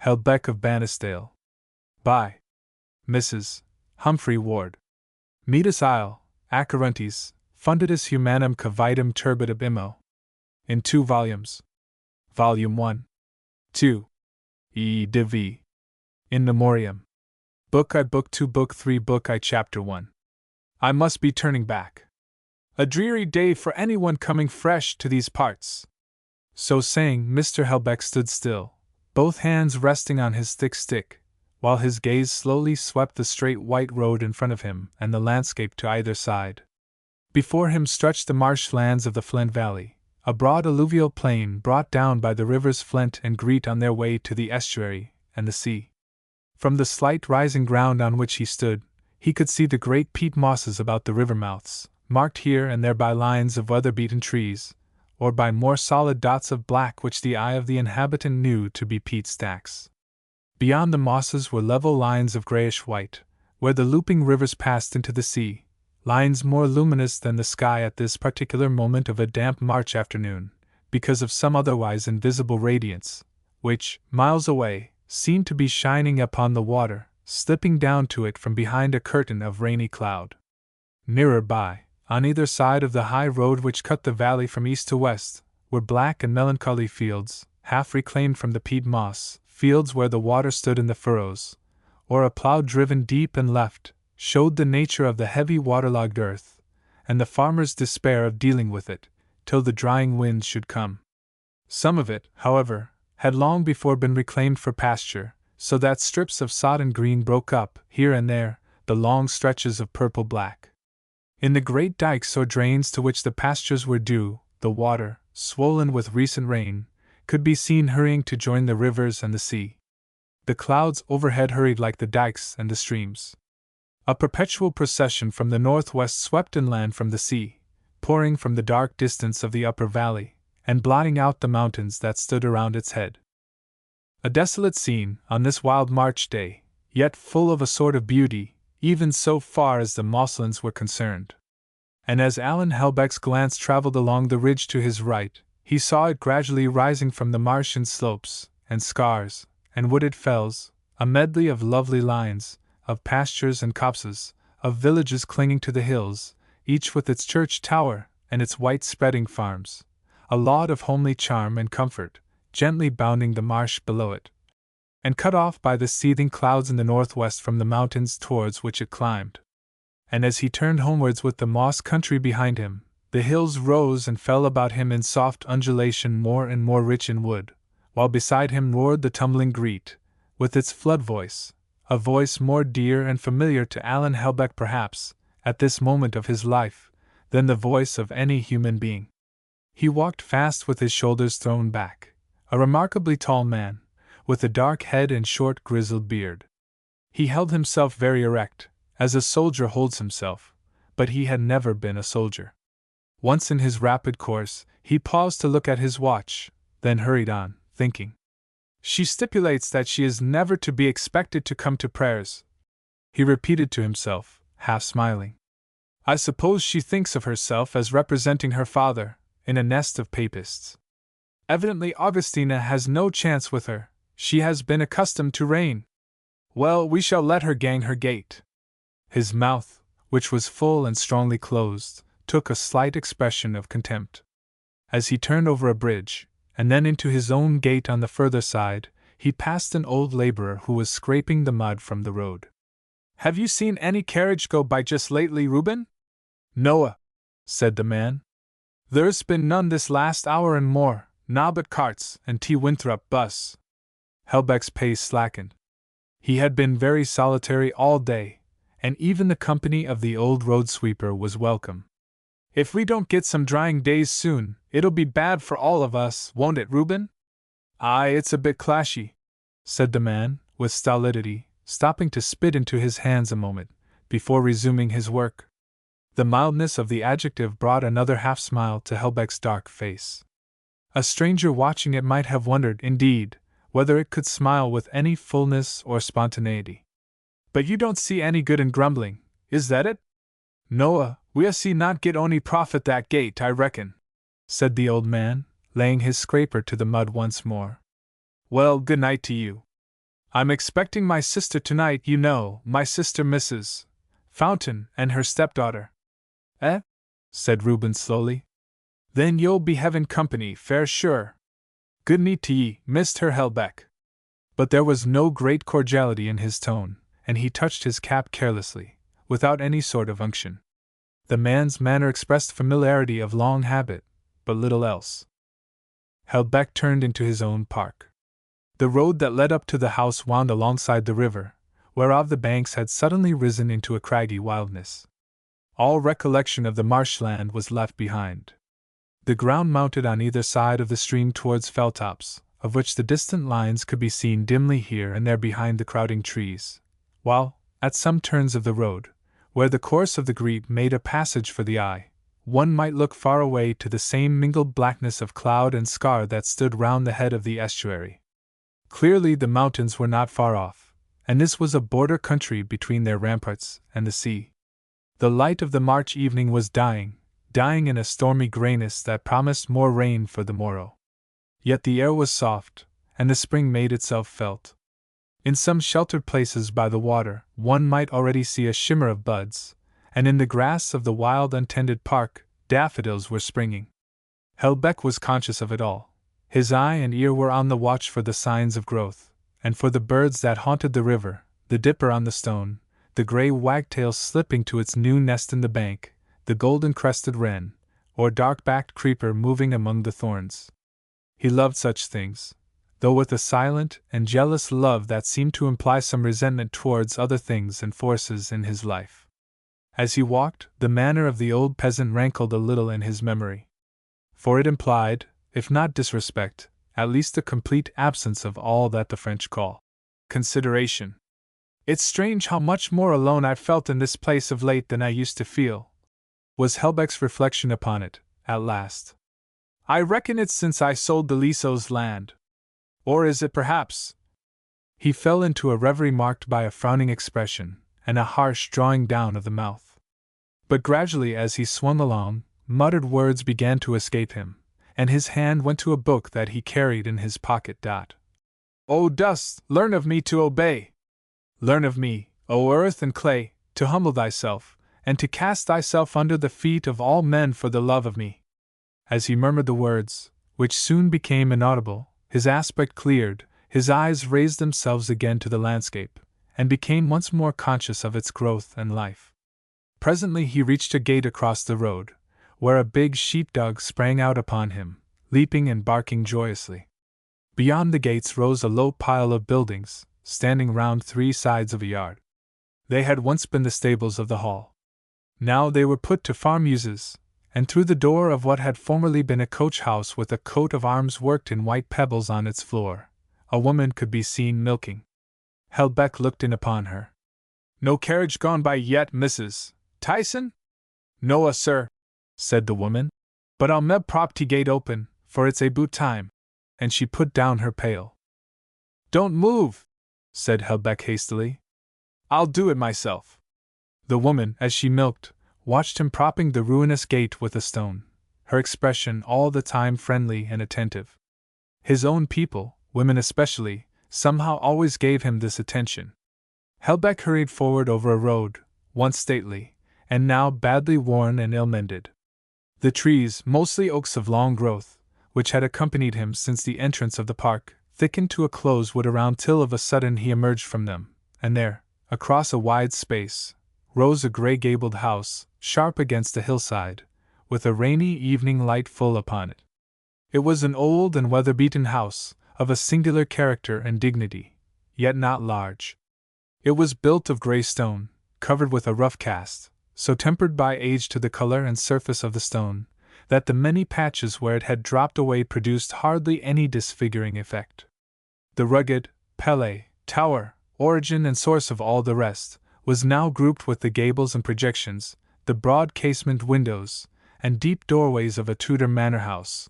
Helbeck of Bannisdale. By Mrs. Humphry Ward. Metus Isle, Acherontes, Fundidus Humanum Cavitum Turbidum Immo. In 2 volumes. Volume 1. 2. E. Div. In Memoriam. Book I, Book 2, Book 3, Book I, Chapter 1. I must be turning back. A dreary day for anyone coming fresh to these parts. So saying, Mr. Helbeck stood still, both hands resting on his thick stick, while his gaze slowly swept the straight white road in front of him and the landscape to either side. Before him stretched the marshlands of the Flint Valley, a broad alluvial plain brought down by the rivers Flint and Greet on their way to the estuary and the sea. From the slight rising ground on which he stood, he could see the great peat mosses about the river mouths, marked here and there by lines of weather-beaten trees, or by more solid dots of black which the eye of the inhabitant knew to be peat stacks. Beyond the mosses were level lines of grayish-white, where the looping rivers passed into the sea, lines more luminous than the sky at this particular moment of a damp March afternoon, because of some otherwise invisible radiance, which, miles away, seemed to be shining upon the water, slipping down to it from behind a curtain of rainy cloud. Nearer by, on either side of the high road which cut the valley from east to west, were black and melancholy fields, half reclaimed from the peat moss, fields where the water stood in the furrows, or a plough driven deep and left, showed the nature of the heavy waterlogged earth, and the farmer's despair of dealing with it, till the drying winds should come. Some of it, however, had long before been reclaimed for pasture, so that strips of sodden green broke up, here and there, the long stretches of purple-black. In the great dikes or drains to which the pastures were due, the water, swollen with recent rain, could be seen hurrying to join the rivers and the sea. The clouds overhead hurried like the dikes and the streams. A perpetual procession from the northwest swept inland from the sea, pouring from the dark distance of the upper valley, and blotting out the mountains that stood around its head. A desolate scene, on this wild March day, yet full of a sort of beauty, even so far as the mosslands were concerned. And as Alan Helbeck's glance traveled along the ridge to his right, he saw it gradually rising from the marsh and slopes, and scars, and wooded fells, a medley of lovely lines, of pastures and copses, of villages clinging to the hills, each with its church tower and its white spreading farms, a laud of homely charm and comfort, gently bounding the marsh below it, and cut off by the seething clouds in the northwest from the mountains towards which it climbed. And as he turned homewards with the moss country behind him, the hills rose and fell about him in soft undulation more and more rich in wood, while beside him roared the tumbling Greet, with its flood voice, a voice more dear and familiar to Alan Helbeck perhaps, at this moment of his life, than the voice of any human being. He walked fast with his shoulders thrown back, a remarkably tall man, with a dark head and short grizzled beard. He held himself very erect, as a soldier holds himself, but he had never been a soldier. Once in his rapid course, he paused to look at his watch, then hurried on, thinking. She stipulates that she is never to be expected to come to prayers, he repeated to himself, half smiling. I suppose she thinks of herself as representing her father, in a nest of papists. Evidently Augustina has no chance with her, she has been accustomed to reign. Well, we shall let her gang her gait. His mouth, which was full and strongly closed, took a slight expression of contempt. As he turned over a bridge, and then into his own gate on the further side, he passed an old laborer who was scraping the mud from the road. Have you seen any carriage go by just lately, Reuben? Noa, said the man. There's been none this last hour and more, na but carts and T. Winthrop bus. Helbeck's pace slackened. He had been very solitary all day, and even the company of the old road sweeper was welcome. If we don't get some drying days soon, it'll be bad for all of us, won't it, Reuben? Aye, it's a bit clashy, said the man, with stolidity, stopping to spit into his hands a moment, before resuming his work. The mildness of the adjective brought another half-smile to Helbeck's dark face. A stranger watching it might have wondered, indeed, whether it could smile with any fullness or spontaneity. But you don't see any good in grumbling, is that it? Noa, we'll see not get ony profit that gate, I reckon, said the old man, laying his scraper to the mud once more. Well, good night to you. I'm expecting my sister tonight, you know, my sister Mrs. Fountain and her stepdaughter. Eh? Said Reuben slowly. Then you'll be having company, fair sure. Good neet to ye, Mr. Helbeck. But there was no great cordiality in his tone, and he touched his cap carelessly, without any sort of unction. The man's manner expressed familiarity of long habit, but little else. Helbeck turned into his own park. The road that led up to the house wound alongside the river, whereof the banks had suddenly risen into a craggy wildness. All recollection of the marshland was left behind. The ground mounted on either side of the stream towards felltops, of which the distant lines could be seen dimly here and there behind the crowding trees, while, at some turns of the road, where the course of the Great made a passage for the eye, one might look far away to the same mingled blackness of cloud and scar that stood round the head of the estuary. Clearly the mountains were not far off, and this was a border country between their ramparts and the sea. The light of the March evening was dying in a stormy grayness that promised more rain for the morrow. Yet the air was soft, and the spring made itself felt. In some sheltered places by the water, one might already see a shimmer of buds, and in the grass of the wild untended park, daffodils were springing. Helbeck was conscious of it all. His eye and ear were on the watch for the signs of growth, and for the birds that haunted the river, the dipper on the stone, the gray wagtail slipping to its new nest in the bank, the golden-crested wren, or dark-backed creeper moving among the thorns. He loved such things, though with a silent and jealous love that seemed to imply some resentment towards other things and forces in his life. As he walked, the manner of the old peasant rankled a little in his memory. For it implied, if not disrespect, at least a complete absence of all that the French call consideration. It's strange how much more alone I've felt in this place of late than I used to feel, was Helbeck's reflection upon it, at last. I reckon it's since I sold the Lisso's land. Or is it perhaps? He fell into a reverie marked by a frowning expression, and a harsh drawing down of the mouth. But gradually as he swung along, muttered words began to escape him, and his hand went to a book that he carried in his pocket. O dust, learn of me to obey! Learn of me, O earth and clay, to humble thyself, and to cast thyself under the feet of all men for the love of me. As he murmured the words, which soon became inaudible, his aspect cleared, his eyes raised themselves again to the landscape, and became once more conscious of its growth and life. Presently he reached a gate across the road, where a big sheepdog sprang out upon him, leaping and barking joyously. Beyond the gates rose a low pile of buildings, standing round three sides of a yard. They had once been the stables of the hall. Now they were put to farm uses, and through the door of what had formerly been a coach-house with a coat of arms worked in white pebbles on its floor, a woman could be seen milking. Helbeck looked in upon her. No carriage gone by yet, Mrs. Tyson? Noa, sir, said the woman, but I'll prop t' gate open, for it's aboot time, and she put down her pail. Don't move, said Helbeck hastily. I'll do it myself. The woman, as she milked, watched him propping the ruinous gate with a stone, her expression all the time friendly and attentive. His own people, women especially, somehow always gave him this attention. Helbeck hurried forward over a road, once stately, and now badly worn and ill-mended. The trees, mostly oaks of long growth, which had accompanied him since the entrance of the park, thickened to a close-wood around till of a sudden he emerged from them, and there, across a wide space, rose a grey-gabled house, sharp against the hillside, with a rainy evening light full upon it. It was an old and weather-beaten house, of a singular character and dignity, yet not large. It was built of grey stone, covered with a rough cast, so tempered by age to the color and surface of the stone, that the many patches where it had dropped away produced hardly any disfiguring effect. The rugged, pele, tower, origin and source of all the rest, was now grouped with the gables and projections, the broad casement windows, and deep doorways of a Tudor manor house.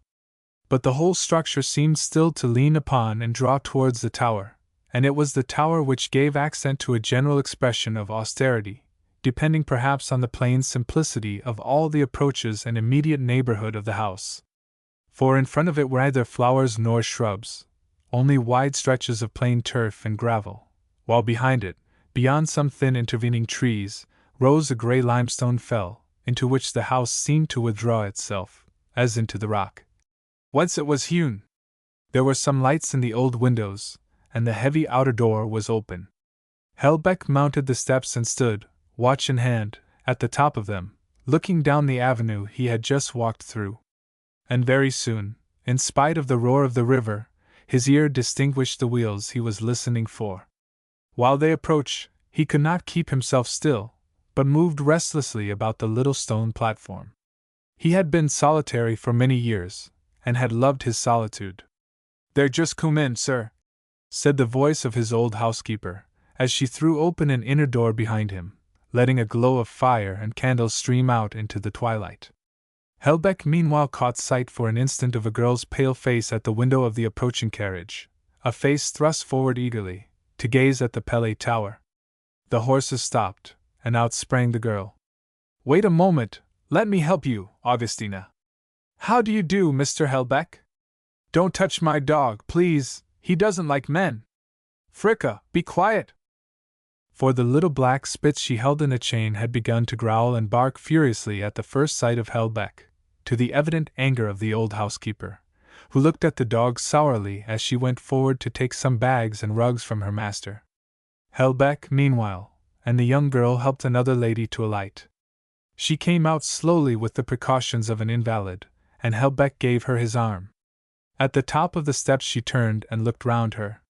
But the whole structure seemed still to lean upon and draw towards the tower, and it was the tower which gave accent to a general expression of austerity, depending perhaps on the plain simplicity of all the approaches and immediate neighborhood of the house. For in front of it were neither flowers nor shrubs, only wide stretches of plain turf and gravel, while behind it, beyond some thin intervening trees, rose a grey limestone fell, into which the house seemed to withdraw itself, as into the rock whence it was hewn. There were some lights in the old windows, and the heavy outer door was open. Helbeck mounted the steps and stood, watch in hand, at the top of them, looking down the avenue he had just walked through. And very soon, in spite of the roar of the river, his ear distinguished the wheels he was listening for. While they approached, he could not keep himself still, but moved restlessly about the little stone platform. He had been solitary for many years, and had loved his solitude. "They're just come in, sir," said the voice of his old housekeeper, as she threw open an inner door behind him, letting a glow of fire and candles stream out into the twilight. Helbeck meanwhile caught sight for an instant of a girl's pale face at the window of the approaching carriage, a face thrust forward eagerly, to gaze at the Pelée Tower. The horses stopped, and out sprang the girl. "Wait a moment, let me help you, Augustina." "How do you do, Mr. Helbeck? Don't touch my dog, please, he doesn't like men. Fricka, be quiet!" For the little black Spitz she held in a chain had begun to growl and bark furiously at the first sight of Helbeck, to the evident anger of the old housekeeper, who looked at the dog sourly as she went forward to take some bags and rugs from her master. Helbeck, meanwhile, and the young girl helped another lady to alight. She came out slowly with the precautions of an invalid, and Helbeck gave her his arm. At the top of the steps she turned and looked round her.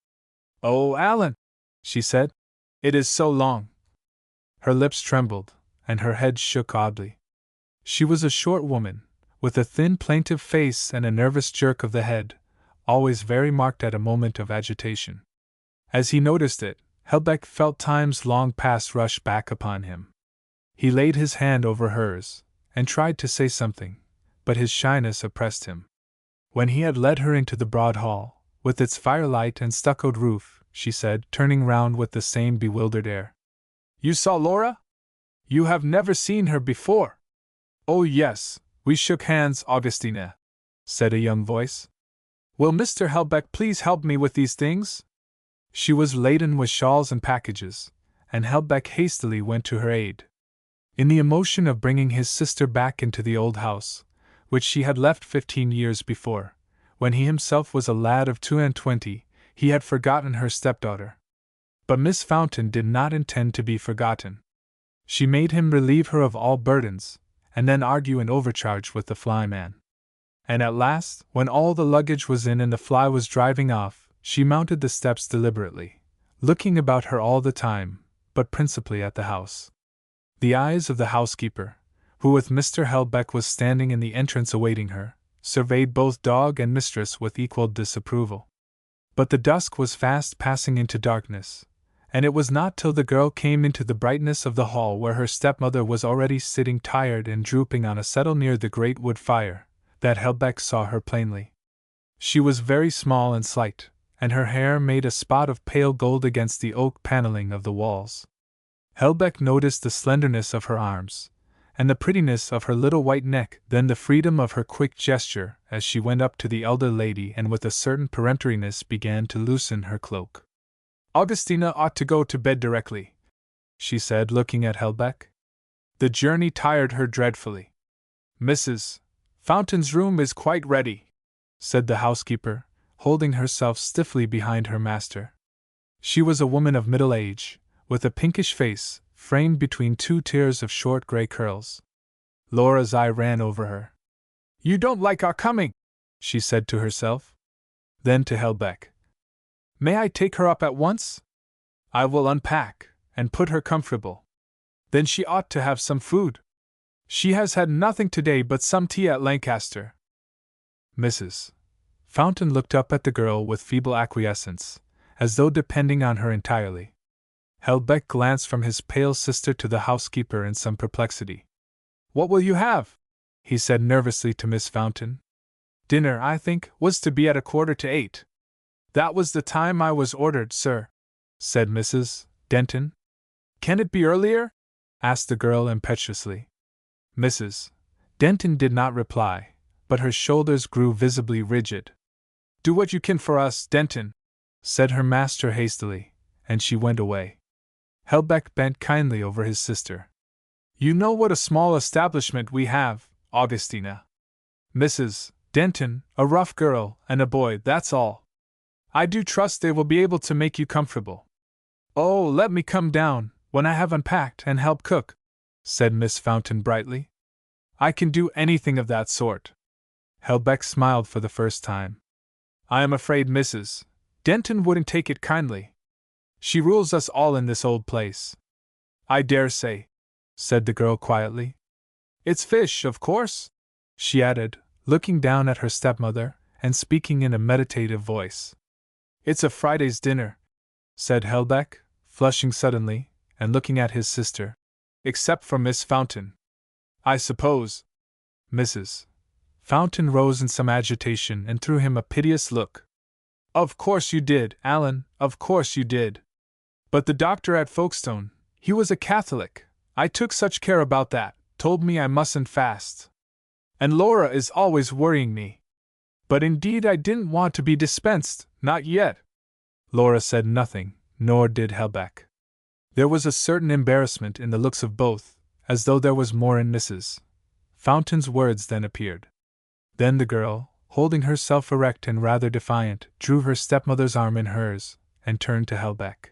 "Oh, Alan," she said, "it is so long." Her lips trembled, and her head shook oddly. She was a short woman, with a thin plaintive face and a nervous jerk of the head, always very marked at a moment of agitation. As he noticed it, Helbeck felt time's long past rush back upon him. He laid his hand over hers, and tried to say something, but his shyness oppressed him. When he had led her into the broad hall, with its firelight and stuccoed roof, she said, turning round with the same bewildered air. "You saw Laura? You have never seen her before?" "Oh yes, we shook hands, Augustina," said a young voice. "Will Mr. Helbeck please help me with these things?" She was laden with shawls and packages, and Helbeck hastily went to her aid. In the emotion of bringing his sister back into the old house, which she had left 15 years before, when he himself was a lad of 22, he had forgotten her stepdaughter. But Miss Fountain did not intend to be forgotten. She made him relieve her of all burdens, and then argue an overcharge with the flyman. And at last, when all the luggage was in and the fly was driving off, she mounted the steps deliberately, looking about her all the time, but principally at the house. The eyes of the housekeeper, who with Mr. Helbeck was standing in the entrance awaiting her, surveyed both dog and mistress with equal disapproval. But the dusk was fast passing into darkness, and it was not till the girl came into the brightness of the hall where her stepmother was already sitting tired and drooping on a settle near the great wood fire, that Helbeck saw her plainly. She was very small and slight, and her hair made a spot of pale gold against the oak paneling of the walls. Helbeck noticed the slenderness of her arms, and the prettiness of her little white neck, then the freedom of her quick gesture as she went up to the elder lady and with a certain peremptoriness began to loosen her cloak. "Augustina ought to go to bed directly," she said, looking at Helbeck. "The journey tired her dreadfully." "Mrs. Fountain's room is quite ready," said the housekeeper, holding herself stiffly behind her master. She was a woman of middle age, with a pinkish face, framed between two tiers of short grey curls. Laura's eye ran over her. "You don't like our coming," she said to herself. Then to Helbeck. "May I take her up at once? I will unpack, and put her comfortable. Then she ought to have some food. She has had nothing today but some tea at Lancaster." Mrs. Fountain looked up at the girl with feeble acquiescence, as though depending on her entirely. Helbeck glanced from his pale sister to the housekeeper in some perplexity. "What will you have?" he said nervously to Miss Fountain. "Dinner, I think, was to be at 7:45. "That was the time I was ordered, sir," said Mrs. Denton. "Can it be earlier?" asked the girl impetuously. Mrs. Denton did not reply, but her shoulders grew visibly rigid. Do what you can for us, Denton, said her master hastily, and she went away. Helbeck bent kindly over his sister. You know what a small establishment we have, Augustina. Mrs. Denton, a rough girl, and a boy, that's all. I do trust they will be able to make you comfortable. Oh, let me come down, when I have unpacked, and help cook, said Miss Fountain brightly. I can do anything of that sort. Helbeck smiled for the first time. I am afraid Mrs. Denton wouldn't take it kindly. She rules us all in this old place. I dare say, said the girl quietly. It's fish, of course, she added, looking down at her stepmother, and speaking in a meditative voice. It's a Friday's dinner, said Helbeck, flushing suddenly, and looking at his sister. Except for Miss Fountain. I suppose. Mrs. Fountain rose in some agitation and threw him a piteous look. Of course you did, Alan, of course you did. But the doctor at Folkestone, he was a Catholic. I took such care about that, told me I mustn't fast. And Laura is always worrying me. But indeed I didn't want to be dispensed, not yet. Laura said nothing, nor did Helbeck. There was a certain embarrassment in the looks of both, as though there was more in Mrs. Fountain's words than appeared. Then the girl, holding herself erect and rather defiant, drew her stepmother's arm in hers, and turned to Helbeck.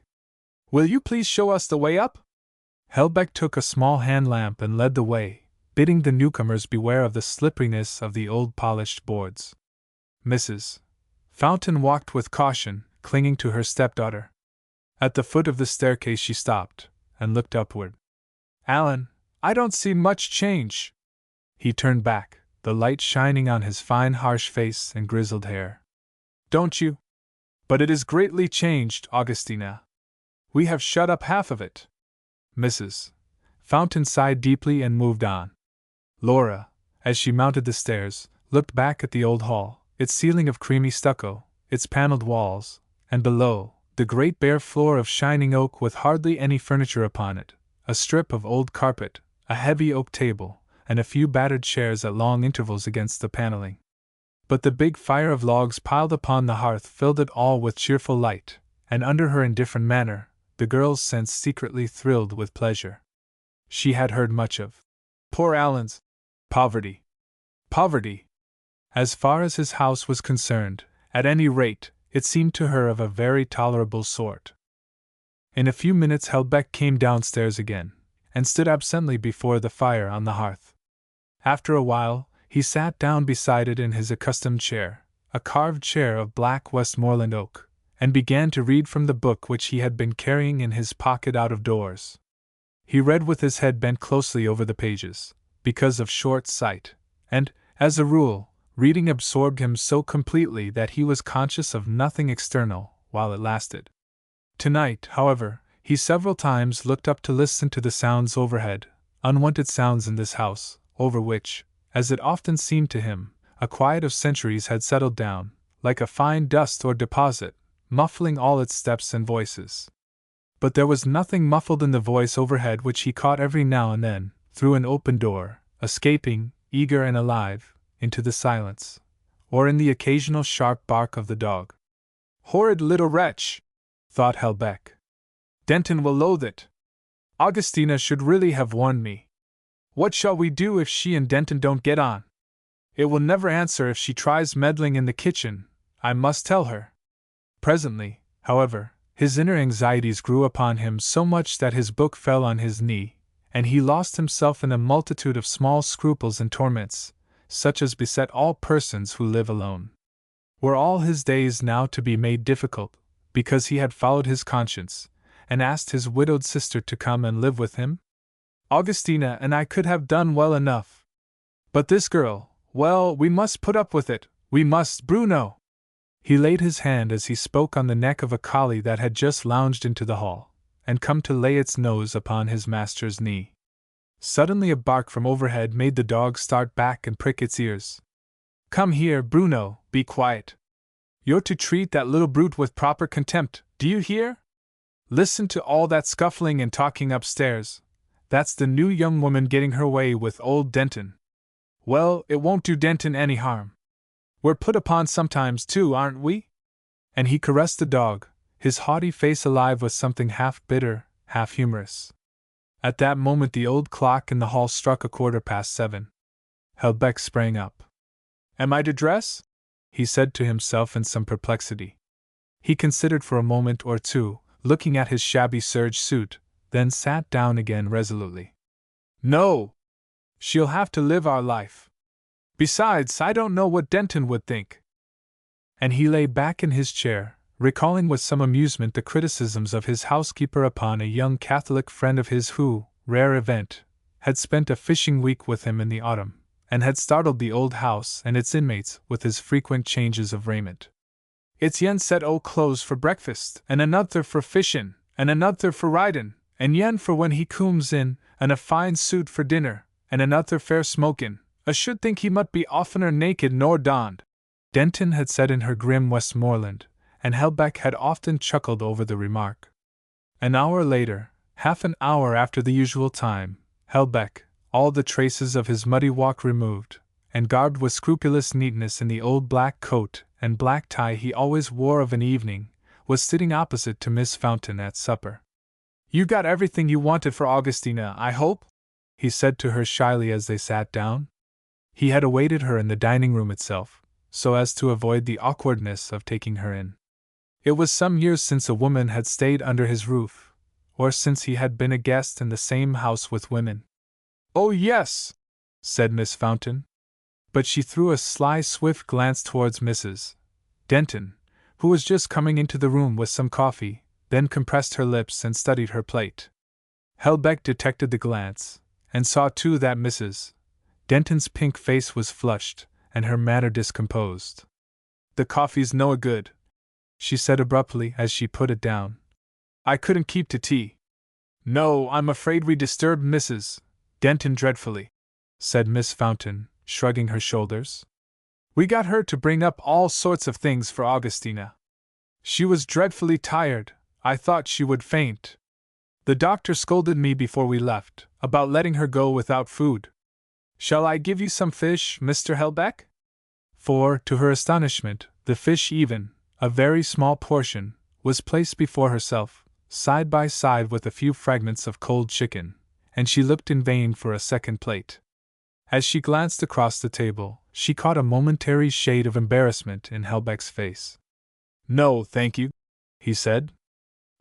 Will you please show us the way up? Helbeck took a small hand lamp and led the way, bidding the newcomers beware of the slipperiness of the old polished boards. Mrs. Fountain walked with caution, clinging to her stepdaughter. At the foot of the staircase she stopped, and looked upward. Alan, I don't see much change. He turned back, the light shining on his fine harsh face and grizzled hair. Don't you? But it is greatly changed, Augustina. We have shut up half of it. Mrs. Fountain sighed deeply and moved on. Laura, as she mounted the stairs, looked back at the old hall, its ceiling of creamy stucco, its paneled walls, and below, the great bare floor of shining oak with hardly any furniture upon it, a strip of old carpet, a heavy oak table, and a few battered chairs at long intervals against the paneling. But the big fire of logs piled upon the hearth filled it all with cheerful light, and under her indifferent manner, the girl's sense secretly thrilled with pleasure. She had heard much of poor Alan's poverty. Poverty! As far as his house was concerned, at any rate, it seemed to her of a very tolerable sort. In a few minutes Helbeck came downstairs again, and stood absently before the fire on the hearth. After a while, he sat down beside it in his accustomed chair, a carved chair of black Westmoreland oak, and began to read from the book which he had been carrying in his pocket out of doors. He read with his head bent closely over the pages, because of short sight, and, as a rule, reading absorbed him so completely that he was conscious of nothing external while it lasted. Tonight, however, he several times looked up to listen to the sounds overhead, unwonted sounds in this house, over which, as it often seemed to him, a quiet of centuries had settled down, like a fine dust or deposit, muffling all its steps and voices. But there was nothing muffled in the voice overhead which he caught every now and then, through an open door, escaping, eager and alive, into the silence, or in the occasional sharp bark of the dog. Horrid little wretch, thought Helbeck. Denton will loathe it. Augustina should really have warned me. What shall we do if she and Denton don't get on? It will never answer if she tries meddling in the kitchen, I must tell her. Presently, however, his inner anxieties grew upon him so much that his book fell on his knee, and he lost himself in a multitude of small scruples and torments, such as beset all persons who live alone. Were all his days now to be made difficult, because he had followed his conscience, and asked his widowed sister to come and live with him? Augustina and I could have done well enough. But this girl, well, we must put up with it, we must, Bruno! He laid his hand as he spoke on the neck of a collie that had just lounged into the hall, and come to lay its nose upon his master's knee. Suddenly a bark from overhead made the dog start back and prick its ears. Come here, Bruno, be quiet. You're to treat that little brute with proper contempt, do you hear? Listen to all that scuffling and talking upstairs. That's the new young woman getting her way with old Denton. Well, it won't do Denton any harm. We're put upon sometimes too, aren't we? And he caressed the dog, his haughty face alive with something half bitter, half humorous. At that moment the old clock in the hall struck 7:15. Helbeck sprang up. Am I to dress? He said to himself in some perplexity. He considered for a moment or two, looking at his shabby serge suit, then sat down again resolutely. No! She'll have to live our life. Besides, I don't know what Denton would think. And he lay back in his chair, recalling with some amusement the criticisms of his housekeeper upon a young Catholic friend of his who, rare event, had spent a fishing week with him in the autumn, and had startled the old house and its inmates with his frequent changes of raiment. It's yen set o' clothes for breakfast, and another for fishin', and another for ridin', and yen for when he cooms in, and a fine suit for dinner, and another fair smokin'. I should think he mut be oftener naked nor donned, Denton had said in her grim Westmoreland, and Helbeck had often chuckled over the remark. An hour later, half an hour after the usual time, Helbeck, all the traces of his muddy walk removed, and garbed with scrupulous neatness in the old black coat and black tie he always wore of an evening, was sitting opposite to Miss Fountain at supper. You got everything you wanted for Augustina, I hope? He said to her shyly as they sat down. He had awaited her in the dining room itself, so as to avoid the awkwardness of taking her in. It was some years since a woman had stayed under his roof, or since he had been a guest in the same house with women. Oh, yes, said Miss Fountain. But she threw a sly, swift glance towards Mrs. Denton, who was just coming into the room with some coffee, then compressed her lips and studied her plate. Helbeck detected the glance, and saw too that Mrs. Denton's pink face was flushed, and her manner discomposed. The coffee's no good, she said abruptly as she put it down. I couldn't keep to tea. No, I'm afraid we disturbed Mrs. Denton dreadfully, said Miss Fountain, shrugging her shoulders. We got her to bring up all sorts of things for Augustina. She was dreadfully tired, I thought she would faint. The doctor scolded me before we left, about letting her go without food. Shall I give you some fish, Mr. Helbeck? For, to her astonishment, the fish even, a very small portion, was placed before herself, side by side with a few fragments of cold chicken, and she looked in vain for a second plate. As she glanced across the table, she caught a momentary shade of embarrassment in Helbeck's face. No, thank you, he said.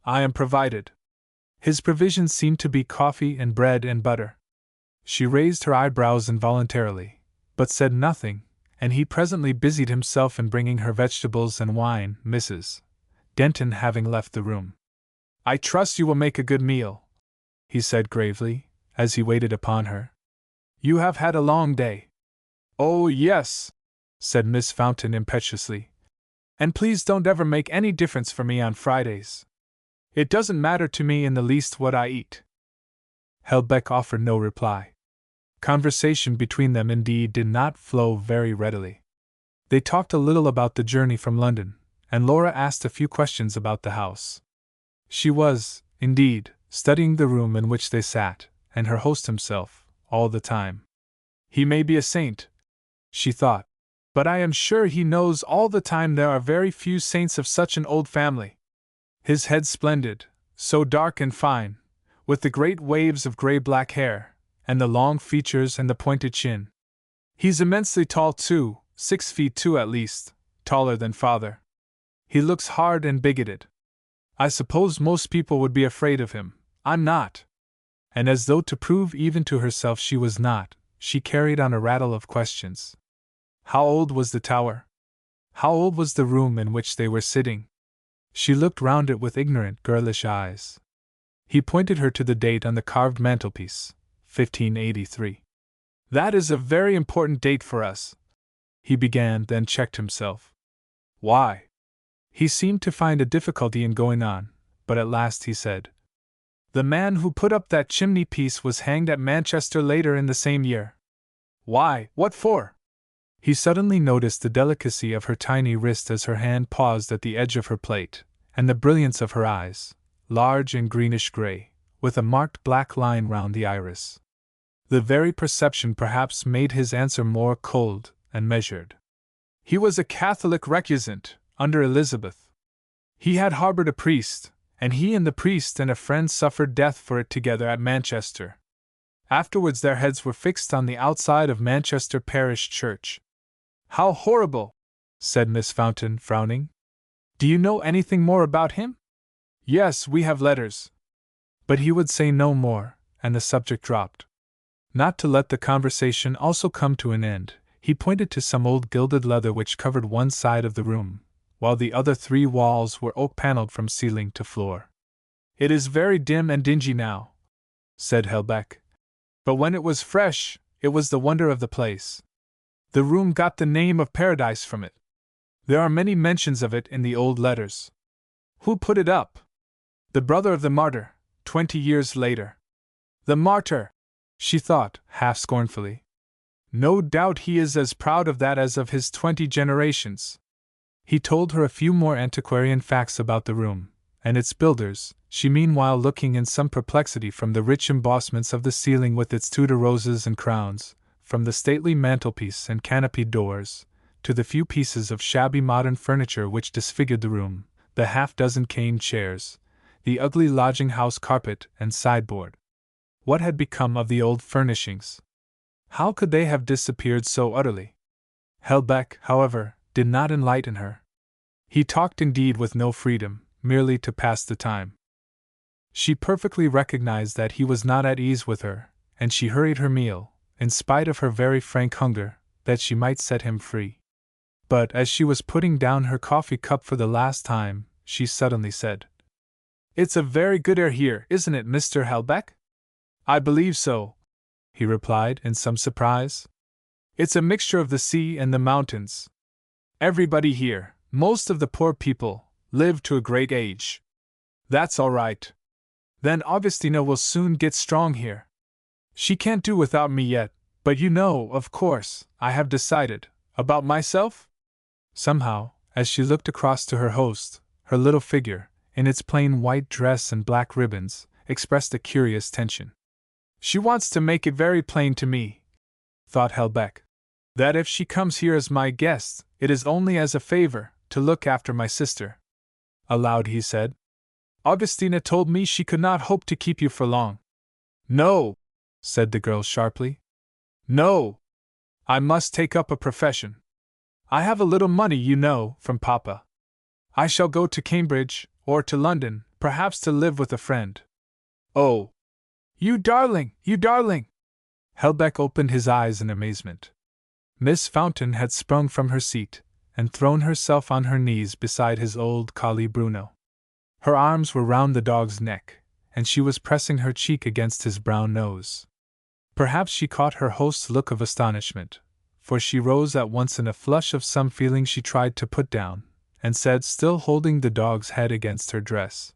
I am provided. His provisions seemed to be coffee and bread and butter. She raised her eyebrows involuntarily, but said nothing, and he presently busied himself in bringing her vegetables and wine, Mrs. Denton having left the room. I trust you will make a good meal, he said gravely, as he waited upon her. You have had a long day. Oh, yes, said Miss Fountain impetuously. And please don't ever make any difference for me on Fridays. It doesn't matter to me in the least what I eat. Helbeck offered no reply. Conversation between them indeed did not flow very readily. They talked a little about the journey from London, and Laura asked a few questions about the house. She was, indeed, studying the room in which they sat, and her host himself, all the time. He may be a saint, she thought, but I am sure he knows all the time there are very few saints of such an old family. His head splendid, so dark and fine, with the great waves of gray-black hair, and the long features and the pointed chin. He's immensely tall too, 6 feet 2 at least, taller than father. He looks hard and bigoted. I suppose most people would be afraid of him. I'm not. And as though to prove even to herself she was not, she carried on a rattle of questions. How old was the tower? How old was the room in which they were sitting? She looked round it with ignorant, girlish eyes. He pointed her to the date on the carved mantelpiece, 1583. That is a very important date for us, he began, then checked himself. Why? He seemed to find a difficulty in going on, but at last he said, The man who put up that chimney piece was hanged at Manchester later in the same year. Why, what for? He suddenly noticed the delicacy of her tiny wrist as her hand paused at the edge of her plate, and the brilliance of her eyes, large and greenish-gray, with a marked black line round the iris. The very perception perhaps made his answer more cold and measured. He was a Catholic recusant, under Elizabeth. He had harbored a priest, and he and the priest and a friend suffered death for it together at Manchester. Afterwards their heads were fixed on the outside of Manchester Parish Church. How horrible! Said Miss Fountain, frowning. Do you know anything more about him? Yes, we have letters. But he would say no more, and the subject dropped. Not to let the conversation also come to an end, he pointed to some old gilded leather which covered one side of the room, while the other 3 walls were oak-paneled from ceiling to floor. It is very dim and dingy now, said Helbeck. But when it was fresh, it was the wonder of the place. The room got the name of Paradise from it. There are many mentions of it in the old letters. Who put it up? The brother of the martyr, 20 years later. The martyr! She thought, half scornfully. No doubt he is as proud of that as of his 20 generations. He told her a few more antiquarian facts about the room, and its builders, she meanwhile looking in some perplexity from the rich embossments of the ceiling with its Tudor roses and crowns, from the stately mantelpiece and canopied doors, to the few pieces of shabby modern furniture which disfigured the room, the half-dozen cane chairs, the ugly lodging-house carpet and sideboard. What had become of the old furnishings? How could they have disappeared so utterly? Helbeck, however, did not enlighten her. He talked indeed with no freedom, merely to pass the time. She perfectly recognized that he was not at ease with her, and she hurried her meal, in spite of her very frank hunger, that she might set him free. But as she was putting down her coffee cup for the last time, she suddenly said, "It's a very good air here, isn't it, Mr. Helbeck?" "I believe so," he replied in some surprise. "It's a mixture of the sea and the mountains. Everybody here, most of the poor people, live to a great age. That's all right. Then Augustina will soon get strong here. She can't do without me yet, but you know, of course, I have decided. About myself?" Somehow, as she looked across to her host, her little figure, in its plain white dress and black ribbons, expressed a curious tension. "She wants to make it very plain to me," thought Helbeck, "that if she comes here as my guest, it is only as a favor, to look after my sister." Aloud he said, "Augustina told me she could not hope to keep you for long." "No," said the girl sharply. "No. I must take up a profession. I have a little money, you know, from Papa. I shall go to Cambridge, or to London, perhaps to live with a friend." "Oh! You darling, you darling!" Helbeck opened his eyes in amazement. Miss Fountain had sprung from her seat, and thrown herself on her knees beside his old collie Bruno. Her arms were round the dog's neck, and she was pressing her cheek against his brown nose. Perhaps she caught her host's look of astonishment, for she rose at once in a flush of some feeling she tried to put down, and said, still holding the dog's head against her dress,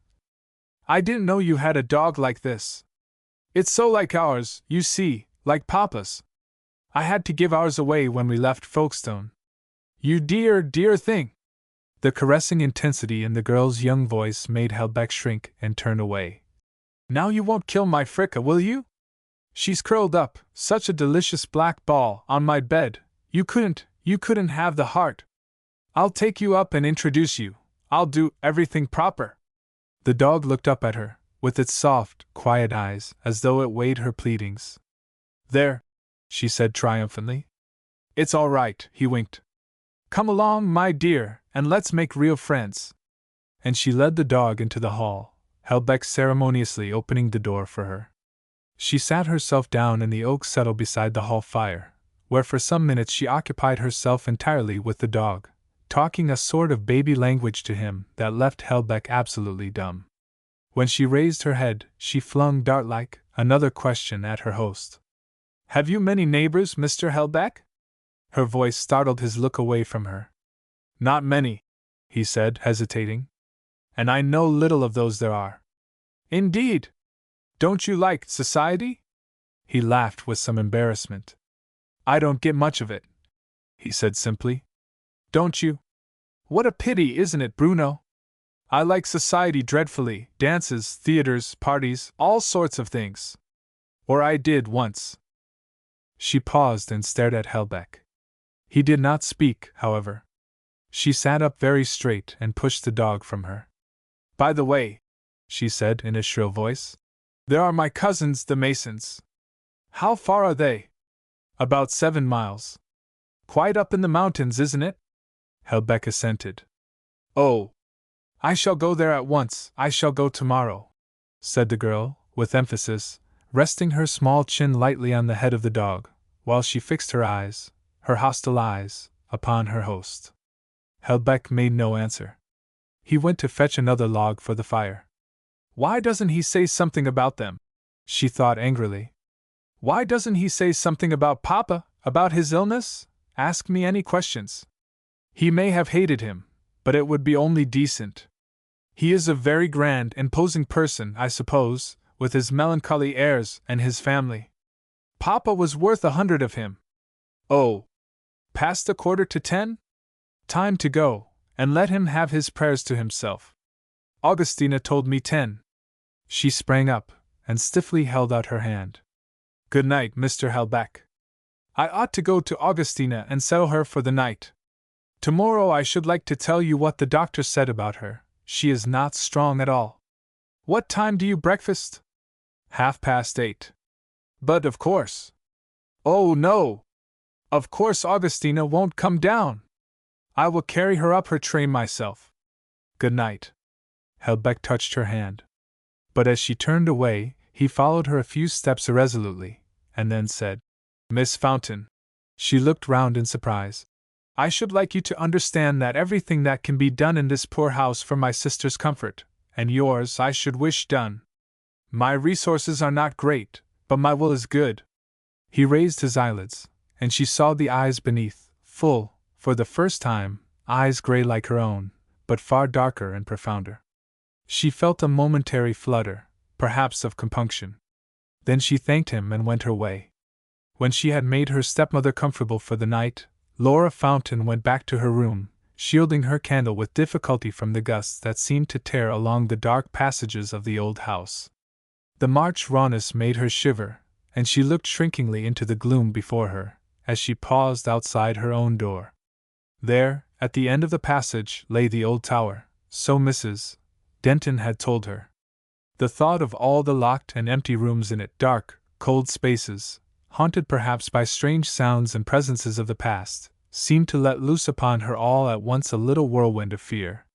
"I didn't know you had a dog like this. It's so like ours, you see, like Papa's. I had to give ours away when we left Folkestone. You dear, dear thing!" The caressing intensity in the girl's young voice made Helbeck shrink and turn away. "Now you won't kill my Fricka, will you? She's curled up, such a delicious black ball, on my bed. You couldn't have the heart. I'll take you up and introduce you. I'll do everything proper." The dog looked up at her, with its soft, quiet eyes, as though it weighed her pleadings. "There," she said triumphantly. "It's all right," he winked. "Come along, my dear, and let's make real friends." And she led the dog into the hall, Helbeck ceremoniously opening the door for her. She sat herself down in the oak settle beside the hall fire, where for some minutes she occupied herself entirely with the dog, talking a sort of baby language to him that left Helbeck absolutely dumb. When she raised her head, she flung dart-like another question at her host. "Have you many neighbors, Mr. Helbeck?" Her voice startled his look away from her. "Not many," he said, hesitating. "And I know little of those there are." "Indeed? Don't you like society?" He laughed with some embarrassment. "I don't get much of it," he said simply. "Don't you? What a pity, isn't it, Bruno? I like society dreadfully, dances, theaters, parties, all sorts of things. Or I did once." She paused and stared at Helbeck. He did not speak, however. She sat up very straight and pushed the dog from her. "By the way," she said in a shrill voice, "there are my cousins, the Masons. How far are they?" "About 7 miles. Quite up in the mountains, isn't it?" Helbeck assented. "Oh, I shall go there at once, I shall go tomorrow," said the girl, with emphasis, resting her small chin lightly on the head of the dog, while she fixed her eyes, her hostile eyes, upon her host. Helbeck made no answer. He went to fetch another log for the fire. "Why doesn't he say something about them?" she thought angrily. "Why doesn't he say something about Papa, about his illness? Ask me any questions. He may have hated him, but it would be only decent. He is a very grand, imposing person, I suppose, with his melancholy airs and his family. Papa was worth 100 of him. Oh! Past 9:45? Time to go, and let him have his prayers to himself. Augustina told me 10. She sprang up, and stiffly held out her hand. "Good night, Mr. Helbeck. I ought to go to Augustina and settle her for the night. Tomorrow I should like to tell you what the doctor said about her. She is not strong at all. What time do you breakfast?" 8:30. "But of course—" "Oh, no! Of course Augustina won't come down. I will carry her up her tray myself. Good night." Helbeck touched her hand. But as she turned away, he followed her a few steps irresolutely, and then said, "Miss Fountain." She looked round in surprise. "I should like you to understand that everything that can be done in this poor house for my sister's comfort, and yours, I should wish done. My resources are not great, but my will is good." He raised his eyelids, and she saw the eyes beneath, full, for the first time, eyes grey like her own, but far darker and profounder. She felt a momentary flutter, perhaps of compunction. Then she thanked him and went her way. When she had made her stepmother comfortable for the night, Laura Fountain went back to her room, shielding her candle with difficulty from the gusts that seemed to tear along the dark passages of the old house. The March rawness made her shiver, and she looked shrinkingly into the gloom before her, as she paused outside her own door. There, at the end of the passage, lay the old tower, so Mrs. Denton had told her. The thought of all the locked and empty rooms in it, dark, cold spaces, haunted perhaps by strange sounds and presences of the past, seemed to let loose upon her all at once a little whirlwind of fear.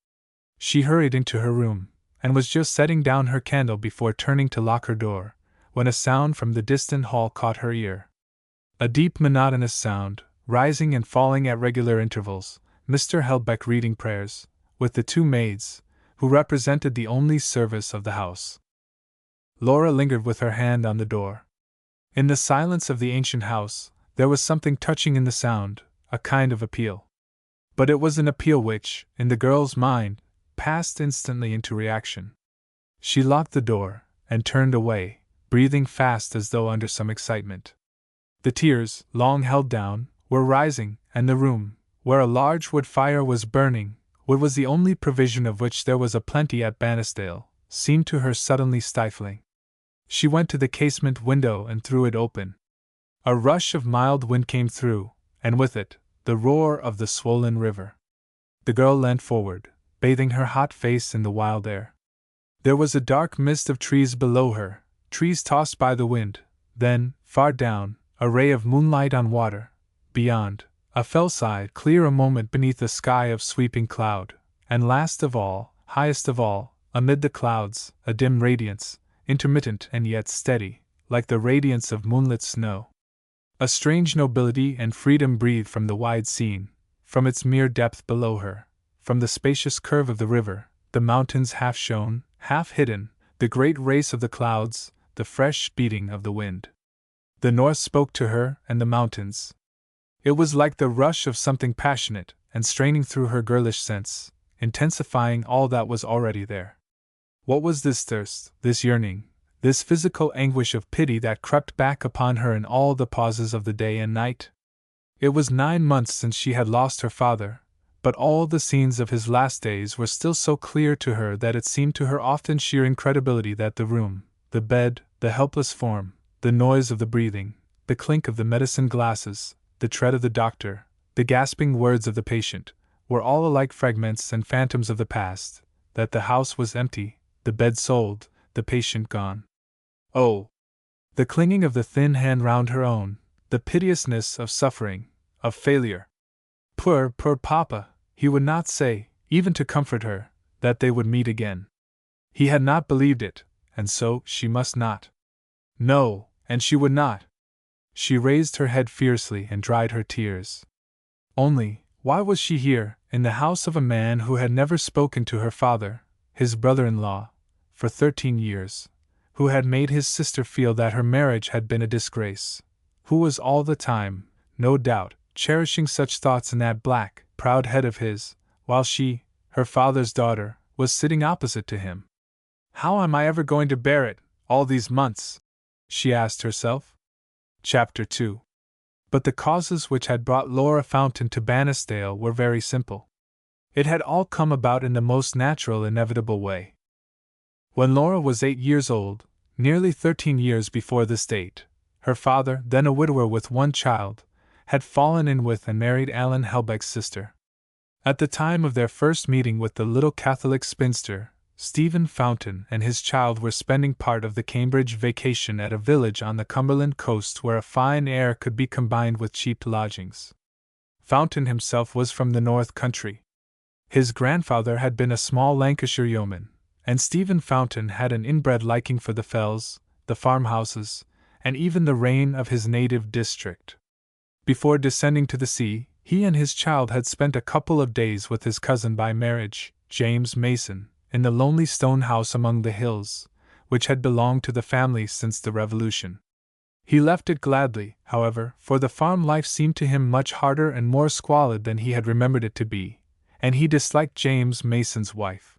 She hurried into her room, and was just setting down her candle before turning to lock her door, when a sound from the distant hall caught her ear. A deep monotonous sound, rising and falling at regular intervals, Mr. Helbeck reading prayers, with the 2 maids, who represented the only service of the house. Laura lingered with her hand on the door. In the silence of the ancient house, there was something touching in the sound, a kind of appeal. But it was an appeal which, in the girl's mind, passed instantly into reaction. She locked the door, and turned away, breathing fast as though under some excitement. The tears, long held down, were rising, and the room, where a large wood fire was burning, wood was the only provision of which there was a plenty at Bannisdale, seemed to her suddenly stifling. She went to the casement window and threw it open. A rush of mild wind came through, and with it, the roar of the swollen river. The girl leant forward, bathing her hot face in the wild air. There was a dark mist of trees below her, trees tossed by the wind, then, far down, a ray of moonlight on water, beyond, a fellside clear a moment beneath a sky of sweeping cloud, and last of all, highest of all, amid the clouds, a dim radiance, intermittent and yet steady, like the radiance of moonlit snow. A strange nobility and freedom breathed from the wide scene, from its mere depth below her, from the spacious curve of the river, the mountains half shown, half hidden, the great race of the clouds, the fresh beating of the wind. The north spoke to her, and the mountains. It was like the rush of something passionate, and straining through her girlish sense, intensifying all that was already there. What was this thirst, this yearning, this physical anguish of pity that crept back upon her in all the pauses of the day and night? It was 9 months since she had lost her father, but all the scenes of his last days were still so clear to her that it seemed to her often sheer incredibility that the room, the bed, the helpless form, the noise of the breathing, the clink of the medicine glasses, the tread of the doctor, the gasping words of the patient, were all alike fragments and phantoms of the past, that the house was empty, the bed sold, the patient gone. Oh! The clinging of the thin hand round her own, the piteousness of suffering, of failure. Poor papa, he would not say, even to comfort her, that they would meet again. He had not believed it, and so she must not. No, and she would not. She raised her head fiercely and dried her tears. Only, why was she here, in the house of a man who had never spoken to her father, his brother-in-law, for 13 years, who had made his sister feel that her marriage had been a disgrace, who was all the time, no doubt, cherishing such thoughts in that black, proud head of his, while she, her father's daughter, was sitting opposite to him? How am I ever going to bear it, all these months? She asked herself. Chapter 2. But the causes which had brought Laura Fountain to Bannisdale were very simple. It had all come about in the most natural, inevitable way. When Laura was 8 years old, nearly 13 years before this date, her father, then a widower with one child, had fallen in with and married Alan Helbeck's sister. At the time of their first meeting with the little Catholic spinster, Stephen Fountain and his child were spending part of the Cambridge vacation at a village on the Cumberland coast where a fine air could be combined with cheap lodgings. Fountain himself was from the North Country. His grandfather had been a small Lancashire yeoman, and Stephen Fountain had an inbred liking for the fells, the farmhouses, and even the rain of his native district. Before descending to the sea, he and his child had spent a couple of days with his cousin by marriage, James Mason, in the lonely stone house among the hills, which had belonged to the family since the Revolution. He left it gladly, however, for the farm life seemed to him much harder and more squalid than he had remembered it to be, and he disliked James Mason's wife.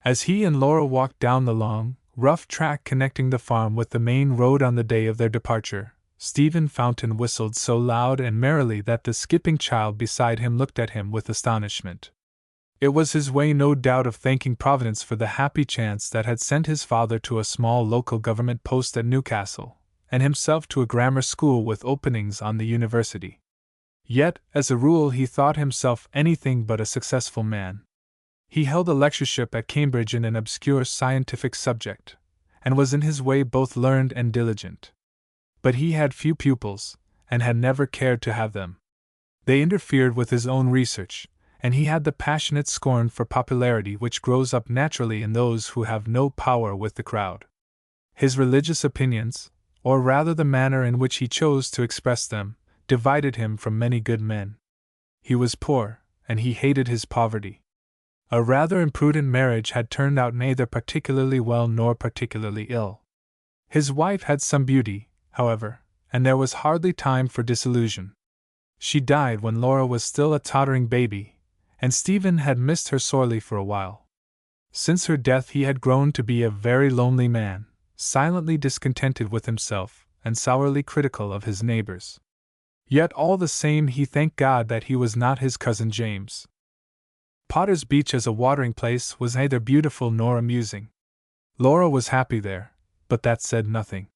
As he and Laura walked down the long, rough track connecting the farm with the main road on the day of their departure, Stephen Fountain whistled so loud and merrily that the skipping child beside him looked at him with astonishment. It was his way, no doubt, of thanking Providence for the happy chance that had sent his father to a small local government post at Newcastle, and himself to a grammar school with openings on the university. Yet, as a rule, he thought himself anything but a successful man. He held a lectureship at Cambridge in an obscure scientific subject, and was in his way both learned and diligent. But he had few pupils, and had never cared to have them. They interfered with his own research, and he had the passionate scorn for popularity which grows up naturally in those who have no power with the crowd. His religious opinions, or rather the manner in which he chose to express them, divided him from many good men. He was poor, and he hated his poverty. A rather imprudent marriage had turned out neither particularly well nor particularly ill. His wife had some beauty, however, and there was hardly time for disillusion. She died when Laura was still a tottering baby, and Stephen had missed her sorely for a while. Since her death he had grown to be a very lonely man, silently discontented with himself, and sourly critical of his neighbors. Yet all the same he thanked God that he was not his cousin James. Potter's Beach as a watering place was neither beautiful nor amusing. Laura was happy there, but that said nothing.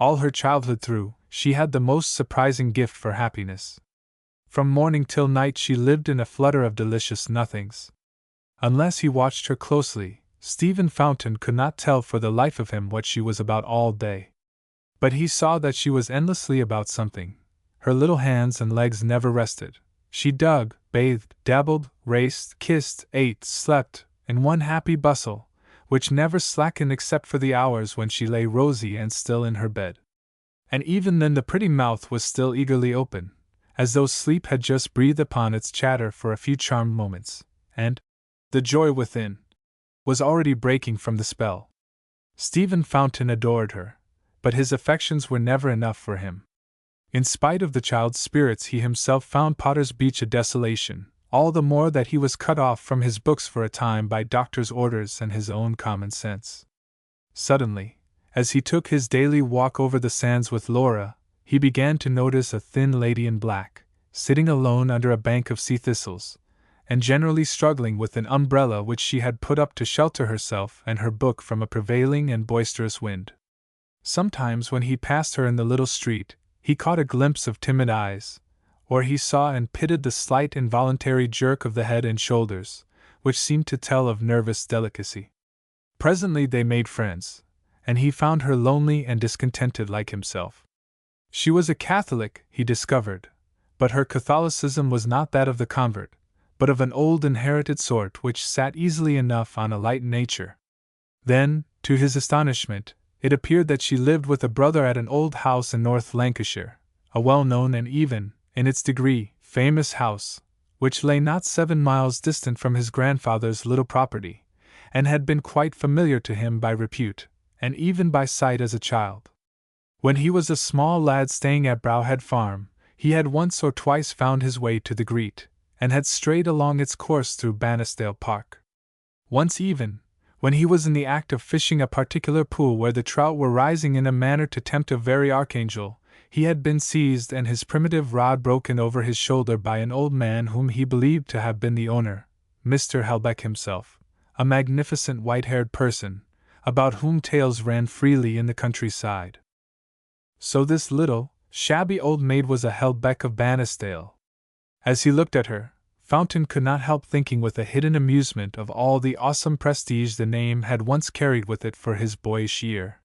All her childhood through, she had the most surprising gift for happiness. From morning till night she lived in a flutter of delicious nothings. Unless he watched her closely, Stephen Fountain could not tell for the life of him what she was about all day. But he saw that she was endlessly about something. Her little hands and legs never rested. She dug, bathed, dabbled, raced, kissed, ate, slept, in one happy bustle, which never slackened except for the hours when she lay rosy and still in her bed. And even then the pretty mouth was still eagerly open, as though sleep had just breathed upon its chatter for a few charmed moments, and the joy within was already breaking from the spell. Stephen Fountain adored her, but his affections were never enough for him. In spite of the child's spirits, he himself found Potter's Beach a desolation, all the more that he was cut off from his books for a time by doctor's orders and his own common sense. Suddenly, as he took his daily walk over the sands with Laura, he began to notice a thin lady in black, sitting alone under a bank of sea thistles, and generally struggling with an umbrella which she had put up to shelter herself and her book from a prevailing and boisterous wind. Sometimes when he passed her in the little street, he caught a glimpse of timid eyes, or he saw and pitied the slight involuntary jerk of the head and shoulders, which seemed to tell of nervous delicacy. Presently they made friends, and he found her lonely and discontented like himself. She was a Catholic, he discovered, but her Catholicism was not that of the convert, but of an old inherited sort which sat easily enough on a light nature. Then, to his astonishment, it appeared that she lived with a brother at an old house in North Lancashire, a well-known and even, in its degree, famous house, which lay not 7 miles distant from his grandfather's little property, and had been quite familiar to him by repute, and even by sight as a child. When he was a small lad staying at Browhead Farm, he had once or twice found his way to the Greet, and had strayed along its course through Bannisdale Park. Once even, when he was in the act of fishing a particular pool where the trout were rising in a manner to tempt a very archangel, he had been seized and his primitive rod broken over his shoulder by an old man whom he believed to have been the owner, Mr. Helbeck himself, a magnificent white-haired person, about whom tales ran freely in the countryside. So this little, shabby old maid was a Helbeck of Bannisdale. As he looked at her, Fountain could not help thinking with a hidden amusement of all the awesome prestige the name had once carried with it for his boyish year.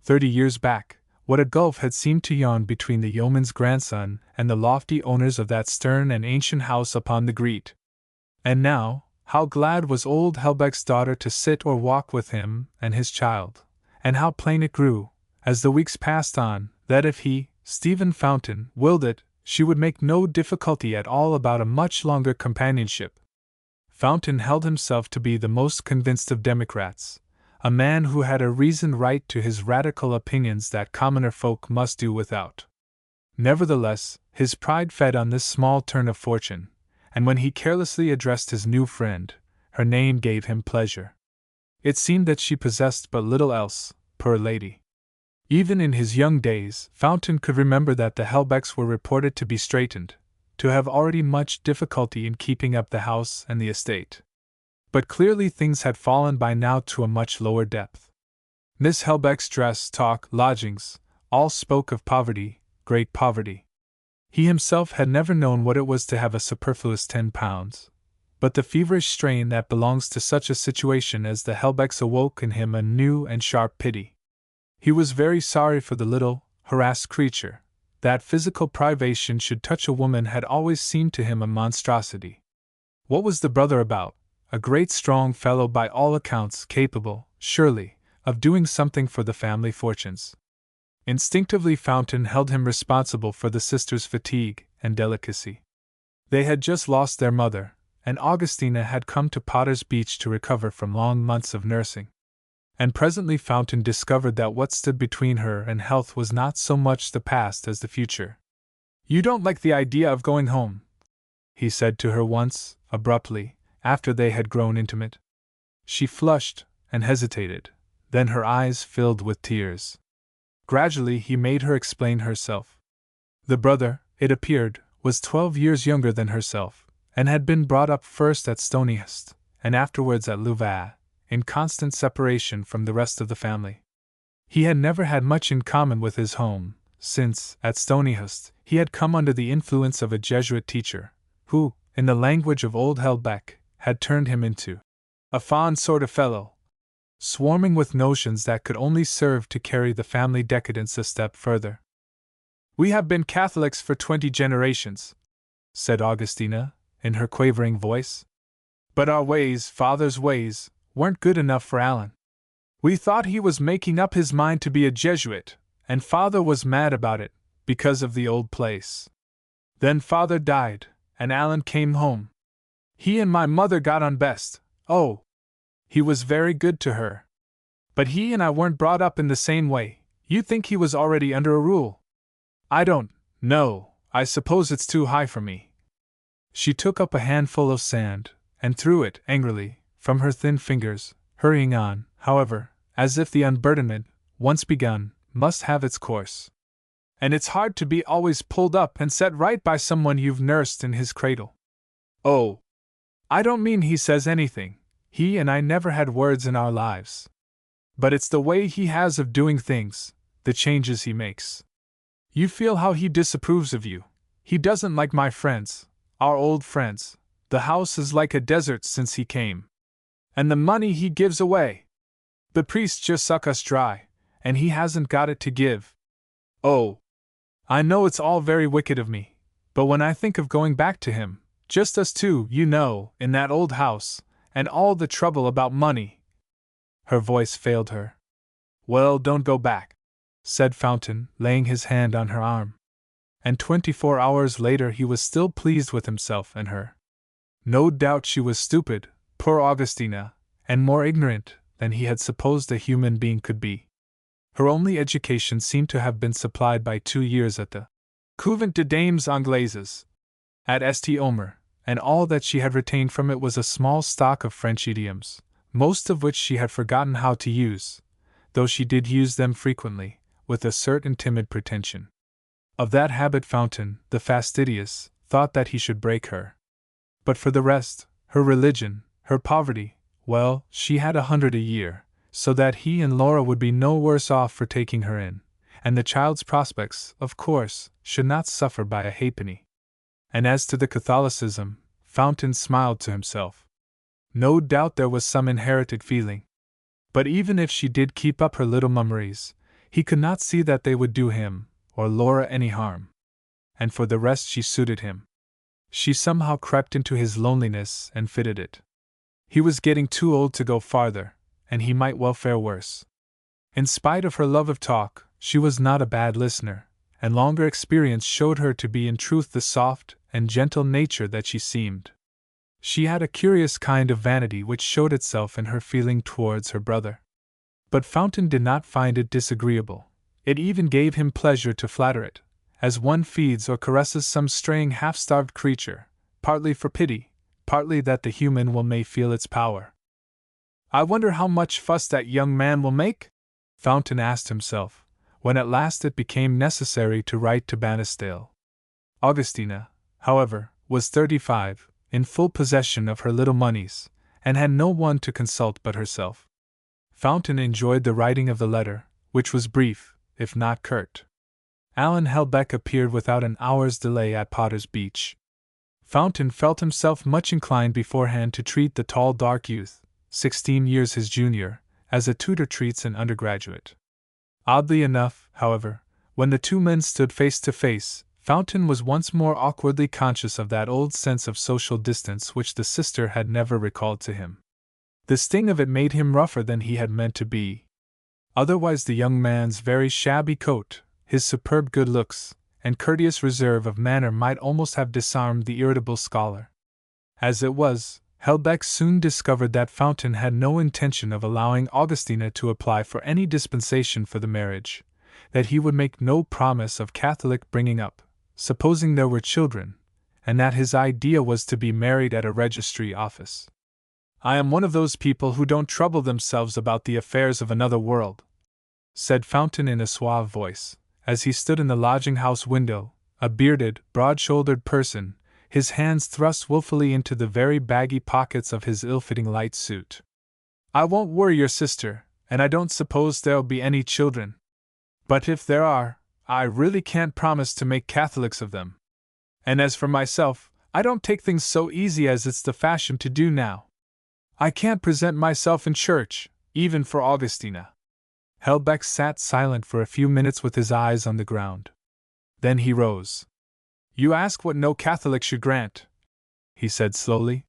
30 years back, what a gulf had seemed to yawn between the yeoman's grandson and the lofty owners of that stern and ancient house upon the Greet. And now, how glad was old Helbeck's daughter to sit or walk with him and his child, and how plain it grew, as the weeks passed on, that if he, Stephen Fountain, willed it, she would make no difficulty at all about a much longer companionship. Fountain held himself to be the most convinced of Democrats, a man who had a reasoned right to his radical opinions that commoner folk must do without. Nevertheless, his pride fed on this small turn of fortune, and when he carelessly addressed his new friend, her name gave him pleasure. It seemed that she possessed but little else, poor lady. Even in his young days, Fountain could remember that the Helbecks were reported to be straitened, to have already much difficulty in keeping up the house and the estate. But clearly things had fallen by now to a much lower depth. Miss Helbeck's dress, talk, lodgings, all spoke of poverty, great poverty. He himself had never known what it was to have a superfluous £10, but the feverish strain that belongs to such a situation as the Helbecks awoke in him a new and sharp pity. He was very sorry for the little, harassed creature. That physical privation should touch a woman had always seemed to him a monstrosity. What was the brother about? A great strong fellow by all accounts, capable, surely, of doing something for the family fortunes. Instinctively Fountain held him responsible for the sisters' fatigue and delicacy. They had just lost their mother, and Augustina had come to Potter's Beach to recover from long months of nursing. And presently Fountain discovered that what stood between her and health was not so much the past as the future. "You don't like the idea of going home?" he said to her once, abruptly, after they had grown intimate. She flushed and hesitated, then her eyes filled with tears. Gradually he made her explain herself. The brother, it appeared, was 12 years younger than herself, and had been brought up first at Stonyhurst, and afterwards at Louvain, in constant separation from the rest of the family. He had never had much in common with his home, since, at Stonyhurst, he had come under the influence of a Jesuit teacher, who, in the language of old Helbeck, had turned him into a fond sort of fellow, swarming with notions that could only serve to carry the family decadence a step further. "We have been Catholics for 20 generations," said Augustina, in her quavering voice. "But our ways, father's ways, weren't good enough for Alan. We thought he was making up his mind to be a Jesuit, and father was mad about it, because of the old place. Then father died, and Alan came home. He and my mother got on best. Oh, he was very good to her. But he and I weren't brought up in the same way. You think he was already under a rule? I don't know, I suppose it's too high for me." She took up a handful of sand, and threw it, angrily, from her thin fingers, hurrying on, however, as if the unburdenment, once begun, must have its course. "And it's hard to be always pulled up and set right by someone you've nursed in his cradle. Oh, I don't mean he says anything, he and I never had words in our lives. But it's the way he has of doing things, the changes he makes. You feel how he disapproves of you. He doesn't like my friends, our old friends. The house is like a desert since he came. And the money he gives away! The priests just suck us dry, and he hasn't got it to give. Oh! I know it's all very wicked of me, but when I think of going back to him, just us two, you know, in that old house, and all the trouble about money. Her voice failed her. Well, don't go back, said Fountain, laying his hand on her arm. And 24 hours later he was still pleased with himself and her. No doubt she was stupid, poor Augustina, and more ignorant than he had supposed a human being could be. Her only education seemed to have been supplied by 2 years at the Couvent de Dames Anglaises at St. Omer, and all that she had retained from it was a small stock of French idioms, most of which she had forgotten how to use, though she did use them frequently, with a certain timid pretension. Of that habit Fountain, the fastidious, thought that he should break her. But for the rest, her religion, her poverty, well, she had 100 a year, so that he and Laura would be no worse off for taking her in, and the child's prospects, of course, should not suffer by a halfpenny. And as to the Catholicism, Fountain smiled to himself. No doubt there was some inherited feeling. But even if she did keep up her little mummeries, he could not see that they would do him, or Laura, any harm. And for the rest she suited him. She somehow crept into his loneliness and fitted it. He was getting too old to go farther, and he might well fare worse. In spite of her love of talk, she was not a bad listener, and longer experience showed her to be in truth the soft and gentle nature that she seemed. She had a curious kind of vanity which showed itself in her feeling towards her brother. But Fountain did not find it disagreeable. It even gave him pleasure to flatter it, as one feeds or caresses some straying half-starved creature, partly for pity, partly that the human will may feel its power. I wonder how much fuss that young man will make? Fountain asked himself, when at last it became necessary to write to Bannisdale. Augustina, however, was 35, in full possession of her little moneys, and had no one to consult but herself. Fountain enjoyed the writing of the letter, which was brief, if not curt. Alan Helbeck appeared without an hour's delay at Potter's Beach. Fountain felt himself much inclined beforehand to treat the tall dark youth, 16 years his junior, as a tutor treats an undergraduate. Oddly enough, however, when the two men stood face to face, Fountain was once more awkwardly conscious of that old sense of social distance which the sister had never recalled to him. The sting of it made him rougher than he had meant to be. Otherwise the young man's very shabby coat, his superb good looks, and courteous reserve of manner might almost have disarmed the irritable scholar. As it was, Helbeck soon discovered that Fountain had no intention of allowing Augustina to apply for any dispensation for the marriage, that he would make no promise of Catholic bringing up, supposing there were children, and that his idea was to be married at a registry office. I am one of those people who don't trouble themselves about the affairs of another world, said Fountain in a suave voice, as he stood in the lodging-house window, a bearded, broad-shouldered person, his hands thrust wilfully into the very baggy pockets of his ill-fitting light suit. I won't worry your sister, and I don't suppose there'll be any children. But if there are, I really can't promise to make Catholics of them. And as for myself, I don't take things so easy as it's the fashion to do now. I can't present myself in church, even for Augustina. Helbeck sat silent for a few minutes with his eyes on the ground. Then he rose. You ask what no Catholic should grant, he said slowly.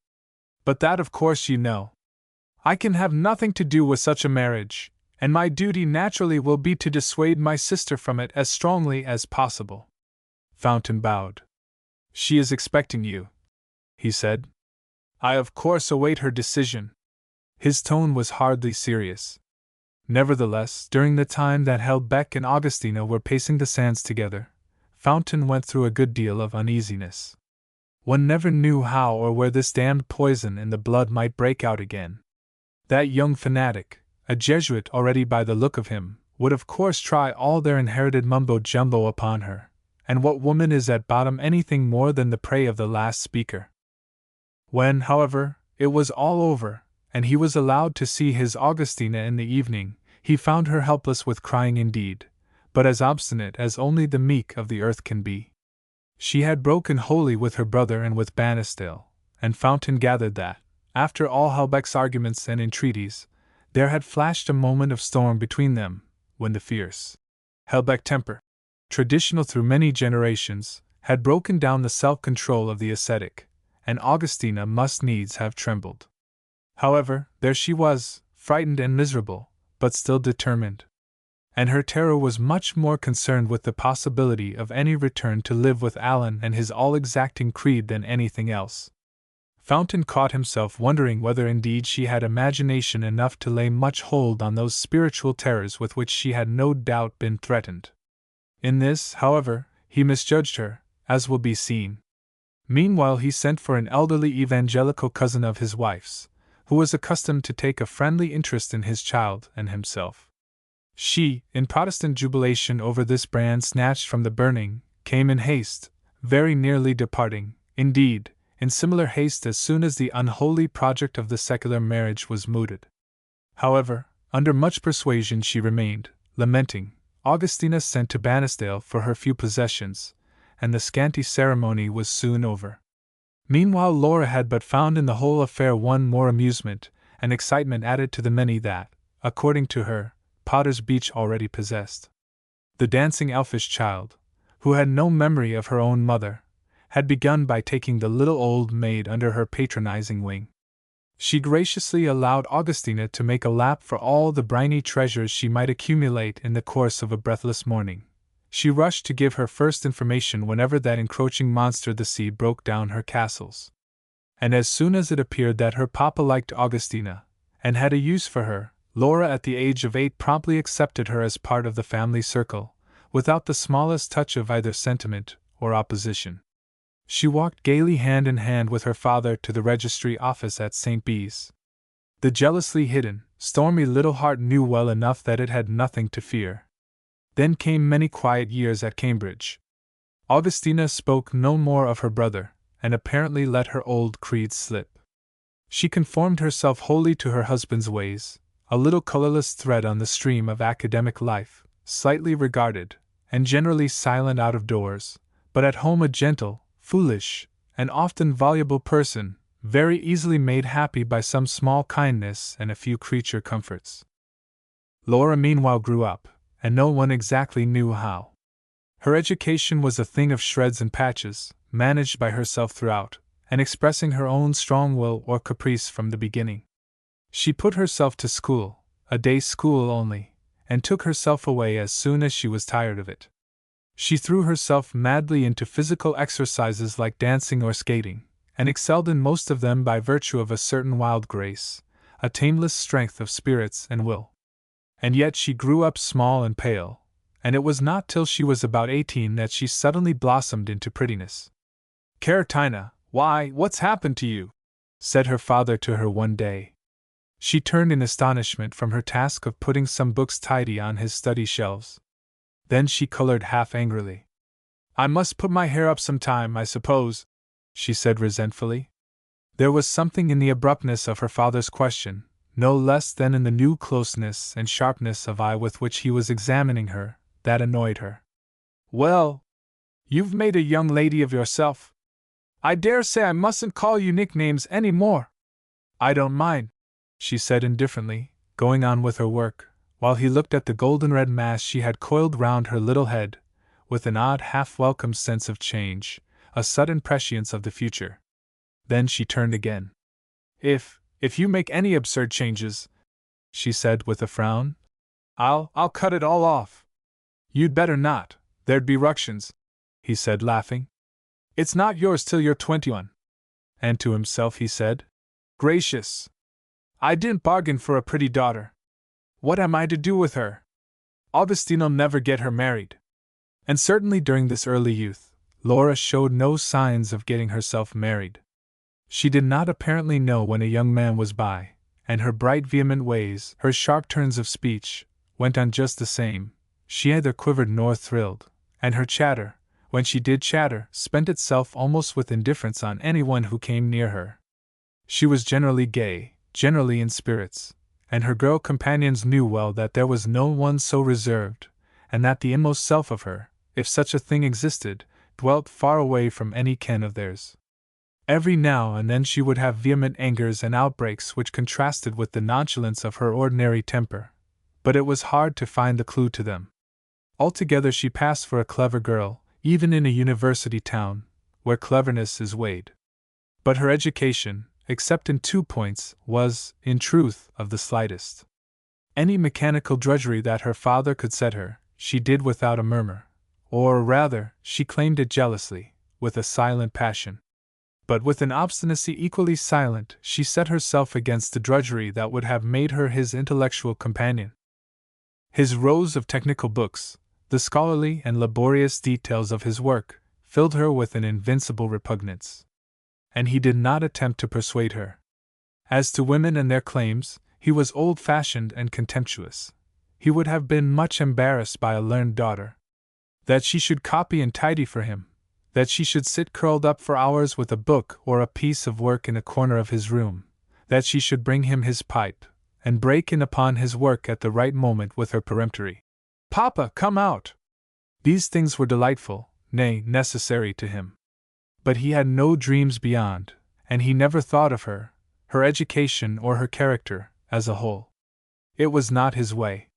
But that of course you know. I can have nothing to do with such a marriage, and my duty naturally will be to dissuade my sister from it as strongly as possible. Fountain bowed. She is expecting you, he said. I of course await her decision. His tone was hardly serious. Nevertheless, during the time that Helbeck and Augustina were pacing the sands together, Fountain went through a good deal of uneasiness. One never knew how or where this damned poison in the blood might break out again. That young fanatic, a Jesuit already by the look of him, would of course try all their inherited mumbo-jumbo upon her, and what woman is at bottom anything more than the prey of the last speaker? When, however, it was all over, and he was allowed to see his Augustina in the evening, he found her helpless with crying indeed, but as obstinate as only the meek of the earth can be. She had broken wholly with her brother and with Bannisdale, and Fountain gathered that, after all Helbeck's arguments and entreaties, there had flashed a moment of storm between them, when the fierce Helbeck temper, traditional through many generations, had broken down the self-control of the ascetic, and Augustina must needs have trembled. However, there she was, frightened and miserable, but still determined. And her terror was much more concerned with the possibility of any return to live with Alan and his all-exacting creed than anything else. Fountain caught himself wondering whether indeed she had imagination enough to lay much hold on those spiritual terrors with which she had no doubt been threatened. In this, however, he misjudged her, as will be seen. Meanwhile he sent for an elderly evangelical cousin of his wife's, who was accustomed to take a friendly interest in his child and himself. She, in Protestant jubilation over this brand snatched from the burning, came in haste, very nearly departing, indeed, in similar haste as soon as the unholy project of the secular marriage was mooted. However, under much persuasion she remained, lamenting. Augustina sent to Bannisdale for her few possessions, and the scanty ceremony was soon over. Meanwhile Laura had but found in the whole affair one more amusement and excitement added to the many that, according to her, Potter's Beach already possessed. The dancing elfish child, who had no memory of her own mother, had begun by taking the little old maid under her patronizing wing. She graciously allowed Augustina to make a lap for all the briny treasures she might accumulate in the course of a breathless morning. She rushed to give her first information whenever that encroaching monster the sea broke down her castles. And as soon as it appeared that her papa liked Augustina, and had a use for her, Laura at the age of 8 promptly accepted her as part of the family circle, without the smallest touch of either sentiment or opposition. She walked gaily hand in hand with her father to the registry office at St. Bees. The jealously hidden, stormy little heart knew well enough that it had nothing to fear. Then came many quiet years at Cambridge. Augustina spoke no more of her brother, and apparently let her old creed slip. She conformed herself wholly to her husband's ways, a little colorless thread on the stream of academic life, slightly regarded, and generally silent out of doors, but at home a gentle, foolish, and often voluble person, very easily made happy by some small kindness and a few creature comforts. Laura meanwhile grew up, and no one exactly knew how. Her education was a thing of shreds and patches, managed by herself throughout, and expressing her own strong will or caprice from the beginning. She put herself to school, a day school only, and took herself away as soon as she was tired of it. She threw herself madly into physical exercises like dancing or skating, and excelled in most of them by virtue of a certain wild grace, a tameless strength of spirits and will. And yet she grew up small and pale, and it was not till she was about 18 that she suddenly blossomed into prettiness. "Caratina, why, what's happened to you?" said her father to her one day. She turned in astonishment from her task of putting some books tidy on his study shelves. Then she colored half angrily. "I must put my hair up some time, I suppose," she said resentfully. There was something in the abruptness of her father's question, no less than in the new closeness and sharpness of eye with which he was examining her, that annoyed her. "Well, you've made a young lady of yourself. I dare say I mustn't call you nicknames any more." "I don't mind," she said indifferently, going on with her work, while he looked at the golden-red mass she had coiled round her little head, with an odd half-welcome sense of change, a sudden prescience of the future. Then she turned again. If you make any absurd changes," she said with a frown, I'll cut it all off." "You'd better not, there'd be ructions," he said laughing. "It's not yours till you're 21. And to himself he said, "Gracious! I didn't bargain for a pretty daughter. What am I to do with her? Augustine'll never get her married." And certainly during this early youth, Laura showed no signs of getting herself married. She did not apparently know when a young man was by, and her bright vehement ways, her sharp turns of speech, went on just the same. She neither quivered nor thrilled, and her chatter, when she did chatter, spent itself almost with indifference on anyone who came near her. She was generally gay, generally in spirits, and her girl companions knew well that there was no one so reserved, and that the inmost self of her, if such a thing existed, dwelt far away from any ken of theirs. Every now and then she would have vehement angers and outbreaks which contrasted with the nonchalance of her ordinary temper, but it was hard to find the clue to them. Altogether she passed for a clever girl, even in a university town, where cleverness is weighed. But her education, except in 2 points, was, in truth, of the slightest. Any mechanical drudgery that her father could set her, she did without a murmur, or rather, she claimed it jealously, with a silent passion. But with an obstinacy equally silent, she set herself against the drudgery that would have made her his intellectual companion. His rows of technical books, the scholarly and laborious details of his work, filled her with an invincible repugnance. And he did not attempt to persuade her. As to women and their claims, he was old-fashioned and contemptuous. He would have been much embarrassed by a learned daughter. That she should copy and tidy for him, that she should sit curled up for hours with a book or a piece of work in a corner of his room, that she should bring him his pipe, and break in upon his work at the right moment with her peremptory, "Papa, come out!" These things were delightful, nay, necessary to him. But he had no dreams beyond, and he never thought of her, her education or her character, as a whole. It was not his way.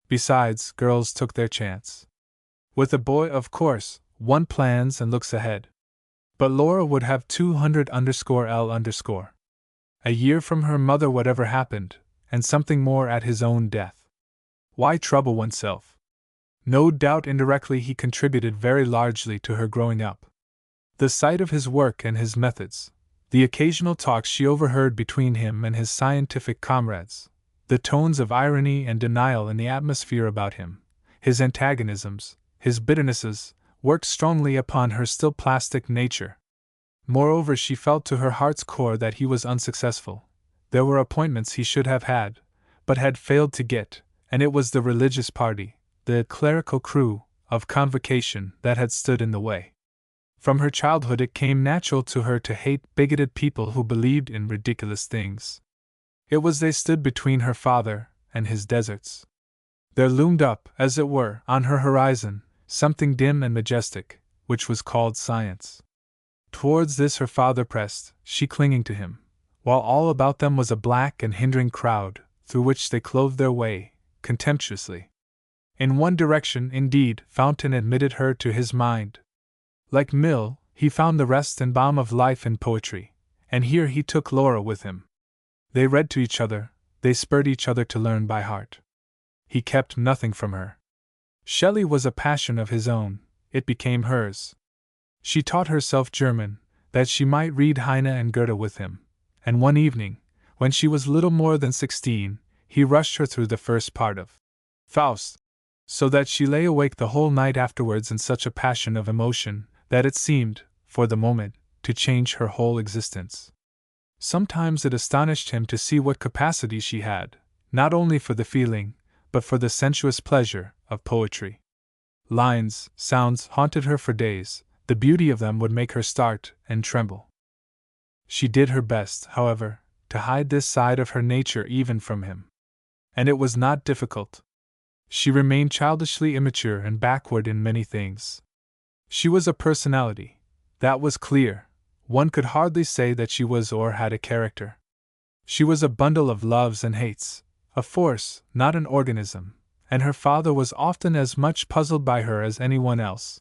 Besides, girls took their chance. With a boy, of course, one plans and looks ahead. But Laura would have 200_L_. A year from her mother whatever happened, and something more at his own death. Why trouble oneself? No doubt indirectly he contributed very largely to her growing up. The sight of his work and his methods, the occasional talks she overheard between him and his scientific comrades, the tones of irony and denial in the atmosphere about him, his antagonisms, his bitternesses, worked strongly upon her still plastic nature. Moreover, she felt to her heart's core that he was unsuccessful. There were appointments he should have had, but had failed to get, and it was the religious party, the clerical crew, of convocation that had stood in the way. From her childhood it came natural to her to hate bigoted people who believed in ridiculous things. It was they stood between her father and his deserts. There loomed up, as it were, on her horizon, something dim and majestic, which was called science. Towards this her father pressed, she clinging to him, while all about them was a black and hindering crowd, through which they clove their way, contemptuously. In one direction, indeed, Fountain admitted her to his mind. Like Mill, he found the rest and balm of life in poetry, and here he took Laura with him. They read to each other, they spurred each other to learn by heart. He kept nothing from her. Shelley was a passion of his own, it became hers. She taught herself German, that she might read Heine and Goethe with him, and one evening, when she was little more than 16, he rushed her through the first part of Faust, so that she lay awake the whole night afterwards in such a passion of emotion that it seemed, for the moment, to change her whole existence. Sometimes it astonished him to see what capacity she had, not only for the feeling, but for the sensuous pleasure, of poetry. Lines, sounds haunted her for days, the beauty of them would make her start and tremble. She did her best, however, to hide this side of her nature even from him. And it was not difficult. She remained childishly immature and backward in many things. She was a personality, that was clear. One could hardly say that she was or had a character. She was a bundle of loves and hates, a force, not an organism, and her father was often as much puzzled by her as anyone else.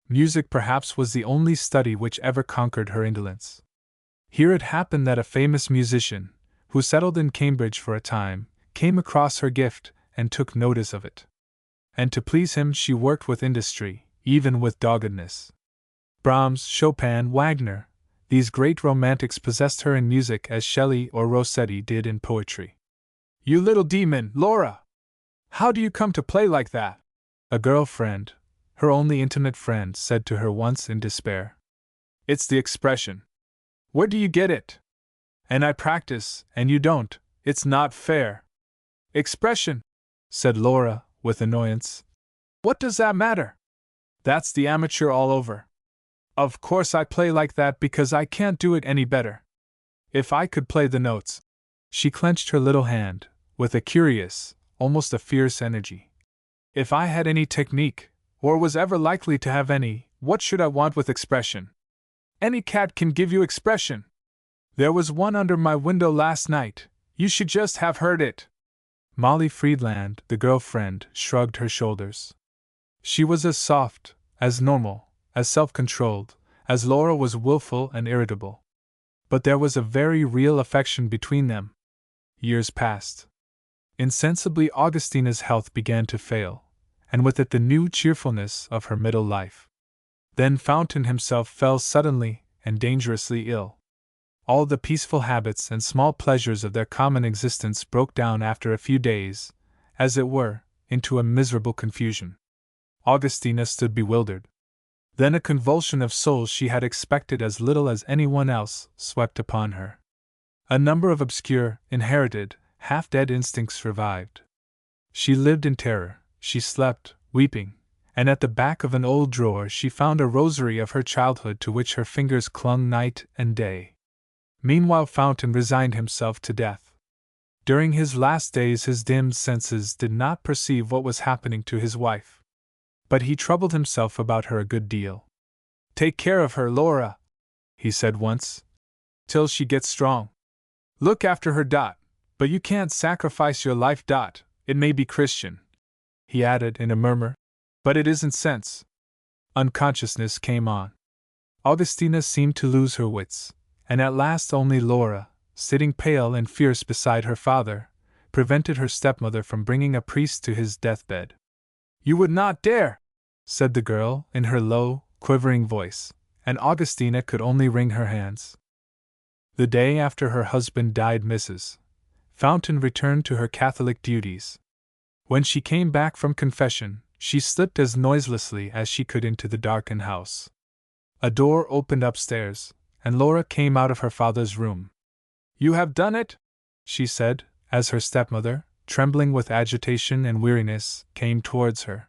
Music perhaps was the only study which ever conquered her indolence. Here it happened that a famous musician, who settled in Cambridge for a time, came across her gift and took notice of it. And to please him she worked with industry, even with doggedness. Brahms, Chopin, Wagner, these great romantics possessed her in music as Shelley or Rossetti did in poetry. "You little demon, Laura! How do you come to play like that?" a girl friend, her only intimate friend, said to her once in despair. "It's the expression. Where do you get it? And I practice, and you don't. It's not fair." "Expression," said Laura, with annoyance. "What does that matter? That's the amateur all over. Of course I play like that because I can't do it any better. If I could play the notes." She clenched her little hand, with a curious, almost a fierce energy. "If I had any technique, or was ever likely to have any, What should I want with expression? Any cat can give you expression. There was one under my window last night. You should just have heard it. Molly Friedland, the girl-friend, shrugged her shoulders. She was as soft, as normal, as self-controlled, as Laura was willful and irritable. But there was a very real affection between them. Years passed. Insensibly Augustina's health began to fail, and with it the new cheerfulness of her middle life. Then Fountain himself fell suddenly and dangerously ill. All the peaceful habits and small pleasures of their common existence broke down after a few days, as it were, into a miserable confusion. Augustina stood bewildered. Then a convulsion of soul she had expected as little as anyone else swept upon her. A number of obscure, inherited, half-dead instincts revived. She lived in terror, she slept, weeping, and at the back of an old drawer she found a rosary of her childhood to which her fingers clung night and day. Meanwhile Fountain resigned himself to death. During his last days his dimmed senses did not perceive what was happening to his wife. But he troubled himself about her a good deal. "Take care of her, Laura," he said once, "till she gets strong. Look after her, but you can't sacrifice your life, It may be Christian," he added in a murmur, "but it isn't sense." Unconsciousness came on. Augustina seemed to lose her wits, and at last only Laura, sitting pale and fierce beside her father, prevented her stepmother from bringing a priest to his deathbed. "You would not dare," said the girl, in her low, quivering voice, and Augustina could only wring her hands. The day after her husband died Mrs. Fountain returned to her Catholic duties. When she came back from confession, she slipped as noiselessly as she could into the darkened house. A door opened upstairs, and Laura came out of her father's room. "You have done it?" she said, as her stepmother, trembling with agitation and weariness, came towards her.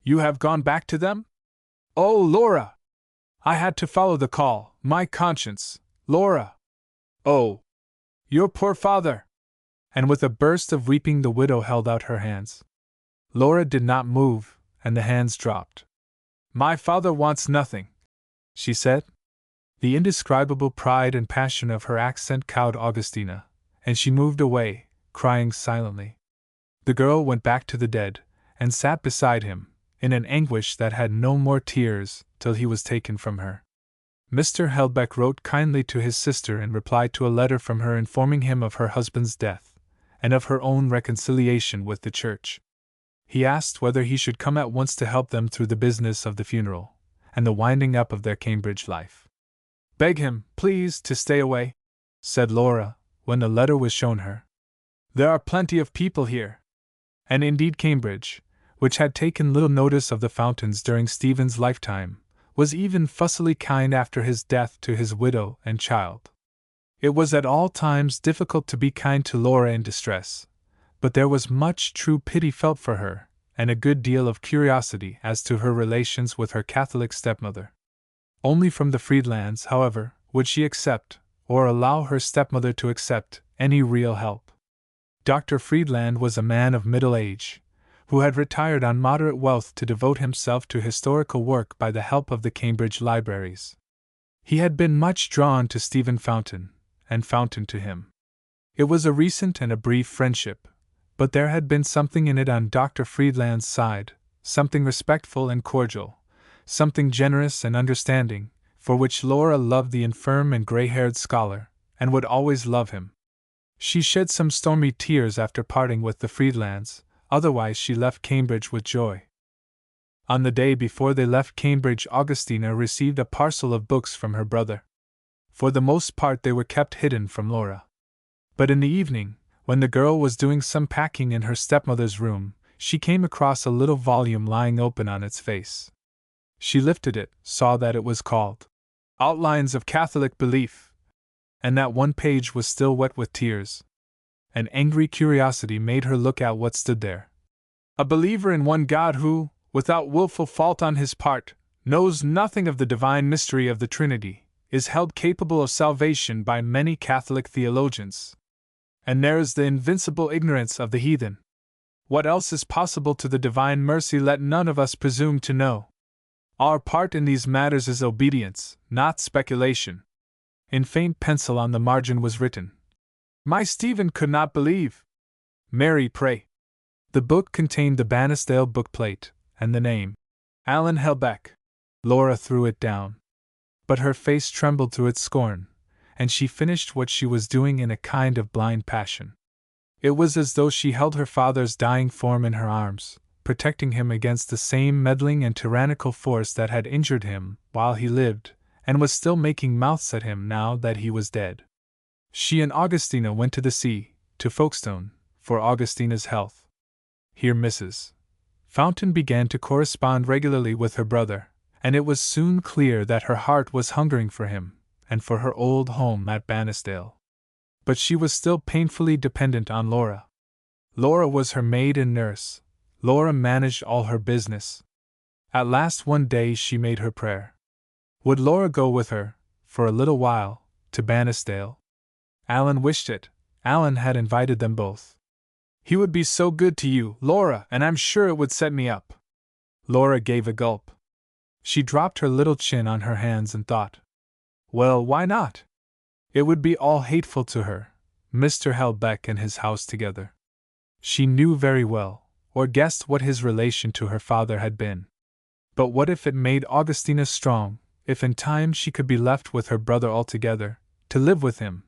"You have gone back to them?" "Oh, Laura! I had to follow the call, my conscience, Laura! Oh! Your poor father!" And with a burst of weeping the widow held out her hands. Laura did not move, and the hands dropped. "My father wants nothing," she said. The indescribable pride and passion of her accent cowed Augustina, and she moved away, crying silently. The girl went back to the dead, and sat beside him, in an anguish that had no more tears, till he was taken from her. Mr. Helbeck wrote kindly to his sister in reply to a letter from her informing him of her husband's death, and of her own reconciliation with the Church. He asked whether he should come at once to help them through the business of the funeral, and the winding up of their Cambridge life. "Beg him, please, to stay away," said Laura, when the letter was shown her. "There are plenty of people here." And indeed Cambridge, which had taken little notice of the Fountains during Stephen's lifetime, was even fussily kind after his death to his widow and child. It was at all times difficult to be kind to Laura in distress, but there was much true pity felt for her, and a good deal of curiosity as to her relations with her Catholic stepmother. Only from the Friedlands, however, would she accept, or allow her stepmother to accept, any real help. Dr. Friedland was a man of middle age, who had retired on moderate wealth to devote himself to historical work by the help of the Cambridge libraries. He had been much drawn to Stephen Fountain, and Fountain to him. It was a recent and a brief friendship, but there had been something in it on Dr. Friedland's side, something respectful and cordial, something generous and understanding, for which Laura loved the infirm and gray-haired scholar, and would always love him. She shed some stormy tears after parting with the Friedlands, otherwise she left Cambridge with joy. On the day before they left Cambridge, Augustina received a parcel of books from her brother. For the most part they were kept hidden from Laura. But in the evening, when the girl was doing some packing in her stepmother's room, she came across a little volume lying open on its face. She lifted it, saw that it was called Outlines of Catholic Belief, and that one page was still wet with tears. An angry curiosity made her look at what stood there. "A believer in one God who, without willful fault on his part, knows nothing of the divine mystery of the Trinity, is held capable of salvation by many Catholic theologians. And there is the invincible ignorance of the heathen. What else is possible to the divine mercy let none of us presume to know." Our part in these matters is obedience, not speculation. In faint pencil on the margin was written, My Stephen could not believe. Mary pray. The book contained the Bannisdale bookplate, and the name, Alan Helbeck. Laura threw it down. But her face trembled through its scorn, and she finished what she was doing in a kind of blind passion. It was as though she held her father's dying form in her arms, protecting him against the same meddling and tyrannical force that had injured him while he lived, and was still making mouths at him now that he was dead. She and Augustina went to the sea, to Folkestone, for Augustina's health. Here Mrs. Fountain began to correspond regularly with her brother, and it was soon clear that her heart was hungering for him, and for her old home at Bannisdale. But she was still painfully dependent on Laura. Laura was her maid and nurse. Laura managed all her business. At last one day she made her prayer. Would Laura go with her, for a little while, to Bannisdale? Alan wished it. Alan had invited them both. He would be so good to you, Laura, and I'm sure it would set me up. Laura gave a gulp. She dropped her little chin on her hands and thought. Well, why not? It would be all hateful to her, Mr. Helbeck and his house together. She knew very well, or guessed what his relation to her father had been. But what if it made Augustina strong, if in time she could be left with her brother altogether, to live with him?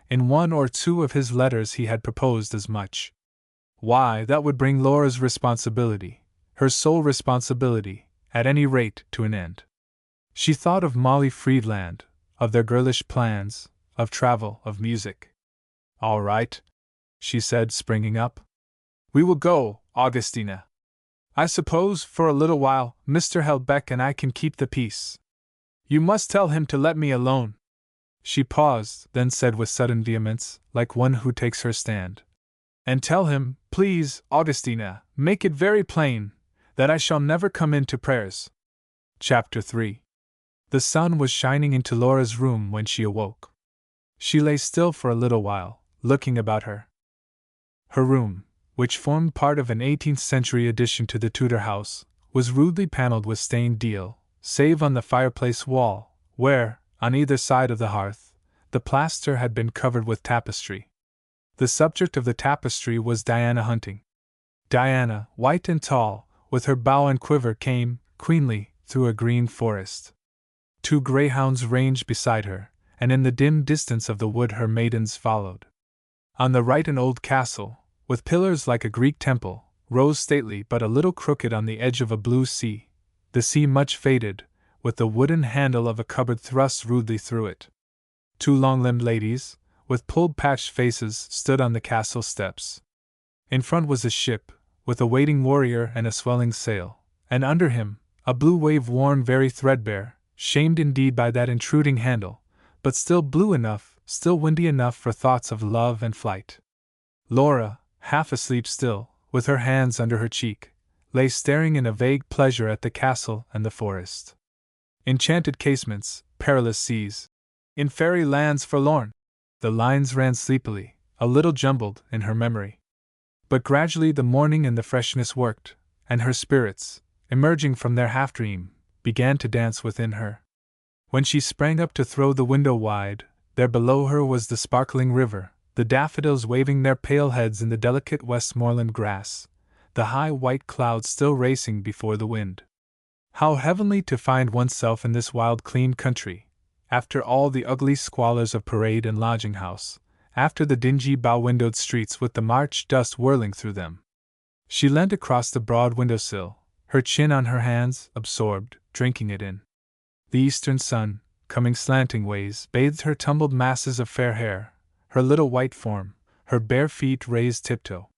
In one or two of his letters he had proposed as much. Why, that would bring Laura's responsibility, her sole responsibility, at any rate, to an end. She thought of Molly Friedland, of their girlish plans, of travel, of music. All right, she said, springing up. We will go, Augustina. I suppose, for a little while, Mr. Helbeck and I can keep the peace. You must tell him to let me alone. She paused, then said with sudden vehemence, like one who takes her stand. And tell him, please, Augustina, make it very plain, that I shall never come in to prayers. Chapter 3. The sun was shining into Laura's room when she awoke. She lay still for a little while, looking about her. Her room, which formed part of an 18th-century addition to the Tudor house, was rudely panelled with stained deal, save on the fireplace wall, where, on either side of the hearth, the plaster had been covered with tapestry. The subject of the tapestry was Diana hunting. Diana, white and tall, with her bow and quiver, came, queenly, through a green forest. 2 greyhounds ranged beside her, and in the dim distance of the wood her maidens followed. On the right an old castle, with pillars like a Greek temple, rose stately but a little crooked on the edge of a blue sea, the sea much faded, with the wooden handle of a cupboard thrust rudely through it. 2 long-limbed ladies, with pulled-patched faces, stood on the castle steps. In front was a ship, with a waiting warrior and a swelling sail, and under him, a blue wave worn very threadbare, shamed indeed by that intruding handle, but still blue enough, still windy enough for thoughts of love and flight. Laura, half asleep still, with her hands under her cheek, lay staring in a vague pleasure at the castle and the forest. Enchanted casements, perilous seas. In fairy lands forlorn. The lines ran sleepily, a little jumbled, in her memory. But gradually the morning and the freshness worked, and her spirits, emerging from their half-dream, began to dance within her. When she sprang up to throw the window wide, there below her was the sparkling river, the daffodils waving their pale heads in the delicate Westmoreland grass, the high white clouds still racing before the wind. How heavenly to find oneself in this wild, clean country, after all the ugly squalors of parade and lodging-house, after the dingy bow-windowed streets with the March dust whirling through them. She leant across the broad window-sill, her chin on her hands, absorbed, drinking it in. The eastern sun, coming slanting ways, bathed her tumbled masses of fair hair, her little white form, her bare feet raised tiptoe.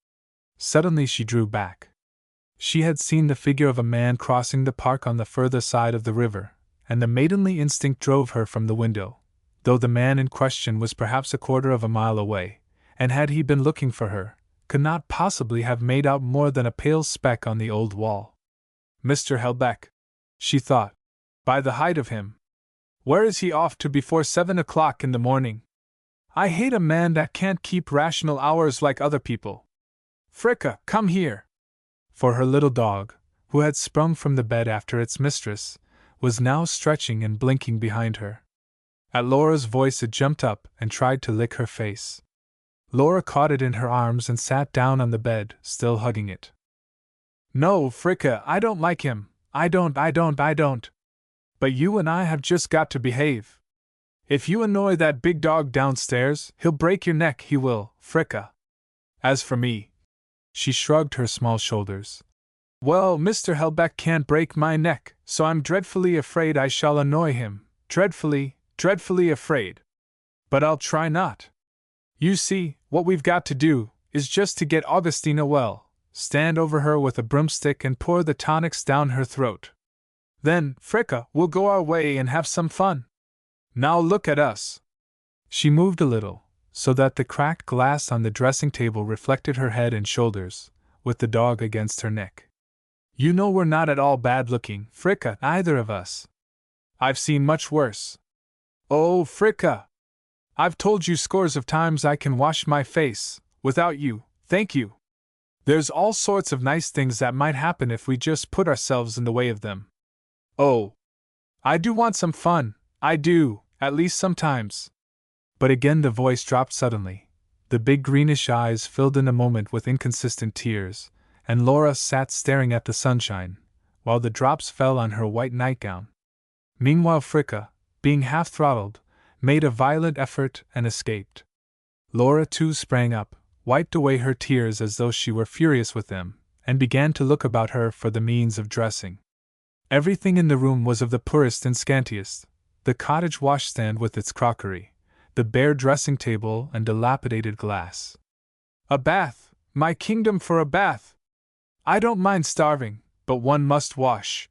Suddenly she drew back. She had seen the figure of a man crossing the park on the further side of the river, and the maidenly instinct drove her from the window, though the man in question was perhaps a quarter of a mile away, and had he been looking for her, could not possibly have made out more than a pale speck on the old wall. Mr. Helbeck, she thought, by the height of him. Where is he off to before 7 o'clock in the morning? I hate a man that can't keep rational hours like other people. Fricka, come here! For her little dog, who had sprung from the bed after its mistress, was now stretching and blinking behind her. At Laura's voice it jumped up and tried to lick her face. Laura caught it in her arms and sat down on the bed, still hugging it. "No, Fricka, I don't like him. I don't. But you and I have just got to behave. If you annoy that big dog downstairs, he'll break your neck, he will, Fricka. As for me," she shrugged her small shoulders, "well, Mr. Helbeck can't break my neck, so I'm dreadfully afraid I shall annoy him. Dreadfully afraid. But I'll try not. You see, what we've got to do is just to get Augustina well, stand over her with a broomstick and pour the tonics down her throat. Then, Fricka, we'll go our way and have some fun. Now look at us." She moved a little, so that the cracked glass on the dressing table reflected her head and shoulders, with the dog against her neck. "You know we're not at all bad looking, Fricka, either of us. I've seen much worse. Oh, Fricka! I've told you scores of times I can wash my face, without you, thank you. There's all sorts of nice things that might happen if we just put ourselves in the way of them. Oh, I do want some fun, I do, at least sometimes." But again the voice dropped suddenly. The big greenish eyes filled in a moment with inconsistent tears, and Laura sat staring at the sunshine, while the drops fell on her white nightgown. Meanwhile Fricka, being half-throttled, made a violent effort and escaped. Laura too sprang up, wiped away her tears as though she were furious with them, and began to look about her for the means of dressing. Everything in the room was of the poorest and scantiest: the cottage washstand with its crockery, the bare dressing table and dilapidated glass. "A bath, my kingdom for a bath! I don't mind starving, but one must wash.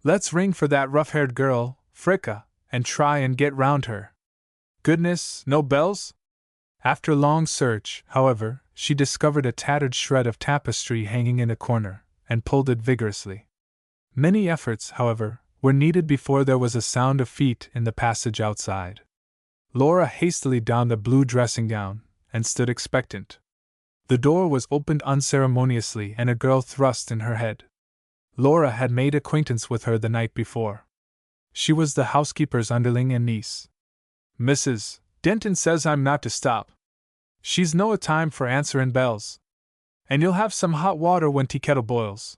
Let's ring for that rough-haired girl, Fricka, and try and get round her. Goodness, no bells?" After long search, however, she discovered a tattered shred of tapestry hanging in a corner, and pulled it vigorously. Many efforts, however, were needed before there was a sound of feet in the passage outside. Laura hastily donned the blue dressing gown, and stood expectant. The door was opened unceremoniously and a girl thrust in her head. Laura had made acquaintance with her the night before. She was the housekeeper's underling and niece. "Mrs. Denton says I'm not to stop. She's no a time for answerin' bells. And you'll have some hot water when tea kettle boils."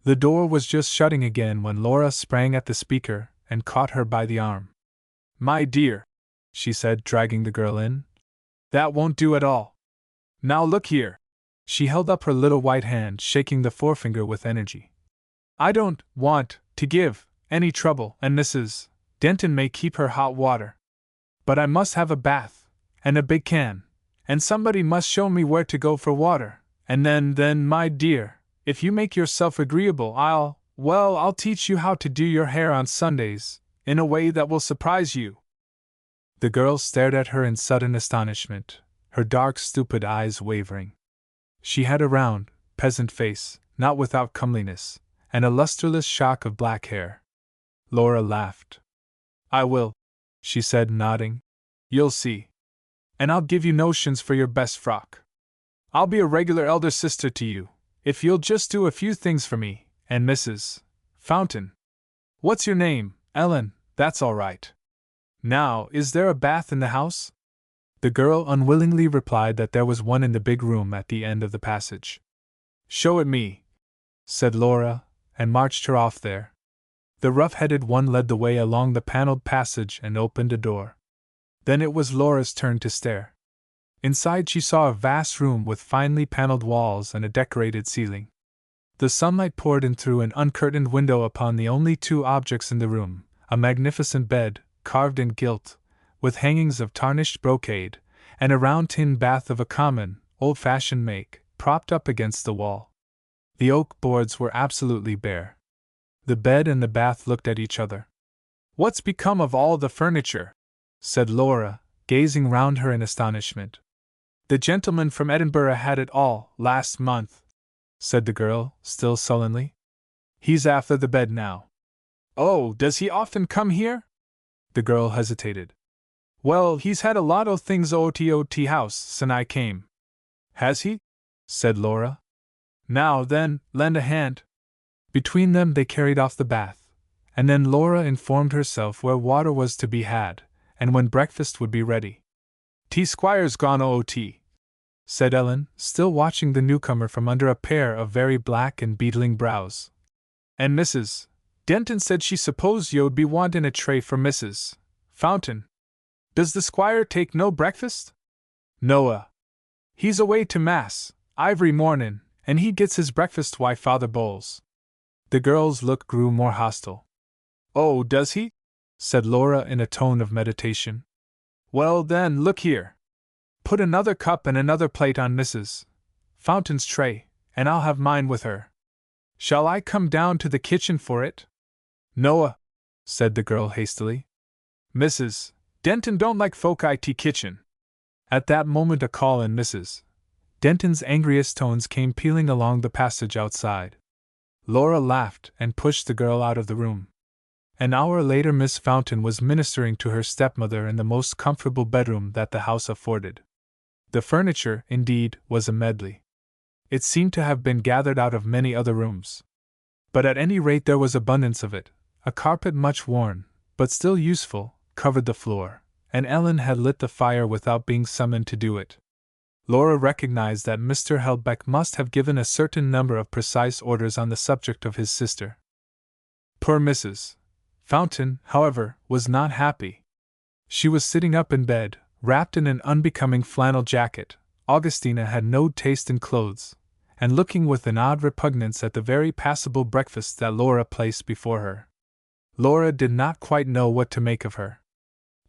The door was just shutting again when Laura sprang at the speaker and caught her by the arm. "My dear," she said, dragging the girl in, "that won't do at all. Now look here." She held up her little white hand, shaking the forefinger with energy. "I don't want to give any trouble, and Mrs. Denton may keep her hot water. But I must have a bath, and a big can, and somebody must show me where to go for water, and then, my dear, if you make yourself agreeable, I'll teach you how to do your hair on Sundays, in a way that will surprise you." The girl stared at her in sudden astonishment, her dark, stupid eyes wavering. She had a round, peasant face, not without comeliness, and a lustreless shock of black hair. Laura laughed. "I will," she said, nodding. "You'll see. And I'll give you notions for your best frock. I'll be a regular elder sister to you, if you'll just do a few things for me, and Mrs. Fountain. What's your name? Ellen, that's all right. Now, is there a bath in the house?" The girl unwillingly replied that there was one in the big room at the end of the passage. "Show it me," said Laura, and marched her off there. The rough-headed one led the way along the paneled passage and opened a door. Then it was Laura's turn to stare. Inside she saw a vast room with finely paneled walls and a decorated ceiling. The sunlight poured in through an uncurtained window upon the only two objects in the room: a magnificent bed, carved in gilt, with hangings of tarnished brocade, and a round tin bath of a common, old-fashioned make, propped up against the wall. The oak boards were absolutely bare. The bed and the bath looked at each other. "What's become of all the furniture?" said Laura, gazing round her in astonishment. "The gentleman from Edinburgh had it all, last month," said the girl, still sullenly. "He's after the bed now." "Oh, does he often come here?" The girl hesitated. "Well, he's had a lot o' things ot house sin' I came." "Has he?" said Laura. "Now then, lend a hand." Between them they carried off the bath, and then Laura informed herself where water was to be had, and when breakfast would be ready. "T-Squire's gone OOT," said Ellen, still watching the newcomer from under a pair of very black and beetling brows. "And Mrs. Denton said she supposed you'd be wantin' a tray for Mrs. Fountain. Does the squire take no breakfast?" "Noa. He's away to mass, ivery mornin', and he gets his breakfast why Father Bowles." The girl's look grew more hostile. "Oh, does he?" said Laura in a tone of meditation. "Well, then, look here. Put another cup and another plate on Mrs. Fountain's tray, and I'll have mine with her. Shall I come down to the kitchen for it?" "Noa," said the girl hastily. "Mrs. Denton don't like folk IT kitchen." At that moment a call in Mrs. Denton's angriest tones came pealing along the passage outside. Laura laughed and pushed the girl out of the room. An hour later Miss Fountain was ministering to her stepmother in the most comfortable bedroom that the house afforded. The furniture, indeed, was a medley. It seemed to have been gathered out of many other rooms. But at any rate there was abundance of it. A carpet much worn, but still useful, covered the floor, and Ellen had lit the fire without being summoned to do it. Laura recognized that Mr. Helbeck must have given a certain number of precise orders on the subject of his sister. Poor Mrs. Fountain, however, was not happy. She was sitting up in bed, wrapped in an unbecoming flannel jacket. Augustina had no taste in clothes, and looking with an odd repugnance at the very passable breakfast that Laura placed before her. Laura did not quite know what to make of her.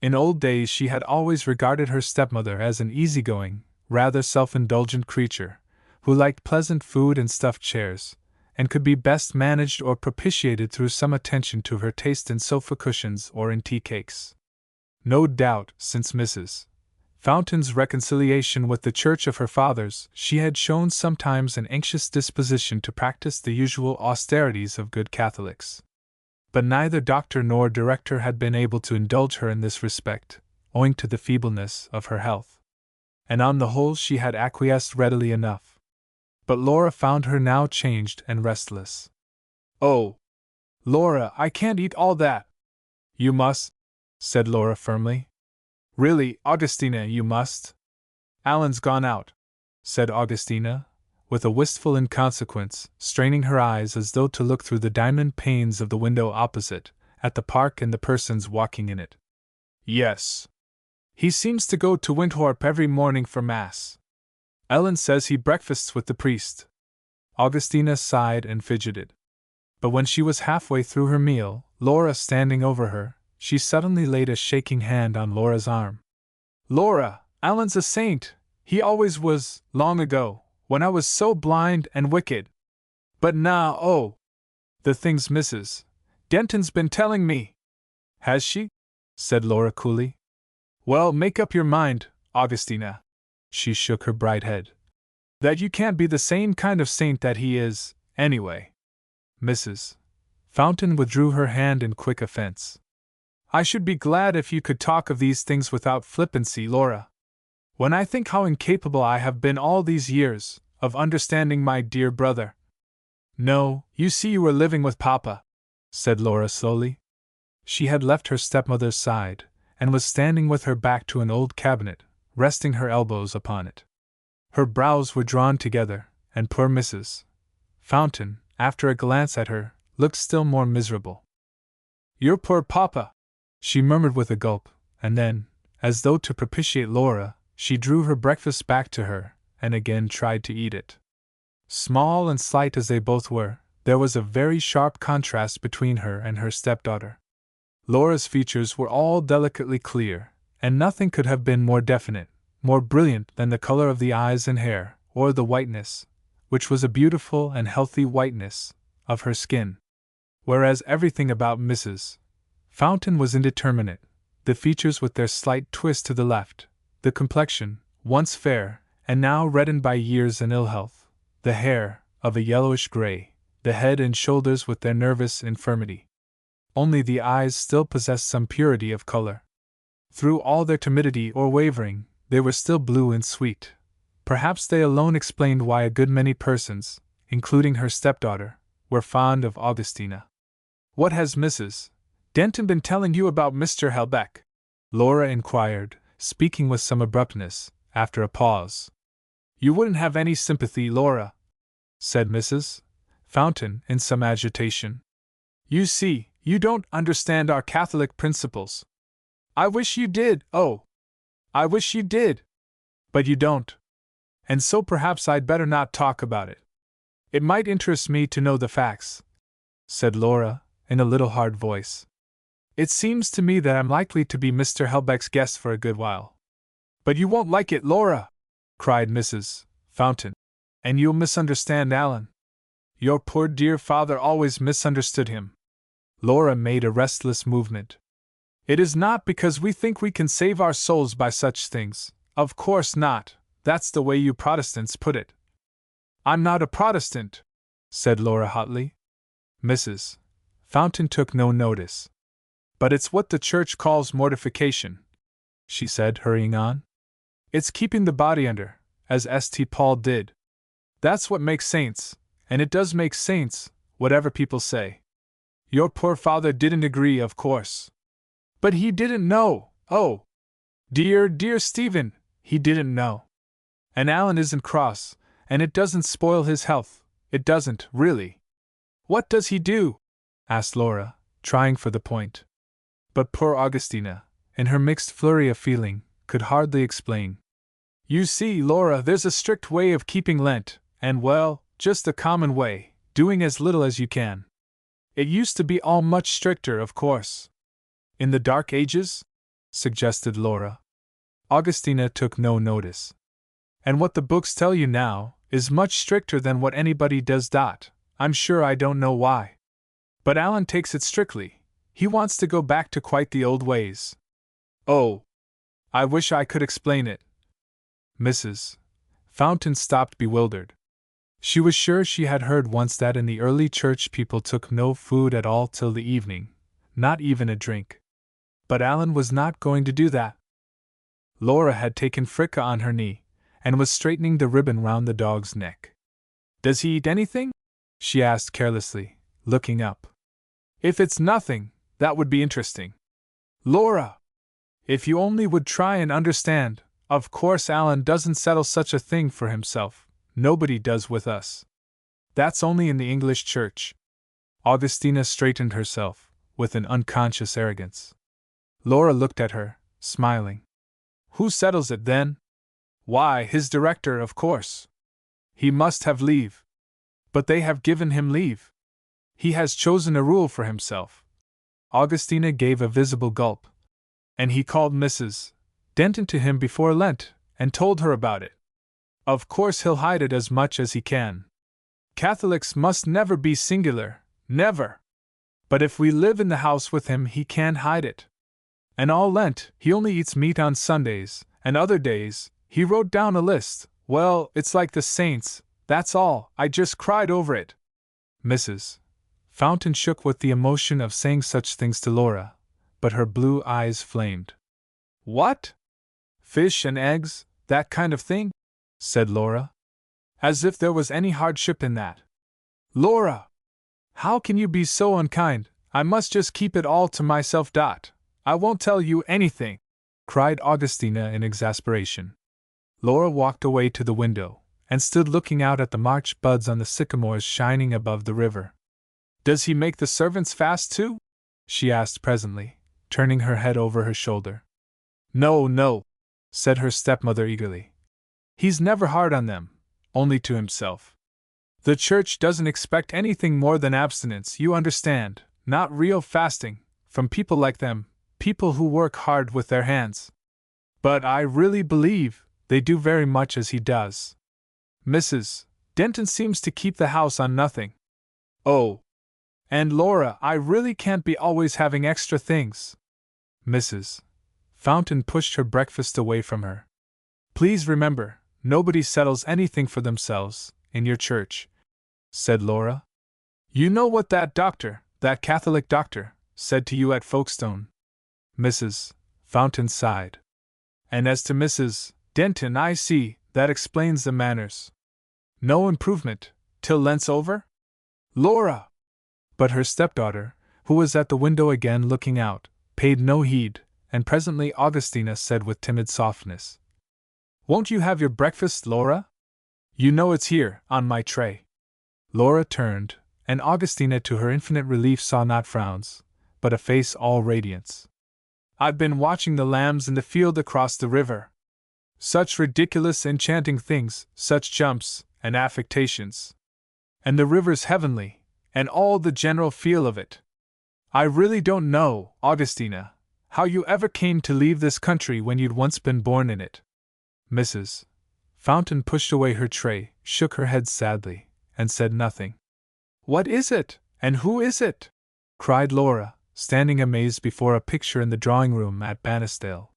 In old days she had always regarded her stepmother as an easygoing, rather self-indulgent creature, who liked pleasant food and stuffed chairs, and could be best managed or propitiated through some attention to her taste in sofa cushions or in tea cakes. No doubt, since Mrs. Fountain's reconciliation with the church of her fathers, she had shown sometimes an anxious disposition to practice the usual austerities of good Catholics. But neither doctor nor director had been able to indulge her in this respect, owing to the feebleness of her health. And on the whole she had acquiesced readily enough. But Laura found her now changed and restless. "Oh, Laura, I can't eat all that." "You must," said Laura firmly. "Really, Augustina, you must." "Alan's gone out," said Augustina, with a wistful inconsequence, straining her eyes as though to look through the diamond panes of the window opposite, at the park and the persons walking in it. "Yes. He seems to go to Windthorpe every morning for Mass. Ellen says he breakfasts with the priest." Augustina sighed and fidgeted. But when she was halfway through her meal, Laura standing over her, she suddenly laid a shaking hand on Laura's arm. "Laura, Alan's a saint, he always was, long ago, when I was so blind and wicked. But now, oh! The things Mrs. Denton's been telling me." "Has she?" said Laura coolly. "Well, make up your mind, Augustina." She shook her bright head. "That you can't be the same kind of saint that he is, anyway." Mrs. Fountain withdrew her hand in quick offense. "I should be glad if you could talk of these things without flippancy, Laura. When I think how incapable I have been all these years of understanding my dear brother." "No, you see you were living with Papa," said Laura slowly. She had left her stepmother's side, and was standing with her back to an old cabinet, resting her elbows upon it. Her brows were drawn together, and poor Mrs. Fountain, after a glance at her, looked still more miserable. "Your poor Papa!" she murmured with a gulp, and then, as though to propitiate Laura, she drew her breakfast back to her, and again tried to eat it. Small and slight as they both were, there was a very sharp contrast between her and her stepdaughter. Laura's features were all delicately clear, and nothing could have been more definite, more brilliant than the color of the eyes and hair, or the whiteness, which was a beautiful and healthy whiteness, of her skin. Whereas everything about Mrs. Fountain was indeterminate, the features with their slight twist to the left, the complexion, once fair, and now reddened by years and ill health, the hair, of a yellowish gray, the head and shoulders with their nervous infirmity. Only the eyes still possessed some purity of color. Through all their timidity or wavering, they were still blue and sweet. Perhaps they alone explained why a good many persons, including her stepdaughter, were fond of Augustina. What has Mrs. Denton been telling you about Mr. Helbeck? Laura inquired, speaking with some abruptness, after a pause. You wouldn't have any sympathy, Laura, said Mrs. Fountain in some agitation. You see, you don't understand our Catholic principles. I wish you did, oh! I wish you did! But you don't. And so perhaps I'd better not talk about it. It might interest me to know the facts, said Laura, in a little hard voice. It seems to me that I'm likely to be Mr. Helbeck's guest for a good while. But you won't like it, Laura, cried Mrs. Fountain. And you'll misunderstand Alan. Your poor dear father always misunderstood him. Laura made a restless movement. It is not because we think we can save our souls by such things. Of course not. That's the way you Protestants put it. I'm not a Protestant, said Laura hotly. Mrs. Fountain took no notice. But it's what the Church calls mortification, she said, hurrying on. It's keeping the body under, as St. Paul did. That's what makes saints, and it does make saints, whatever people say. Your poor father didn't agree, of course. But he didn't know, oh! Dear, dear Stephen, he didn't know. And Alan isn't cross, and it doesn't spoil his health, it doesn't, really. What does he do? Asked Laura, trying for the point. But poor Augustina, in her mixed flurry of feeling, could hardly explain. You see, Laura, there's a strict way of keeping Lent, and well, just a common way, doing as little as you can. It used to be all much stricter, of course. In the Dark Ages? Suggested Laura. Augustina took no notice. And what the books tell you now is much stricter than what anybody does. I'm sure I don't know why. But Alan takes it strictly. He wants to go back to quite the old ways. Oh! I wish I could explain it. Mrs. Fountain stopped bewildered. She was sure she had heard once that in the early church people took no food at all till the evening, not even a drink. But Alan was not going to do that. Laura had taken Fricka on her knee, and was straightening the ribbon round the dog's neck. Does he eat anything? She asked carelessly, looking up. If it's nothing, that would be interesting. Laura! If you only would try and understand, of course Alan doesn't settle such a thing for himself. Nobody does with us. That's only in the English church. Augustina straightened herself, with an unconscious arrogance. Laura looked at her, smiling. Who settles it then? Why, his director, of course. He must have leave. But they have given him leave. He has chosen a rule for himself. Augustina gave a visible gulp. And he called Mrs. Denton to him before Lent, and told her about it. Of course he'll hide it as much as he can. Catholics must never be singular, never. But if we live in the house with him he can't hide it. And all Lent he only eats meat on Sundays, and other days, he wrote down a list. Well, it's like the saints, that's all. I just cried over it. Mrs. Fountain shook with the emotion of saying such things to Laura, but her blue eyes flamed. What? Fish and eggs, that kind of thing? Said Laura. As if there was any hardship in that. Laura! How can you be so unkind? I must just keep it all to myself. I won't tell you anything, cried Augustina in exasperation. Laura walked away to the window, and stood looking out at the March buds on the sycamores shining above the river. Does he make the servants fast too? She asked presently, turning her head over her shoulder. No, no, said her stepmother eagerly. He's never hard on them, only to himself. The church doesn't expect anything more than abstinence, you understand, not real fasting, from people like them, people who work hard with their hands. But I really believe they do very much as he does. Mrs. Denton seems to keep the house on nothing. Oh! And Laura, I really can't be always having extra things. Mrs. Fountain pushed her breakfast away from her. Please remember, nobody settles anything for themselves, in your church, said Laura. You know what that doctor, that Catholic doctor, said to you at Folkestone. Mrs. Fountain sighed. And as to Mrs. Denton, I see, that explains the manners. No improvement, till Lent's over? Laura! But her stepdaughter, who was at the window again looking out, paid no heed, and presently Augustina said with timid softness, "Won't you have your breakfast, Laura? You know it's here, on my tray." Laura turned, and Augustina to her infinite relief saw not frowns, but a face all radiance. "I've been watching the lambs in the field across the river. Such ridiculous, enchanting things, such jumps and affectations. And the river's heavenly, and all the general feel of it. I really don't know, Augustina, how you ever came to leave this country when you'd once been born in it." Mrs. Fountain pushed away her tray, shook her head sadly, and said nothing. "What is it, and who is it?" cried Laura, standing amazed before a picture in the drawing-room at Bannisdale.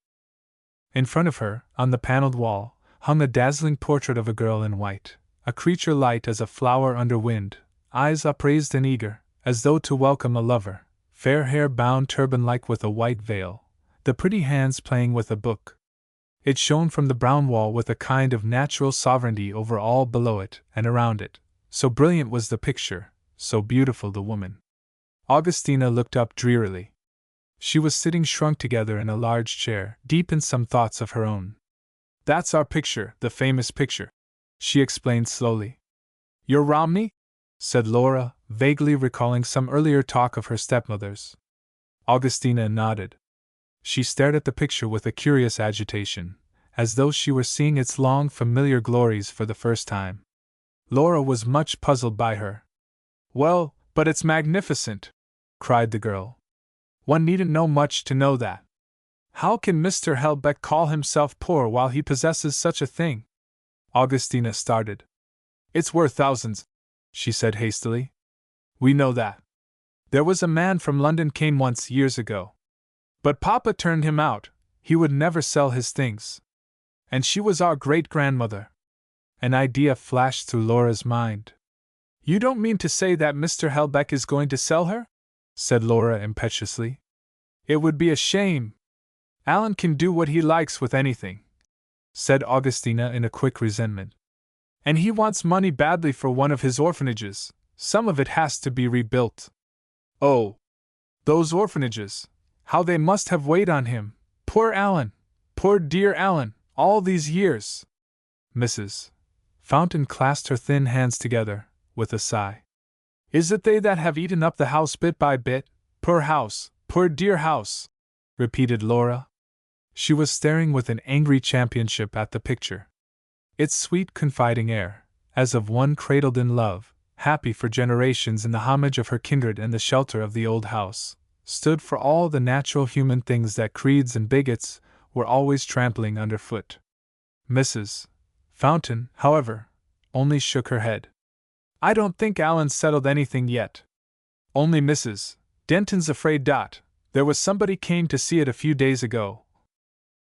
In front of her, on the panelled wall, hung a dazzling portrait of a girl in white, a creature light as a flower under wind, eyes upraised and eager, as though to welcome a lover, fair hair bound turban-like with a white veil, the pretty hands playing with a book. It shone from the brown wall with a kind of natural sovereignty over all below it and around it, so brilliant was the picture, so beautiful the woman. Augustina looked up drearily. She was sitting shrunk together in a large chair, deep in some thoughts of her own. "That's our picture, the famous picture," she explained slowly. "Your Romney?" said Laura, vaguely recalling some earlier talk of her stepmother's. Augustina nodded. She stared at the picture with a curious agitation, as though she were seeing its long familiar glories for the first time. Laura was much puzzled by her. "Well, but it's magnificent!" cried the girl. "One needn't know much to know that. How can Mr. Helbeck call himself poor while he possesses such a thing?" Augustina started. "It's worth thousands," she said hastily. "We know that. There was a man from London came once years ago. But Papa turned him out, he would never sell his things. And she was our great-grandmother." An idea flashed through Laura's mind. "You don't mean to say that Mr. Helbeck is going to sell her?" said Laura impetuously. "It would be a shame. Alan can do what he likes with anything," said Augustina in a quick resentment. "And he wants money badly for one of his orphanages. Some of it has to be rebuilt. Oh, those orphanages! How they must have weighed on him! Poor Alan! Poor dear Alan! All these years!" Mrs. Fountain clasped her thin hands together, with a sigh. "Is it they that have eaten up the house bit by bit? Poor house! Poor dear house!" repeated Laura. She was staring with an angry championship at the picture. Its sweet, confiding air, as of one cradled in love, happy for generations in the homage of her kindred and the shelter of the old house, stood for all the natural human things that creeds and bigots were always trampling underfoot. Mrs. Fountain, however, only shook her head. "I don't think Alan's settled anything yet. Only Mrs. Denton's afraid there was somebody came to see it a few days ago."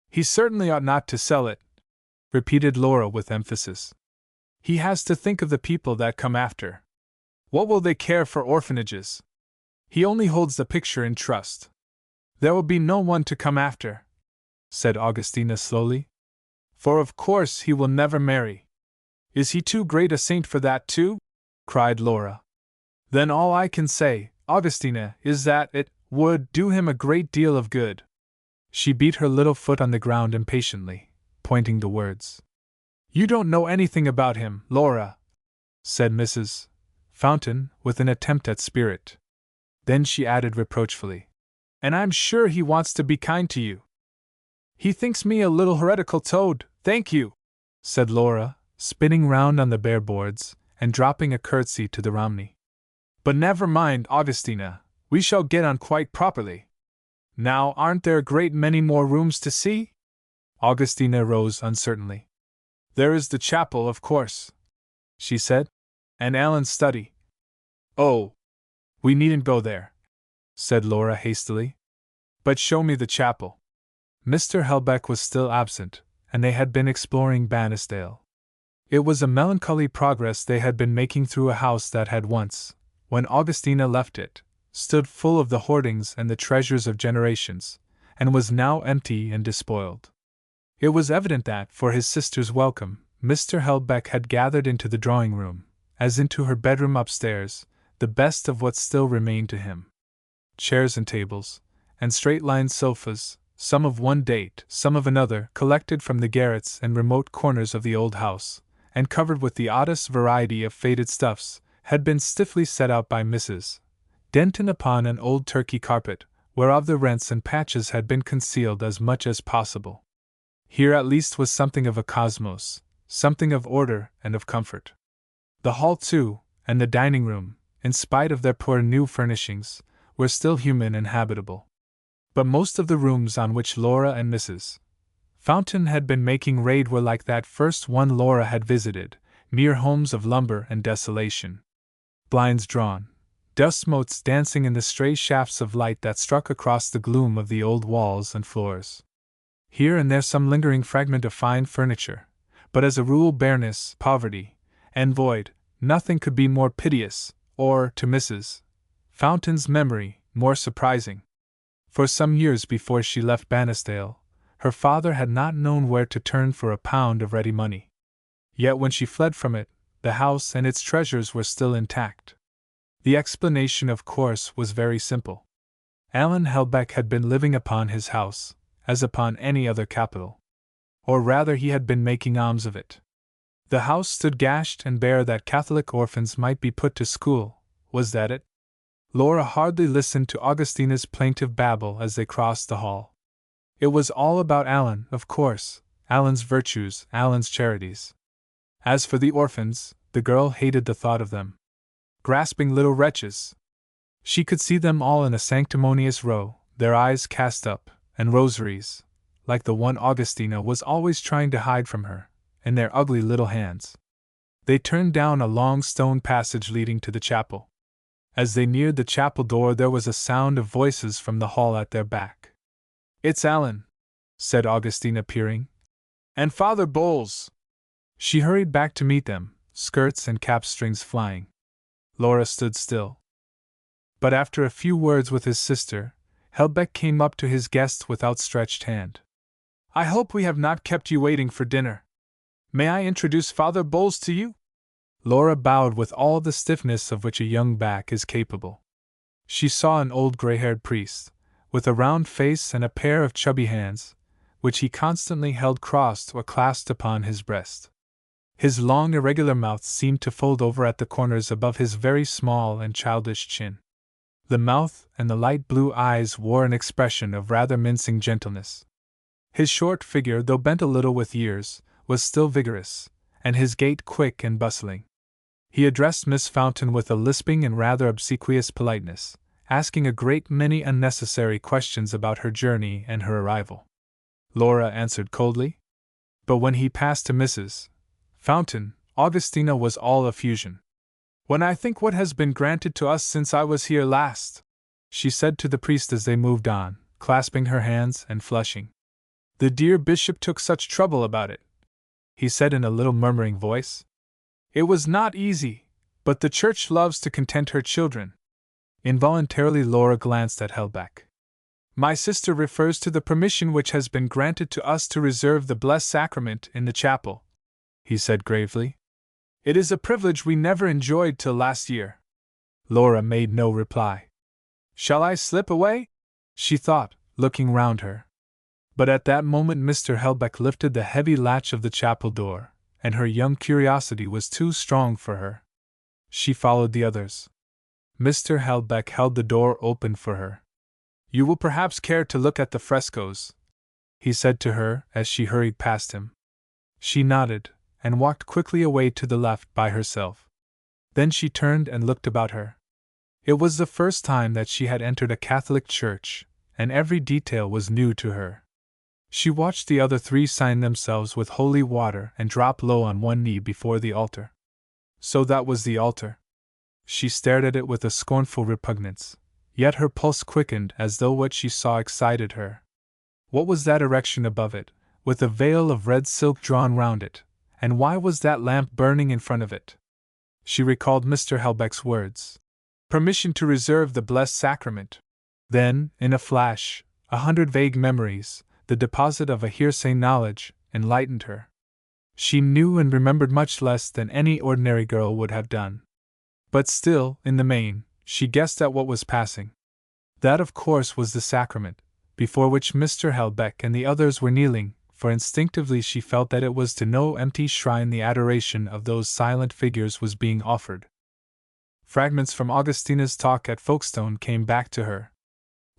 "He certainly ought not to sell it," repeated Laura with emphasis. "He has to think of the people that come after. What will they care for orphanages? He only holds the picture in trust. There will be no one to come after," said Augustina slowly. "For of course he will never marry." "Is he too great a saint for that too?" cried Laura. "Then all I can say, Augustina, is that it would do him a great deal of good." She beat her little foot on the ground impatiently, pointing the words. "You don't know anything about him, Laura," said Mrs. Fountain, with an attempt at spirit. Then she added reproachfully, "And I'm sure he wants to be kind to you." "He thinks me a little heretical toad, thank you," said Laura, spinning round on the bare boards, and dropping a curtsy to the Romney. "But never mind, Augustina, we shall get on quite properly. Now, aren't there a great many more rooms to see?" Augustina rose uncertainly. "There is the chapel, of course," she said, "and Alan's study." "Oh, we needn't go there," said Laura hastily. "But show me the chapel." Mr. Helbeck was still absent, and they had been exploring Bannisdale. It was a melancholy progress they had been making through a house that had once, when Augustina left it, stood full of the hoardings and the treasures of generations, and was now empty and despoiled. It was evident that, for his sister's welcome, Mr. Helbeck had gathered into the drawing-room, as into her bedroom upstairs, the best of what still remained to him. chairs and tables, and straight-lined sofas, some of one date, some of another, collected from the garrets and remote corners of the old house, and covered with the oddest variety of faded stuffs, had been stiffly set out by Mrs. Denton upon an old Turkey carpet, whereof the rents and patches had been concealed as much as possible. Here at least was something of a cosmos, something of order and of comfort. The hall, too, and the dining room, in spite of their poor new furnishings, were still human and habitable. But most of the rooms on which Laura and Mrs. Fountain had been making raid were like that first one Laura had visited, mere homes of lumber and desolation. Blinds drawn, dust motes dancing in the stray shafts of light that struck across the gloom of the old walls and floors. Here and there some lingering fragment of fine furniture, but as a rule bareness, poverty, and void. Nothing could be more piteous, or, to Mrs. Fountain's memory, more surprising. For some years before she left Bannisdale, her father had not known where to turn for a pound of ready money. Yet when she fled from it, the house and its treasures were still intact. The explanation, of course, was very simple. Alan Helbeck had been living upon his house, as upon any other capital. Or rather, he had been making alms of it. The house stood gashed and bare that Catholic orphans might be put to school. Was that it? Laura hardly listened to Augustina's plaintive babble as they crossed the hall. It was all about Alan, of course, Alan's virtues, Alan's charities. As for the orphans, the girl hated the thought of them. Grasping little wretches! She could see them all in a sanctimonious row, their eyes cast up, and rosaries, like the one Augustina was always trying to hide from her, in their ugly little hands. They turned down a long stone passage leading to the chapel. As they neared the chapel door, there was a sound of voices from the hall at their back. "It's Alan," said Augustina, peering. "And Father Bowles." She hurried back to meet them, skirts and cap strings flying. Laura stood still. But after a few words with his sister, Helbeck came up to his guests with outstretched hand. "I hope we have not kept you waiting for dinner. May I introduce Father Bowles to you?" Laura bowed with all the stiffness of which a young back is capable. She saw an old gray-haired priest, with a round face and a pair of chubby hands, which he constantly held crossed or clasped upon his breast. His long irregular mouth seemed to fold over at the corners above his very small and childish chin. The mouth and the light blue eyes wore an expression of rather mincing gentleness. His short figure, though bent a little with years, was still vigorous, and his gait quick and bustling. He addressed Miss Fountain with a lisping and rather obsequious politeness, asking a great many unnecessary questions about her journey and her arrival. Laura answered coldly. But when he passed to Mrs. Fountain, Augustina was all effusion. "When I think what has been granted to us since I was here last," she said to the priest as they moved on, clasping her hands and flushing. "The dear bishop took such trouble about it," he said in a little murmuring voice. "It was not easy, but the church loves to content her children." Involuntarily Laura glanced at Helbeck. "My sister refers to the permission which has been granted to us to reserve the blessed sacrament in the chapel," he said gravely. "It is a privilege we never enjoyed till last year." Laura made no reply. "Shall I slip away?" she thought, looking round her. But at that moment Mr. Helbeck lifted the heavy latch of the chapel door, and her young curiosity was too strong for her. She followed the others. Mr. Helbeck held the door open for her. "You will perhaps care to look at the frescoes," he said to her as she hurried past him. She nodded, and walked quickly away to the left by herself. Then she turned and looked about her. It was the first time that she had entered a Catholic church, and every detail was new to her. She watched the other three sign themselves with holy water and drop low on one knee before the altar. So that was the altar. She stared at it with a scornful repugnance, yet her pulse quickened as though what she saw excited her. What was that erection above it, with a veil of red silk drawn round it, and why was that lamp burning in front of it? She recalled Mr. Helbeck's words. Permission to reserve the blessed sacrament. Then, in a flash, 100 vague memories, the deposit of a hearsay knowledge, enlightened her. She knew and remembered much less than any ordinary girl would have done. But still, in the main, she guessed at what was passing. That, of course, was the sacrament, before which Mr. Helbeck and the others were kneeling, for instinctively she felt that it was to no empty shrine the adoration of those silent figures was being offered. Fragments from Augustina's talk at Folkestone came back to her.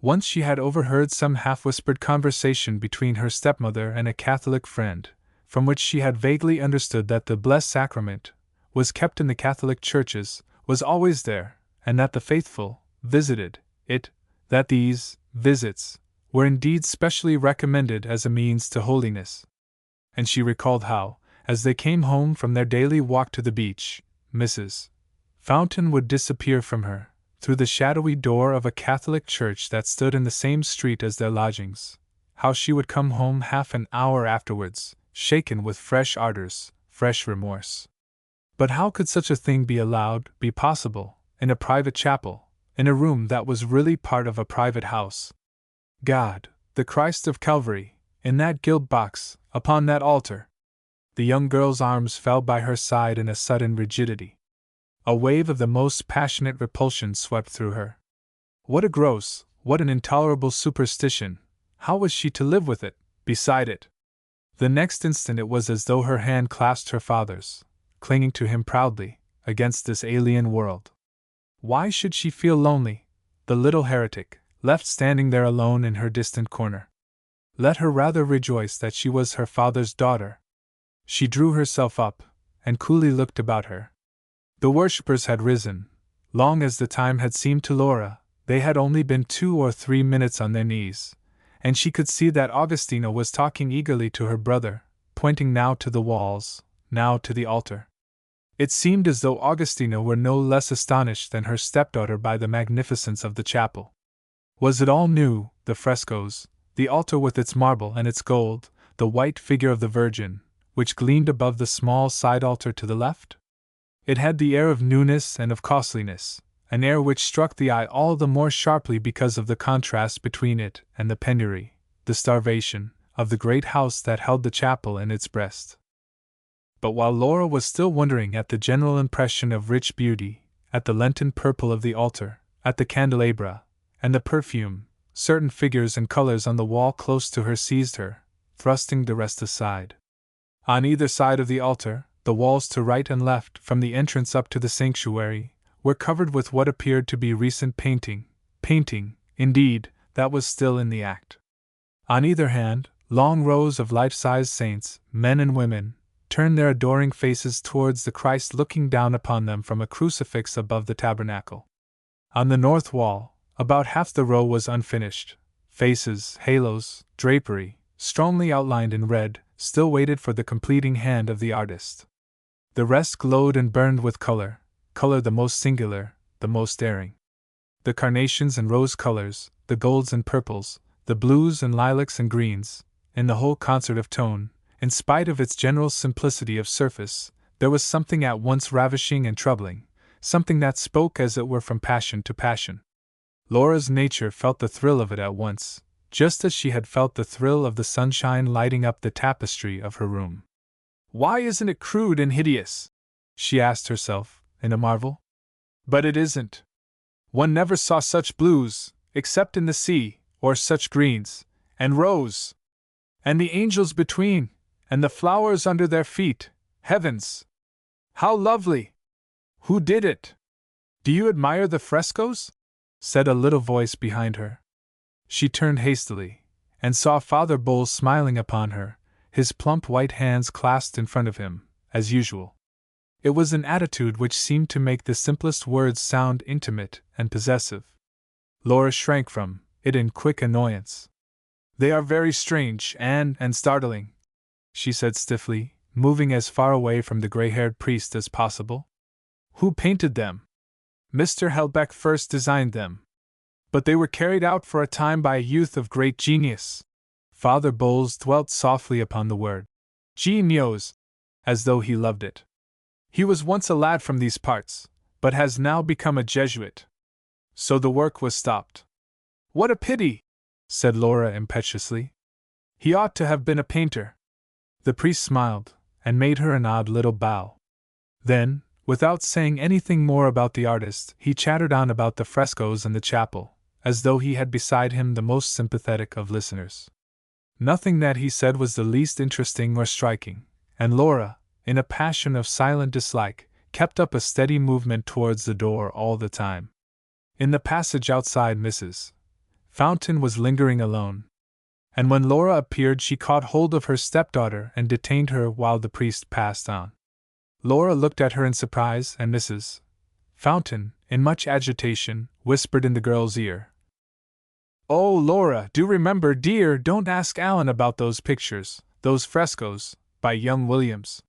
Once she had overheard some half-whispered conversation between her stepmother and a Catholic friend, from which she had vaguely understood that the Blessed Sacrament was kept in the Catholic churches, was always there, and that the faithful visited it, that these visits were indeed specially recommended as a means to holiness. And she recalled how, as they came home from their daily walk to the beach, Mrs. Fountain would disappear from her, through the shadowy door of a Catholic church that stood in the same street as their lodgings, how she would come home half an hour afterwards, shaken with fresh ardors, fresh remorse. But how could such a thing be allowed, be possible, in a private chapel, in a room that was really part of a private house? God, the Christ of Calvary, in that gilt box, upon that altar! The young girl's arms fell by her side in a sudden rigidity. A wave of the most passionate repulsion swept through her. What a gross, what an intolerable superstition! How was she to live with it, beside it? The next instant it was as though her hand clasped her father's, clinging to him proudly, against this alien world. Why should she feel lonely, the little heretic, left standing there alone in her distant corner? Let her rather rejoice that she was her father's daughter. She drew herself up, and coolly looked about her. The worshippers had risen. Long as the time had seemed to Laura, they had only been 2 or 3 minutes on their knees, and she could see that Augustina was talking eagerly to her brother, pointing now to the walls, now to the altar. It seemed as though Augustina were no less astonished than her stepdaughter by the magnificence of the chapel. Was it all new, the frescoes, the altar with its marble and its gold, the white figure of the Virgin, which gleamed above the small side altar to the left? It had the air of newness and of costliness, an air which struck the eye all the more sharply because of the contrast between it and the penury, the starvation, of the great house that held the chapel in its breast. But while Laura was still wondering at the general impression of rich beauty, at the Lenten purple of the altar, at the candelabra, and the perfume, certain figures and colors on the wall close to her seized her, thrusting the rest aside. On either side of the altar, the walls to right and left, from the entrance up to the sanctuary, were covered with what appeared to be recent painting, indeed, that was still in the act. On either hand, long rows of life-size saints, men and women, turned their adoring faces towards the Christ looking down upon them from a crucifix above the tabernacle. On the north wall, about half the row was unfinished. Faces, halos, drapery, strongly outlined in red, still waited for the completing hand of the artist. The rest glowed and burned with color the most singular, the most daring. The carnations and rose colors, the golds and purples, the blues and lilacs and greens, in the whole concert of tone, in spite of its general simplicity of surface, there was something at once ravishing and troubling, something that spoke as it were from passion to passion. Laura's nature felt the thrill of it at once, just as she had felt the thrill of the sunshine lighting up the tapestry of her room. "Why isn't it crude and hideous?" she asked herself, in a marvel. "But it isn't. One never saw such blues, except in the sea, or such greens, and rose. And the angels between, and the flowers under their feet, heavens! How lovely! Who did it?" "Do you admire the frescoes?" said a little voice behind her. She turned hastily, and saw Father Bowles smiling upon her, his plump white hands clasped in front of him, as usual. It was an attitude which seemed to make the simplest words sound intimate and possessive. Laura shrank from it in quick annoyance. "They are very strange and startling," she said stiffly, moving as far away from the gray-haired priest as possible. "Who painted them?" "Mr. Helbeck first designed them. But they were carried out for a time by a youth of great genius." Father Bowles dwelt softly upon the word genios, as though he loved it. "He was once a lad from these parts, but has now become a Jesuit. So the work was stopped." "What a pity!" said Laura impetuously. "He ought to have been a painter." The priest smiled, and made her an odd little bow. Then, without saying anything more about the artist, he chattered on about the frescoes and the chapel, as though he had beside him the most sympathetic of listeners. Nothing that he said was the least interesting or striking, and Laura, in a passion of silent dislike, kept up a steady movement towards the door all the time. In the passage outside, Mrs. Fountain was lingering alone, and when Laura appeared she caught hold of her stepdaughter and detained her while the priest passed on. Laura looked at her in surprise, and Mrs. Fountain, in much agitation, whispered in the girl's ear, "Oh, Laura, do remember, dear, don't ask Alan about those pictures, those frescoes, by young Williams.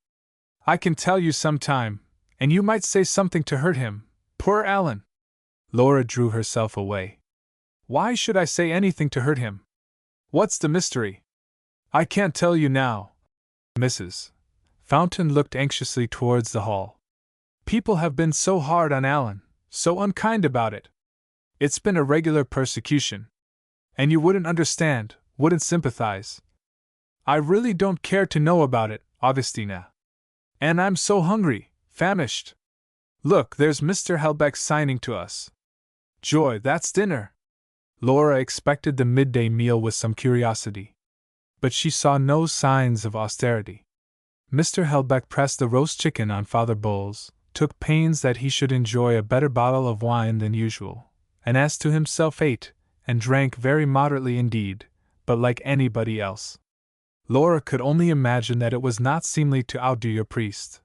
I can tell you some time, and you might say something to hurt him, poor Alan." Laura drew herself away. "Why should I say anything to hurt him? What's the mystery?" "I can't tell you now." Mrs. Fountain looked anxiously towards the hall. "People have been so hard on Alan, so unkind about it. It's been a regular persecution. And you wouldn't understand, wouldn't sympathize. I really don't care to know about it, Augustina. And I'm so hungry, famished. Look, there's Mr. Helbeck signing to us. Joy, that's dinner." Laura expected the midday meal with some curiosity, but she saw no signs of austerity. Mr. Helbeck pressed the roast chicken on Father Bowles, took pains that he should enjoy a better bottle of wine than usual, and as to himself ate and drank very moderately indeed, but like anybody else. Laura could only imagine that it was not seemly to outdo your priest.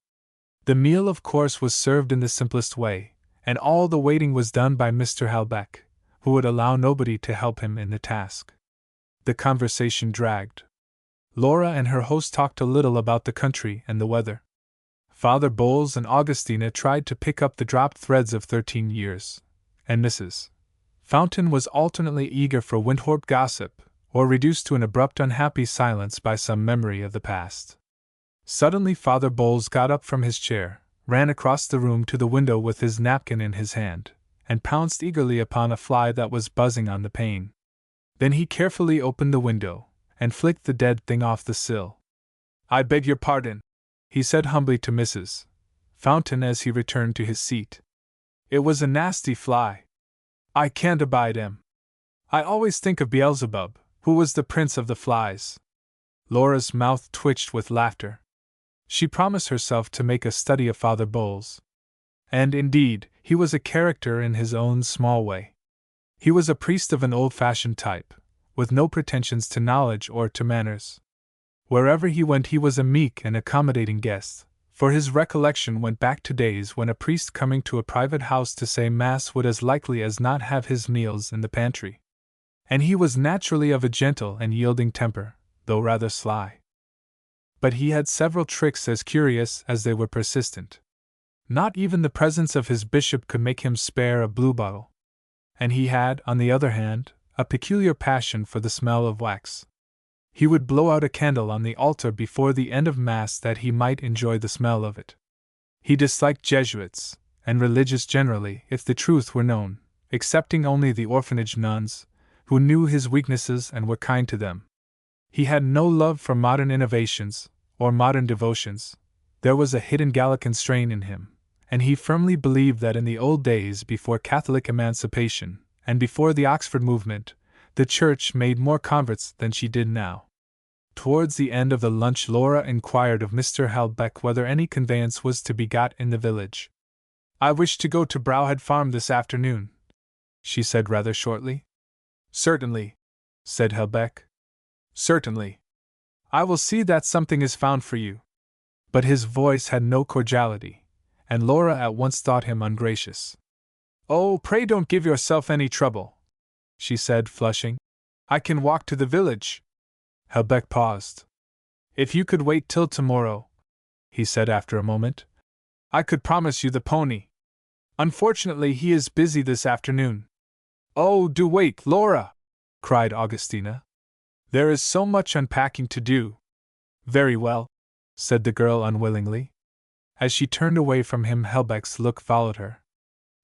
The meal, of course, was served in the simplest way, and all the waiting was done by Mr. Helbeck, who would allow nobody to help him in the task. The conversation dragged. Laura and her host talked a little about the country and the weather. Father Bowles and Augustina tried to pick up the dropped threads of 13 years, and Mrs. Fountain was alternately eager for Winthrop gossip, or reduced to an abrupt unhappy silence by some memory of the past. Suddenly Father Bowles got up from his chair, ran across the room to the window with his napkin in his hand, and pounced eagerly upon a fly that was buzzing on the pane. Then he carefully opened the window, and flicked the dead thing off the sill. "I beg your pardon," he said humbly to Mrs. Fountain as he returned to his seat. "It was a nasty fly. I can't abide him. I always think of Beelzebub, who was the prince of the flies." Laura's mouth twitched with laughter. She promised herself to make a study of Father Bowles. And indeed, he was a character in his own small way. He was a priest of an old-fashioned type, with no pretensions to knowledge or to manners. Wherever he went he was a meek and accommodating guest, for his recollection went back to days when a priest coming to a private house to say Mass would as likely as not have his meals in the pantry. And he was naturally of a gentle and yielding temper, though rather sly. But he had several tricks as curious as they were persistent. Not even the presence of his bishop could make him spare a bluebottle. And he had, on the other hand, a peculiar passion for the smell of wax. He would blow out a candle on the altar before the end of Mass that he might enjoy the smell of it. He disliked Jesuits, and religious generally, if the truth were known, excepting only the orphanage nuns, who knew his weaknesses and were kind to them. He had no love for modern innovations, or modern devotions. There was a hidden Gallican strain in him, and he firmly believed that in the old days before Catholic emancipation, and before the Oxford movement, the Church made more converts than she did now. Towards the end of the lunch Laura inquired of Mr. Helbeck whether any conveyance was to be got in the village. "I wish to go to Browhead Farm this afternoon," she said rather shortly. "Certainly," said Helbeck. "Certainly. I will see that something is found for you." But his voice had no cordiality, and Laura at once thought him ungracious. "Oh, pray don't give yourself any trouble," she said, flushing. "I can walk to the village." Helbeck paused. "If you could wait till tomorrow," he said after a moment, "I could promise you the pony. Unfortunately, he is busy this afternoon." "Oh, do wait, Laura!" cried Augustina. "There is so much unpacking to do." "Very well," said the girl unwillingly. As she turned away from him, Helbeck's look followed her.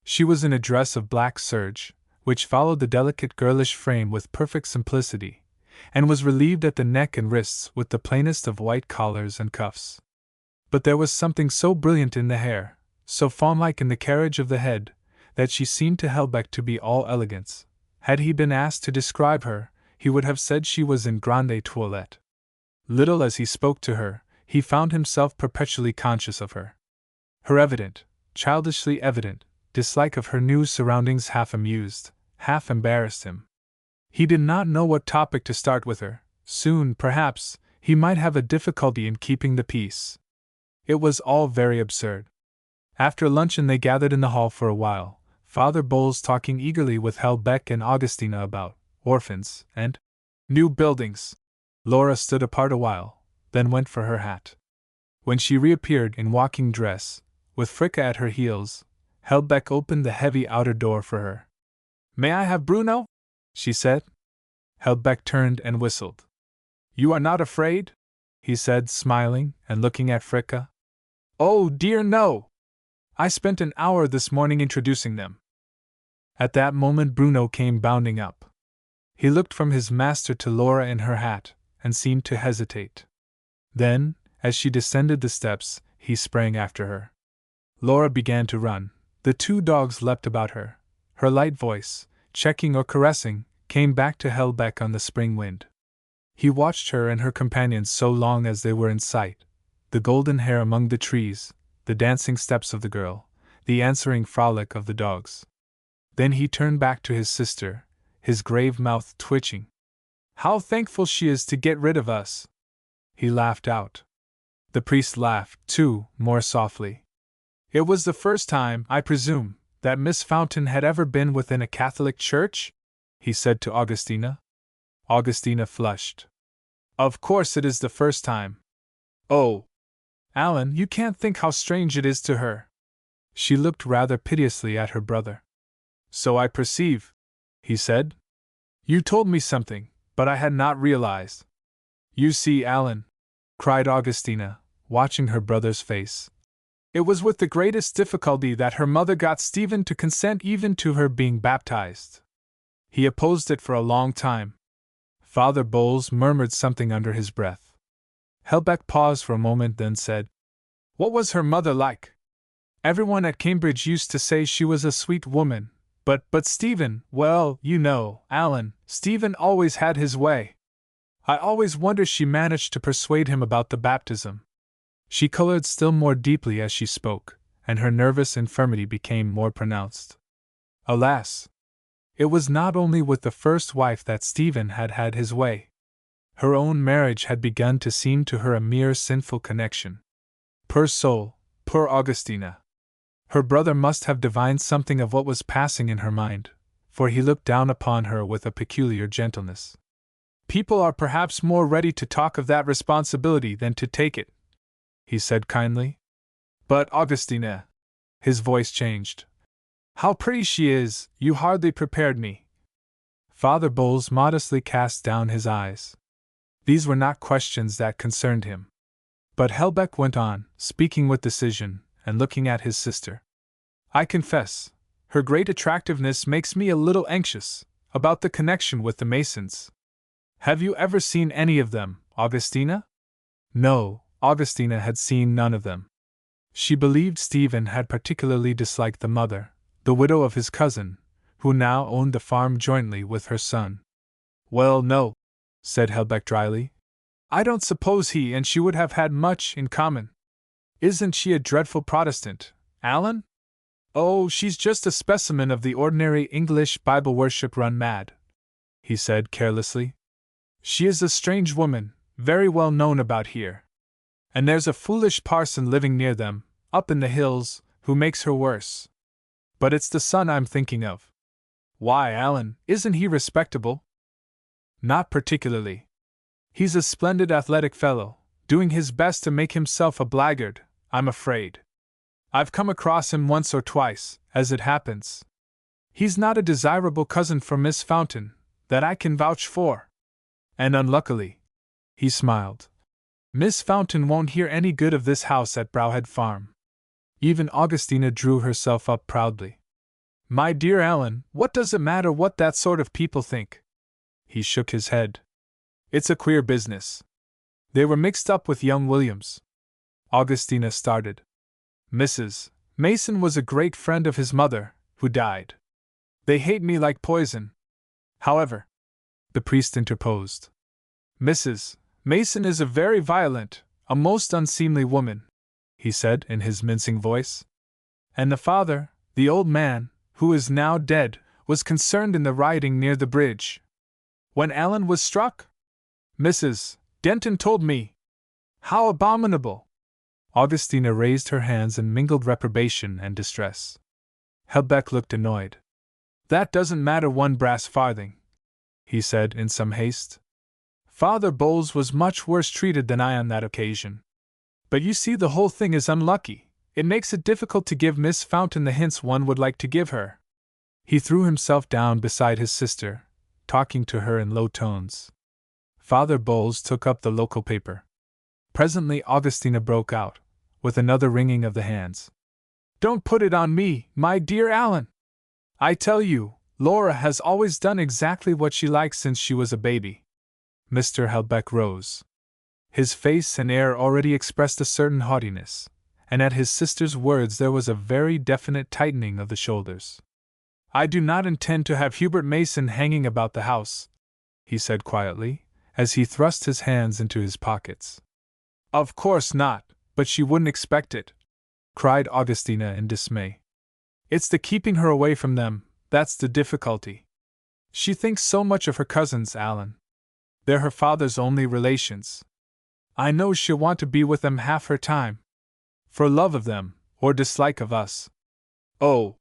She was in a dress of black serge, which followed the delicate girlish frame with perfect simplicity, and was relieved at the neck and wrists with the plainest of white collars and cuffs. But there was something so brilliant in the hair, so fawn-like in the carriage of the head, that she seemed to Helbeck to be all elegance, Had he been asked to describe her, he would have said she was in grande toilette. Little as he spoke to her, he found himself perpetually conscious of her. Her evident, childishly evident, dislike of her new surroundings half amused, half embarrassed him. He did not know what topic to start with her. Soon, perhaps, he might have a difficulty in keeping the peace. It was all very absurd. After luncheon they gathered in the hall for a while, Father Bowles talking eagerly with Helbeck and Augustina about orphans and new buildings. Laura stood apart a while, then went for her hat. When she reappeared in walking dress, with Fricka at her heels, Helbeck opened the heavy outer door for her. "May I have Bruno?" she said. Helbeck turned and whistled. "You are not afraid?" he said, smiling and looking at Fricka. "Oh dear no! I spent an hour this morning introducing them." At that moment Bruno came bounding up. He looked from his master to Laura in her hat, and seemed to hesitate. Then, as she descended the steps, he sprang after her. Laura began to run. The two dogs leapt about her. Her light voice, checking or caressing, came back to Helbeck on the spring wind. He watched her and her companions so long as they were in sight, the golden hair among the trees, the dancing steps of the girl, the answering frolic of the dogs. Then he turned back to his sister, his grave mouth twitching. "How thankful she is to get rid of us!" He laughed out. The priest laughed, too, more softly. "It was the first time, I presume, that Miss Fountain had ever been within a Catholic church?" he said to Augustina. Augustina flushed. "Of course it is the first time." "Oh, Alan, you can't think how strange it is to her." She looked rather piteously at her brother. "So I perceive," he said. "You told me something, but I had not realized." "You see, Alan," cried Augustina, watching her brother's face, "it was with the greatest difficulty that her mother got Stephen to consent even to her being baptized. He opposed it for a long time." Father Bowles murmured something under his breath. Helbeck paused for a moment, then said, "What was her mother like?" "Everyone at Cambridge used to say she was a sweet woman, but Stephen, well, you know, Alan, Stephen always had his way. I always wonder she managed to persuade him about the baptism." She colored still more deeply as she spoke, and her nervous infirmity became more pronounced. Alas! It was not only with the first wife that Stephen had had his way. Her own marriage had begun to seem to her a mere sinful connection. Poor soul, poor Augustina! Her brother must have divined something of what was passing in her mind, for he looked down upon her with a peculiar gentleness. "People are perhaps more ready to talk of that responsibility than to take it," he said kindly. "But Augustina," his voice changed, "how pretty she is, you hardly prepared me." Father Bowles modestly cast down his eyes. These were not questions that concerned him. But Helbeck went on, speaking with decision, and looking at his sister. "I confess, her great attractiveness makes me a little anxious about the connection with the Masons. Have you ever seen any of them, Augustina?" No, Augustina had seen none of them. She believed Stephen had particularly disliked the mother, the widow of his cousin, who now owned the farm jointly with her son. "Well, no," said Helbeck dryly. "I don't suppose he and she would have had much in common. Isn't she a dreadful Protestant, Alan?" "Oh, she's just a specimen of the ordinary English Bible worship run mad," he said carelessly. "She is a strange woman, very well known about here. And there's a foolish parson living near them, up in the hills, who makes her worse. But it's the son I'm thinking of." "Why, Alan, isn't he respectable?" "Not particularly. He's a splendid athletic fellow, doing his best to make himself a blackguard, I'm afraid. I've come across him once or twice, as it happens. He's not a desirable cousin for Miss Fountain, that I can vouch for. And unluckily," he smiled, "Miss Fountain won't hear any good of this house at Browhead Farm." Even Augustina drew herself up proudly. "My dear Alan, what does it matter what that sort of people think?" He shook his head. "It's a queer business. They were mixed up with young Williams." Augustina started. "Mrs. Mason was a great friend of his mother, who died. They hate me like poison." However, the priest interposed. Mrs. Mason is a very violent, a most unseemly woman, he said in his mincing voice. And the father, the old man, who is now dead, was concerned in the rioting near the bridge. When Alan was struck? Mrs. Denton told me. How abominable! Augustina raised her hands in mingled reprobation and distress. Helbeck looked annoyed. That doesn't matter one brass farthing, he said in some haste. Father Bowles was much worse treated than I on that occasion. But you see, the whole thing is unlucky. It makes it difficult to give Miss Fountain the hints one would like to give her. He threw himself down beside his sister, talking to her in low tones. Father Bowles took up the local paper. Presently Augustina broke out, with another wringing of the hands. Don't put it on me, my dear Alan! I tell you, Laura has always done exactly what she likes since she was a baby. Mr. Helbeck rose. His face and air already expressed a certain haughtiness, and at his sister's words there was a very definite tightening of the shoulders. I do not intend to have Hubert Mason hanging about the house, he said quietly, as he thrust his hands into his pockets. Of course not, but she wouldn't expect it, cried Augustina in dismay. It's the keeping her away from them, that's the difficulty. She thinks so much of her cousins, Alan. They're her father's only relations. I know she'll want to be with them half her time. For love of them, or dislike of us. Oh!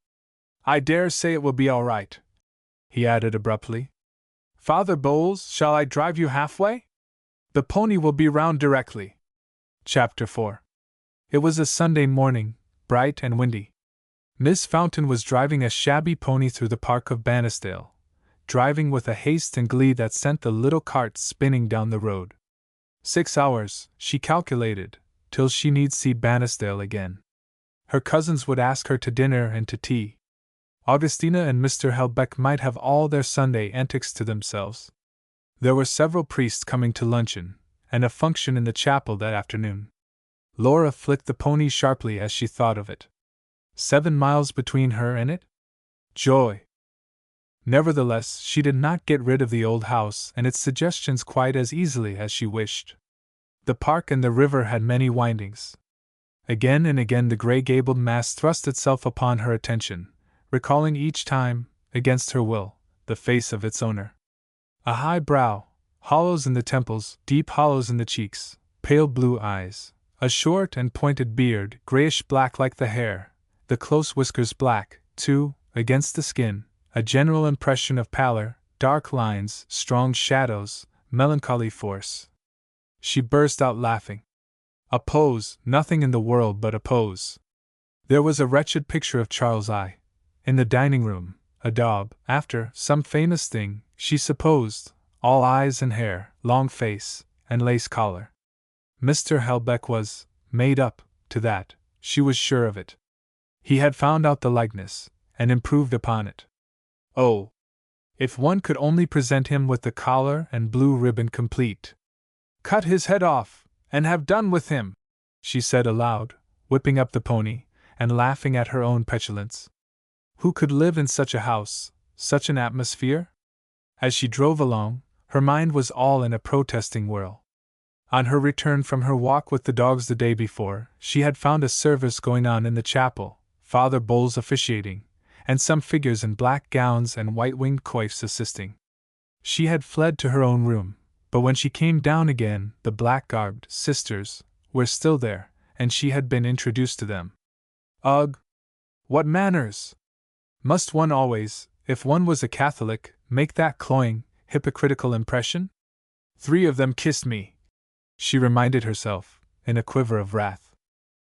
I dare say it will be all right, he added abruptly. Father Bowles, shall I drive you halfway? The pony will be round directly. Chapter 4. It was a Sunday morning, bright and windy. Miss Fountain was driving a shabby pony through the park of Bannisdale, driving with a haste and glee that sent the little cart spinning down the road. 6 hours, she calculated, till she need see Bannisdale again. Her cousins would ask her to dinner and to tea. Augustina and Mr. Helbeck might have all their Sunday antics to themselves. There were several priests coming to luncheon, and a function in the chapel that afternoon. Laura flicked the pony sharply as she thought of it. 7 miles between her and it? Joy! Nevertheless, she did not get rid of the old house and its suggestions quite as easily as she wished. The park and the river had many windings. Again and again the grey-gabled mass thrust itself upon her attention, recalling each time, against her will, the face of its owner. A high brow, hollows in the temples, deep hollows in the cheeks, pale blue eyes, a short and pointed beard, greyish-black like the hair, the close whiskers black, too, against the skin, a general impression of pallor, dark lines, strong shadows, melancholy force. She burst out laughing. A pose, nothing in the world but a pose. There was a wretched picture of Charles I. in the dining-room, a daub, after some famous thing, she supposed, all eyes and hair, long face, and lace collar. Mr. Helbeck was made up to that, she was sure of it. He had found out the likeness, and improved upon it. Oh! If one could only present him with the collar and blue ribbon complete. Cut his head off, and have done with him, she said aloud, whipping up the pony, and laughing at her own petulance. Who could live in such a house, such an atmosphere? As she drove along, her mind was all in a protesting whirl. On her return from her walk with the dogs the day before, she had found a service going on in the chapel, Father Bowles officiating, and some figures in black gowns and white-winged coifs assisting. She had fled to her own room, but when she came down again, the black-garbed sisters were still there, and she had been introduced to them. Ugh! What manners! Must one always, if one was a Catholic, make that cloying, hypocritical impression? 3 of them kissed me, she reminded herself, in a quiver of wrath.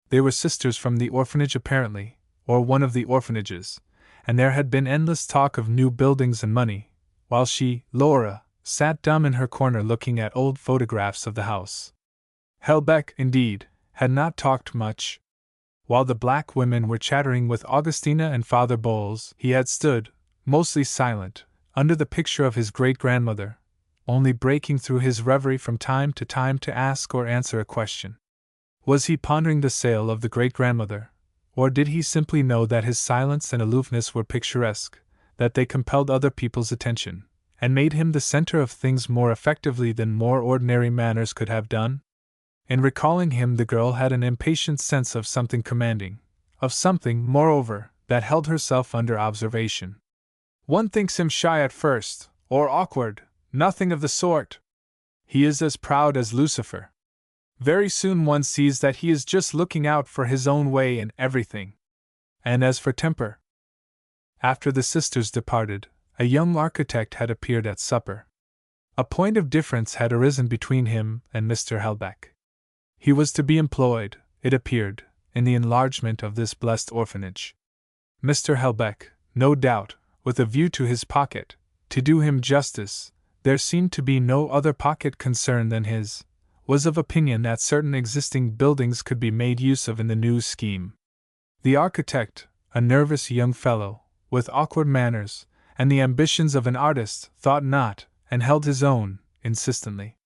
They were sisters from the orphanage apparently, or one of the orphanages, and there had been endless talk of new buildings and money, while she, Laura, sat dumb in her corner looking at old photographs of the house. Helbeck, indeed, had not talked much. While the black women were chattering with Augustina and Father Bowles, he had stood, mostly silent, under the picture of his great-grandmother, only breaking through his reverie from time to time to ask or answer a question. Was he pondering the sale of the great-grandmother, or did he simply know that his silence and aloofness were picturesque, that they compelled other people's attention, and made him the center of things more effectively than more ordinary manners could have done? In recalling him, the girl had an impatient sense of something commanding, of something, moreover, that held herself under observation. One thinks him shy at first, or awkward. Nothing of the sort. He is as proud as Lucifer. Very soon one sees that he is just looking out for his own way in everything. And as for temper. After the sisters departed, a young architect had appeared at supper. A point of difference had arisen between him and Mr. Helbeck. He was to be employed, it appeared, in the enlargement of this blessed orphanage. Mr. Helbeck, no doubt, with a view to his pocket, to do him justice, there seemed to be no other pocket concern than his, was of opinion that certain existing buildings could be made use of in the new scheme. The architect, a nervous young fellow, with awkward manners, and the ambitions of an artist, thought not, and held his own, insistently.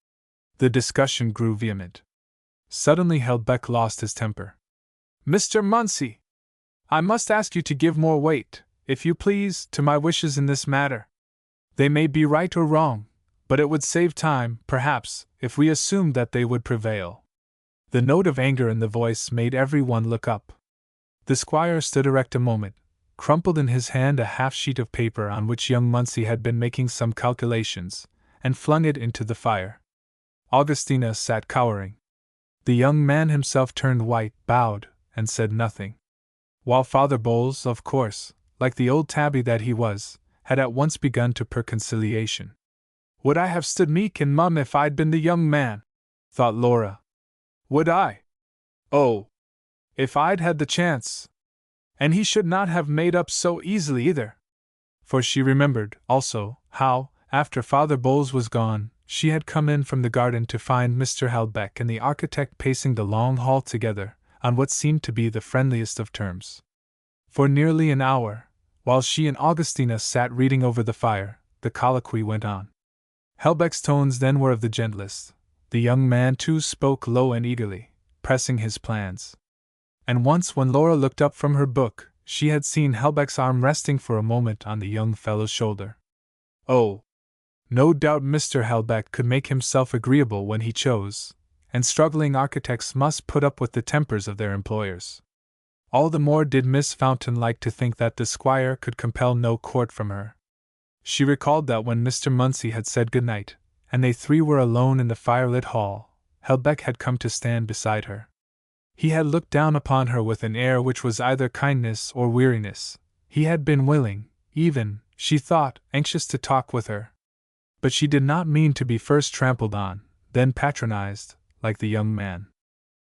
The discussion grew vehement. Suddenly Helbeck lost his temper. "Mr. Munsey! I must ask you to give more weight, if you please, to my wishes in this matter. They may be right or wrong, but it would save time, perhaps, if we assumed that they would prevail." The note of anger in the voice made every one look up. The squire stood erect a moment, crumpled in his hand a half-sheet of paper on which young Munsey had been making some calculations, and flung it into the fire. Augustina sat cowering. The young man himself turned white, bowed, and said nothing. While Father Bowles, of course, like the old tabby that he was, had at once begun to purr conciliation. "Would I have stood meek and mum if I'd been the young man?" thought Laura. "Would I? Oh! If I'd had the chance! And he should not have made up so easily either." For she remembered, also, how, after Father Bowles was gone, she had come in from the garden to find Mr. Helbeck and the architect pacing the long hall together, on what seemed to be the friendliest of terms. For nearly an hour, while she and Augustina sat reading over the fire, the colloquy went on. Helbeck's tones then were of the gentlest. The young man too spoke low and eagerly, pressing his plans. And once when Laura looked up from her book, she had seen Helbeck's arm resting for a moment on the young fellow's shoulder. Oh! No doubt Mr. Helbeck could make himself agreeable when he chose, and struggling architects must put up with the tempers of their employers. All the more did Miss Fountain like to think that the squire could compel no court from her. She recalled that when Mr. Munsey had said good night, and they three were alone in the firelit hall, Helbeck had come to stand beside her. He had looked down upon her with an air which was either kindness or weariness. He had been willing, even, she thought, anxious to talk with her. But she did not mean to be first trampled on, then patronized, like the young man.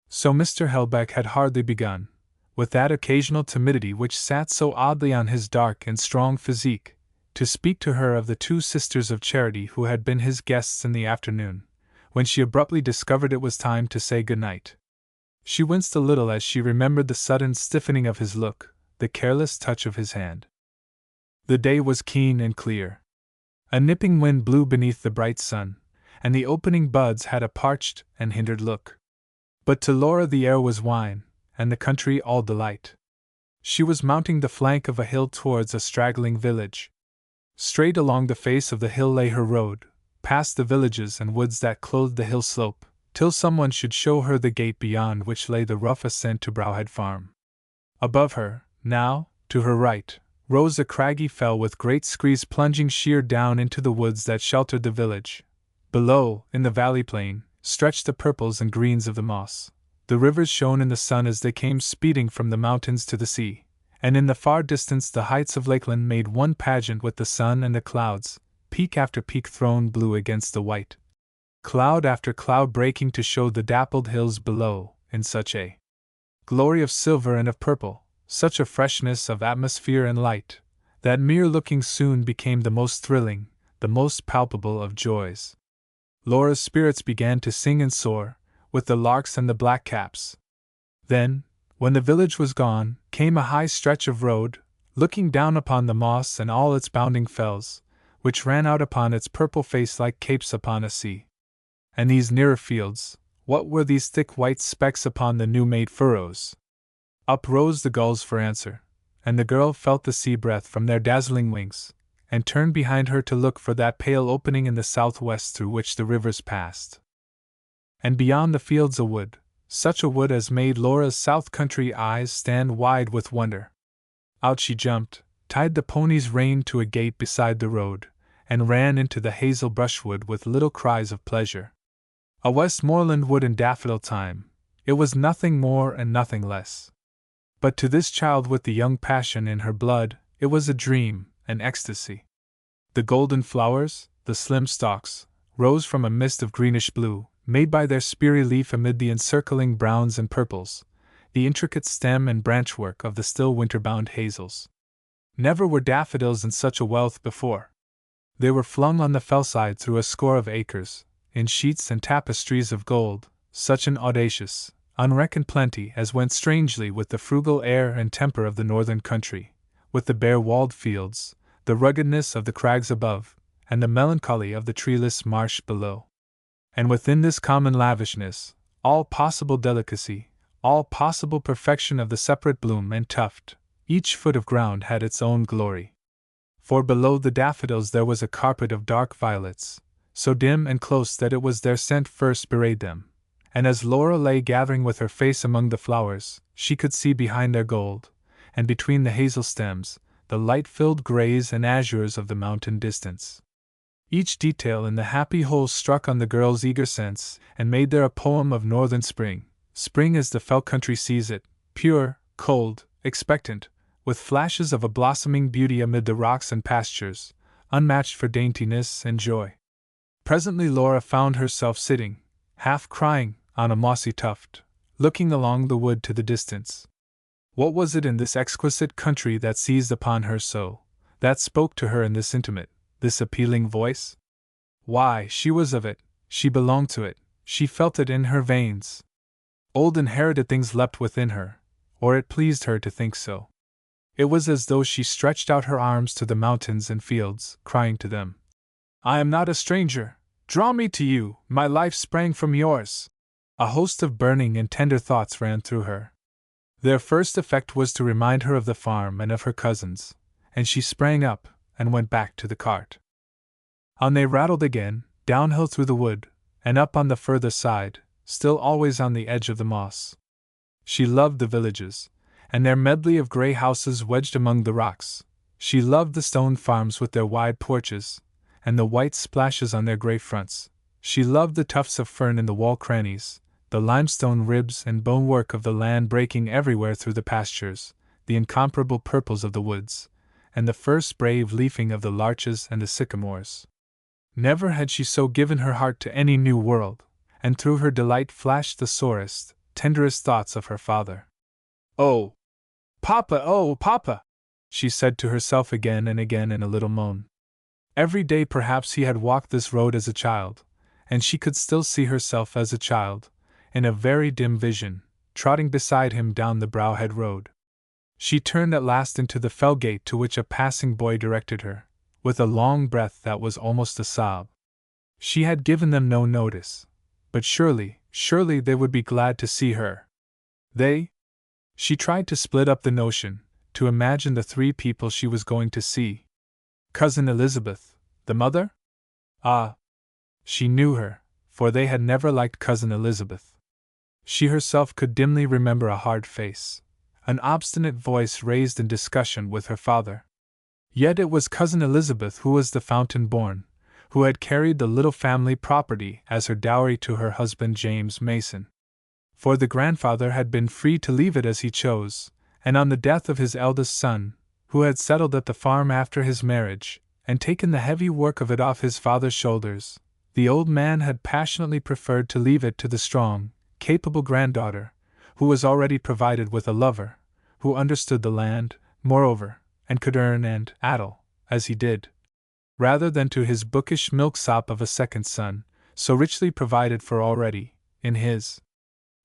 So Mr. Helbeck had hardly begun, with that occasional timidity which sat so oddly on his dark and strong physique, to speak to her of the two sisters of charity who had been his guests in the afternoon, when she abruptly discovered it was time to say good night. She winced a little as she remembered the sudden stiffening of his look, the careless touch of his hand. The day was keen and clear. A nipping wind blew beneath the bright sun, and the opening buds had a parched and hindered look. But to Laura the air was wine, and the country all delight. She was mounting the flank of a hill towards a straggling village. Straight along the face of the hill lay her road, past the villages and woods that clothed the hill slope, till someone should show her the gate beyond which lay the rough ascent to Browhead Farm. Above her, now, to her right, rose a craggy fell with great screes plunging sheer down into the woods that sheltered the village. Below, in the valley plain, stretched the purples and greens of the moss. The rivers shone in the sun as they came speeding from the mountains to the sea, and in the far distance the heights of Lakeland made one pageant with the sun and the clouds, peak after peak thrown blue against the white, cloud after cloud breaking to show the dappled hills below, in such a glory of silver and of purple, such a freshness of atmosphere and light, that mere looking soon became the most thrilling, the most palpable of joys. Laura's spirits began to sing and soar, with the larks and the blackcaps. Then, when the village was gone, came a high stretch of road, looking down upon the moss and all its bounding fells, which ran out upon its purple face like capes upon a sea. And these nearer fields, what were these thick white specks upon the new-made furrows? Up rose the gulls for answer, and the girl felt the sea breath from their dazzling wings, and turned behind her to look for that pale opening in the southwest through which the rivers passed. And beyond the fields a wood, such a wood as made Laura's South Country eyes stand wide with wonder. Out she jumped, tied the pony's rein to a gate beside the road, and ran into the hazel brushwood with little cries of pleasure. A Westmoreland wood in daffodil time, it was nothing more and nothing less. But to this child with the young passion in her blood, it was a dream, an ecstasy. The golden flowers, the slim stalks, rose from a mist of greenish blue, made by their speary leaf amid the encircling browns and purples, the intricate stem and branchwork of the still winter-bound hazels. Never were daffodils in such a wealth before. They were flung on the fellside through a score of acres, in sheets and tapestries of gold, such an audacious, unreckoned plenty as went strangely with the frugal air and temper of the northern country, with the bare walled fields, the ruggedness of the crags above, and the melancholy of the treeless marsh below. And within this common lavishness, all possible delicacy, all possible perfection of the separate bloom and tuft, each foot of ground had its own glory. For below the daffodils there was a carpet of dark violets, so dim and close that it was their scent first bewrayed them, and as Laura lay gathering with her face among the flowers, she could see behind their gold, and between the hazel stems, the light-filled grays and azures of the mountain distance. Each detail in the happy whole struck on the girl's eager sense, and made there a poem of northern spring, spring as the fell country sees it, pure, cold, expectant, with flashes of a blossoming beauty amid the rocks and pastures, unmatched for daintiness and joy. Presently Laura found herself sitting, half crying, on a mossy tuft, looking along the wood to the distance. What was it in this exquisite country that seized upon her so, that spoke to her in this intimate, this appealing voice? Why, she was of it, she belonged to it, she felt it in her veins. Old inherited things leapt within her, or it pleased her to think so. It was as though she stretched out her arms to the mountains and fields, crying to them, "I am not a stranger, draw me to you, my life sprang from yours." A host of burning and tender thoughts ran through her. Their first effect was to remind her of the farm and of her cousins, and she sprang up and went back to the cart. On they rattled again, downhill through the wood, and up on the further side, still always on the edge of the moss. She loved the villages, and their medley of grey houses wedged among the rocks. She loved the stone farms with their wide porches, and the white splashes on their grey fronts. She loved the tufts of fern in the wall crannies, the limestone ribs and bonework of the land breaking everywhere through the pastures, the incomparable purples of the woods, and the first brave leafing of the larches and the sycamores. Never had she so given her heart to any new world, and through her delight flashed the sorest, tenderest thoughts of her father. "Oh, Papa," she said to herself again and again in a little moan. Every day perhaps he had walked this road as a child, and she could still see herself as a child, in a very dim vision, trotting beside him down the Browhead road. She turned at last into the fell gate to which a passing boy directed her, with a long breath that was almost a sob. She had given them no notice, but surely they would be glad to see her. They? She tried to split up the notion, to imagine the three people she was going to see. Cousin Elizabeth, the mother? Ah! She knew her, for they had never liked Cousin Elizabeth. She herself could dimly remember a hard face, an obstinate voice raised in discussion with her father. Yet it was Cousin Elizabeth who was the fountain born, who had carried the little family property as her dowry to her husband James Mason. For the grandfather had been free to leave it as he chose, and on the death of his eldest son, who had settled at the farm after his marriage, and taken the heavy work of it off his father's shoulders, the old man had passionately preferred to leave it to the strong, capable granddaughter, who was already provided with a lover, who understood the land, moreover, and could earn and addle, as he did, rather than to his bookish milksop of a second son, so richly provided for already, in his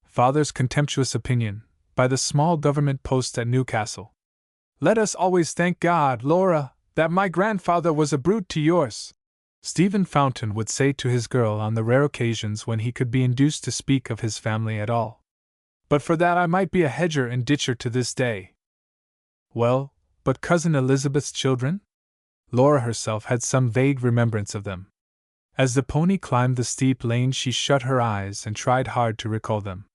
father's contemptuous opinion, by the small government post at Newcastle. "Let us always thank God, Laura, that my grandfather was a brute to yours," Stephen Fountain would say to his girl on the rare occasions when he could be induced to speak of his family at all. "But for that I might be a hedger and ditcher to this day." Well, but Cousin Elizabeth's children? Laura herself had some vague remembrance of them. As the pony climbed the steep lane, she shut her eyes and tried hard to recall them.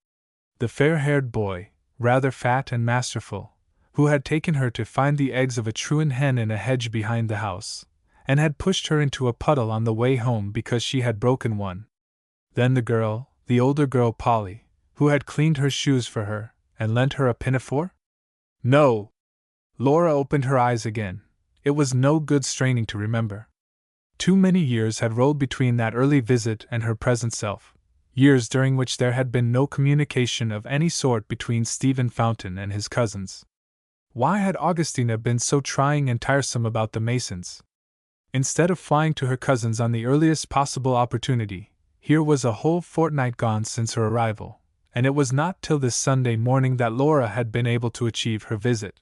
The fair-haired boy, rather fat and masterful, who had taken her to find the eggs of a truant hen in a hedge behind the house, and had pushed her into a puddle on the way home because she had broken one. Then the older girl Polly, who had cleaned her shoes for her, and lent her a pinafore? No! Laura opened her eyes again. It was no good straining to remember. Too many years had rolled between that early visit and her present self, years during which there had been no communication of any sort between Stephen Fountain and his cousins. Why had Augustina been so trying and tiresome about the Masons? Instead of flying to her cousins on the earliest possible opportunity, here was a whole fortnight gone since her arrival, and it was not till this Sunday morning that Laura had been able to achieve her visit.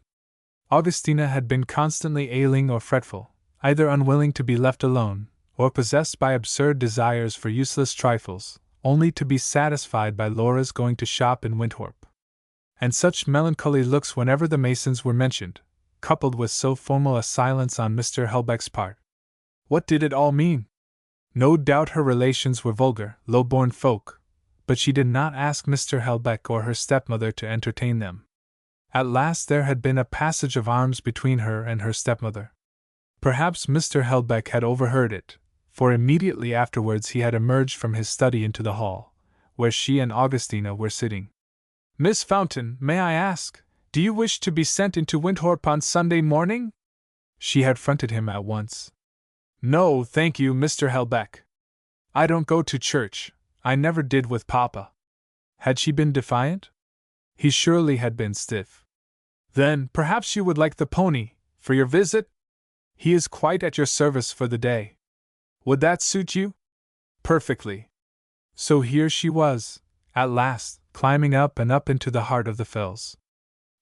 Augustina had been constantly ailing or fretful, either unwilling to be left alone, or possessed by absurd desires for useless trifles, only to be satisfied by Laura's going to shop in Winthrop. And such melancholy looks whenever the Masons were mentioned, coupled with so formal a silence on Mr. Helbeck's part. What did it all mean? No doubt her relations were vulgar, low-born folk, but she did not ask Mr. Helbeck or her stepmother to entertain them. At last there had been a passage of arms between her and her stepmother. Perhaps Mr. Helbeck had overheard it, for immediately afterwards he had emerged from his study into the hall, where she and Augustina were sitting. "Miss Fountain, may I ask, do you wish to be sent into Winthrop on Sunday morning?" She had fronted him at once. "No, thank you, Mr. Helbeck. I don't go to church, I never did with Papa." Had she been defiant? He surely had been stiff. "Then, perhaps you would like the pony, for your visit? He is quite at your service for the day. Would that suit you?" "Perfectly." So here she was, at last, climbing up and up into the heart of the fells.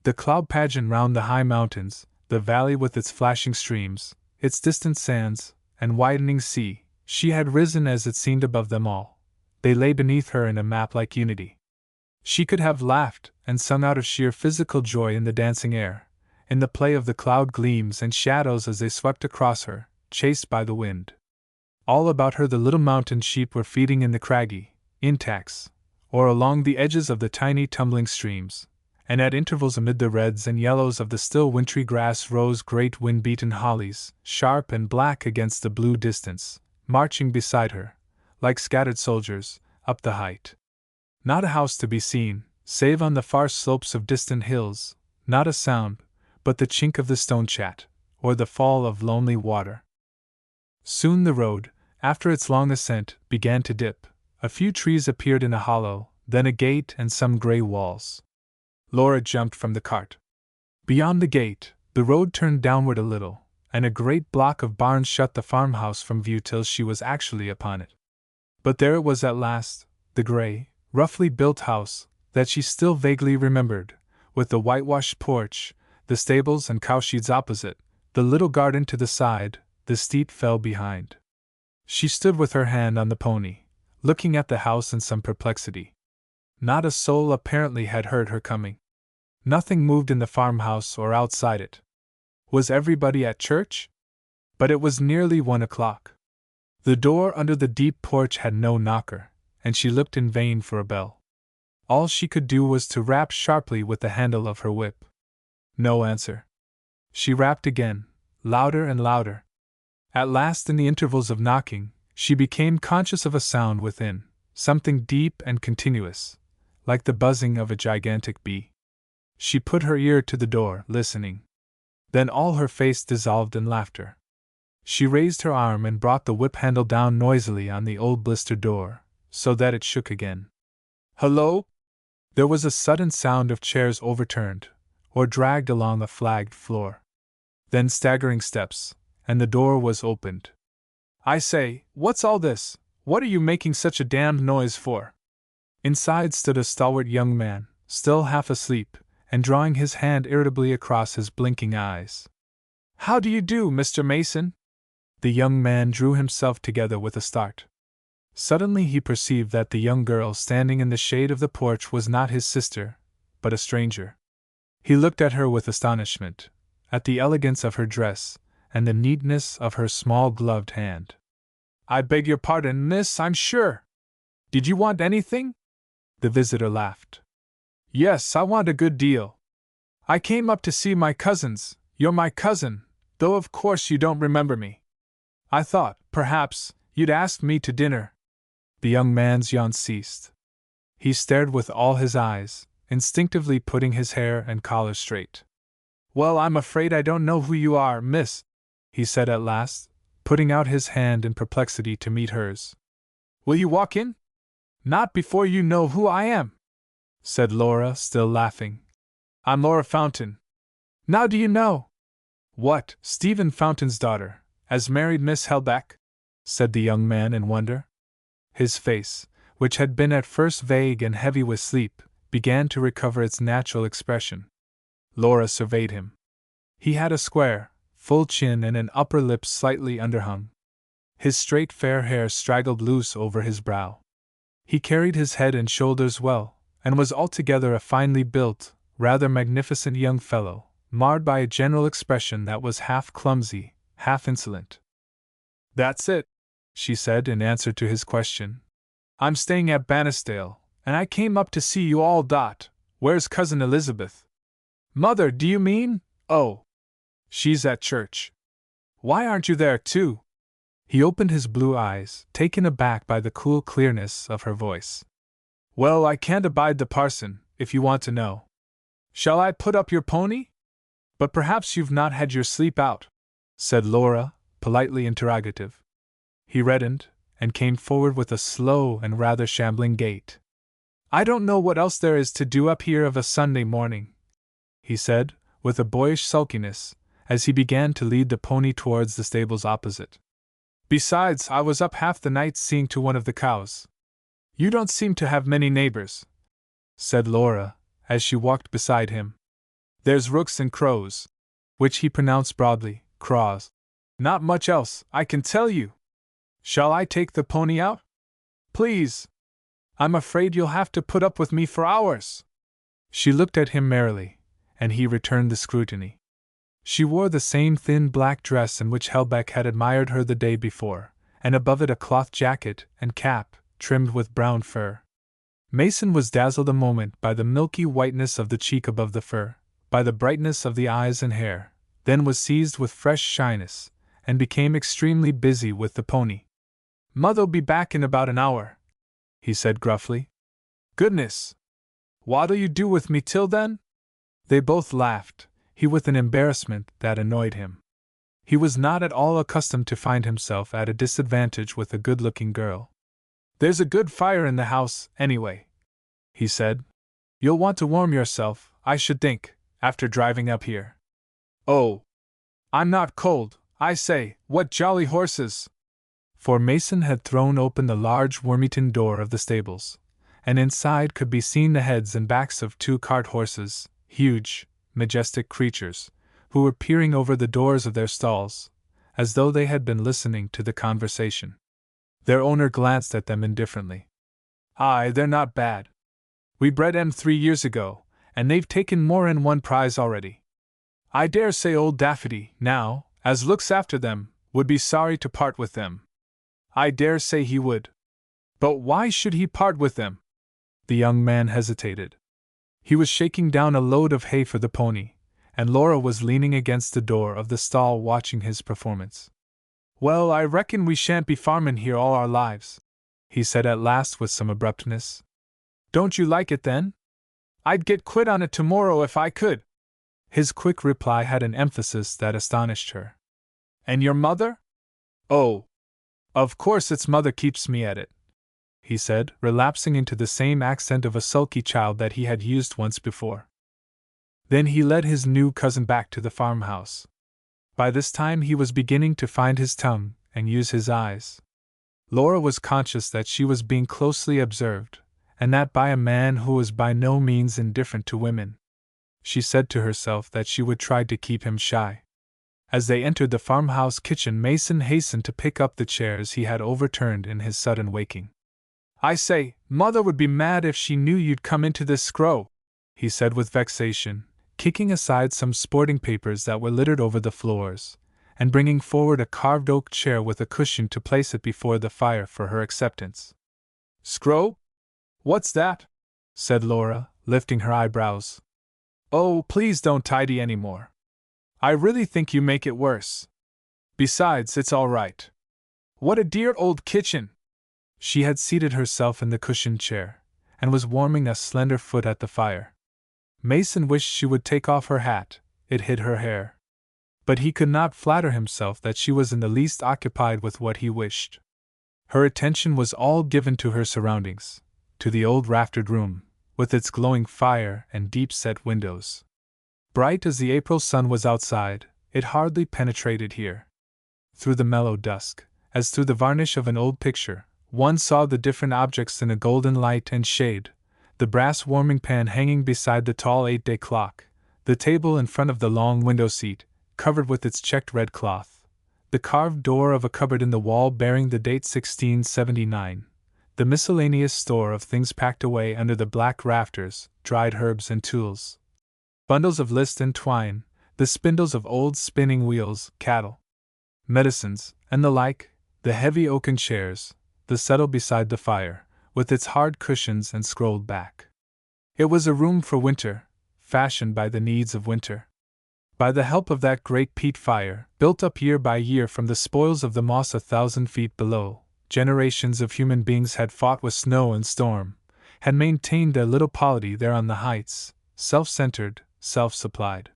The cloud pageant round the high mountains, the valley with its flashing streams, its distant sands, and widening sea, she had risen as it seemed above them all. They lay beneath her in a map-like unity. She could have laughed and sung out of sheer physical joy in the dancing air, in the play of the cloud gleams and shadows as they swept across her, chased by the wind. All about her the little mountain sheep were feeding in the craggy intacts, or along the edges of the tiny tumbling streams, and at intervals amid the reds and yellows of the still wintry grass rose great wind-beaten hollies, sharp and black against the blue distance, marching beside her, like scattered soldiers, up the height. Not a house to be seen, save on the far slopes of distant hills, not a sound, but the chink of the stone chat, or the fall of lonely water. Soon the road, after its long ascent, began to dip. A few trees appeared in a hollow, then a gate and some grey walls. Laura jumped from the cart. Beyond the gate, the road turned downward a little, and a great block of barns shut the farmhouse from view till she was actually upon it. But there it was at last, the grey, roughly built house that she still vaguely remembered, with the whitewashed porch, the stables and cowsheds opposite, the little garden to the side, the steep fell behind. She stood with her hand on the pony, looking at the house in some perplexity. Not a soul apparently had heard her coming. Nothing moved in the farmhouse or outside it. Was everybody at church? But it was nearly 1 o'clock. The door under the deep porch had no knocker, and she looked in vain for a bell. All she could do was to rap sharply with the handle of her whip. No answer. She rapped again, louder and louder. At last, in the intervals of knocking, she became conscious of a sound within, something deep and continuous, like the buzzing of a gigantic bee. She put her ear to the door, listening. Then all her face dissolved in laughter. She raised her arm and brought the whip handle down noisily on the old blistered door, so that it shook again. "Hullo!" There was a sudden sound of chairs overturned, or dragged along a flagged floor. Then staggering steps, and the door was opened. "I say, what's all this? What are you making such a damned noise for?" Inside stood a stalwart young man, still half asleep, and drawing his hand irritably across his blinking eyes. "How do you do, Mr. Mason?" The young man drew himself together with a start. Suddenly he perceived that the young girl standing in the shade of the porch was not his sister, but a stranger. He looked at her with astonishment, at the elegance of her dress, and the neatness of her small gloved hand. "I beg your pardon, miss, I'm sure. Did you want anything?" The visitor laughed. "Yes, I want a good deal. I came up to see my cousins. You're my cousin, though of course you don't remember me. I thought, perhaps, you'd ask me to dinner." The young man's yawn ceased. He stared with all his eyes, instinctively putting his hair and collar straight. "Well, I'm afraid I don't know who you are, miss," he said at last, putting out his hand in perplexity to meet hers. "Will you walk in?" "Not before you know who I am," said Laura, still laughing. "I'm Laura Fountain." "Now do you know?" "What, Stephen Fountain's daughter, as married Miss Helbeck?" said the young man in wonder. His face, which had been at first vague and heavy with sleep, began to recover its natural expression. Laura surveyed him. He had a square, full chin and an upper lip slightly underhung. His straight fair hair straggled loose over his brow. He carried his head and shoulders well, and was altogether a finely built, rather magnificent young fellow, marred by a general expression that was half clumsy, half insolent. "That's it," she said in answer to his question. "I'm staying at Bannisdale, and I came up to see you all. Where's Cousin Elizabeth?" "Mother, do you mean? Oh, she's at church." "Why aren't you there, too?" He opened his blue eyes, taken aback by the cool clearness of her voice. "Well, I can't abide the parson, if you want to know. Shall I put up your pony?" "But perhaps you've not had your sleep out," said Laura, politely interrogative. He reddened, and came forward with a slow and rather shambling gait. "I don't know what else there is to do up here of a Sunday morning," he said, with a boyish sulkiness, as he began to lead the pony towards the stables opposite. "Besides, I was up half the night seeing to one of the cows." "You don't seem to have many neighbors," said Laura, as she walked beside him. "There's rooks and crows," which he pronounced broadly, craws. "Not much else, I can tell you. Shall I take the pony out?" "Please. I'm afraid you'll have to put up with me for hours." She looked at him merrily, and he returned the scrutiny. She wore the same thin black dress in which Helbeck had admired her the day before, and above it a cloth jacket and cap, trimmed with brown fur. Mason was dazzled a moment by the milky whiteness of the cheek above the fur, by the brightness of the eyes and hair, then was seized with fresh shyness, and became extremely busy with the pony. "Mother'll be back in about an hour," he said gruffly. "Goodness! What'll you do with me till then?" They both laughed, he with an embarrassment that annoyed him. He was not at all accustomed to find himself at a disadvantage with a good-looking girl. "There's a good fire in the house, anyway," he said. "You'll want to warm yourself, I should think, after driving up here." "Oh, I'm not cold. I say, what jolly horses!" For Mason had thrown open the large worm-eaten door of the stables, and inside could be seen the heads and backs of 2 cart horses, huge, majestic creatures, who were peering over the doors of their stalls, as though they had been listening to the conversation. Their owner glanced at them indifferently. "Aye, they're not bad. We bred 'em 3 years ago, and they've taken more'n 1 prize already. I dare say old Daffody, now, as looks after them, would be sorry to part with them. I dare say he would. But why should he part with them?" The young man hesitated. He was shaking down a load of hay for the pony, and Laura was leaning against the door of the stall watching his performance. "Well, I reckon we shan't be farmin' here all our lives," he said at last with some abruptness. "Don't you like it then?" "I'd get quit on it tomorrow if I could." His quick reply had an emphasis that astonished her. "And your mother?" "Oh, of course it's mother keeps me at it," he said, relapsing into the same accent of a sulky child that he had used once before. Then he led his new cousin back to the farmhouse. By this time he was beginning to find his tongue and use his eyes. Laura was conscious that she was being closely observed, and that by a man who was by no means indifferent to women. She said to herself that she would try to keep him shy. As they entered the farmhouse kitchen, Mason hastened to pick up the chairs he had overturned in his sudden waking. "I say, Mother would be mad if she knew you'd come into this scrow," he said with vexation, kicking aside some sporting papers that were littered over the floors, and bringing forward a carved oak chair with a cushion to place it before the fire for her acceptance. "Scrope? What's that?" said Laura, lifting her eyebrows. "Oh, please don't tidy any more. I really think you make it worse. Besides, it's all right. What a dear old kitchen!" She had seated herself in the cushioned chair, and was warming a slender foot at the fire. Mason wished she would take off her hat, it hid her hair. But he could not flatter himself that she was in the least occupied with what he wished. Her attention was all given to her surroundings, to the old raftered room, with its glowing fire and deep-set windows. Bright as the April sun was outside, it hardly penetrated here. Through the mellow dusk, as through the varnish of an old picture, one saw the different objects in a golden light and shade: the brass warming pan hanging beside the tall 8-day clock, the table in front of the long window seat, covered with its checked red cloth, the carved door of a cupboard in the wall bearing the date 1679, the miscellaneous store of things packed away under the black rafters, dried herbs and tools, bundles of list and twine, the spindles of old spinning wheels, cattle, medicines, and the like, the heavy oaken chairs, the settle beside the fire, with its hard cushions and scrolled back. It was a room for winter, fashioned by the needs of winter. By the help of that great peat fire, built up year by year from the spoils of the moss 1,000 feet below, generations of human beings had fought with snow and storm, had maintained their little polity there on the heights, self-centered, self-supplied.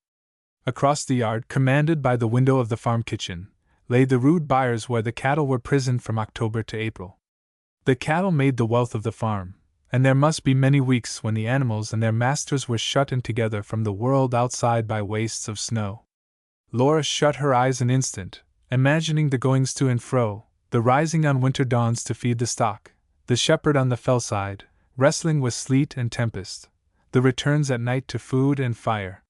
Across the yard, commanded by the window of the farm kitchen, lay the rude byres where the cattle were prisoned from October to April. The cattle made the wealth of the farm, and there must be many weeks when the animals and their masters were shut in together from the world outside by wastes of snow. Laura shut her eyes an instant, imagining the goings to and fro, the rising on winter dawns to feed the stock, the shepherd on the fellside, wrestling with sleet and tempest, the returns at night to food and fire.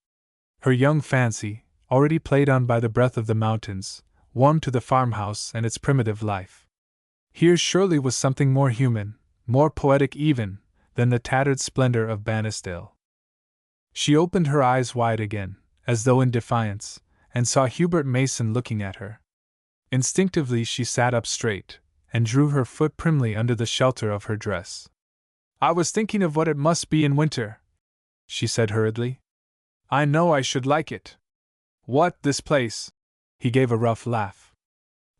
Her young fancy, already played on by the breath of the mountains, warmed to the farmhouse and its primitive life. Here surely was something more human, more poetic even, than the tattered splendor of Bannisdale. She opened her eyes wide again, as though in defiance, and saw Hubert Mason looking at her. Instinctively she sat up straight, and drew her foot primly under the shelter of her dress. "I was thinking of what it must be in winter," she said hurriedly. "I know I should like it." "What, this place?" He gave a rough laugh.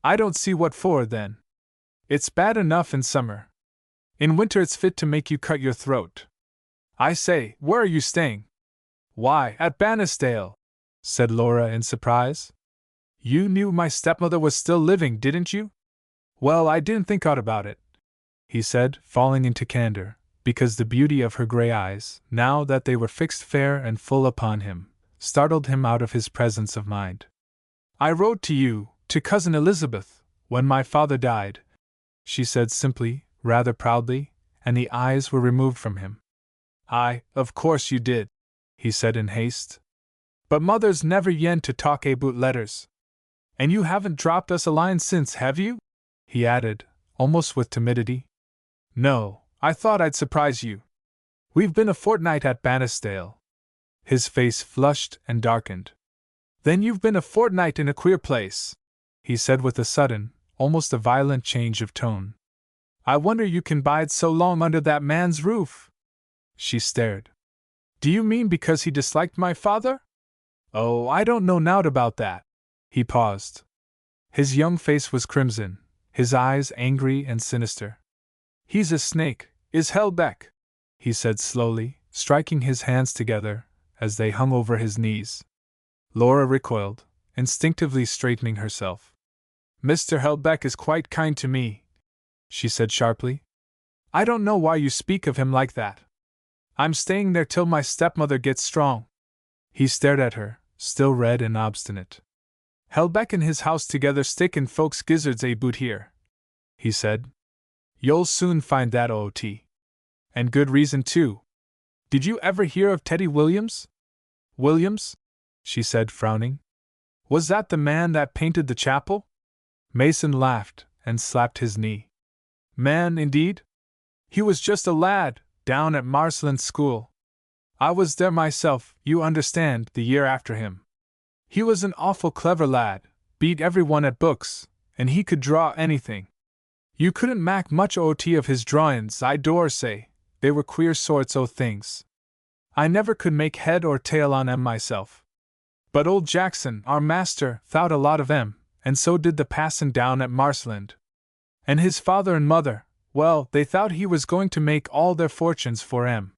"I don't see what for, then. It's bad enough in summer. In winter it's fit to make you cut your throat. I say, where are you staying?" "Why, at Bannisdale," said Laura in surprise. "You knew my stepmother was still living, didn't you?" "Well, I didn't think out about it," he said, falling into candor, because the beauty of her gray eyes, now that they were fixed fair and full upon him, startled him out of his presence of mind. "I wrote to you, to Cousin Elizabeth, when my father died," she said simply, rather proudly, and the eyes were removed from him. Of course you did," he said in haste. "But mother's never yen to talk aboot letters. And you haven't dropped us a line since, have you?" he added, almost with timidity. "No, I thought I'd surprise you. We've been a fortnight at Bannisdale." His face flushed and darkened. "Then you've been a fortnight in a queer place," he said with a sudden, almost a violent change of tone. "I wonder you can bide so long under that man's roof." She stared. "Do you mean because he disliked my father?" "Oh, I don't know nowt about that." He paused. His young face was crimson, his eyes angry and sinister. "He's a snake, is Helbeck," he said slowly, striking his hands together, as they hung over his knees. Laura recoiled, instinctively straightening herself. "Mr. Helbeck is quite kind to me," she said sharply. "I don't know why you speak of him like that. I'm staying there till my stepmother gets strong." He stared at her, still red and obstinate. "Helbeck and his house together stickin' folks' gizzards aboot here," he said. "You'll soon find that O.T. And good reason, too. Did you ever hear of Teddy Williams?" "Williams?" she said, frowning. "Was that the man that painted the chapel?" Mason laughed and slapped his knee. "Man, indeed? He was just a lad, down at Marsland's school. I was there myself, you understand, the year after him. He was an awful clever lad, beat everyone at books, and he could draw anything. You couldn't mak much ot of his drawings, I dare say, they were queer sorts o' things. I never could make head or tail on 'em myself. But old Jackson, our master, thought a lot of 'em, and so did the passin' down at Marshland. And his father and mother, well, they thought he was going to make all their fortunes for 'em.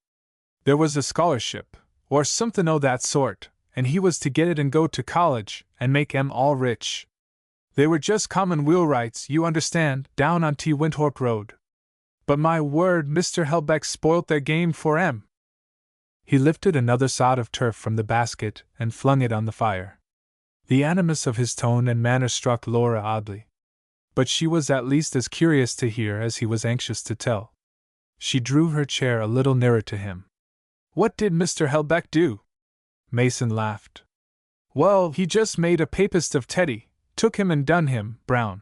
There was a scholarship, or somethin' o' that sort, and he was to get it and go to college, and make 'em all rich. They were just common wheelwrights, you understand, down on T. Winthrop Road. But my word, Mr. Helbeck spoilt their game for 'em. He lifted another sod of turf from the basket and flung it on the fire. The animus of his tone and manner struck Laura oddly. But she was at least as curious to hear as he was anxious to tell. She drew her chair a little nearer to him. What did Mr. Helbeck do? Mason laughed. Well, he just made a papist of Teddy, took him and done him, Brown.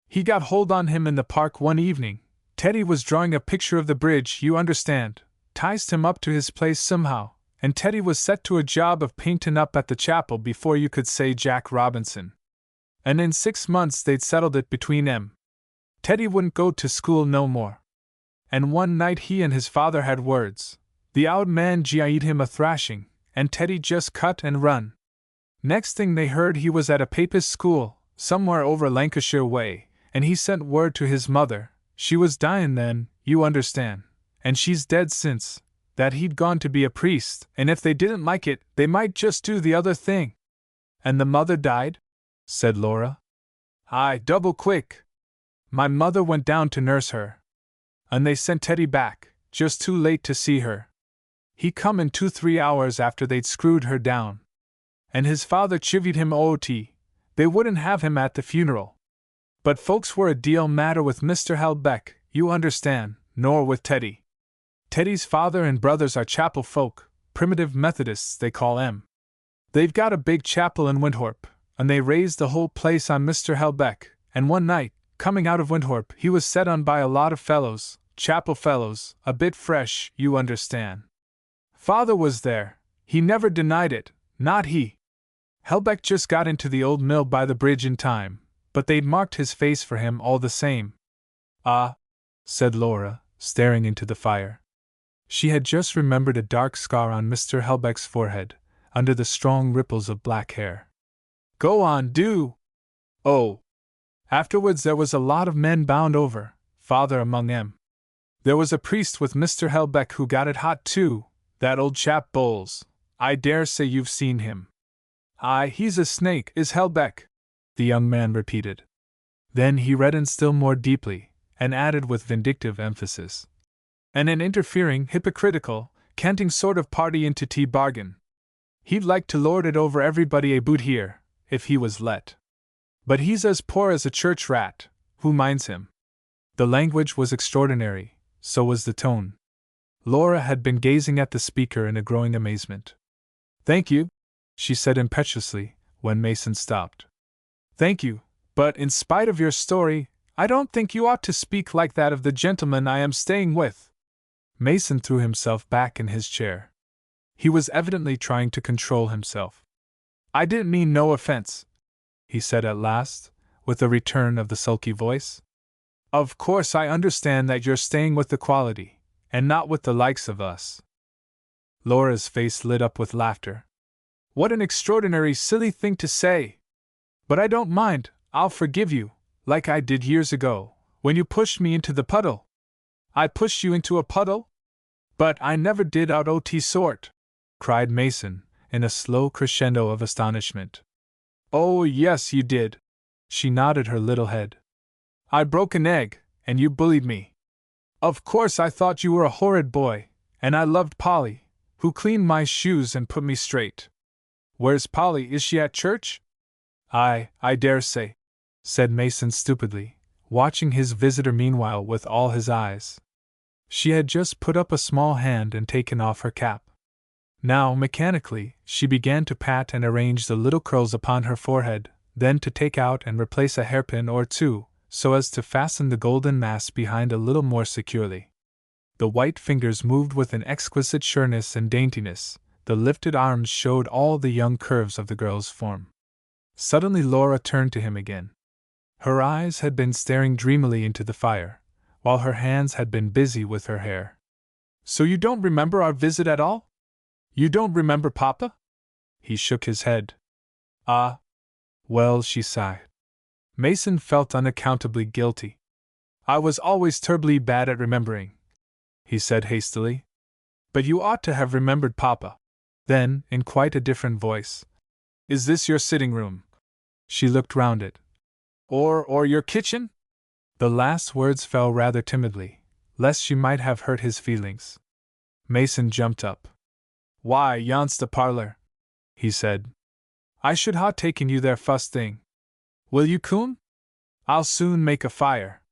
He got hold on him in the park one evening. Teddy was drawing a picture of the bridge, you understand, ticed him up to his place somehow, and Teddy was set to a job of paintin' up at the chapel before you could say Jack Robinson. And in 6 months they'd settled it between 'em. Teddy wouldn't go to school no more. And one night he and his father had words. The owd man gied him a thrashing, and Teddy just cut and run. Next thing they heard he was at a papist school, somewhere over Lancashire way, and he sent word to his mother, she was dyin' then, you understand, and she's dead since, that he'd gone to be a priest, and if they didn't like it, they might just do the other thing. And the mother died? Said Laura. Aye, double quick. My mother went down to nurse her. And they sent Teddy back, just too late to see her. He come in 2-3 hours after they'd screwed her down. And his father chivied him ot. They wouldn't have him at the funeral. But folks were a deal matter with Mr. Helbeck, you understand, nor with Teddy. Teddy's father and brothers are chapel folk, primitive Methodists they call 'em. They've got a big chapel in Winthrop, and they raised the whole place on Mr. Helbeck, and one night, coming out of Winthrop, he was set on by a lot of fellows, chapel fellows, a bit fresh, you understand. Father was there, he never denied it, not he. Helbeck just got into the old mill by the bridge in time, but they'd marked his face for him all the same. Ah, said Laura, staring into the fire. She had just remembered a dark scar on Mr. Helbeck's forehead, under the strong ripples of black hair. Go on, do! Oh! Afterwards there was a lot of men bound over, father among 'em. There was a priest with Mr. Helbeck who got it hot too, that old chap Bowles. I dare say you've seen him. Aye, he's a snake, is Helbeck, the young man repeated. Then he reddened still more deeply, and added with vindictive emphasis. And an interfering, hypocritical, canting sort of party into tea bargain. He'd like to lord it over everybody aboot here, if he was let. But he's as poor as a church rat, who minds him? The language was extraordinary, so was the tone. Laura had been gazing at the speaker in a growing amazement. Thank you, she said impetuously, when Mason stopped. Thank you, but in spite of your story, I don't think you ought to speak like that of the gentleman I am staying with. Mason threw himself back in his chair. He was evidently trying to control himself. I didn't mean no offense, he said at last, with a return of the sulky voice. Of course I understand that you're staying with the quality, and not with the likes of us. Laura's face lit up with laughter. What an extraordinary silly thing to say! But I don't mind, I'll forgive you, like I did years ago, when you pushed me into the puddle. I pushed you into a puddle? But I never did out ot sort, cried Mason, in a slow crescendo of astonishment. Oh, yes, you did. She nodded her little head. I broke an egg, and you bullied me. Of course I thought you were a horrid boy, and I loved Polly, who cleaned my shoes and put me straight. Where's Polly? Is she at church? I dare say, said Mason stupidly, watching his visitor meanwhile with all his eyes. She had just put up a small hand and taken off her cap. Now, mechanically, she began to pat and arrange the little curls upon her forehead, then to take out and replace a hairpin or two, so as to fasten the golden mass behind a little more securely. The white fingers moved with an exquisite sureness and daintiness, the lifted arms showed all the young curves of the girl's form. Suddenly Laura turned to him again. Her eyes had been staring dreamily into the fire, while her hands had been busy with her hair. So you don't remember our visit at all? You don't remember Papa? He shook his head. Ah. Well, she sighed. Mason felt unaccountably guilty. I was always terribly bad at remembering, he said hastily. But you ought to have remembered Papa. Then, in quite a different voice, is this your sitting room? She looked round it. Or your kitchen? The last words fell rather timidly, lest she might have hurt his feelings. Mason jumped up. Why, yon's the parlor, he said. I should ha' taken you there fust thing. Will you come? I'll soon make a fire.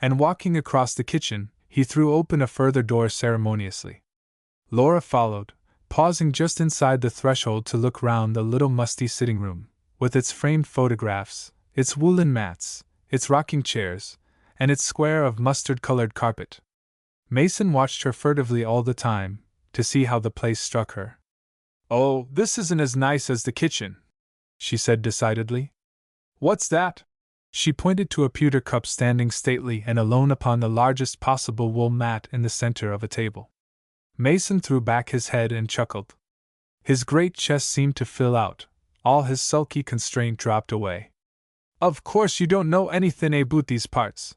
And walking across the kitchen, he threw open a further door ceremoniously. Laura followed, pausing just inside the threshold to look round the little musty sitting room, with its framed photographs, its woolen mats, its rocking chairs, and its square of mustard-colored carpet. Mason watched her furtively all the time, to see how the place struck her. Oh, this isn't as nice as the kitchen, she said decidedly. What's that? She pointed to a pewter cup standing stately and alone upon the largest possible wool mat in the center of a table. Mason threw back his head and chuckled. His great chest seemed to fill out, all his sulky constraint dropped away. Of course you don't know anything about these parts,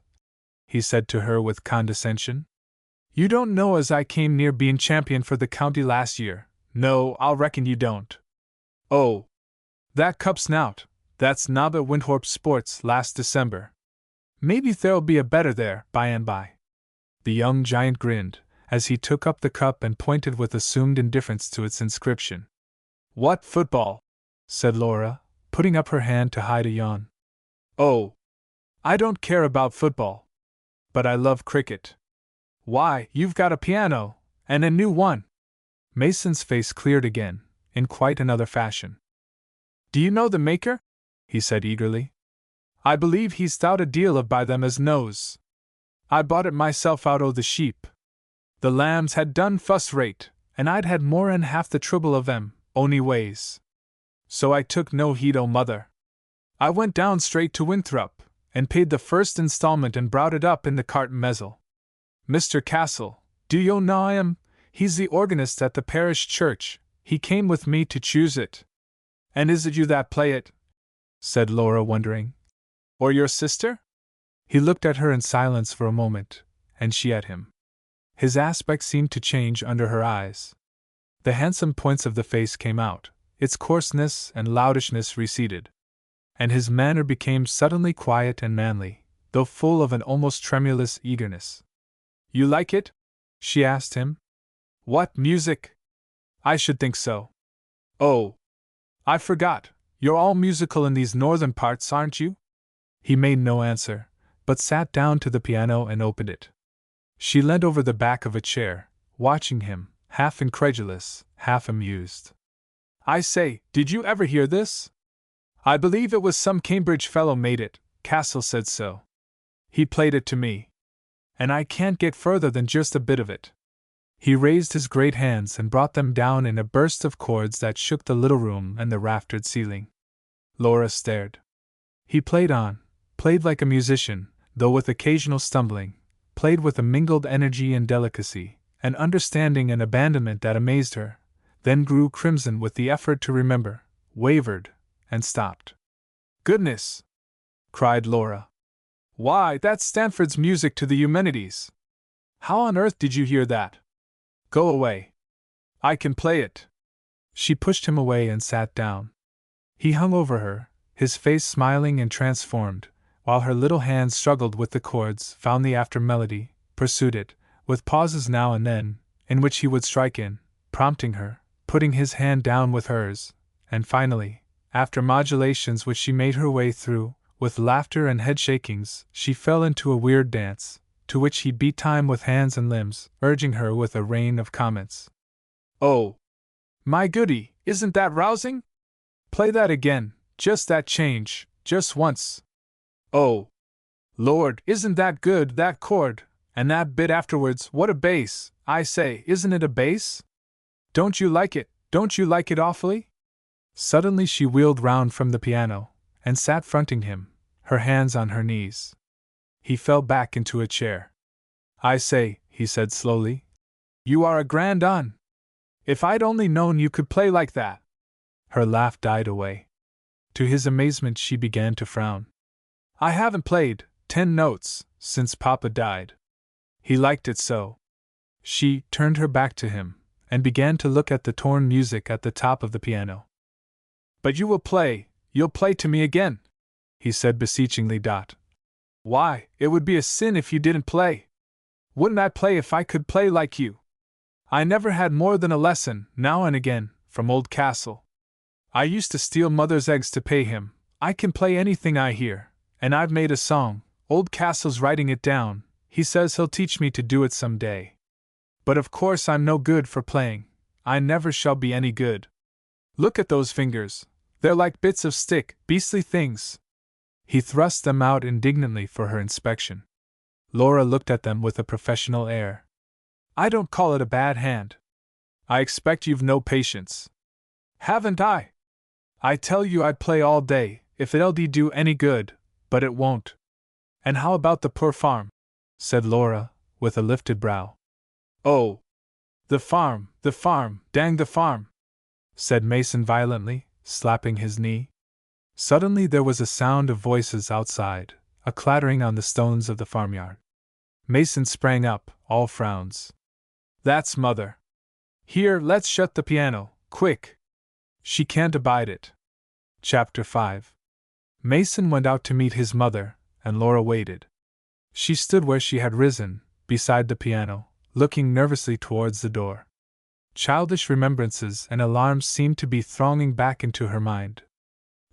he said to her with condescension. You don't know as I came near being champion for the county last year. No, I'll reckon you don't. Oh, that cup snout, that's nob at Winthrop Sports last December. Maybe there'll be a better there, by and by. The young giant grinned, as he took up the cup and pointed with assumed indifference to its inscription. What football? Said Laura, putting up her hand to hide a yawn. Oh, I don't care about football. But I love cricket. Why, you've got a piano, and a new one. Mason's face cleared again, in quite another fashion. Do you know the maker? He said eagerly. I believe he's thought a deal of by them as knows. I bought it myself out o' the sheep. The lambs had done fuss rate, and I'd had more'n half the trouble of them, ony ways. So I took no heed o' mother. I went down straight to Winthrop, and paid the first installment and brought it up in the cart mezzle. Mr. Castle, do yo know him? He's the organist at the parish church. He came with me to choose it. And is it you that play it? Said Laura, wondering. Or your sister? He looked at her in silence for a moment, and she at him. His aspect seemed to change under her eyes. The handsome points of the face came out, its coarseness and loudishness receded. And his manner became suddenly quiet and manly, though full of an almost tremulous eagerness. You like it? She asked him. What, music? I should think so. Oh, I forgot, you're all musical in these northern parts, aren't you? He made no answer, but sat down to the piano and opened it. She leant over the back of a chair, watching him, half incredulous, half amused. I say, did you ever hear this? I believe it was some Cambridge fellow made it, Castle said so. He played it to me. And I can't get further than just a bit of it. He raised his great hands and brought them down in a burst of chords that shook the little room and the raftered ceiling. Laura stared. He played on, played like a musician, though with occasional stumbling, played with a mingled energy and delicacy, an understanding and abandonment that amazed her, then grew crimson with the effort to remember, wavered, and stopped. Goodness! Cried Laura. Why, that's Stanford's music to the Eumenides. How on earth did you hear that? Go away. I can play it. She pushed him away and sat down. He hung over her, his face smiling and transformed, while her little hands struggled with the chords, found the after melody, pursued it, with pauses now and then, in which he would strike in, prompting her, putting his hand down with hers, and finally, after modulations which she made her way through, with laughter and head-shakings, she fell into a weird dance, to which he beat time with hands and limbs, urging her with a rain of comments. Oh! My goody, isn't that rousing? Play that again, just that change, just once. Oh! Lord, isn't that good, that chord, and that bit afterwards, what a bass, I say, isn't it a bass? Don't you like it awfully? Suddenly she wheeled round from the piano, and sat fronting him, her hands on her knees. He fell back into a chair. "I say," he said slowly, "you are a grand un. If I'd only known you could play like that." Her laugh died away. To his amazement she began to frown. "I haven't played 10 notes since Papa died. He liked it so." She turned her back to him, and began to look at the torn music at the top of the piano. "But you'll play to me again," he said beseechingly. "Why, it would be a sin if you didn't play. Wouldn't I play if I could play like you? I never had more than a lesson, now and again, from old Castle. I used to steal Mother's eggs to pay him. I can play anything I hear, and I've made a song. Old Castle's writing it down. He says he'll teach me to do it some day. But of course I'm no good for playing. I never shall be any good. Look at those fingers. They're like bits of stick, beastly things." He thrust them out indignantly for her inspection. Laura looked at them with a professional air. "I don't call it a bad hand. I expect you've no patience." "Haven't I? I tell you I'd play all day, if it'll do any good, but it won't." "And how about the poor farm?" said Laura, with a lifted brow. "Oh! The farm, dang the farm!" said Mason violently, slapping his knee. Suddenly there was a sound of voices outside, a clattering on the stones of the farmyard. Mason sprang up, all frowns. "That's Mother. Here, let's shut the piano, quick. She can't abide it." Chapter 5. Mason went out to meet his mother, and Laura waited. She stood where she had risen, beside the piano, looking nervously towards the door. Childish remembrances and alarms seemed to be thronging back into her mind.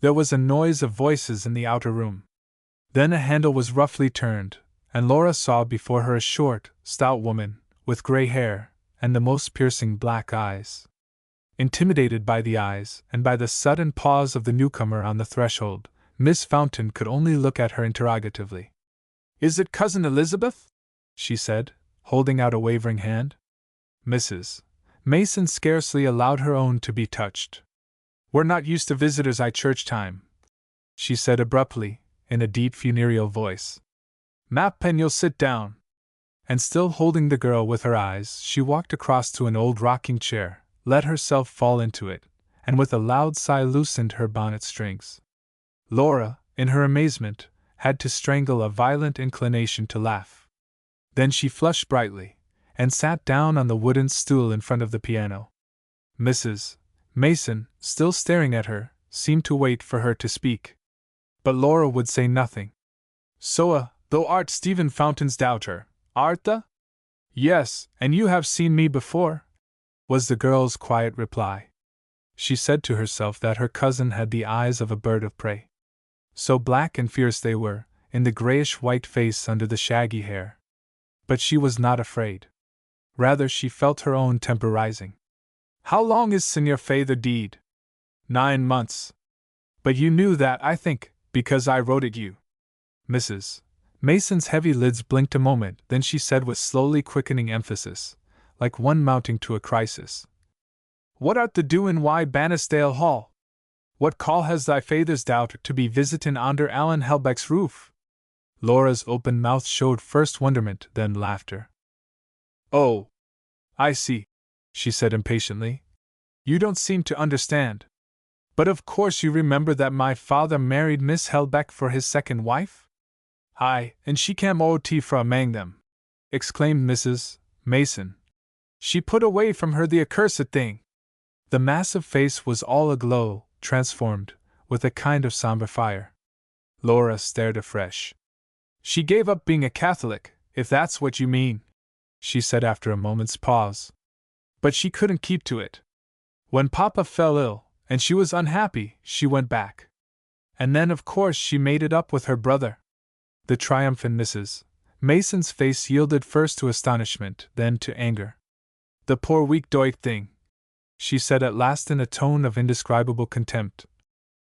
There was a noise of voices in the outer room. Then a handle was roughly turned, and Laura saw before her a short, stout woman, with gray hair, and the most piercing black eyes. Intimidated by the eyes, and by the sudden pause of the newcomer on the threshold, Miss Fountain could only look at her interrogatively. "Is it Cousin Elizabeth?" she said, holding out a wavering hand. Mrs. Mason scarcely allowed her own to be touched. "We're not used to visitors at church time," she said abruptly, in a deep funereal voice. "Map, and you'll sit down." And still holding the girl with her eyes, she walked across to an old rocking chair, let herself fall into it, and with a loud sigh loosened her bonnet strings. Laura, in her amazement, had to strangle a violent inclination to laugh. Then she flushed brightly, and sat down on the wooden stool in front of the piano. Mrs. Mason, still staring at her, seemed to wait for her to speak. But Laura would say nothing. "So, thou art Stephen Fountain's daughter, art thou?" "Yes, and you have seen me before," was the girl's quiet reply. She said to herself that her cousin had the eyes of a bird of prey. So black and fierce they were, in the grayish-white face under the shaggy hair. But she was not afraid. Rather, she felt her own temper rising. "How long is Senor Father deed?" 9 months. But you knew that, I think, because I wrote it you. Mrs. Mason's heavy lids blinked a moment, then she said with slowly quickening emphasis, like one mounting to a crisis. "What art the do in Bannisdale Hall? What call has thy father's daughter to be visitin' under Alan Helbeck's roof?" Laura's open mouth showed first wonderment, then laughter. "Oh, I see," she said impatiently. "You don't seem to understand. But of course you remember that my father married Miss Helbeck for his second wife?" "Aye, and she cam o.t. fra amang them," exclaimed Mrs. Mason. "She put away from her the accursed thing." The massive face was all aglow, transformed, with a kind of somber fire. Laura stared afresh. "She gave up being a Catholic, if that's what you mean," she said after a moment's pause. "But she couldn't keep to it. When Papa fell ill, and she was unhappy, she went back. And then, of course, she made it up with her brother." The triumph in Mrs. Mason's face yielded first to astonishment, then to anger. "The poor weak doit thing," she said at last in a tone of indescribable contempt.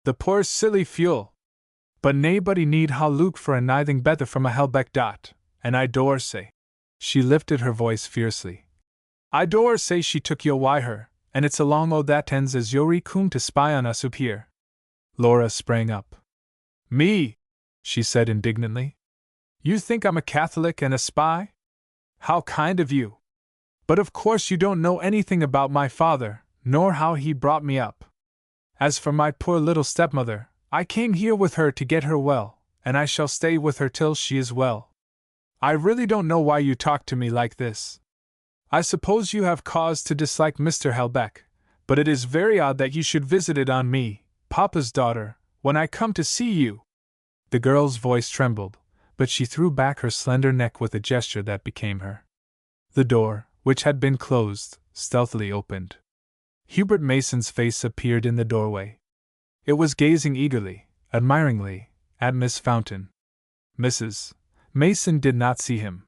"The poor silly fuel! But naebody need ha' look for anything better from a Helbeck dot, and I dore say," she lifted her voice fiercely, "I dore say she took you awy her, and it's along o' that ends as Yori come to spy on us up here. Laura sprang up. Me? She said indignantly. You think I'm a Catholic and a spy? How kind of you! But of course you don't know anything about my father, nor how he brought me up. As for my poor little stepmother, I came here with her to get her well, and I shall stay with her till she is well. I really don't know why you talk to me like this. I suppose you have cause to dislike Mr. Helbeck, but it is very odd that you should visit it on me, Papa's daughter, when I come to see you. The girl's voice trembled, but she threw back her slender neck with a gesture that became her. The door, which had been closed, stealthily opened. Hubert Mason's face appeared in the doorway. It was gazing eagerly, admiringly, at Miss Fountain. Mrs. Mason did not see him.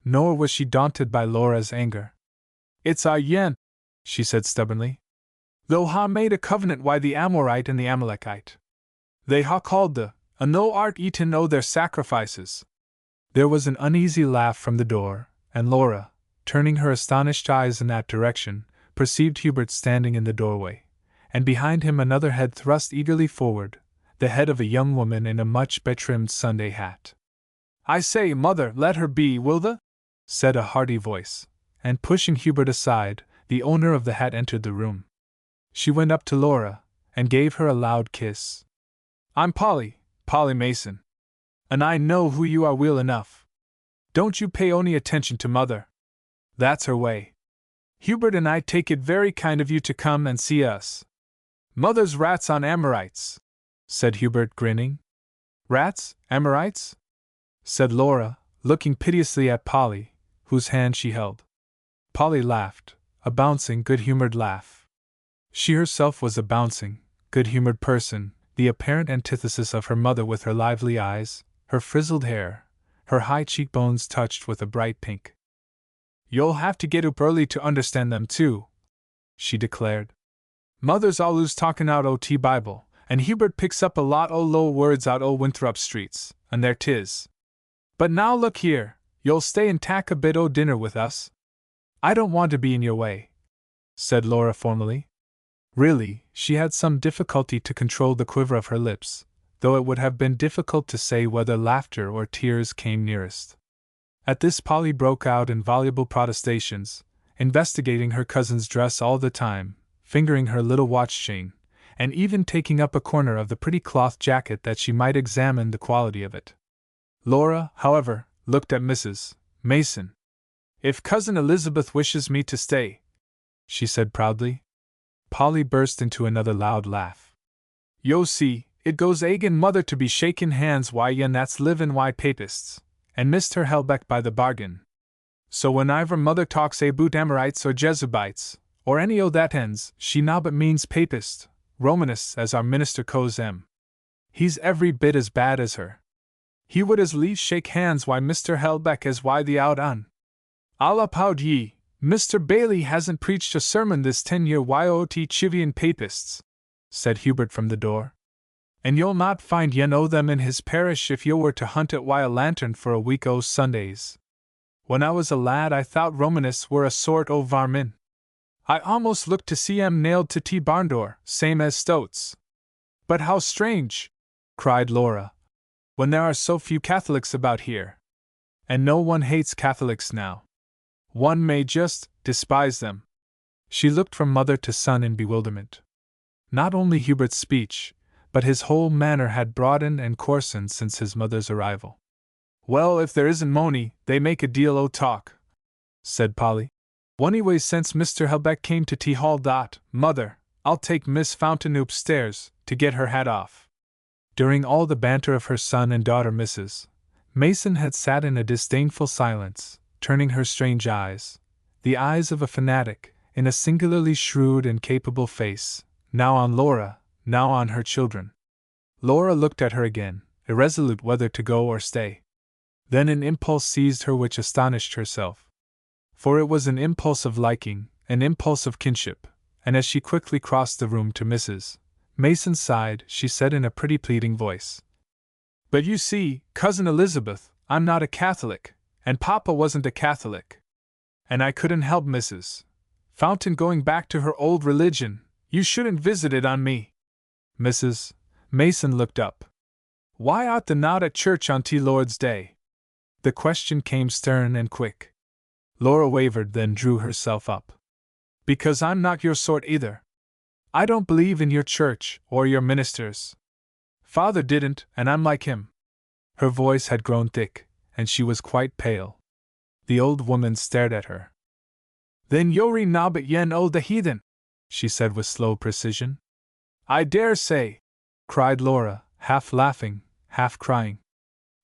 Nor was she daunted by Laura's anger. It's our yen, she said stubbornly. Though ha made a covenant wi' the Amorite and the Amalekite. They ha called a no art eaten o' their sacrifices. There was an uneasy laugh from the door, and Laura, turning her astonished eyes in that direction, perceived Hubert standing in the doorway, and behind him another head thrust eagerly forward, the head of a young woman in a much betrimmed Sunday hat. I say, mother, let her be, will the? Said a hearty voice, and pushing Hubert aside, the owner of the hat entered the room. She went up to Laura, and gave her a loud kiss. I'm Polly Mason. And I know who you are well enough. Don't you pay ony attention to mother. That's her way. Hubert and I take it very kind of you to come and see us. Mother's rats on Amorites, said Hubert, grinning. Rats, Amorites? Said Laura, looking piteously at Polly, whose hand she held. Polly laughed, a bouncing, good-humored laugh. She herself was a bouncing, good-humored person, the apparent antithesis of her mother, with her lively eyes, her frizzled hair, her high cheekbones touched with a bright pink. You'll have to get up early to understand them too, she declared. Mother's always talking out o' T Bible, and Hubert picks up a lot o' low words out o' Winthrop streets, and there 'tis. But now look here, you'll stay and tack a bit o' dinner with us? I don't want to be in your way, said Laura formally. Really, she had some difficulty to control the quiver of her lips, though it would have been difficult to say whether laughter or tears came nearest. At this Polly broke out in voluble protestations, investigating her cousin's dress all the time, fingering her little watch chain, and even taking up a corner of the pretty cloth jacket that she might examine the quality of it. Laura, however, looked at Mrs. Mason. If Cousin Elizabeth wishes me to stay, she said proudly. Polly burst into another loud laugh. Yo see, it goes agin mother to be shakin' hands wi' yen that's livin' wi' papists, and Mr. Helbeck by the bargain. So wheniver mother talks aboot Amorites or Jesubites, or any o' that ends, she nobbut means papists, Romanists as our minister calls 'em. He's every bit as bad as her. He would as lief shake hands wi' Mr. Helbeck as wi' the out un. I'll uphaud ye, Mr. Bailey hasn't preached a sermon this 10 year yot Chivian papists, said Hubert from the door. And you'll not find yen o' them in his parish if you were to hunt it wi' a lantern for a week o' Sundays. When I was a lad I thought Romanists were a sort o' varmin. I almost looked to see 'em nailed to T barn door, same as stoats. But how strange, cried Laura, when there are so few Catholics about here. And no one hates Catholics now. One may just despise them. She looked from mother to son in bewilderment. Not only Hubert's speech, but his whole manner had broadened and coarsened since his mother's arrival. Well, if there isn't money, they make a deal o' talk, said Polly. Onyway, since Mr. Helbeck came to T Hall. Mother, I'll take Miss Fountain upstairs to get her hat off. During all the banter of her son and daughter, Mrs. Mason had sat in a disdainful silence, turning her strange eyes, the eyes of a fanatic, in a singularly shrewd and capable face, now on Laura, now on her children. Laura looked at her again, irresolute whether to go or stay. Then an impulse seized her which astonished herself. For it was an impulse of liking, an impulse of kinship, and as she quickly crossed the room to Mrs. Mason's side, she said in a pretty pleading voice, But you see, Cousin Elizabeth, I'm not a Catholic, and Papa wasn't a Catholic. And I couldn't help Mrs. Fountain going back to her old religion, you shouldn't visit it on me. Mrs. Mason looked up. Why ought the not at church on T Lord's Day? The question came stern and quick. Laura wavered, then drew herself up. Because I'm not your sort either. I don't believe in your church or your ministers. Father didn't, and I'm like him. Her voice had grown thick, and she was quite pale. The old woman stared at her. Then Yori nobbit yen o the heathen, she said with slow precision. I dare say, cried Laura, half laughing, half crying.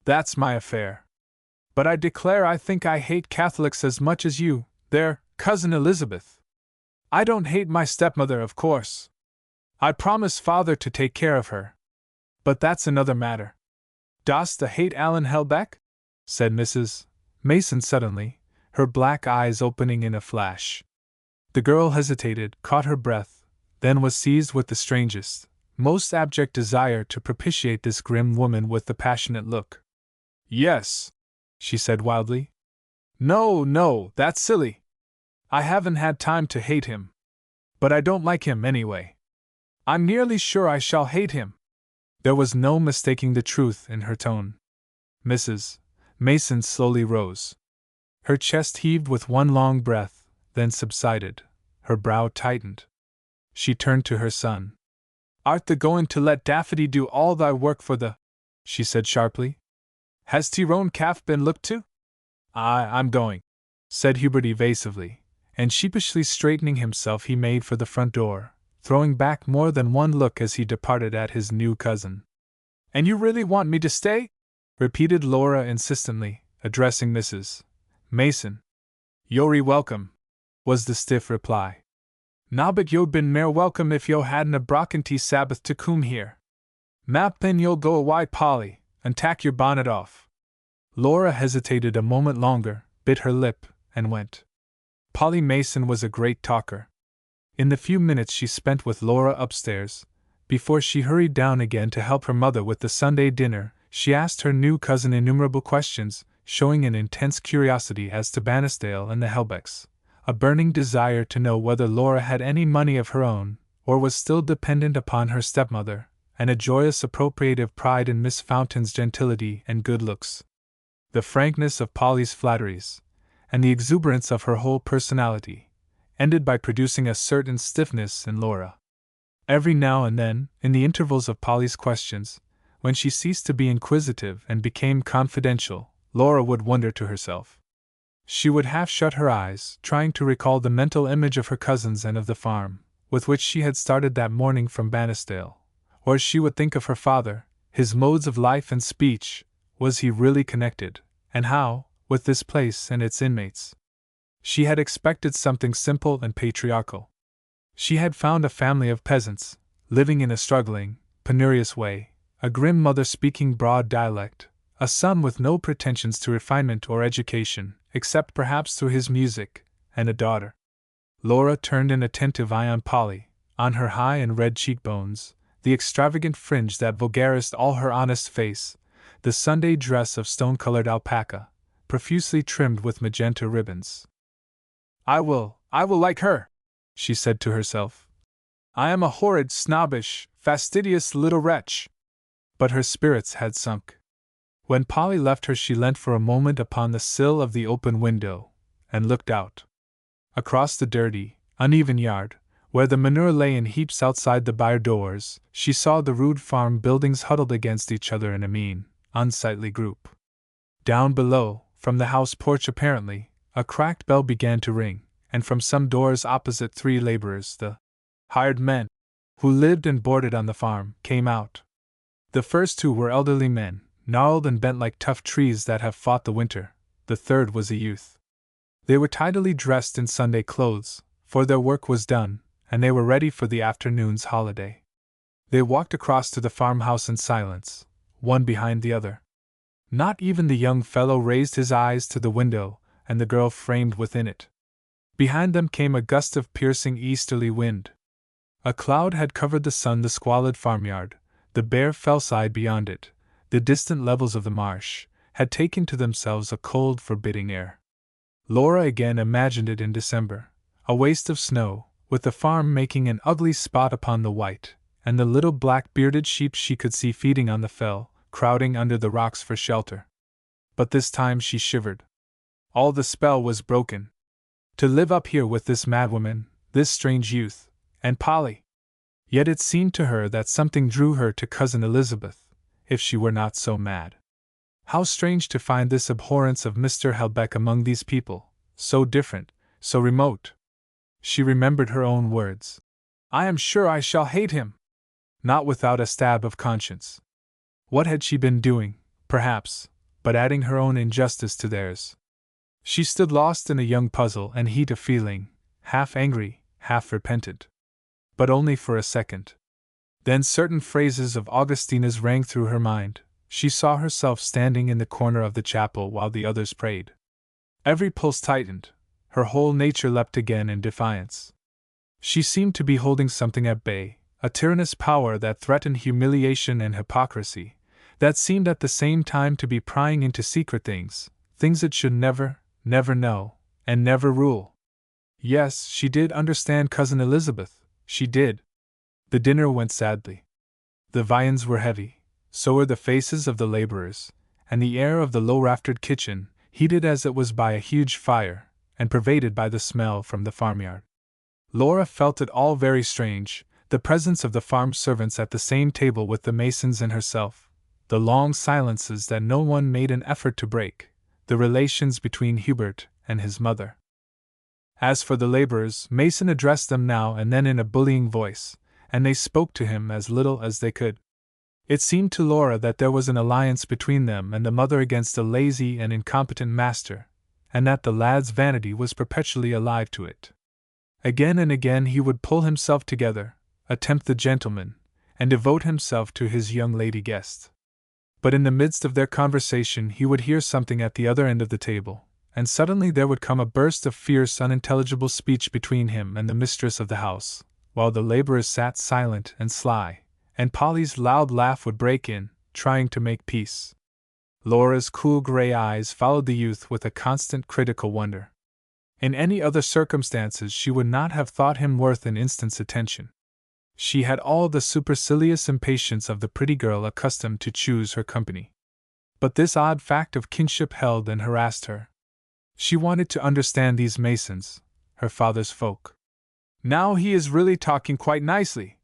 That's my affair. But I declare I think I hate Catholics as much as you, there, Cousin Elizabeth. I don't hate my stepmother, of course. I promise Father to take care of her. But that's another matter. Dost the hate Alan Helbeck? Said Mrs. Mason suddenly, her black eyes opening in a flash. The girl hesitated, caught her breath, then was seized with the strangest, most abject desire to propitiate this grim woman with the passionate look. Yes, she said wildly. No, that's silly. I haven't had time to hate him. But I don't like him anyway. I'm nearly sure I shall hate him. There was no mistaking the truth in her tone. Mrs. Mason slowly rose. Her chest heaved with one long breath, then subsided. Her brow tightened. She turned to her son. Art thou goin' to let Daffody do all thy work for the? She said sharply. Has Tyrone calf been looked to? I'm going, said Hubert evasively, and sheepishly straightening himself he made for the front door, throwing back more than one look as he departed at his new cousin. And you really want me to stay? Repeated Laura insistently, addressing Mrs. Mason. You're welcome, was the stiff reply. Nobbut yo'd been mair welcome if yo' hadn't a brockentee Sabbath to coom here. Map then you'll go away, Polly, and tack your bonnet off. Laura hesitated a moment longer, bit her lip, and went. Polly Mason was a great talker. In the few minutes she spent with Laura upstairs, before she hurried down again to help her mother with the Sunday dinner, she asked her new cousin innumerable questions, showing an intense curiosity as to Bannisdale and the Helbecks, a burning desire to know whether Laura had any money of her own, or was still dependent upon her stepmother, and a joyous appropriative pride in Miss Fountain's gentility and good looks. The frankness of Polly's flatteries, and the exuberance of her whole personality, ended by producing a certain stiffness in Laura. Every now and then, in the intervals of Polly's questions, when she ceased to be inquisitive and became confidential, Laura would wonder to herself. She would half shut her eyes, trying to recall the mental image of her cousins and of the farm, with which she had started that morning from Bannisdale, or she would think of her father, his modes of life and speech. Was he really connected, and how, with this place and its inmates? She had expected something simple and patriarchal. She had found a family of peasants, living in a struggling, penurious way, a grim mother speaking broad dialect, a son with no pretensions to refinement or education, except perhaps through his music, and a daughter. Laura turned an attentive eye on Polly, on her high and red cheekbones, the extravagant fringe that vulgarized all her honest face, the Sunday dress of stone-colored alpaca, profusely trimmed with magenta ribbons. I will like her, she said to herself. I am a horrid, snobbish, fastidious little wretch. But her spirits had sunk. When Polly left her, she leant for a moment upon the sill of the open window, and looked out. Across the dirty, uneven yard, where the manure lay in heaps outside the byre doors, she saw the rude farm buildings huddled against each other in a mean, unsightly group. Down below, from the house porch apparently, a cracked bell began to ring, and from some doors opposite 3 laborers, the hired men, who lived and boarded on the farm, came out. The first 2 were elderly men, gnarled and bent like tough trees that have fought the winter. The third was a youth. They were tidily dressed in Sunday clothes, for their work was done, and they were ready for the afternoon's holiday. They walked across to the farmhouse in silence, one behind the other. Not even the young fellow raised his eyes to the window and the girl framed within it. Behind them came a gust of piercing easterly wind. A cloud had covered the sun, the squalid farmyard, the bare fellside beyond it, the distant levels of the marsh, had taken to themselves a cold, forbidding air. Laura again imagined it in December, a waste of snow, with the farm making an ugly spot upon the white, and the little black-bearded sheep she could see feeding on the fell, crowding under the rocks for shelter. But this time she shivered. All the spell was broken. To live up here with this madwoman, this strange youth, and Polly. Yet it seemed to her that something drew her to Cousin Elizabeth, if she were not so mad. How strange to find this abhorrence of Mr. Helbeck among these people, so different, so remote. She remembered her own words. "I am sure I shall hate him," not without a stab of conscience. What had she been doing, perhaps, but adding her own injustice to theirs? She stood lost in a young puzzle and heat of feeling, half angry, half repentant. But only for a second. Then certain phrases of Augustina's rang through her mind. She saw herself standing in the corner of the chapel while the others prayed. Every pulse tightened, her whole nature leapt again in defiance. She seemed to be holding something at bay, a tyrannous power that threatened humiliation and hypocrisy, that seemed at the same time to be prying into secret things it should never, never know, and never rule. Yes, she did understand Cousin Elizabeth, she did. The dinner went sadly. The viands were heavy, so were the faces of the laborers, and the air of the low-raftered kitchen, heated as it was by a huge fire, and pervaded by the smell from the farmyard. Laura felt it all very strange, the presence of the farm servants at the same table with the Masons and herself, the long silences that no one made an effort to break, the relations between Hubert and his mother. As for the laborers, Mason addressed them now and then in a bullying voice, and they spoke to him as little as they could. It seemed to Laura that there was an alliance between them and the mother against a lazy and incompetent master, and that the lad's vanity was perpetually alive to it. Again and again he would pull himself together, attempt the gentleman, and devote himself to his young lady guest. But in the midst of their conversation he would hear something at the other end of the table, and suddenly there would come a burst of fierce, unintelligible speech between him and the mistress of the house, while the laborers sat silent and sly, and Polly's loud laugh would break in, trying to make peace. Laura's cool gray eyes followed the youth with a constant critical wonder. In any other circumstances she would not have thought him worth an instant's attention. She had all the supercilious impatience of the pretty girl accustomed to choose her company. But this odd fact of kinship held and harassed her. She wanted to understand these Masons, her father's folk. "Now he is really talking quite nicely,"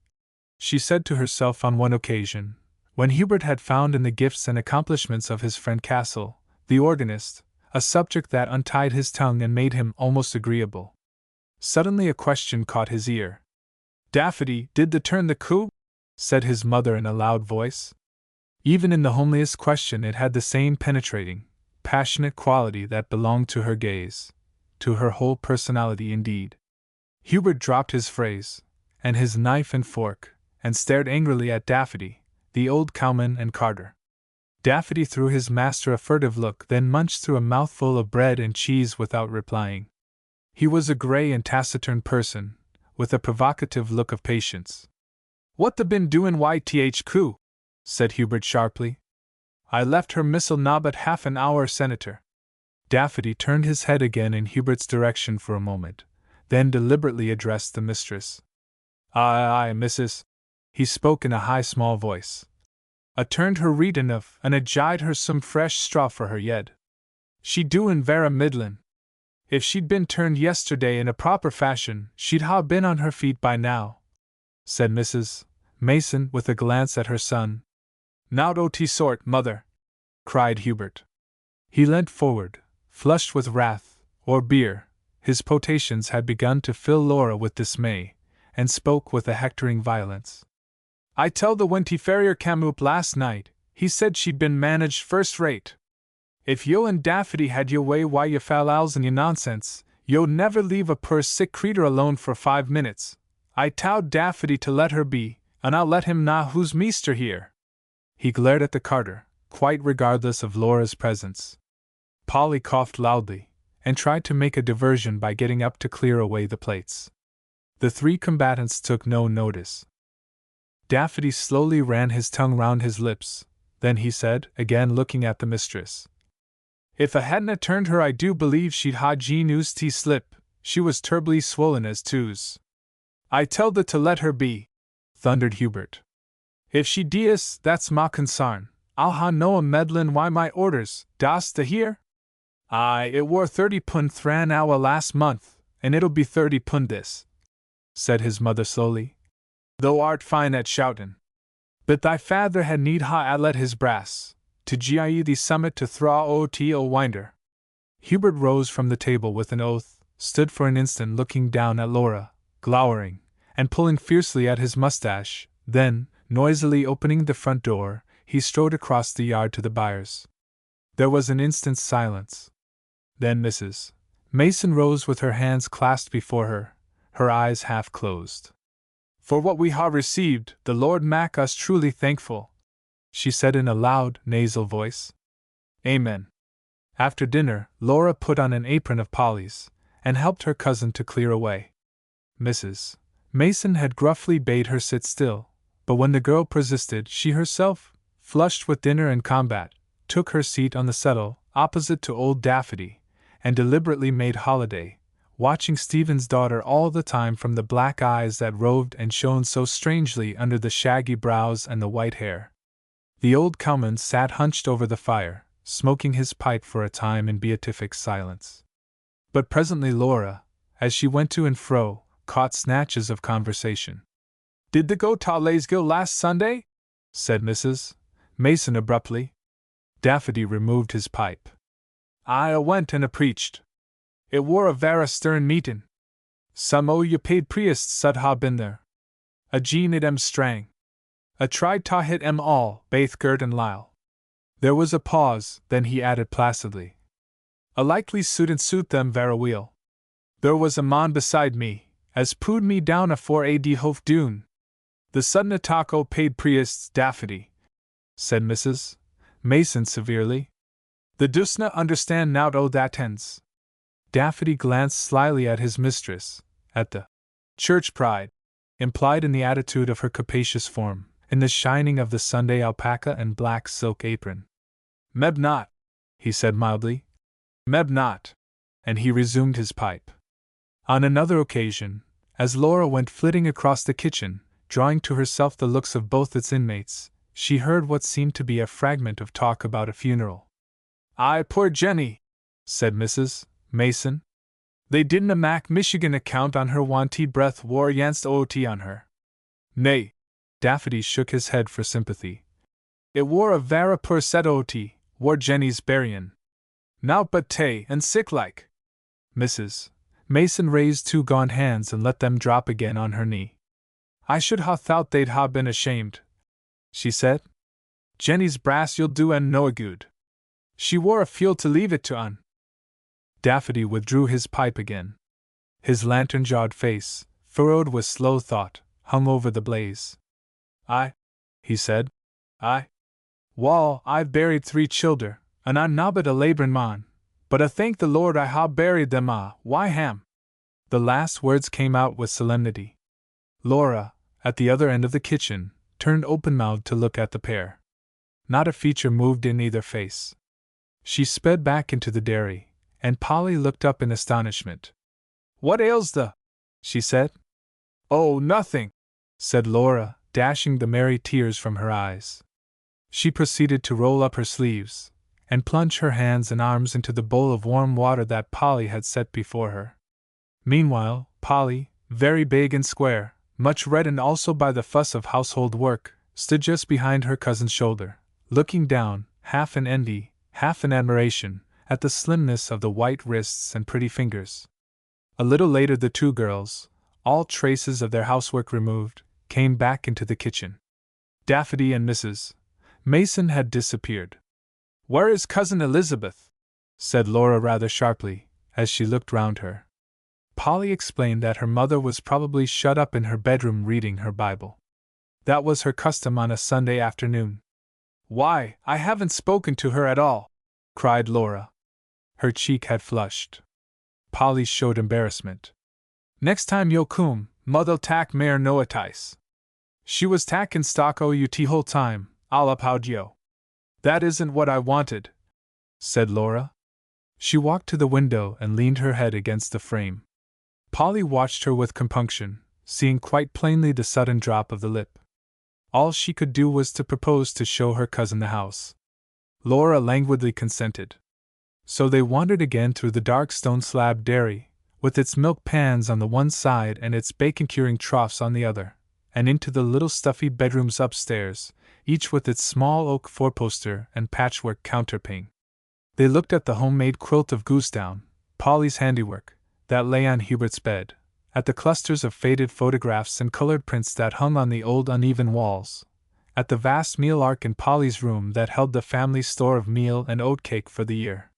she said to herself on one occasion, when Hubert had found in the gifts and accomplishments of his friend Castle, the organist, a subject that untied his tongue and made him almost agreeable. Suddenly a question caught his ear. "Daffody, did the turn the coup?" said his mother in a loud voice. Even in the homeliest question it had the same penetrating, passionate quality that belonged to her gaze, to her whole personality indeed. Hubert dropped his phrase, and his knife and fork, and stared angrily at Daffody, the old cowman and carter. Daffody threw his master a furtive look, then munched through a mouthful of bread and cheese without replying. He was a grey and taciturn person, with a provocative look of patience. "What the been doin' YTHQ?" said Hubert sharply. "I left her missile nobbut half an hour, Senator." Daffody turned his head again in Hubert's direction for a moment, then deliberately addressed the mistress. Aye, missus," he spoke in a high small voice. "A turned her reet enough, and a jied her some fresh straw for her yed. She doin' vera middlin'. If she'd been turned yesterday in a proper fashion, she'd ha' been on her feet by now," said Mrs. Mason with a glance at her son. "Nowt o' tea sort, mother," cried Hubert. He leant forward, flushed with wrath, or beer. His potations had begun to fill Laura with dismay, and spoke with a hectoring violence. "I tell the Wenty Ferrier cam oop last night, he said she'd been managed first rate. If yo and Daffody had yo way why ye fal-als and ye nonsense, yo'd never leave a poor sick creetur alone for 5 minutes. I towed Daffody to let her be, and I'll let him na who's meester here." He glared at the carter, quite regardless of Laura's presence. Polly coughed loudly, and tried to make a diversion by getting up to clear away the plates. The 3 combatants took no notice. Daffody slowly ran his tongue round his lips, then he said, again looking at the mistress, "If a hadna turned her I do believe she'd ha' Jean tea slip, She was terribly swollen as twos. I telled her to let her be, thundered Hubert. If she dees, that's ma consarn. I'll ha no a meddlin' why my orders, dost to hear? Aye, it war 30 pund thran hour last month, and it'll be 30 pund this, said his mother slowly. Thou art fine at shoutin'. But thy father had need ha at let his brass, to gie thee summit to thraw o winder. Hubert rose from the table with an oath, stood for an instant looking down at Laura, glowering, and pulling fiercely at his mustache, then, noisily opening the front door, he strode across the yard to the byres. There was an instant's silence. Then Mrs. Mason rose with her hands clasped before her eyes half closed. For what we ha received, the Lord mak us truly thankful, she said in a loud, nasal voice. Amen. After dinner, Laura put on an apron of Polly's, and helped her cousin to clear away. Mrs. Mason had gruffly bade her sit still, but when the girl persisted, she herself, flushed with dinner and combat, took her seat on the settle, opposite to old Daffody, and deliberately made holiday, watching Stephen's daughter all the time from the black eyes that roved and shone so strangely under the shaggy brows and the white hair. The old cowman sat hunched over the fire, smoking his pipe for a time in beatific silence. But presently Laura, as she went to and fro, caught snatches of conversation. Did the go ta Laysgill last Sunday? Said Mrs. Mason abruptly. Daffody removed his pipe. I went and preached. It wore a vera stern meetin'. Some o' ye paid priests sud ha been there. A jean it em strang. A tried ta hit em all, baith Gert and Lyle. There was a pause, then he added placidly. A likely suit them vera weel. There was a mon beside me, as pooed me down afore a hof dune. The sudden attack o' paid priests, Daffody, said Mrs. Mason severely. The dusna understand nout o' that hens. Daffody glanced slyly at his mistress, at the church pride implied in the attitude of her capacious form, in the shining of the Sunday alpaca and black silk apron. Meb not, he said mildly. Meb not. And he resumed his pipe. On another occasion, as Laura went flitting across the kitchen, drawing to herself the looks of both its inmates, she heard what seemed to be a fragment of talk about a funeral. Aye, poor Jenny, said Mrs. Mason. They didna mak Michigan account on her wanted breath war yanst OT on her. Nay, Daffody shook his head for sympathy. It wore a vera poor set OT, war Jenny's berryin. Nowt but tay and sick like. Mrs. Mason raised two gaunt hands and let them drop again on her knee. I should ha thought they'd ha been ashamed, she said. Jenny's brass you'll do en no good. She wore a feel to leave it to un. Daffody withdrew his pipe again. His lantern-jawed face, furrowed with slow thought, hung over the blaze. He said. Wall, I've buried 3 childer, and I'm nobbut a labourin' mon, but I thank the Lord I ha buried them why ham. The last words came out with solemnity. Laura, at the other end of the kitchen, turned open-mouthed to look at the pair. Not a feature moved in either face. She sped back into the dairy, and Polly looked up in astonishment. What ails the? She said. Oh, nothing, said Laura, dashing the merry tears from her eyes. She proceeded to roll up her sleeves, and plunge her hands and arms into the bowl of warm water that Polly had set before her. Meanwhile, Polly, very big and square, much reddened also by the fuss of household work, stood just behind her cousin's shoulder, looking down, half in envy, half in admiration, at the slimness of the white wrists and pretty fingers. A little later the 2 girls, all traces of their housework removed, came back into the kitchen. Daffody and Mrs. Mason had disappeared. Where is Cousin Elizabeth? Said Laura rather sharply, as she looked round her. Polly explained that her mother was probably shut up in her bedroom reading her Bible. That was her custom on a Sunday afternoon. Why, I haven't spoken to her at all, cried Laura. Her cheek had flushed. Polly showed embarrassment. Next time yo come, mother'll tak mair notice. She was takin' stock o' you whole time, I'll uphaud yo. That isn't what I wanted, said Laura. She walked to the window and leaned her head against the frame. Polly watched her with compunction, seeing quite plainly the sudden drop of the lip. All she could do was to propose to show her cousin the house. Laura languidly consented. So they wandered again through the dark stone-slabbed dairy, with its milk pans on the one side and its bacon-curing troughs on the other, and into the little stuffy bedrooms upstairs, each with its small oak four-poster and patchwork counterpane. They looked at the homemade quilt of goosedown, Polly's handiwork, that lay on Hubert's bed, at the clusters of faded photographs and colored prints that hung on the old uneven walls, at the vast meal ark in Polly's room that held the family store of meal and oatcake for the year.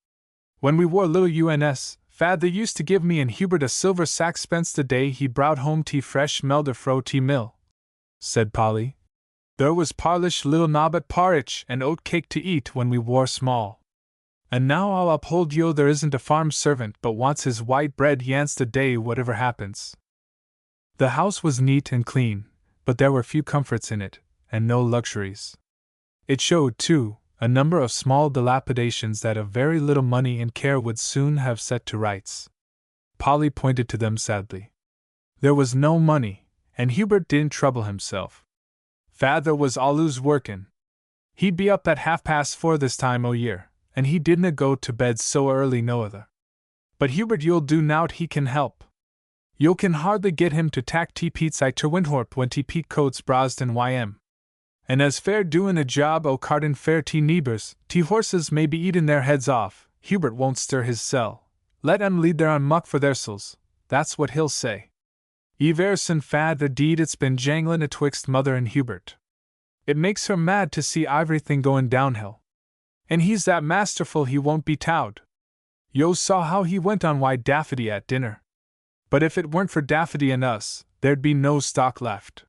When we wore little UNS, Fad they used to give me and Hubert a silver saxpence the day he brought home tea fresh melder fro tea mill, said Polly. There was parlish little nobbut porridge and oatcake to eat when we wore small. And now I'll uphold yo there isn't a farm servant but wants his white bread yanst a day whatever happens. The house was neat and clean, but there were few comforts in it, and no luxuries. It showed, too, a number of small dilapidations that a very little money and care would soon have set to rights. Polly pointed to them sadly. There was no money, and Hubert didn't trouble himself. Father was allus workin'. He'd be up at 4:30 this time o' year, and he didna go to bed so early no other. But Hubert you'll do nowt he can help. Yo can hardly get him to tak tea peats I ter Windhorpe when tea peat coats brasden ym. And as fair doin' a job o' cartin' fair tea neebors, tea horses may be eatin' their heads off, Hubert won't stir his cell. Let 'em lead their own muck for theirsels, that's what he'll say. E'er sin Fad the deed it's been janglin' atwixt mother and Hubert. It makes her mad to see everything goin' downhill. And he's that masterful he won't be towed. Yo saw how he went on White Daffody at dinner. But if it weren't for Daffody and us, there'd be no stock left.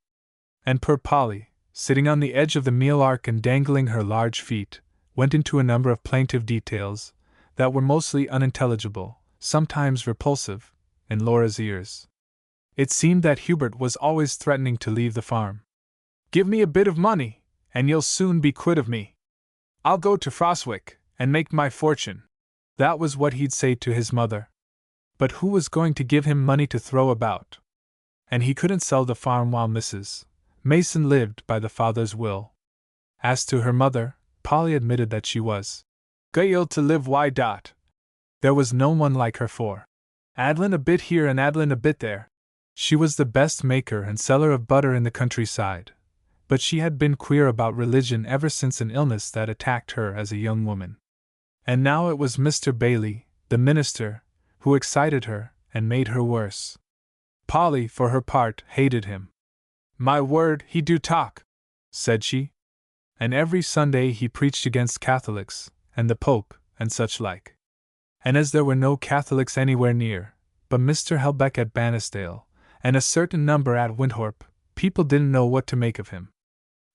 And poor Polly, sitting on the edge of the meal ark and dangling her large feet, went into a number of plaintive details that were mostly unintelligible, sometimes repulsive, in Laura's ears. It seemed that Hubert was always threatening to leave the farm. Give me a bit of money, and you'll soon be quit of me. I'll go to Frostwick, and make my fortune. That was what he'd say to his mother. But who was going to give him money to throw about? And he couldn't sell the farm while Mrs. Mason lived by the father's will. As to her mother, Polly admitted that she was gay to live dot. There was no one like her for addlin' a bit here and addlin' a bit there. She was the best maker and seller of butter in the countryside, but she had been queer about religion ever since an illness that attacked her as a young woman. And now it was Mr. Bailey, the minister, who excited her and made her worse. Polly, for her part, hated him. My word, he do talk, said she. And every Sunday he preached against Catholics, and the Pope, and such like. And as there were no Catholics anywhere near, but Mr. Helbeck at Bannisdale, and a certain number at Windhorpe, people didn't know what to make of him.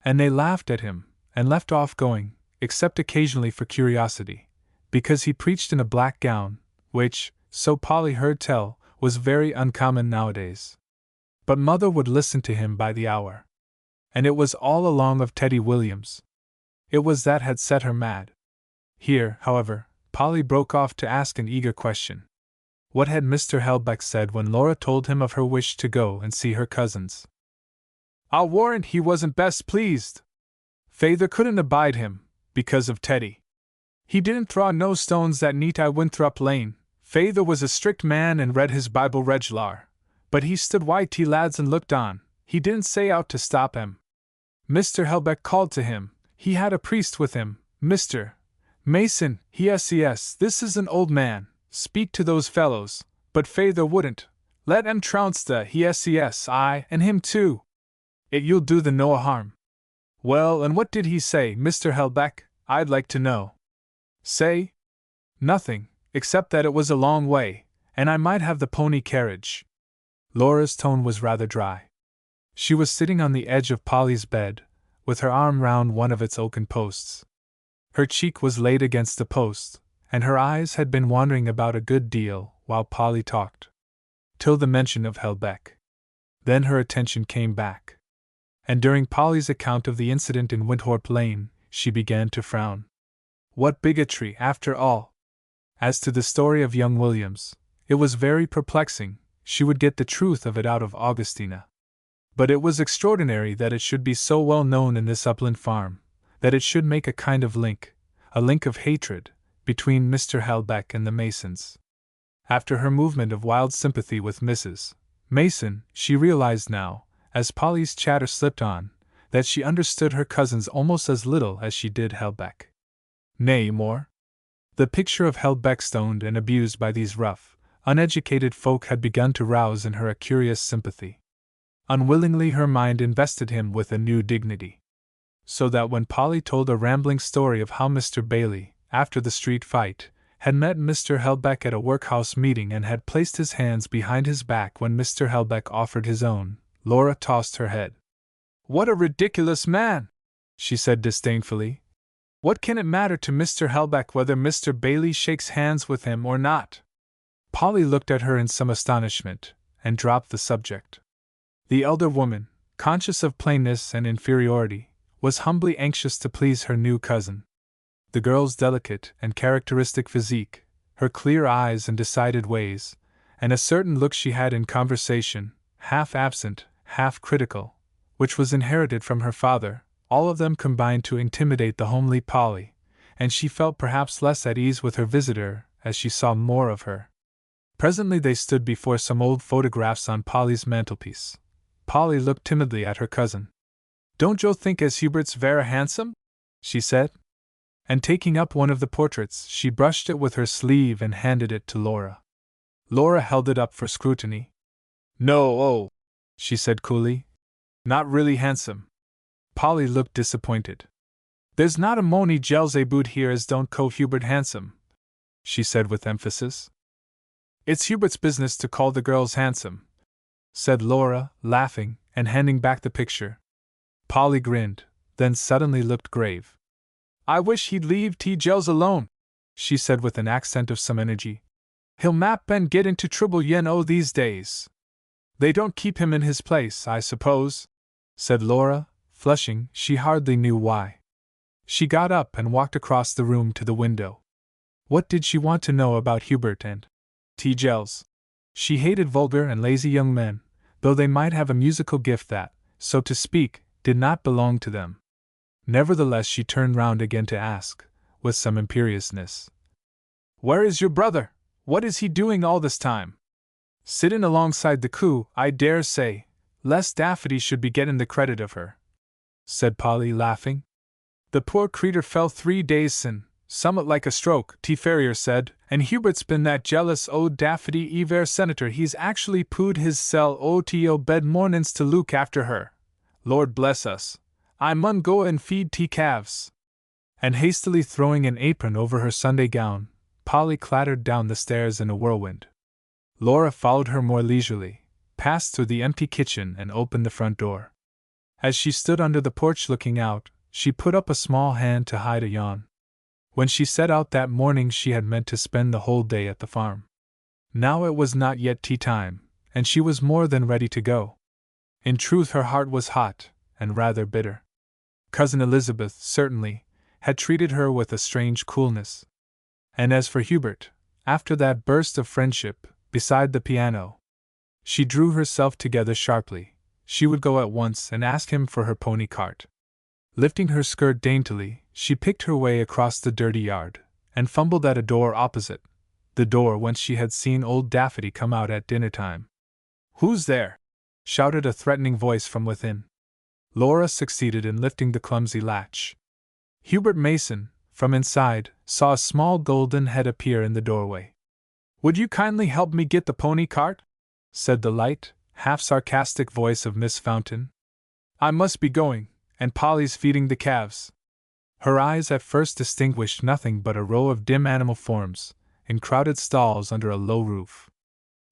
And they laughed at him, and left off going, except occasionally for curiosity, because he preached in a black gown, which, so Polly heard tell, was very uncommon nowadays. But Mother would listen to him by the hour. And it was all along of Teddy Williams. It was that had set her mad. Here, however, Polly broke off to ask an eager question. What had Mr. Helbeck said when Laura told him of her wish to go and see her cousins? I'll warrant he wasn't best pleased. Feyther couldn't abide him, because of Teddy. He didn't throw no stones that neat I Winthrop Lane. Feyther was a strict man and read his Bible reg'lar, but he stood white tea lads and looked on, he didn't say out to stop him. Mr. Helbeck called to him, he had a priest with him, Mr. Mason, yes, this is an old man, speak to those fellows, but Feyther wouldn't, let 'em trounce the yes, I, and him too. It you'll do the no harm. Well, and what did he say, Mr. Helbeck, I'd like to know. Say? Nothing, except that it was a long way, and I might have the pony carriage. Laura's tone was rather dry. She was sitting on the edge of Polly's bed, with her arm round one of its oaken posts. Her cheek was laid against the post, and her eyes had been wandering about a good deal while Polly talked, till the mention of Helbeck. Then her attention came back. And during Polly's account of the incident in Windhorpe Lane, she began to frown. What bigotry, after all! As to the story of young Williams, it was very perplexing, she would get the truth of it out of Augustina. But it was extraordinary that it should be so well known in this upland farm, that it should make a kind of link, a link of hatred, between Mr. Helbeck and the Masons. After her movement of wild sympathy with Mrs. Mason, she realized now, as Polly's chatter slipped on, that she understood her cousins almost as little as she did Helbeck. Nay, more. The picture of Helbeck stoned and abused by these rough, uneducated folk had begun to rouse in her a curious sympathy. Unwillingly her mind invested him with a new dignity. So that when Polly told a rambling story of how Mr. Bailey, after the street fight, had met Mr. Helbeck at a workhouse meeting and had placed his hands behind his back when Mr. Helbeck offered his own, Laura tossed her head. "What a ridiculous man!" she said disdainfully. "What can it matter to Mr. Helbeck whether Mr. Bailey shakes hands with him or not?" Polly looked at her in some astonishment, and dropped the subject. The elder woman, conscious of plainness and inferiority, was humbly anxious to please her new cousin. The girl's delicate and characteristic physique, her clear eyes and decided ways, and a certain look she had in conversation, half absent, half critical, which was inherited from her father, all of them combined to intimidate the homely Polly, and she felt perhaps less at ease with her visitor as she saw more of her. Presently they stood before some old photographs on Polly's mantelpiece. Polly looked timidly at her cousin. "Don't Joe think as Hubert's vera handsome?" she said. And taking up one of the portraits, she brushed it with her sleeve and handed it to Laura. Laura held it up for scrutiny. "No, she said coolly. "Not really handsome." Polly looked disappointed. "There's not a Moni Jelzebud here as don't call Hubert handsome," she said with emphasis. "It's Hubert's business to call the girls handsome," said Laura, laughing, and handing back the picture. Polly grinned, then suddenly looked grave. "I wish he'd leave T-Gels alone," she said with an accent of some energy. "He'll map and get into trouble these days. They don't keep him in his place, I suppose," said Laura, flushing, she hardly knew why. She got up and walked across the room to the window. What did she want to know about Hubert and T-Gels? She hated vulgar and lazy young men, though they might have a musical gift that, so to speak, did not belong to them. Nevertheless she turned round again to ask, with some imperiousness, "Where is your brother? What is he doing all this time?" "Sittin' alongside the coo, I dare say, lest Daffody should be gettin' the credit of her," said Polly, laughing. "The poor creetur fell 3 days sin', summat like a stroke," T. Ferrier said, "and Hubert's been that jealous o' Daffody ever senator he's actually pooed his sell o' to bed mornin's to look after her. Lord bless us, I mun go and feed T calves." And hastily throwing an apron over her Sunday gown, Polly clattered down the stairs in a whirlwind. Laura followed her more leisurely, passed through the empty kitchen and opened the front door. As she stood under the porch looking out, she put up a small hand to hide a yawn. When she set out that morning she had meant to spend the whole day at the farm. Now it was not yet tea time, and she was more than ready to go. In truth her heart was hot, and rather bitter. Cousin Elizabeth, certainly, had treated her with a strange coolness. And as for Hubert, after that burst of friendship, beside the piano, she drew herself together sharply. She would go at once and ask him for her pony cart. Lifting her skirt daintily, she picked her way across the dirty yard, and fumbled at a door opposite, the door whence she had seen old Daffody come out at dinner time. "Who's there?" shouted a threatening voice from within. Laura succeeded in lifting the clumsy latch. Hubert Mason, from inside, saw a small golden head appear in the doorway. "Would you kindly help me get the pony cart?" said the light, half-sarcastic voice of Miss Fountain. "I must be going, and Polly's feeding the calves." Her eyes at first distinguished nothing but a row of dim animal forms, in crowded stalls under a low roof.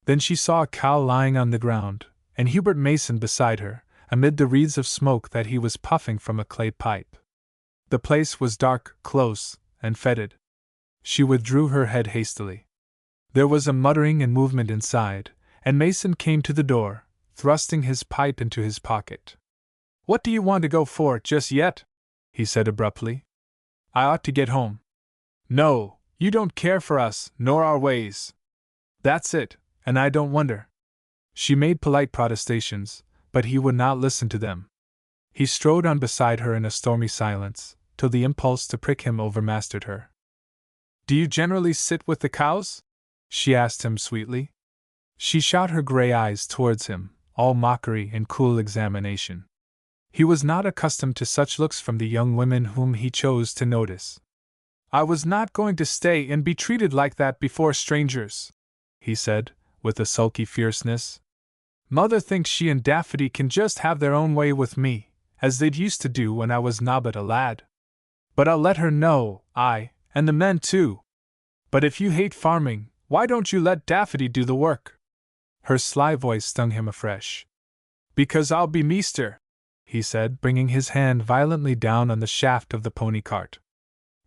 Then she saw a cow lying on the ground, and Hubert Mason beside her, amid the wreaths of smoke that he was puffing from a clay pipe. The place was dark, close, and fetid. She withdrew her head hastily. There was a muttering and movement inside, and Mason came to the door, thrusting his pipe into his pocket. "What do you want to go for just yet?" he said abruptly. "I ought to get home." "No, you don't care for us, nor our ways." "That's it, and I don't wonder. She made polite protestations, but he would not listen to them. He strode on beside her in a stormy silence, till the impulse to prick him overmastered her. "Do you generally sit with the cows?" she asked him sweetly. She shot her gray eyes towards him, all mockery and cool examination. He was not accustomed to such looks from the young women whom he chose to notice. "I was not going to stay and be treated like that before strangers," he said, with a sulky fierceness. "Mother thinks she and Daffody can just have their own way with me, as they'd used to do when I was nobbut a lad. But I'll let her know, and the men too. But if you hate farming, why don't you let Daffody do the work?" Her sly voice stung him afresh. "Because I'll be meester," he said, bringing his hand violently down on the shaft of the pony cart.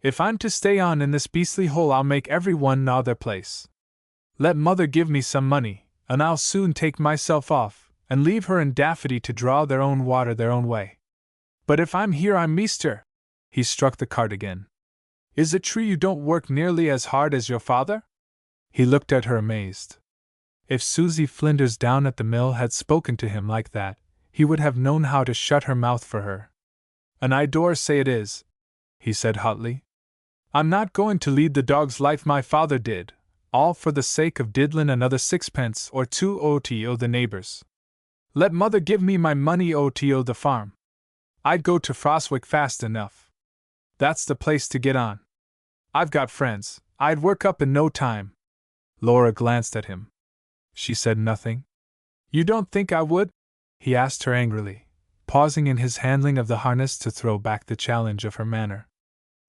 "If I'm to stay on in this beastly hole, I'll make every one gnaw their place. Let Mother give me some money, and I'll soon take myself off, and leave her and Daffody to draw their own water their own way. But if I'm here, I'm meester." He struck the cart again. "Is it true you don't work nearly as hard as your father?" He looked at her amazed. If Susie Flinders down at the mill had spoken to him like that, he would have known how to shut her mouth for her. "And I dare say it is," he said hotly. "I'm not going to lead the dog's life my father did, all for the sake of diddlin' another sixpence or two o' the neighbors. Let Mother give me my money o' the farm. I'd go to Frostwick fast enough. That's the place to get on. I've got friends, I'd work up in no time." Laura glanced at him. She said nothing. "You don't think I would?" he asked her angrily, pausing in his handling of the harness to throw back the challenge of her manner.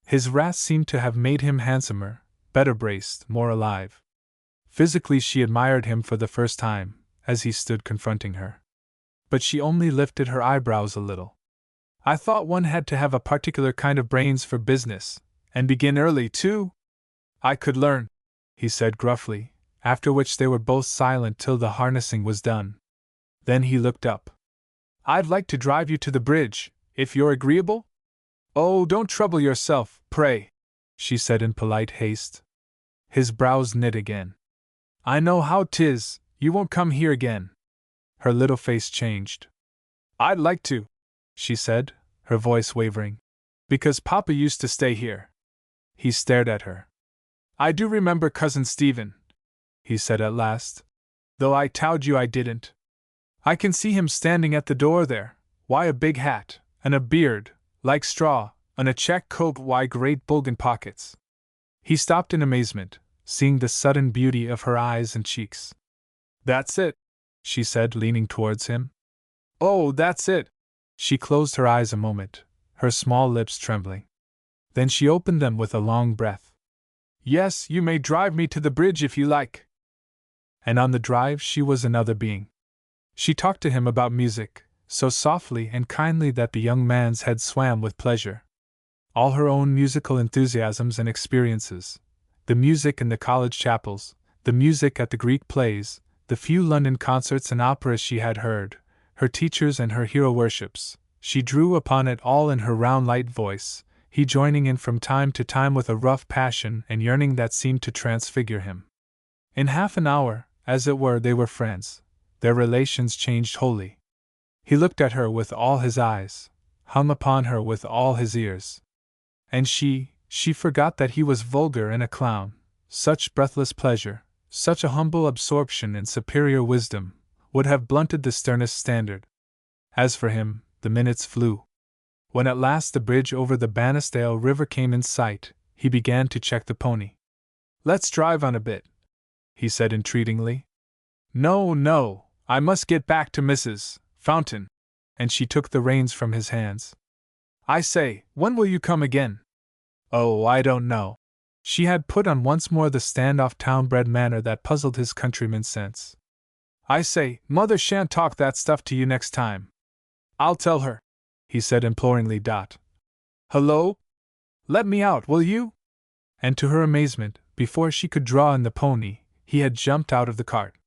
His wrath seemed to have made him handsomer, better braced, more alive. Physically she admired him for the first time, as he stood confronting her. But she only lifted her eyebrows a little. "I thought one had to have a particular kind of brains for business, and begin early, too." "I could learn," he said gruffly, after which they were both silent till the harnessing was done. Then he looked up. "I'd like to drive you to the bridge, if you're agreeable?" "Oh, don't trouble yourself, pray," she said in polite haste. His brows knit again. "I know how 'tis, you won't come here again." Her little face changed. "I'd like to," she said, her voice wavering, "because Papa used to stay here." He stared at her. "I do remember Cousin Stephen," he said at last, "though I towed you I didn't. I can see him standing at the door there, why a big hat, and a beard, like straw, and a check coat, why great bulgin pockets." He stopped in amazement, seeing the sudden beauty of her eyes and cheeks. "That's it," she said, leaning towards him. "Oh, that's it." She closed her eyes a moment, her small lips trembling. Then she opened them with a long breath. "Yes, you may drive me to the bridge if you like." And on the drive she was another being. She talked to him about music, so softly and kindly that the young man's head swam with pleasure. All her own musical enthusiasms and experiences, the music in the college chapels, the music at the Greek plays, the few London concerts and operas she had heard, her teachers and her hero worships, she drew upon it all in her round light voice, he joining in from time to time with a rough passion and yearning that seemed to transfigure him. In half an hour, as it were, they were friends. Their relations changed wholly. He looked at her with all his eyes, hung upon her with all his ears. And she forgot that he was vulgar and a clown. Such breathless pleasure, such a humble absorption in superior wisdom, would have blunted the sternest standard. As for him, the minutes flew. When at last the bridge over the Bannisdale River came in sight, he began to check the pony. "Let's drive on a bit," he said entreatingly. "No, no, I must get back to Mrs. Fountain," and she took the reins from his hands. "I say, when will you come again?" "Oh, I don't know." She had put on once more the stand-off town-bred manner that puzzled his countryman's sense. "I say, Mother shan't talk that stuff to you next time." "I'll tell her," he said imploringly. "Hello? Let me out, will you?" And to her amazement, before she could draw in the pony, he had jumped out of the cart.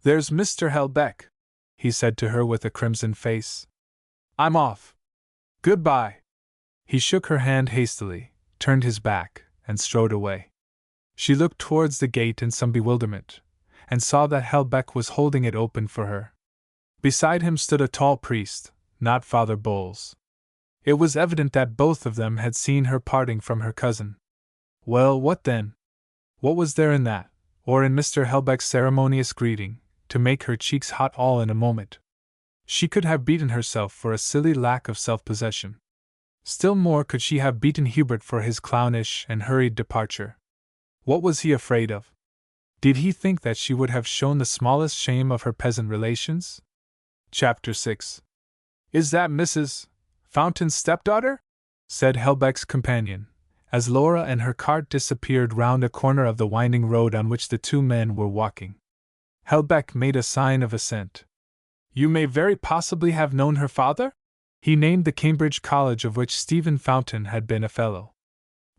"There's Mr. Helbeck," he said to her with a crimson face. "I'm off. Goodbye." He shook her hand hastily, turned his back, and strode away. She looked towards the gate in some bewilderment, and saw that Helbeck was holding it open for her. Beside him stood a tall priest, not Father Bowles. It was evident that both of them had seen her parting from her cousin. Well, what then? What was there in that, or in Mr. Helbeck's ceremonious greeting, to make her cheeks hot all in a moment? She could have beaten herself for a silly lack of self-possession. Still more could she have beaten Hubert for his clownish and hurried departure. What was he afraid of? Did he think that she would have shown the smallest shame of her peasant relations? Chapter 6. "Is that Mrs. Fountain's stepdaughter?" said Helbeck's companion, as Laura and her cart disappeared round a corner of the winding road on which the two men were walking. Helbeck made a sign of assent. "You may very possibly have known her father?" He named the Cambridge college of which Stephen Fountain had been a fellow.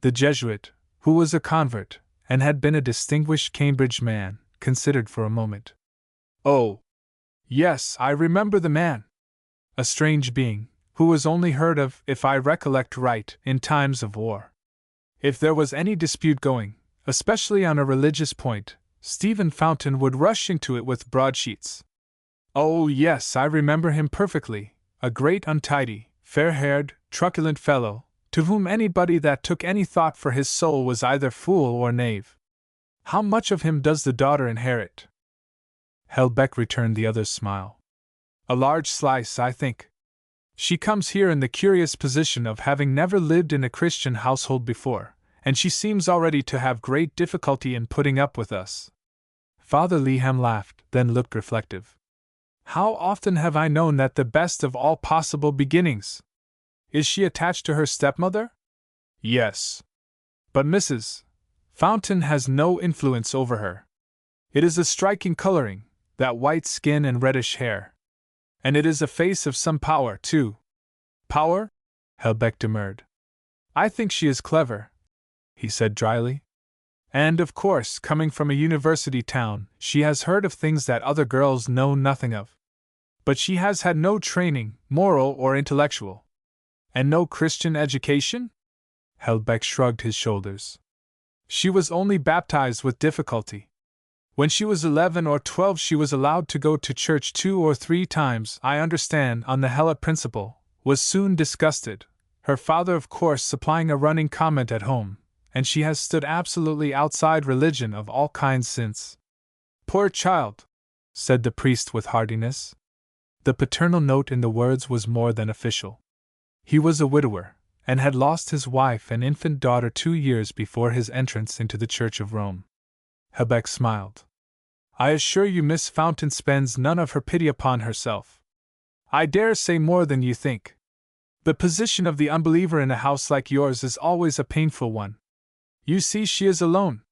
The Jesuit, who was a convert, and had been a distinguished Cambridge man, considered for a moment. "Oh, yes, I remember the man. A strange being, who was only heard of, if I recollect right, in times of war. If there was any dispute going, especially on a religious point, Stephen Fountain would rush into it with broadsheets. Oh, yes, I remember him perfectly, a great untidy, fair-haired, truculent fellow, to whom anybody that took any thought for his soul was either fool or knave. How much of him does the daughter inherit?" Helbeck returned the other's smile. "A large slice, I think. She comes here in the curious position of having never lived in a Christian household before, and she seems already to have great difficulty in putting up with us." Father Leham laughed, then looked reflective. "How often have I known that the best of all possible beginnings? Is she attached to her stepmother?" "Yes. But Mrs. Fountain has no influence over her. It is a striking coloring, that white skin and reddish hair. And it is a face of some power, too." "Power?" Helbeck demurred. "I think she is clever," he said dryly. "And, of course, coming from a university town, she has heard of things that other girls know nothing of. But she has had no training, moral or intellectual." "And no Christian education?" Helbeck shrugged his shoulders. "She was only baptized with difficulty. When she was 11 or 12 she was allowed to go to church 2 or 3 times, I understand, on the Hella principle, was soon disgusted, her father of course supplying a running comment at home, and she has stood absolutely outside religion of all kinds since." "Poor child!" said the priest with heartiness. The paternal note in the words was more than official. He was a widower, and had lost his wife and infant daughter 2 years before his entrance into the Church of Rome. Helbeck smiled. "I assure you Miss Fountain spends none of her pity upon herself. I dare say more than you think. The position of the unbeliever in a house like yours is always a painful one. You see, she is alone.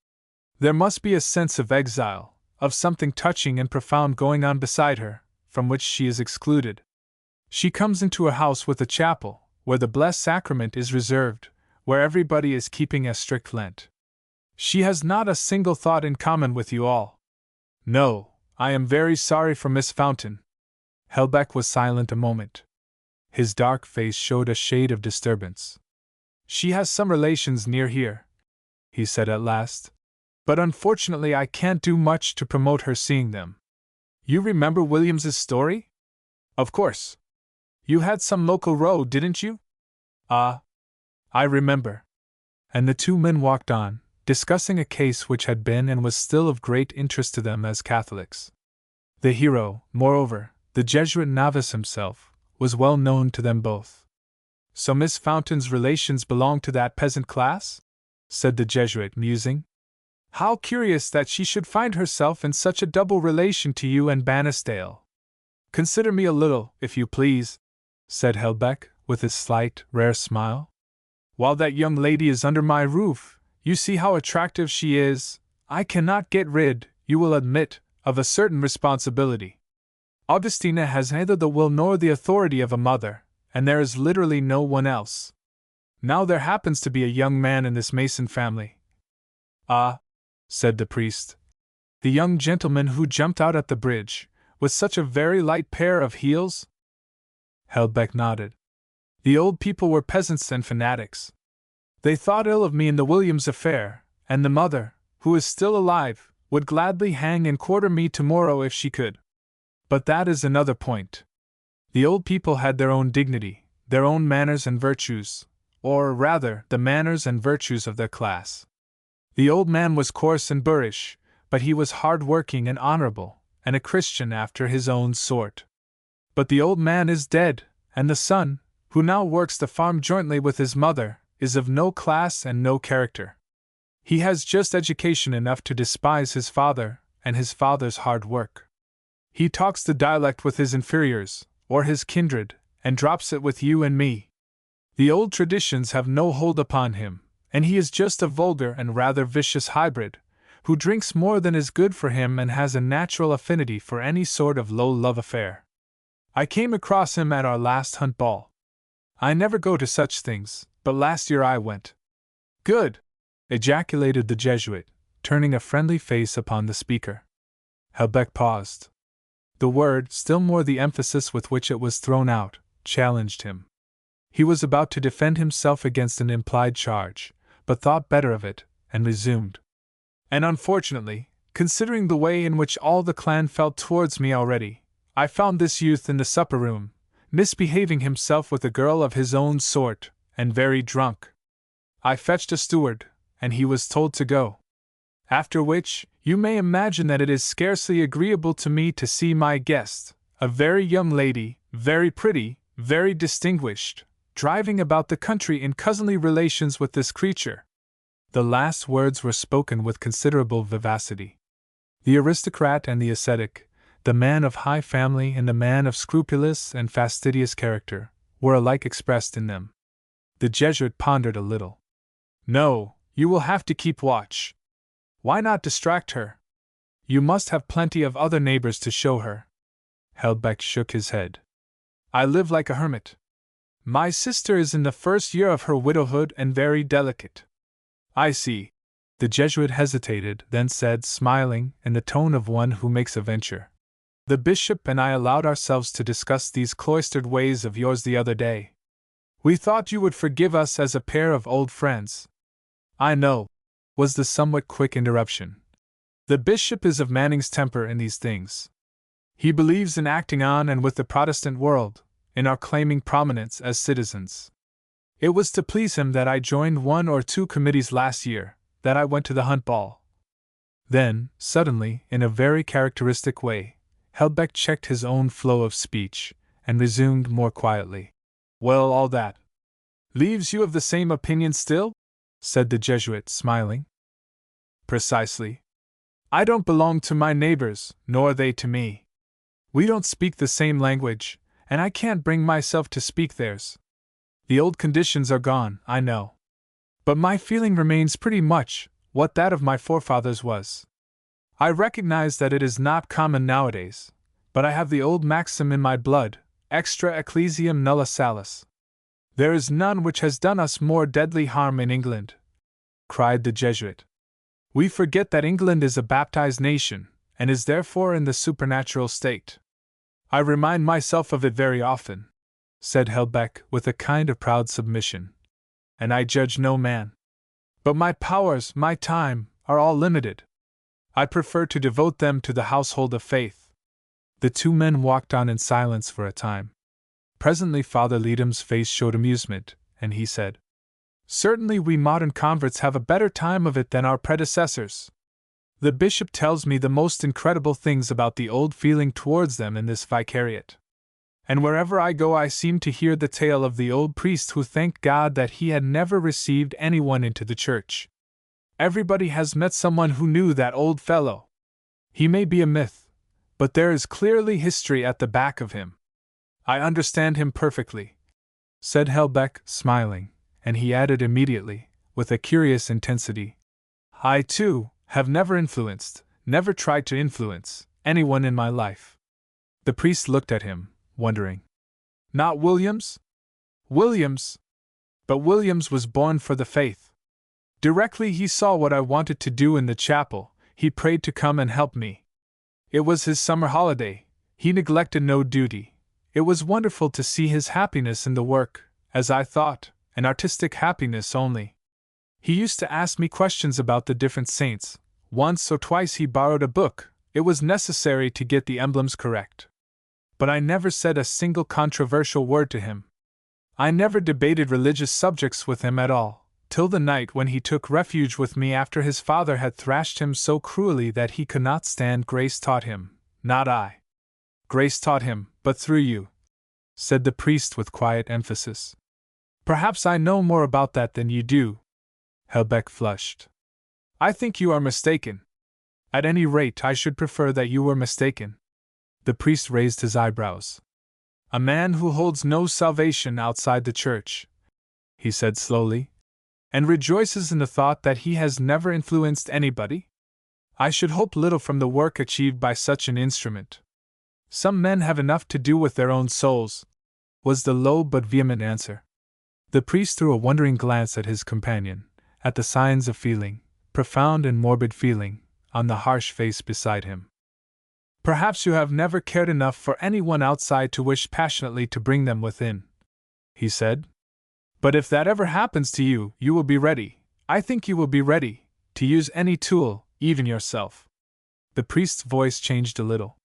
There must be a sense of exile, of something touching and profound going on beside her, from which she is excluded. She comes into a house with a chapel, where the blessed sacrament is reserved, where everybody is keeping a strict Lent. She has not a single thought in common with you all. No, I am very sorry for Miss Fountain." Helbeck was silent a moment. His dark face showed a shade of disturbance. "She has some relations near here," he said at last, "but unfortunately I can't do much to promote her seeing them. You remember Williams's story? Of course. You had some local row, didn't you?" "Ah, I remember." And the two men walked on, discussing a case which had been and was still of great interest to them as Catholics. The hero, moreover, the Jesuit novice himself, was well known to them both. "So Miss Fountain's relations belong to that peasant class?" said the Jesuit, musing. "How curious that she should find herself in such a double relation to you and Bannisdale." "Consider me a little, if you please," said Helbeck, with his slight, rare smile. "While that young lady is under my roof, you see how attractive she is, I cannot get rid, you will admit, of a certain responsibility. Augustina has neither the will nor the authority of a mother, and there is literally no one else. Now there happens to be a young man in this Mason family." "Ah," said the priest. "The young gentleman who jumped out at the bridge, with such a very light pair of heels?" Helbeck nodded. "The old people were peasants and fanatics. They thought ill of me in the Williams affair, and the mother, who is still alive, would gladly hang and quarter me tomorrow if she could. But that is another point. The old people had their own dignity, their own manners and virtues, or rather, the manners and virtues of their class. The old man was coarse and boorish, but he was hard-working and honorable, and a Christian after his own sort. But the old man is dead, and the son, who now works the farm jointly with his mother, is of no class and no character. He has just education enough to despise his father and his father's hard work. He talks the dialect with his inferiors, or his kindred, and drops it with you and me. The old traditions have no hold upon him, and he is just a vulgar and rather vicious hybrid, who drinks more than is good for him and has a natural affinity for any sort of low love affair. I came across him at our last hunt ball. I never go to such things, but last year I went. Good! Ejaculated the Jesuit, turning a friendly face upon the speaker. Helbeck paused. The word, still more the emphasis with which it was thrown out, challenged him. He was about to defend himself against an implied charge, but thought better of it, and resumed. And unfortunately, considering the way in which all the clan felt towards me already, I found this youth in the supper-room, misbehaving himself with a girl of his own sort, and very drunk. I fetched a steward, and he was told to go. After which, you may imagine that it is scarcely agreeable to me to see my guest, a very young lady, very pretty, very distinguished, driving about the country in cousinly relations with this creature. The last words were spoken with considerable vivacity. The aristocrat and the ascetic, the man of high family and the man of scrupulous and fastidious character, were alike expressed in them. The Jesuit pondered a little. No, you will have to keep watch. Why not distract her? You must have plenty of other neighbors to show her. Helbeck shook his head. I live like a hermit. My sister is in the first year of her widowhood and very delicate. I see. The Jesuit hesitated, then said, smiling, in the tone of one who makes a venture. The bishop and I allowed ourselves to discuss these cloistered ways of yours the other day. We thought you would forgive us as a pair of old friends. I know, was the somewhat quick interruption. The bishop is of Manning's temper in these things. He believes in acting on and with the Protestant world, in our claiming prominence as citizens. It was to please him that I joined 1 or 2 committees last year, that I went to the hunt ball. Then, suddenly, in a very characteristic way, Helbeck checked his own flow of speech, and resumed more quietly. Well, all that leaves you of the same opinion still? Said the Jesuit, smiling. Precisely. I don't belong to my neighbors, nor they to me. We don't speak the same language, and I can't bring myself to speak theirs. The old conditions are gone, I know. But my feeling remains pretty much what that of my forefathers was. I recognize that it is not common nowadays, but I have the old maxim in my blood, extra ecclesiam nulla salus. There is none which has done us more deadly harm in England, cried the Jesuit. We forget that England is a baptized nation, and is therefore in the supernatural state. I remind myself of it very often, said Helbeck with a kind of proud submission. And I judge no man. But my powers, my time, are all limited. I prefer to devote them to the household of faith. The two men walked on in silence for a time. Presently Father Leadham's face showed amusement, and he said, Certainly we modern converts have a better time of it than our predecessors. The bishop tells me the most incredible things about the old feeling towards them in this vicariate. And wherever I go I seem to hear the tale of the old priest who thanked God that he had never received anyone into the church. Everybody has met someone who knew that old fellow. He may be a myth, but there is clearly history at the back of him. I understand him perfectly, said Helbeck, smiling, and he added immediately, with a curious intensity, I, too, have never influenced, never tried to influence, anyone in my life. The priest looked at him, wondering. Not Williams? Williams! But Williams was born for the faith. Directly he saw what I wanted to do in the chapel, he prayed to come and help me. It was his summer holiday, he neglected no duty. It was wonderful to see his happiness in the work, as I thought, an artistic happiness only. He used to ask me questions about the different saints, Once or twice he borrowed a book. It was necessary to get the emblems correct. But I never said a single controversial word to him. I never debated religious subjects with him at all, till the night when he took refuge with me after his father had thrashed him so cruelly that he could not stand. Grace taught him, not I. Grace taught him, but through you," said the priest with quiet emphasis. "Perhaps I know more about that than you do." Helbeck flushed. "I think you are mistaken. At any rate, I should prefer that you were mistaken." The priest raised his eyebrows. "A man who holds no salvation outside the church," he said slowly, "and rejoices in the thought that he has never influenced anybody? I should hope little from the work achieved by such an instrument. Some men have enough to do with their own souls," was the low but vehement answer. The priest threw a wondering glance at his companion, at the signs of feeling, profound and morbid feeling, on the harsh face beside him. "Perhaps you have never cared enough for anyone outside to wish passionately to bring them within," he said. "But if that ever happens to you, you will be ready, I think you will be ready, to use any tool, even yourself." The priest's voice changed a little.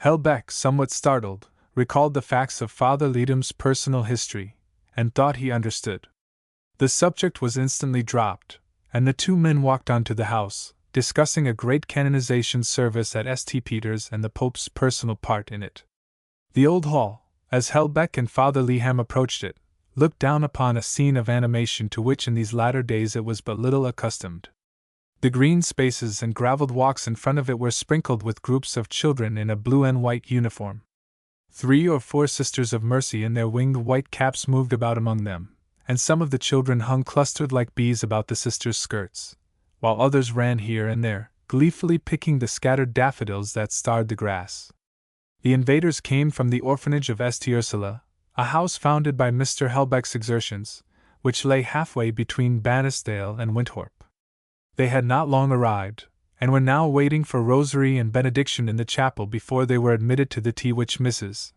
Helbeck, somewhat startled, recalled the facts of Father Leadham's personal history, and thought he understood. The subject was instantly dropped, and the two men walked on to the house, discussing a great canonization service at St. Peter's and the Pope's personal part in it. The old hall, as Helbeck and Father Leadham approached it, looked down upon a scene of animation to which in these latter days it was but little accustomed. The green spaces and gravelled walks in front of it were sprinkled with groups of children in a blue and white uniform. 3 or 4 Sisters of Mercy in their winged white caps moved about among them, and some of the children hung clustered like bees about the sisters' skirts, while others ran here and there, gleefully picking the scattered daffodils that starred the grass. The invaders came from the orphanage of St. Ursula, a house founded by Mr. Helbeck's exertions, which lay halfway between Bannisdale and Winthrop. They had not long arrived, and were now waiting for rosary and benediction in the chapel before they were admitted to the tea which Mrs.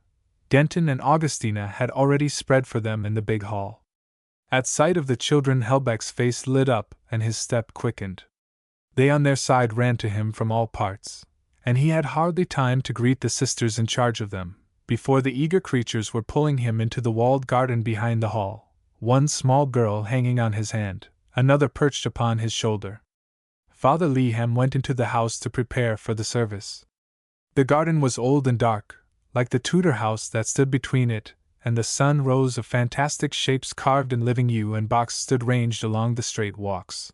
Denton and Augustina had already spread for them in the big hall. At sight of the children, Helbeck's face lit up and his step quickened. They on their side ran to him from all parts, and he had hardly time to greet the sisters in charge of them, before the eager creatures were pulling him into the walled garden behind the hall, one small girl hanging on his hand, another perched upon his shoulder. Father Leadham went into the house to prepare for the service. The garden was old and dark, like the Tudor house that stood between it, and the sun rows of fantastic shapes carved in living yew and box stood ranged along the straight walks.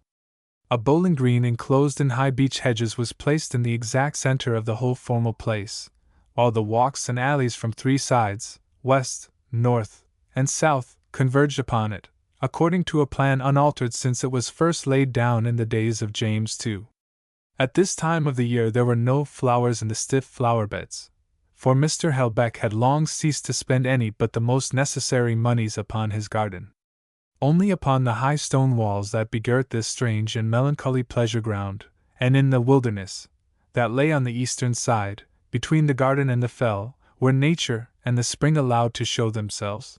A bowling green enclosed in high beech hedges was placed in the exact center of the whole formal place, while the walks and alleys from 3 sides, west, north, and south, converged upon it, according to a plan unaltered since it was first laid down in the days of James II. At this time of the year there were no flowers in the stiff flower beds, for Mr. Helbeck had long ceased to spend any but the most necessary moneys upon his garden. Only upon the high stone walls that begirt this strange and melancholy pleasure ground, and in the wilderness that lay on the eastern side, between the garden and the fell, were nature and the spring allowed to show themselves.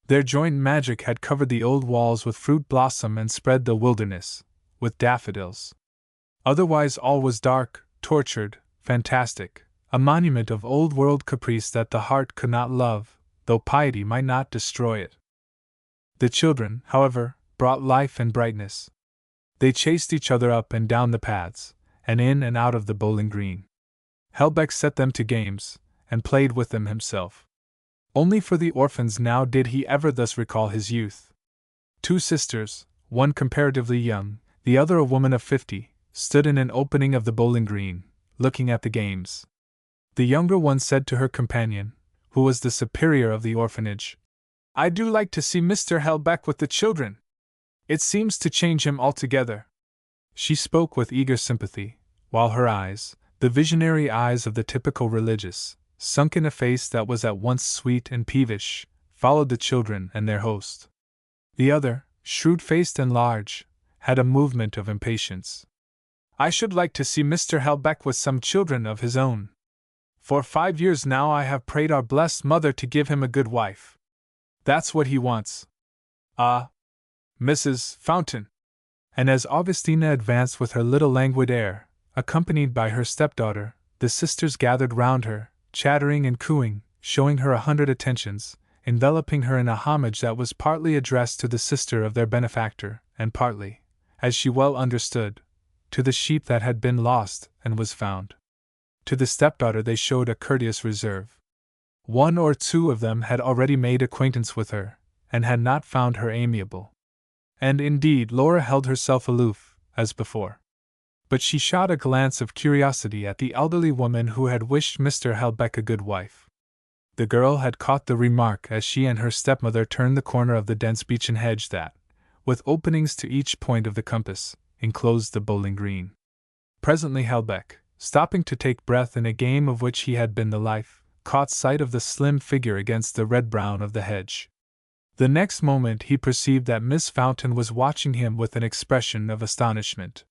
Their joint magic had covered the old walls with fruit blossom and spread the wilderness with daffodils. Otherwise all was dark, tortured, fantastic, a monument of old-world caprice that the heart could not love, though piety might not destroy it. The children, however, brought life and brightness. They chased each other up and down the paths, and in and out of the bowling green. Helbeck set them to games, and played with them himself. Only for the orphans now did he ever thus recall his youth. 2 sisters, one comparatively young, the other a woman of 50, stood in an opening of the bowling green, looking at the games. The younger one said to her companion, who was the superior of the orphanage, "I do like to see Mr. Helbeck with the children. It seems to change him altogether." She spoke with eager sympathy, while her eyes, the visionary eyes of the typical religious, sunk in a face that was at once sweet and peevish, followed the children and their host. The other, shrewd-faced and large, had a movement of impatience. "I should like to see Mr. Helbeck with some children of his own. For 5 years now I have prayed our blessed Mother to give him a good wife. That's what he wants." "Ah, Mrs. Fountain," And as Augustina advanced with her little languid air, accompanied by her stepdaughter, the sisters gathered round her, chattering and cooing, showing her 100 attentions, enveloping her in a homage that was partly addressed to the sister of their benefactor, and partly, as she well understood, to the sheep that had been lost and was found. To the stepdaughter they showed a courteous reserve. One or two of them had already made acquaintance with her, and had not found her amiable. And indeed Laura held herself aloof, as before. But she shot a glance of curiosity at the elderly woman who had wished Mr. Helbeck a good wife. The girl had caught the remark as she and her stepmother turned the corner of the dense beechen hedge that, with openings to each point of the compass, enclosed the bowling green. Presently Helbeck, stopping to take breath in a game of which he had been the life, caught sight of the slim figure against the red-brown of the hedge. The next moment he perceived that Miss Fountain was watching him with an expression of astonishment.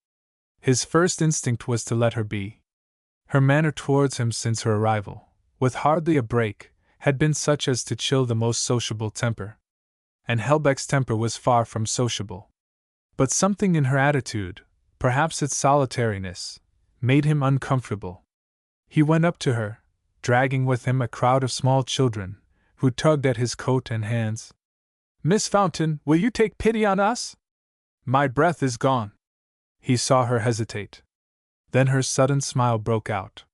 His first instinct was to let her be. Her manner towards him since her arrival, with hardly a break, had been such as to chill the most sociable temper. And Helbeck's temper was far from sociable. But something in her attitude, perhaps its solitariness, made him uncomfortable. He went up to her, dragging with him a crowd of small children, who tugged at his coat and hands. "Miss Fountain, will you take pity on us? My breath is gone." He saw her hesitate. Then her sudden smile broke out.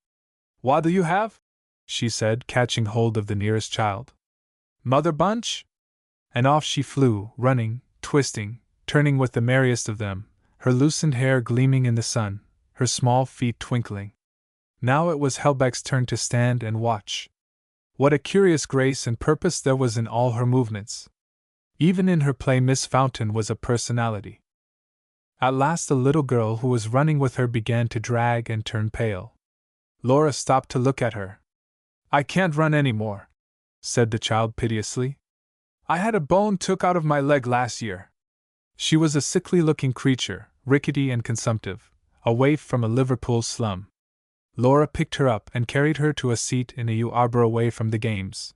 "What'll you have?" she said, catching hold of the nearest child. "Mother Bunch?" And off she flew, running, twisting, turning with the merriest of them, her loosened hair gleaming in the sun, her small feet twinkling. Now it was Helbeck's turn to stand and watch. What a curious grace and purpose there was in all her movements. Even in her play Miss Fountain was a personality. At last a little girl who was running with her began to drag and turn pale. Laura stopped to look at her. "I can't run any more," said the child piteously. "I had a bone took out of my leg last year." She was a sickly-looking creature, rickety and consumptive, a waif from a Liverpool slum. Laura picked her up and carried her to a seat in a yew arbor away from the games.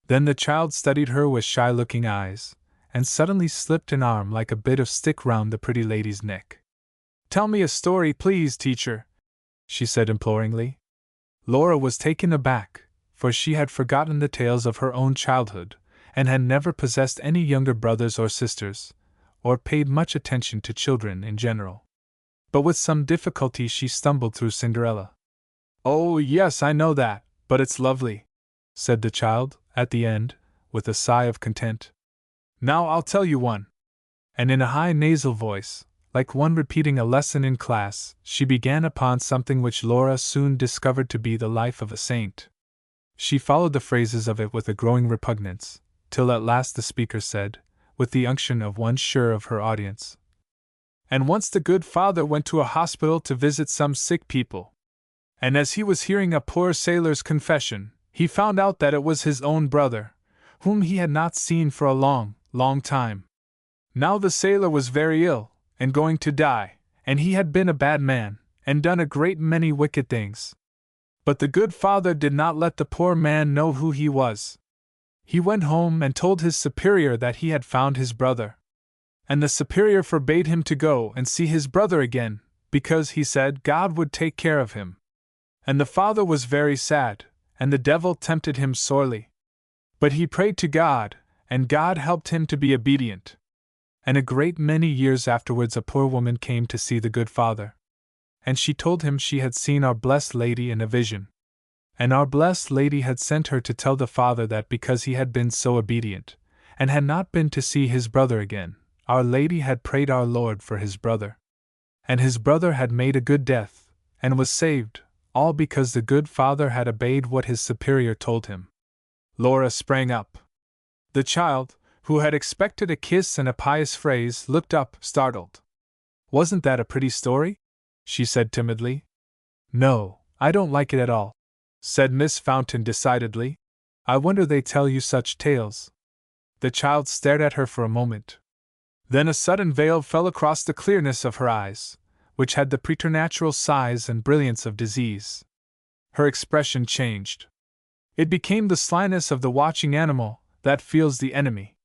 Then the child studied her with shy-looking eyes, and suddenly slipped an arm like a bit of stick round the pretty lady's neck. "Tell me a story, please, teacher," she said imploringly. Laura was taken aback, for she had forgotten the tales of her own childhood, and had never possessed any younger brothers or sisters, or paid much attention to children in general. But with some difficulty she stumbled through Cinderella. "Oh, yes, I know that, but it's lovely," said the child, at the end, with a sigh of content. "Now I'll tell you one." And in a high nasal voice, like one repeating a lesson in class, she began upon something which Laura soon discovered to be the life of a saint. She followed the phrases of it with a growing repugnance, till at last the speaker said, with the unction of one sure of her audience, "And once the good father went to a hospital to visit some sick people. And as he was hearing a poor sailor's confession, he found out that it was his own brother, whom he had not seen for a long, long time. Now the sailor was very ill, and going to die, and he had been a bad man, and done a great many wicked things. But the good father did not let the poor man know who he was. He went home and told his superior that he had found his brother. And the superior forbade him to go and see his brother again, because he said God would take care of him. And the father was very sad, and the devil tempted him sorely. But he prayed to God, and God helped him to be obedient. And a great many years afterwards a poor woman came to see the good father. And she told him she had seen Our Blessed Lady in a vision. And Our Blessed Lady had sent her to tell the father that because he had been so obedient, and had not been to see his brother again, Our Lady had prayed our Lord for his brother. And his brother had made a good death, and was saved, all because the good father had obeyed what his superior told him. Laura sprang up. The child, who had expected a kiss and a pious phrase, looked up, startled. "Wasn't that a pretty story?" she said timidly. "No, I don't like it at all," said Miss Fountain decidedly. "I wonder they tell you such tales." The child stared at her for a moment. Then a sudden veil fell across the clearness of her eyes, which had the preternatural size and brilliance of disease. Her expression changed. It became the slyness of the watching animal that feels the enemy.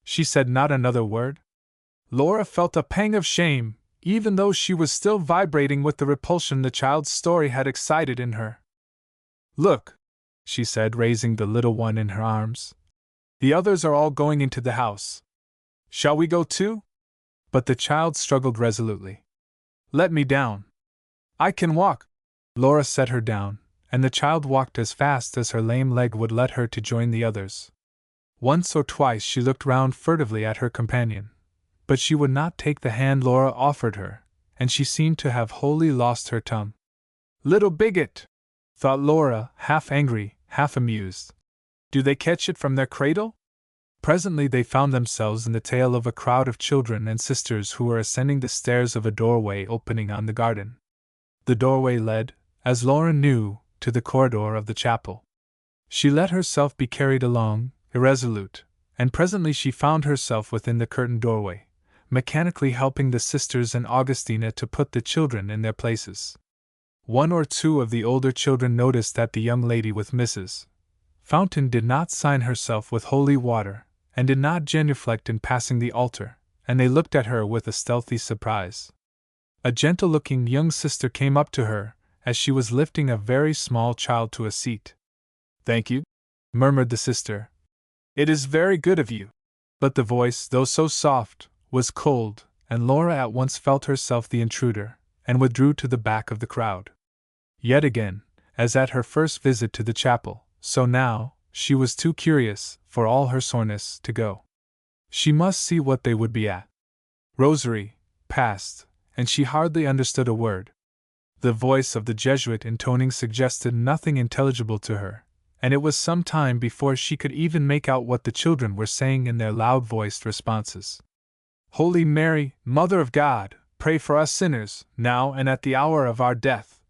She said not another word. Laura felt a pang of shame, even though she was still vibrating with the repulsion the child's story had excited in her. "Look," she said, raising the little one in her arms. "The others are all going into the house. Shall we go too?" But the child struggled resolutely. "Let me down. I can walk." Laura set her down, and the child walked as fast as her lame leg would let her to join the others. Once or twice she looked round furtively at her companion, but she would not take the hand Laura offered her, and she seemed to have wholly lost her tongue. "Little bigot!" thought Laura, half angry, half amused. "Do they catch it from their cradle?" Presently they found themselves in the tail of a crowd of children and sisters who were ascending the stairs of a doorway opening on the garden. The doorway led, as Laura knew, to the corridor of the chapel. She let herself be carried along, irresolute, and presently she found herself within the curtained doorway, mechanically helping the sisters and Augustina to put the children in their places. One or two of the older children noticed that the young lady with Mrs. Fountain did not sign herself with holy water, and did not genuflect in passing the altar, and they looked at her with a stealthy surprise. A gentle-looking young sister came up to her, as she was lifting a very small child to a seat. "Thank you," murmured the sister. "It is very good of you." But the voice, though so soft, was cold, and Laura at once felt herself the intruder, and withdrew to the back of the crowd. Yet again, as at her first visit to the chapel, so now, she was too curious, for all her soreness, to go. She must see what they would be at. Rosary passed, and she hardly understood a word. The voice of the Jesuit intoning suggested nothing intelligible to her, and it was some time before she could even make out what the children were saying in their loud-voiced responses. "Holy Mary, Mother of God, pray for us sinners, now and at the hour of our death."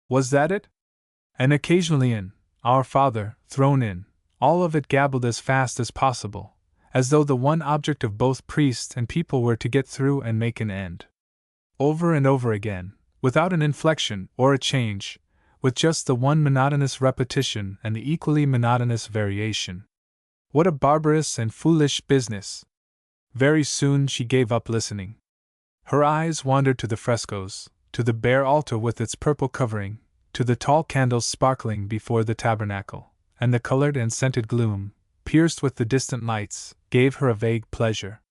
Was that it? And occasionally in "Our Father," thrown in, all of it gabbled as fast as possible, as though the one object of both priest and people were to get through and make an end. Over and over again, without an inflection or a change, with just the one monotonous repetition and the equally monotonous variation. What a barbarous and foolish business! Very soon she gave up listening. Her eyes wandered to the frescoes, to the bare altar with its purple covering, to the tall candles sparkling before the tabernacle, and the colored and scented gloom, pierced with the distant lights, gave her a vague pleasure.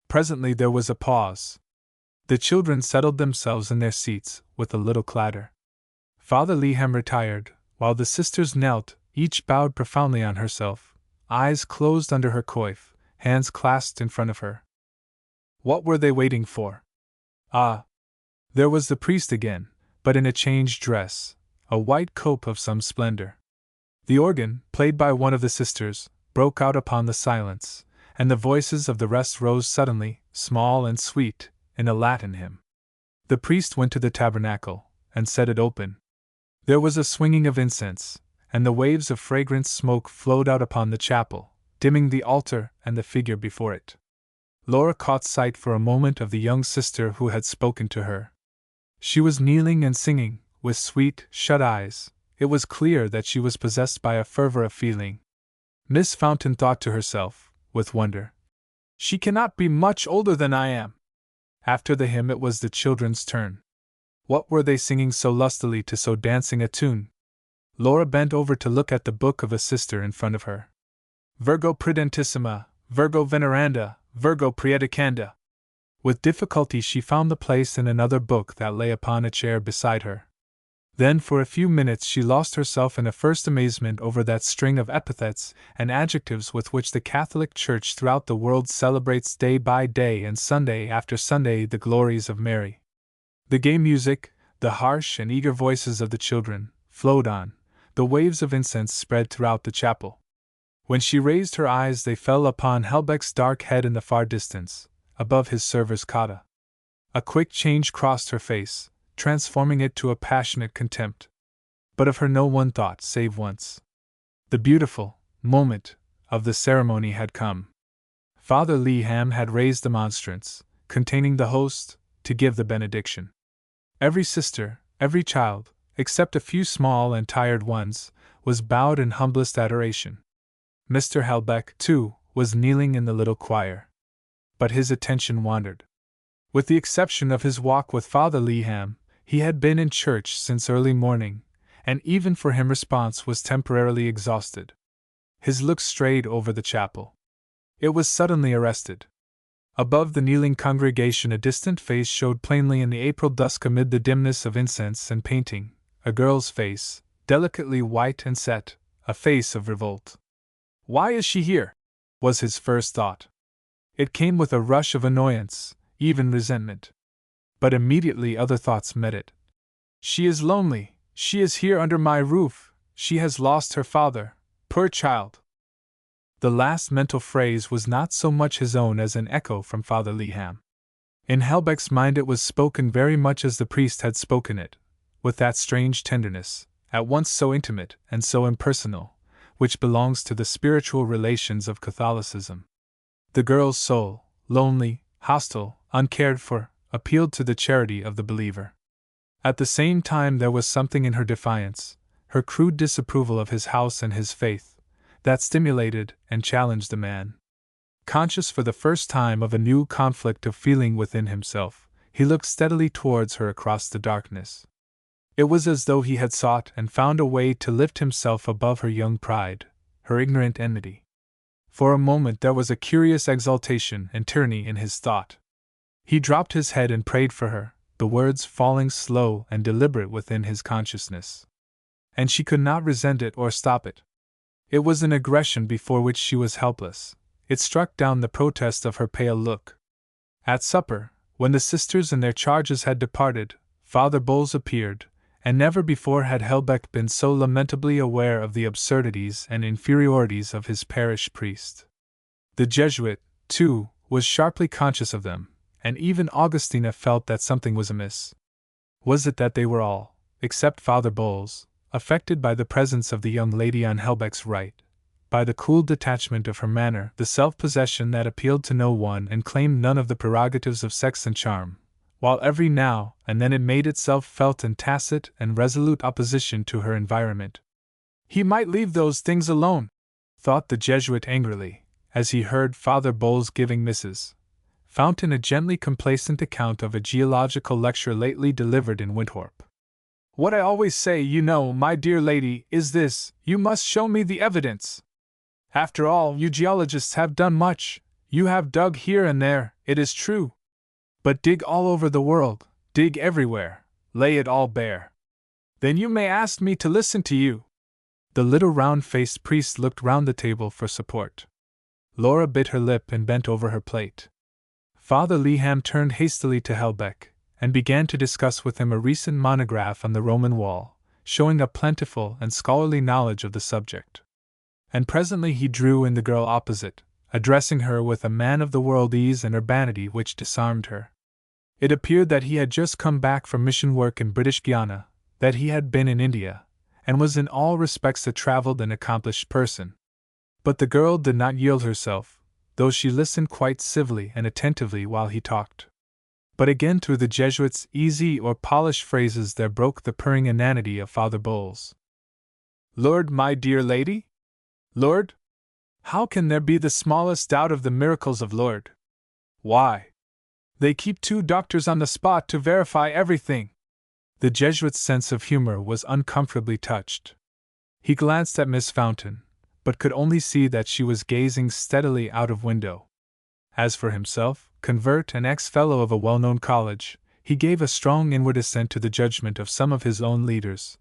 Presently there was a pause. The children settled themselves in their seats, with a little clatter. Father Leham retired, while the sisters knelt, each bowed profoundly on herself, eyes closed under her coif, hands clasped in front of her. What were they waiting for? Ah! There was the priest again, but in a changed dress, a white cope of some splendor. The organ, played by one of the sisters, broke out upon the silence, and the voices of the rest rose suddenly, small and sweet, in a Latin hymn. The priest went to the tabernacle, and set it open. There was a swinging of incense, and the waves of fragrant smoke flowed out upon the chapel, dimming the altar and the figure before it. Laura caught sight for a moment of the young sister who had spoken to her. She was kneeling and singing, with sweet, shut eyes. It was clear that she was possessed by a fervor of feeling. Miss Fountain thought to herself, with wonder, "She cannot be much older than I am." After the hymn it was the children's turn. What were they singing so lustily to so dancing a tune? Laura bent over to look at the book of a sister in front of her. "Virgo prudentissima, Virgo veneranda, Virgo praedicanda." With difficulty she found the place in another book that lay upon a chair beside her. Then for a few minutes she lost herself in a first amazement over that string of epithets and adjectives with which the Catholic Church throughout the world celebrates day by day and Sunday after Sunday the glories of Mary. The gay music, the harsh and eager voices of the children, flowed on, the waves of incense spread throughout the chapel. When she raised her eyes they fell upon Helbeck's dark head in the far distance, above his server's cotta. A quick change crossed her face, transforming it to a passionate contempt. But of her no one thought save once. The beautiful moment of the ceremony had come. Father Leham had raised the monstrance, containing the host, to give the benediction. Every sister, every child, except a few small and tired ones, was bowed in humblest adoration. Mr. Helbeck, too, was kneeling in the little choir. but his attention wandered. With the exception of his walk with Father Leham, he had been in church since early morning, and even for him response was temporarily exhausted. His look strayed over the chapel. It was suddenly arrested. Above the kneeling congregation a distant face showed plainly in the April dusk amid the dimness of incense and painting, a girl's face, delicately white and set, a face of revolt. "Why is she here?" was his first thought. It came with a rush of annoyance, even resentment. But immediately other thoughts met it. "She is lonely, she is here under my roof, she has lost her father, poor child." The last mental phrase was not so much his own as an echo from Father Leham. In Helbeck's mind it was spoken very much as the priest had spoken it, with that strange tenderness, at once so intimate and so impersonal, which belongs to the spiritual relations of Catholicism. The girl's soul, lonely, hostile, uncared for, appealed to the charity of the believer. At the same time there was something in her defiance, her crude disapproval of his house and his faith, that stimulated and challenged the man. Conscious for the first time of a new conflict of feeling within himself, he looked steadily towards her across the darkness. It was as though he had sought and found a way to lift himself above her young pride, her ignorant enmity. For a moment there was a curious exaltation and tyranny in his thought. He dropped his head and prayed for her, the words falling slow and deliberate within his consciousness. And she could not resent it or stop it. It was an aggression before which she was helpless. It struck down the protest of her pale look. At supper, when the sisters and their charges had departed, Father Bowles appeared, and never before had Helbeck been so lamentably aware of the absurdities and inferiorities of his parish priest. The Jesuit, too, was sharply conscious of them, and even Augustina felt that something was amiss. Was it that they were all, except Father Bowles, affected by the presence of the young lady on Helbeck's right, by the cool detachment of her manner, the self-possession that appealed to no one and claimed none of the prerogatives of sex and charm, while every now and then it made itself felt in tacit and resolute opposition to her environment? "He might leave those things alone," thought the Jesuit angrily, as he heard Father Bowles giving Mrs. Fountain a gently complacent account of a geological lecture lately delivered in Winthrop. "What I always say, you know, my dear lady, is this: you must show me the evidence. After all, you geologists have done much. You have dug here and there, it is true. But dig all over the world, dig everywhere, lay it all bare. Then you may ask me to listen to you." The little round-faced priest looked round the table for support. Laura bit her lip and bent over her plate. Father Leham turned hastily to Helbeck, and began to discuss with him a recent monograph on the Roman wall, showing a plentiful and scholarly knowledge of the subject. And presently he drew in the girl opposite, addressing her with a man-of-the-world ease and urbanity which disarmed her. It appeared that he had just come back from mission work in British Guiana, that he had been in India, and was in all respects a travelled and accomplished person. But the girl did not yield herself, though she listened quite civilly and attentively while he talked. But again through the Jesuit's easy or polished phrases there broke the purring inanity of Father Bowles. "Lord, my dear lady? Lord? How can there be the smallest doubt of the miracles of Lord? Why, they keep 2 doctors on the spot to verify everything." The Jesuit's sense of humor was uncomfortably touched. He glanced at Miss Fountain, but could only see that she was gazing steadily out of window. As for himself, convert and ex-fellow of a well-known college, he gave a strong inward assent to the judgment of some of his own leaders,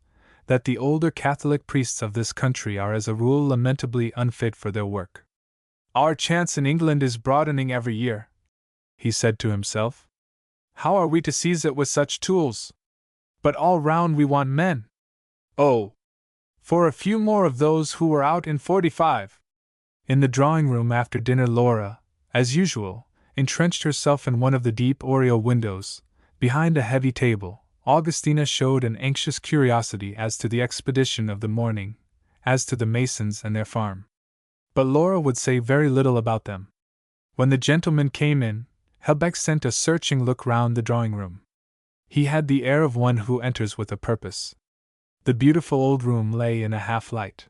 that the older Catholic priests of this country are as a rule lamentably unfit for their work. "Our chance in England is broadening every year," he said to himself. "How are we to seize it with such tools? But all round we want men. Oh, for a few more of those who were out in '45. In the drawing-room after dinner Laura, as usual, entrenched herself in one of the deep oriel windows. Behind a heavy table, Augustina showed an anxious curiosity as to the expedition of the morning, as to the Masons and their farm. But Laura would say very little about them. When the gentlemen came in, Helbeck sent a searching look round the drawing-room. He had the air of one who enters with a purpose. The beautiful old room lay in a half-light.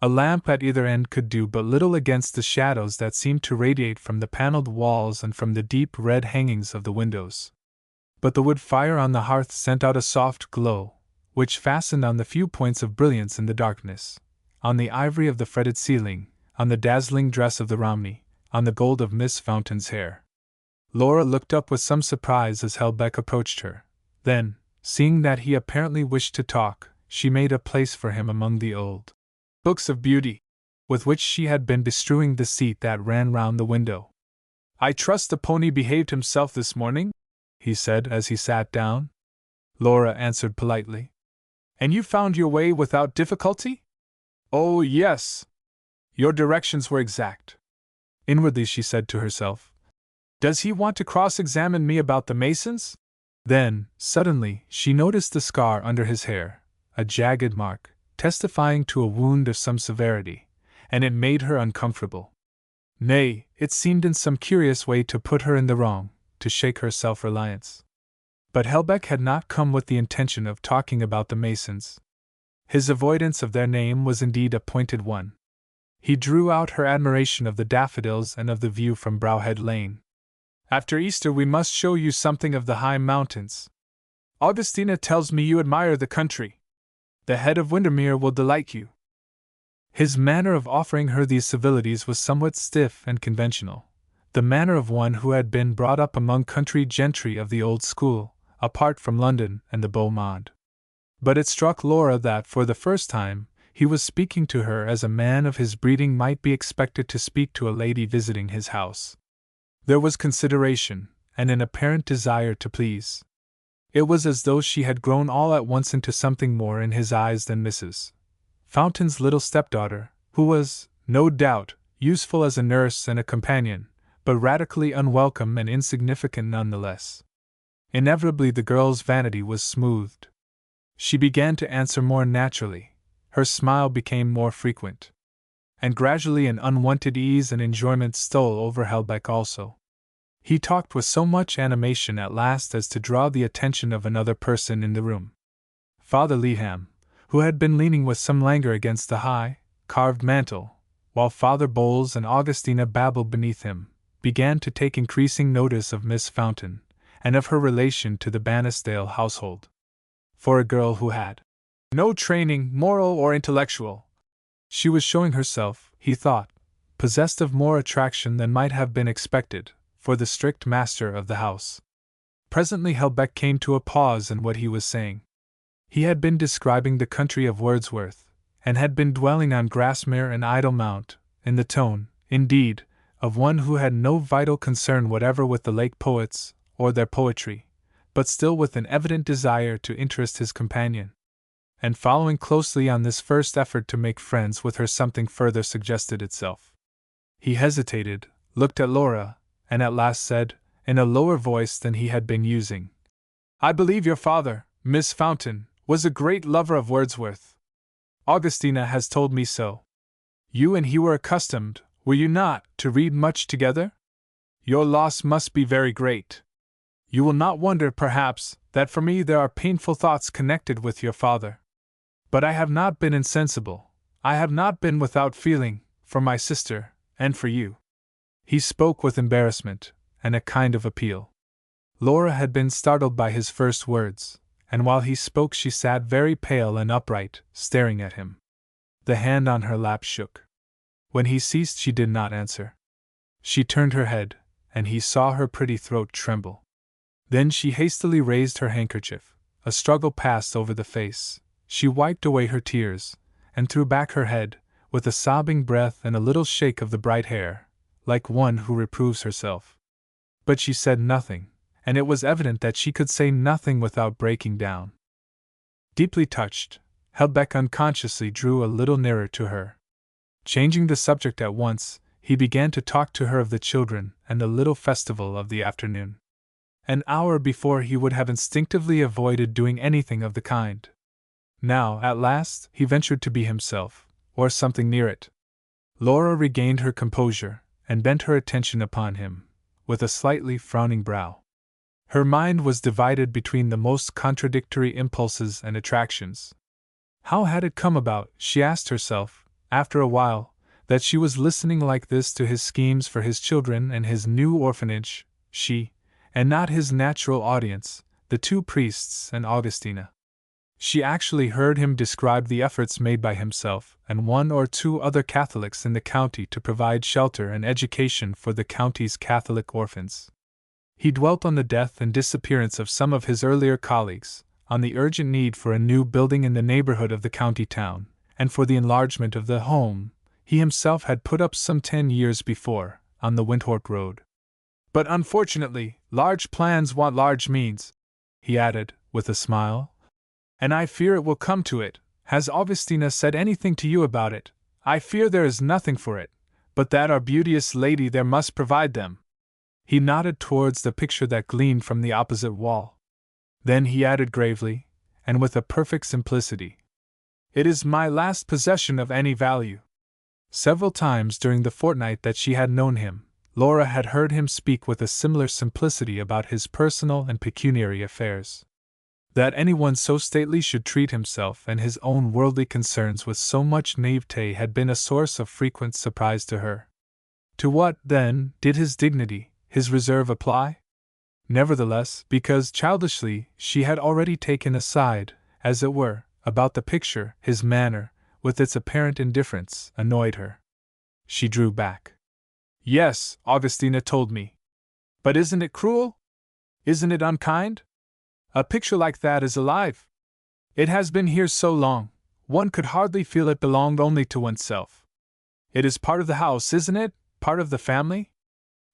A lamp at either end could do but little against the shadows that seemed to radiate from the paneled walls and from the deep red hangings of the windows. But the wood fire on the hearth sent out a soft glow, which fastened on the few points of brilliance in the darkness, on the ivory of the fretted ceiling, on the dazzling dress of the Romney, on the gold of Miss Fountain's hair. Laura looked up with some surprise as Helbeck approached her. Then, seeing that he apparently wished to talk, she made a place for him among the old books of beauty, with which she had been bestrewing the seat that ran round the window. "I trust the pony behaved himself this morning?" he said as he sat down. Laura answered politely. "And you found your way without difficulty?" "Oh, yes. Your directions were exact." Inwardly she said to herself, "Does he want to cross-examine me about the Masons?" Then, suddenly, she noticed the scar under his hair, a jagged mark, testifying to a wound of some severity, and it made her uncomfortable. Nay, it seemed in some curious way to put her in the wrong, to shake her self-reliance. But Helbeck had not come with the intention of talking about the Masons. His avoidance of their name was indeed a pointed one. He drew out her admiration of the daffodils and of the view from Browhead Lane. "After Easter we must show you something of the high mountains. Augustina tells me you admire the country. The head of Windermere will delight you." His manner of offering her these civilities was somewhat stiff and conventional, the manner of one who had been brought up among country gentry of the old school, apart from London and the beau monde. But it struck Laura that, for the first time, he was speaking to her as a man of his breeding might be expected to speak to a lady visiting his house. There was consideration, and an apparent desire to please. It was as though she had grown all at once into something more in his eyes than Mrs. Fountain's little stepdaughter, who was, no doubt, useful as a nurse and a companion, but radically unwelcome and insignificant none the less. Inevitably the girl's vanity was smoothed. She began to answer more naturally, her smile became more frequent. And gradually an unwonted ease and enjoyment stole over Helbeck also. He talked with so much animation at last as to draw the attention of another person in the room. Father Leham, who had been leaning with some languor against the high, carved mantel, while Father Bowles and Augustina babbled beneath him, began to take increasing notice of Miss Fountain, and of her relation to the Bannisdale household. For a girl who had no training, moral or intellectual, she was showing herself, he thought, possessed of more attraction than might have been expected, for the strict master of the house. Presently Helbeck came to a pause in what he was saying. He had been describing the country of Wordsworth, and had been dwelling on Grasmere and Idlemount, in the tone, indeed, of one who had no vital concern whatever with the lake poets, or their poetry, but still with an evident desire to interest his companion. And following closely on this first effort to make friends with her, something further suggested itself. He hesitated, looked at Laura, and at last said, in a lower voice than he had been using, "I believe your father, Miss Fountain, was a great lover of Wordsworth. Augustina has told me so. You and he were accustomed, were you not, to read much together? Your loss must be very great. You will not wonder, perhaps, that for me there are painful thoughts connected with your father. But I have not been insensible, I have not been without feeling, for my sister, and for you." He spoke with embarrassment, and a kind of appeal. Laura had been startled by his first words, and while he spoke she sat very pale and upright, staring at him. The hand on her lap shook. When he ceased she did not answer. She turned her head, and he saw her pretty throat tremble. Then she hastily raised her handkerchief. A struggle passed over the face. She wiped away her tears, and threw back her head, with a sobbing breath and a little shake of the bright hair, like one who reproves herself. But she said nothing, and it was evident that she could say nothing without breaking down. Deeply touched, Helbeck unconsciously drew a little nearer to her. Changing the subject at once, he began to talk to her of the children and the little festival of the afternoon. An hour before he would have instinctively avoided doing anything of the kind. Now, at last, he ventured to be himself, or something near it. Laura regained her composure, and bent her attention upon him, with a slightly frowning brow. Her mind was divided between the most contradictory impulses and attractions. How had it come about, she asked herself, after a while, that she was listening like this to his schemes for his children and his new orphanage, she, and not his natural audience, the two priests and Augustina. She actually heard him describe the efforts made by himself and one or two other Catholics in the county to provide shelter and education for the county's Catholic orphans. He dwelt on the death and disappearance of some of his earlier colleagues, on the urgent need for a new building in the neighborhood of the county town, and for the enlargement of the home he himself had put up some 10 years before, on the Windthorpe Road. But unfortunately, large plans want large means, he added, with a smile. And I fear it will come to it. Has Augustina said anything to you about it? I fear there is nothing for it, but that our beauteous lady there must provide them. He nodded towards the picture that gleamed from the opposite wall. Then he added gravely, and with a perfect simplicity, "It is my last possession of any value." Several times during the fortnight that she had known him, Laura had heard him speak with a similar simplicity about his personal and pecuniary affairs. That anyone so stately should treat himself and his own worldly concerns with so much naivete had been a source of frequent surprise to her. To what, then, did his dignity, his reserve apply? Nevertheless, because childishly she had already taken a side, as it were, about the picture, his manner, with its apparent indifference, annoyed her. She drew back. "Yes, Augustina told me. But isn't it cruel? Isn't it unkind? A picture like that is alive. It has been here so long, one could hardly feel it belonged only to oneself. It is part of the house, isn't it? Part of the family?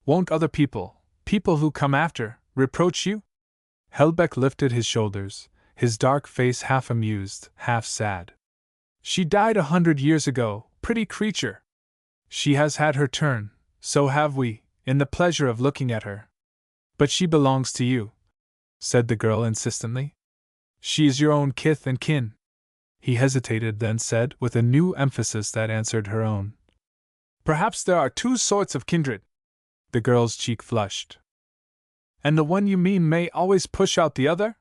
Won't other people who come after, reproach you?" Helbeck lifted his shoulders, his dark face half amused, half sad. "She died 100 years ago, pretty creature. She has had her turn, so have we, in the pleasure of looking at her. But she belongs to you," said the girl insistently. "She is your own kith and kin." He hesitated, then said, with a new emphasis that answered her own, "Perhaps there are two sorts of kindred." The girl's cheek flushed. "And the one you mean may always push out the other?"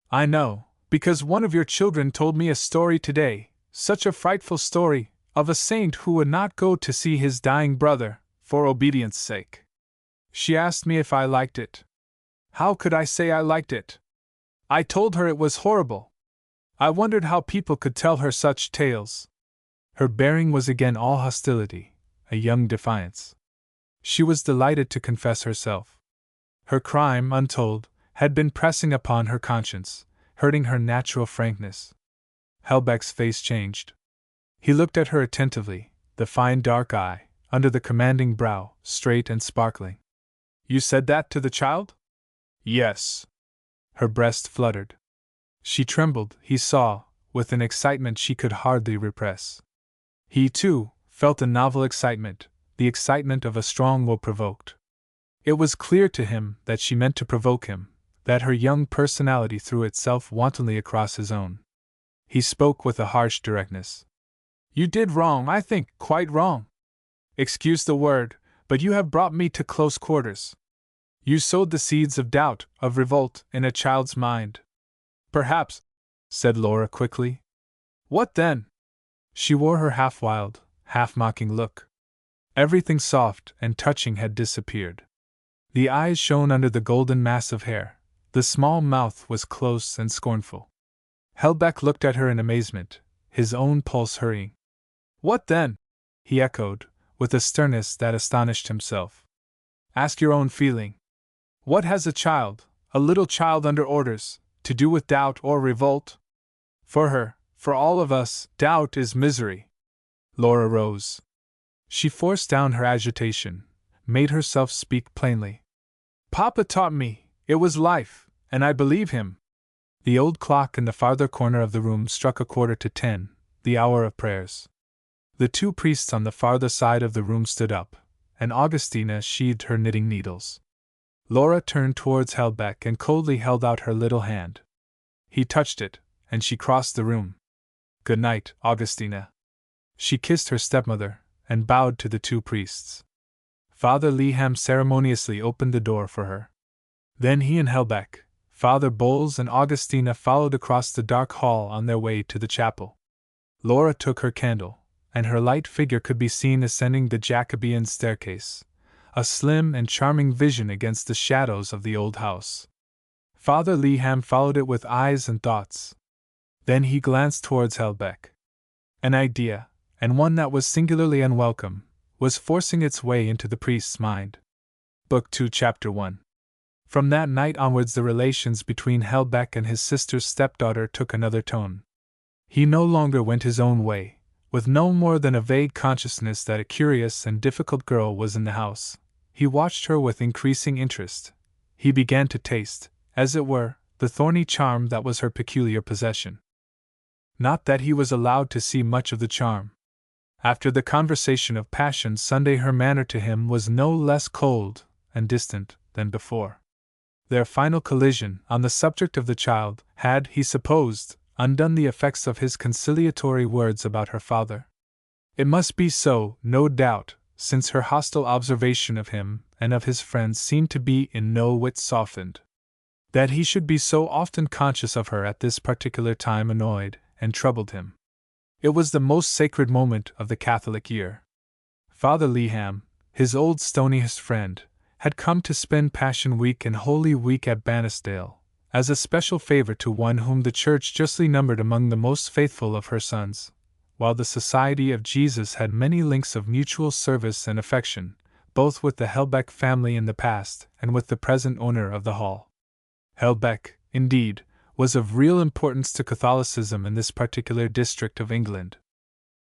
"I know, because one of your children told me a story today, such a frightful story, of a saint who would not go to see his dying brother, for obedience' sake. She asked me if I liked it. How could I say I liked it? I told her it was horrible. I wondered how people could tell her such tales." Her bearing was again all hostility, a young defiance. She was delighted to confess herself. Her crime, untold, had been pressing upon her conscience, hurting her natural frankness. Helbeck's face changed. He looked at her attentively, the fine dark eye, under the commanding brow, straight and sparkling. "You said that to the child?" "Yes." Her breast fluttered. She trembled, he saw, with an excitement she could hardly repress. He, too, felt a novel excitement, the excitement of a strong will provoked. It was clear to him that she meant to provoke him, that her young personality threw itself wantonly across his own. He spoke with a harsh directness. "You did wrong, I think, quite wrong. Excuse the word, but you have brought me to close quarters. You sowed the seeds of doubt, of revolt, in a child's mind." "Perhaps," said Laura quickly. "What then?" She wore her half-wild, half-mocking look. Everything soft and touching had disappeared. The eyes shone under the golden mass of hair, the small mouth was close and scornful. Helbeck looked at her in amazement, his own pulse hurrying. "What then?" he echoed, with a sternness that astonished himself. "Ask your own feeling. What has a child, a little child under orders, to do with doubt or revolt? For her, for all of us, doubt is misery." Laura rose. She forced down her agitation, made herself speak plainly. "Papa taught me, it was life, and I believe him." The old clock in the farther corner of the room struck 10:15, the hour of prayers. The two priests on the farther side of the room stood up, and Augustina sheathed her knitting needles. Laura turned towards Helbeck and coldly held out her little hand. He touched it, and she crossed the room. "Good night, Augustina." She kissed her stepmother, and bowed to the two priests. Father Leham ceremoniously opened the door for her. Then he and Helbeck, Father Bowles and Augustina followed across the dark hall on their way to the chapel. Laura took her candle, and her light figure could be seen ascending the Jacobean staircase, a slim and charming vision against the shadows of the old house. Father Leham followed it with eyes and thoughts. Then he glanced towards Helbeck. An idea, and one that was singularly unwelcome, was forcing its way into the priest's mind. Book 2, Chapter 1. From that night onwards the relations between Helbeck and his sister's stepdaughter took another tone. He no longer went his own way, with no more than a vague consciousness that a curious and difficult girl was in the house. He watched her with increasing interest. He began to taste, as it were, the thorny charm that was her peculiar possession. Not that he was allowed to see much of the charm. After the conversation of passion Sunday her manner to him was no less cold and distant than before. Their final collision on the subject of the child had, he supposed, undone the effects of his conciliatory words about her father. It must be so, no doubt, since her hostile observation of him and of his friends seemed to be in no whit softened. That he should be so often conscious of her at this particular time annoyed and troubled him. It was the most sacred moment of the Catholic year. Father Leham, his old stoniest friend, had come to spend Passion Week and Holy Week at Bannisdale, as a special favor to one whom the Church justly numbered among the most faithful of her sons, while the Society of Jesus had many links of mutual service and affection, both with the Helbeck family in the past and with the present owner of the hall. Helbeck, indeed, was of real importance to Catholicism in this particular district of England.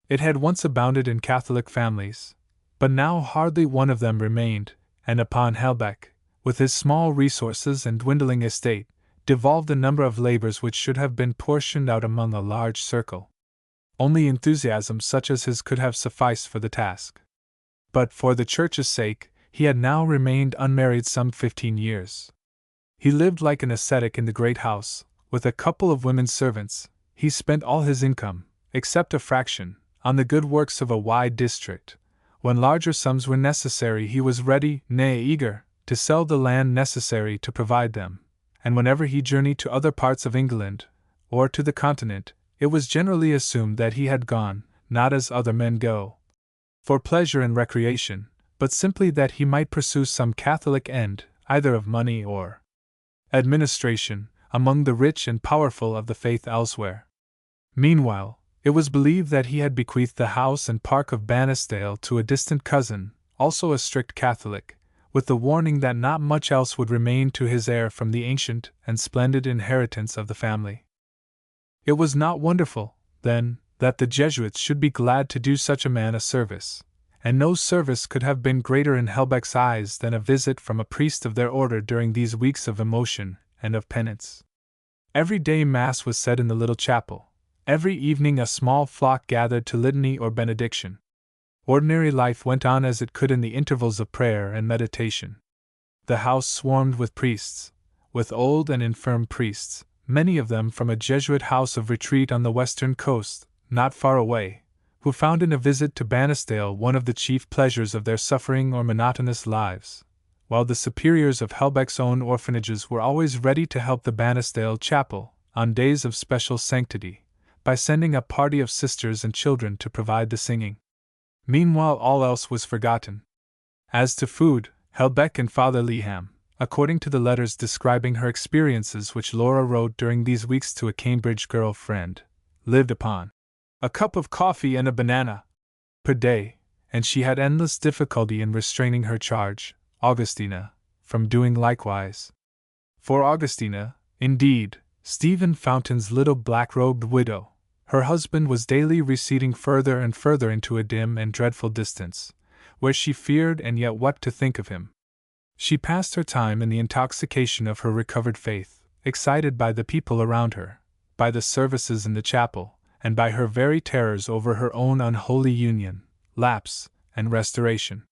It had once abounded in Catholic families, but now hardly one of them remained, and upon Helbeck, with his small resources and dwindling estate, devolved a number of labors which should have been portioned out among a large circle. Only enthusiasm such as his could have sufficed for the task. But for the Church's sake, he had now remained unmarried some 15 years. He lived like an ascetic in the great house, with a couple of women servants. He spent all his income, except a fraction, on the good works of a wide district. When larger sums were necessary he was ready, nay eager, to sell the land necessary to provide them, and whenever he journeyed to other parts of England, or to the Continent, it was generally assumed that he had gone, not as other men go, for pleasure and recreation, but simply that he might pursue some Catholic end, either of money or administration, among the rich and powerful of the faith elsewhere. Meanwhile, it was believed that he had bequeathed the house and park of Bannisdale to a distant cousin, also a strict Catholic, with the warning that not much else would remain to his heir from the ancient and splendid inheritance of the family. It was not wonderful, then, that the Jesuits should be glad to do such a man a service, and no service could have been greater in Helbeck's eyes than a visit from a priest of their order during these weeks of emotion and of penance. Every day Mass was said in the little chapel. Every evening a small flock gathered to litany or benediction. Ordinary life went on as it could in the intervals of prayer and meditation. The house swarmed with priests, with old and infirm priests, many of them from a Jesuit house of retreat on the western coast, not far away, who found in a visit to Bannisdale one of the chief pleasures of their suffering or monotonous lives, while the superiors of Helbeck's own orphanages were always ready to help the Bannisdale chapel, on days of special sanctity, by sending a party of sisters and children to provide the singing. Meanwhile all else was forgotten. As to food, Helbeck and Father Leham, according to the letters describing her experiences which Laura wrote during these weeks to a Cambridge girl friend, lived upon a cup of coffee and a banana per day, and she had endless difficulty in restraining her charge, Augustina, from doing likewise. For Augustina, indeed, Stephen Fountain's little black-robed widow, her husband was daily receding further and further into a dim and dreadful distance, where she feared and yet wept to think of him. She passed her time in the intoxication of her recovered faith, excited by the people around her, by the services in the chapel, and by her very terrors over her own unholy union, lapse, and restoration.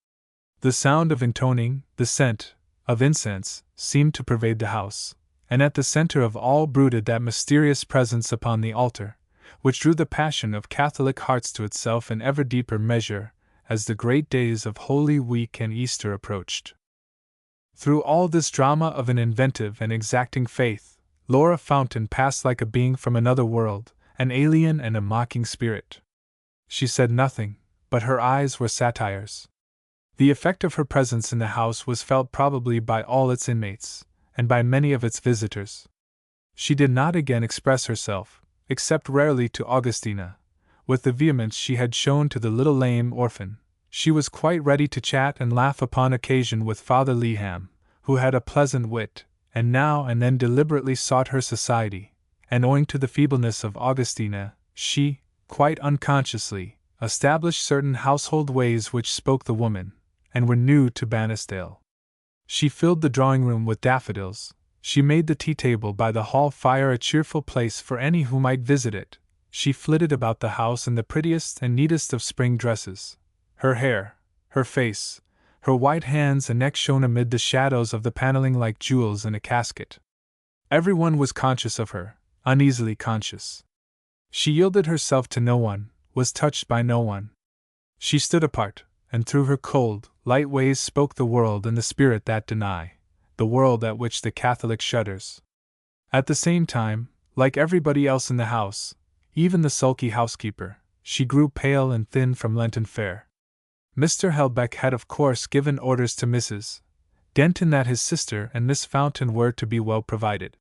The sound of intoning, the scent of incense, seemed to pervade the house, and at the center of all brooded that mysterious presence upon the altar, which drew the passion of Catholic hearts to itself in ever deeper measure, as the great days of Holy Week and Easter approached. Through all this drama of an inventive and exacting faith, Laura Fountain passed like a being from another world, an alien and a mocking spirit. She said nothing, but her eyes were satires. The effect of her presence in the house was felt probably by all its inmates, and by many of its visitors. She did not again express herself, except rarely to Augustina, with the vehemence she had shown to the little lame orphan. She was quite ready to chat and laugh upon occasion with Father Leham, who had a pleasant wit, and now and then deliberately sought her society, and owing to the feebleness of Augustina, she, quite unconsciously, established certain household ways which spoke the woman, and were new to Bannisdale. She filled the drawing-room with daffodils, she made the tea-table by the hall fire a cheerful place for any who might visit it, she flitted about the house in the prettiest and neatest of spring dresses. Her hair, her face, her white hands and neck shone amid the shadows of the paneling like jewels in a casket. Everyone was conscious of her, uneasily conscious. She yielded herself to no one, was touched by no one. She stood apart, and through her cold, light ways spoke the world and the spirit that deny, the world at which the Catholic shudders. At the same time, like everybody else in the house, even the sulky housekeeper, she grew pale and thin from Lenten fare. Mr. Helbeck had of course given orders to Mrs. Denton that his sister and Miss Fountain were to be well provided.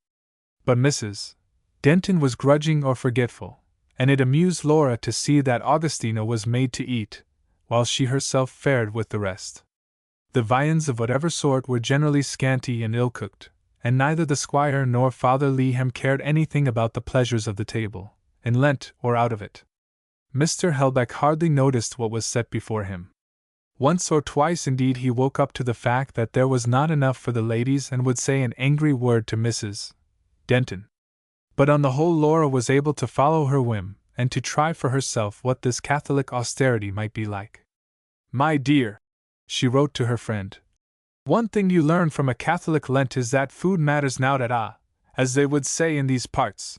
But Mrs. Denton was grudging or forgetful, and it amused Laura to see that Augustina was made to eat, while she herself fared with the rest. The viands of whatever sort were generally scanty and ill-cooked, and neither the squire nor Father Leham cared anything about the pleasures of the table, in Lent or out of it. Mr. Helbeck hardly noticed what was set before him. Once or twice indeed he woke up to the fact that there was not enough for the ladies and would say an angry word to Mrs. Denton. But on the whole Laura was able to follow her whim, and to try for herself what this Catholic austerity might be like. "My dear," she wrote to her friend, "one thing you learn from a Catholic Lent is that food matters not at all, as they would say in these parts.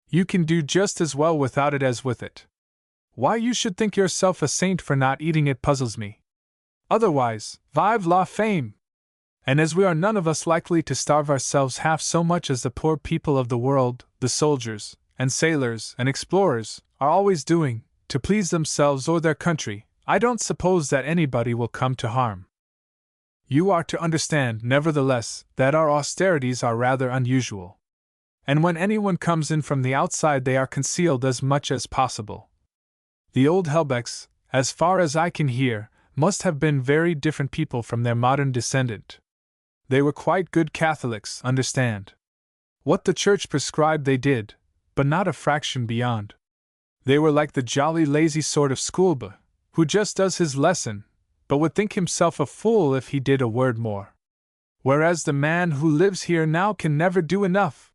You can do just as well without it as with it. Why you should think yourself a saint for not eating it puzzles me. Otherwise, vive la fame! And as we are none of us likely to starve ourselves half so much as the poor people of the world, the soldiers, and sailors, and explorers, are always doing, to please themselves or their country, I don't suppose that anybody will come to harm. You are to understand, nevertheless, that our austerities are rather unusual. And when anyone comes in from the outside they are concealed as much as possible. The old Helbecks, as far as I can hear, must have been very different people from their modern descendant. They were quite good Catholics, understand. What the Church prescribed they did, but not a fraction beyond. They were like the jolly lazy sort of schoolboy, who just does his lesson, but would think himself a fool if he did a word more. Whereas the man who lives here now can never do enough.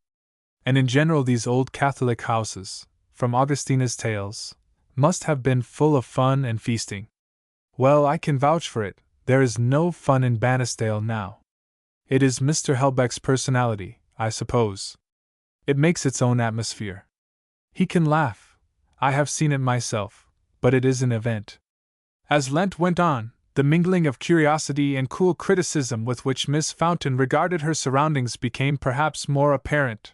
And in general these old Catholic houses, from Augustina's tales, must have been full of fun and feasting. Well, I can vouch for it, there is no fun in Bannisdale now. It is Mr. Helbeck's personality, I suppose. It makes its own atmosphere. He can laugh, I have seen it myself, but it is an event. As Lent went on, the mingling of curiosity and cool criticism with which Miss Fountain regarded her surroundings became perhaps more apparent.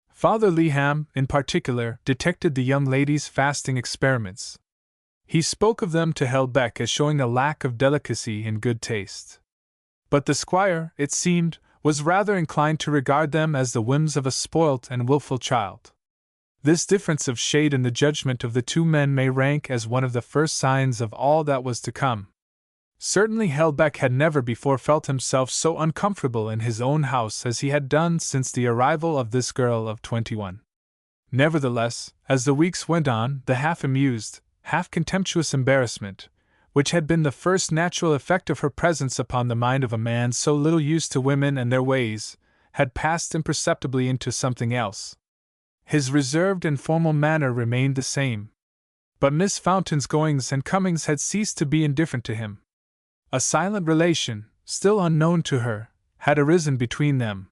Father Leham, in particular, detected the young lady's fasting experiments. He spoke of them to Helbeck as showing a lack of delicacy and good taste. But the squire, it seemed, was rather inclined to regard them as the whims of a spoilt and wilful child. This difference of shade in the judgment of the two men may rank as one of the first signs of all that was to come. Certainly Helbeck had never before felt himself so uncomfortable in his own house as he had done since the arrival of this girl of 21. Nevertheless, as the weeks went on, the half-amused, half-contemptuous embarrassment, which had been the first natural effect of her presence upon the mind of a man so little used to women and their ways, had passed imperceptibly into something else. His reserved and formal manner remained the same. But Miss Fountain's goings and comings had ceased to be indifferent to him. A silent relation, still unknown to her, had arisen between them.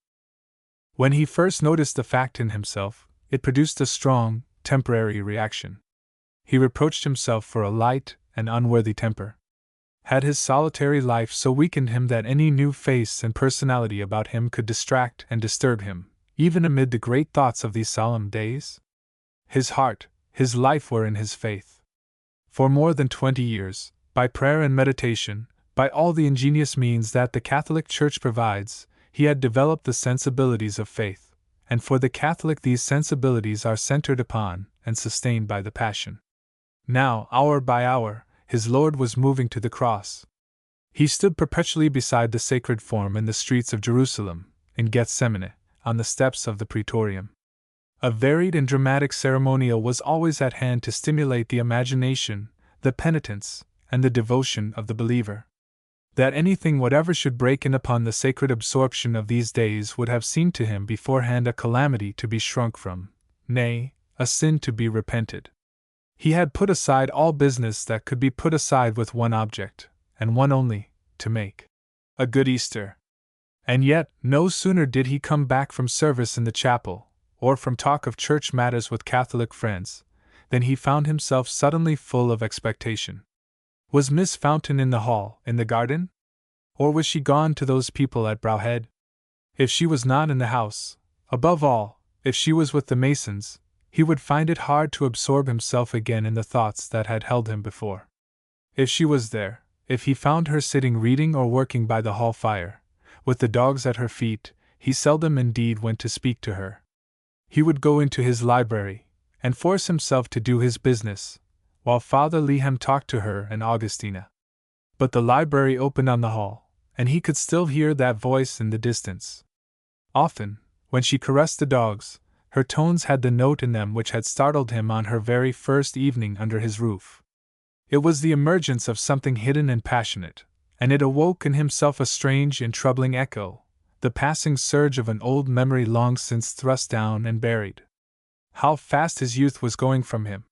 When he first noticed the fact in himself, it produced a strong, temporary reaction. He reproached himself for a light and unworthy temper. Had his solitary life so weakened him that any new face and personality about him could distract and disturb him, even amid the great thoughts of these solemn days? His heart, his life were in his faith. for more than 20 years, by prayer and meditation, by all the ingenious means that the Catholic Church provides, he had developed the sensibilities of faith, and for the Catholic these sensibilities are centered upon and sustained by the passion. Now, hour by hour, his Lord was moving to the cross. He stood perpetually beside the sacred form in the streets of Jerusalem, in Gethsemane, on the steps of the Praetorium. A varied and dramatic ceremonial was always at hand to stimulate the imagination, the penitence, and the devotion of the believer. That anything whatever should break in upon the sacred absorption of these days would have seemed to him beforehand a calamity to be shrunk from, nay, a sin to be repented. He had put aside all business that could be put aside with one object, and one only, to make a good Easter. And yet, no sooner did he come back from service in the chapel, or from talk of church matters with Catholic friends, than he found himself suddenly full of expectation. Was Miss Fountain in the hall, in the garden? Or was she gone to those people at Browhead? If she was not in the house, above all, if she was with the Masons, he would find it hard to absorb himself again in the thoughts that had held him before. If she was there, if he found her sitting reading or working by the hall fire, with the dogs at her feet, he seldom indeed went to speak to her. He would go into his library, and force himself to do his business, while Father Leahem talked to her and Augustina. But the library opened on the hall, and he could still hear that voice in the distance. Often, when she caressed the dogs, her tones had the note in them which had startled him on her very first evening under his roof. It was the emergence of something hidden and passionate, and it awoke in himself a strange and troubling echo, the passing surge of an old memory long since thrust down and buried. How fast his youth was going from him!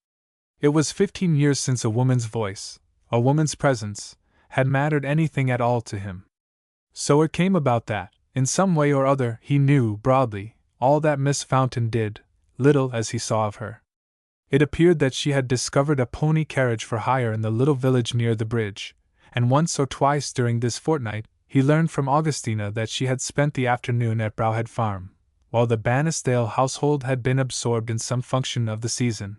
It was 15 years since a woman's voice, a woman's presence, had mattered anything at all to him. So it came about that, in some way or other, he knew, broadly, all that Miss Fountain did, little as he saw of her. It appeared that she had discovered a pony carriage for hire in the little village near the bridge, and once or twice during this fortnight he learned from Augustina that she had spent the afternoon at Browhead Farm, while the Bannisdale household had been absorbed in some function of the season.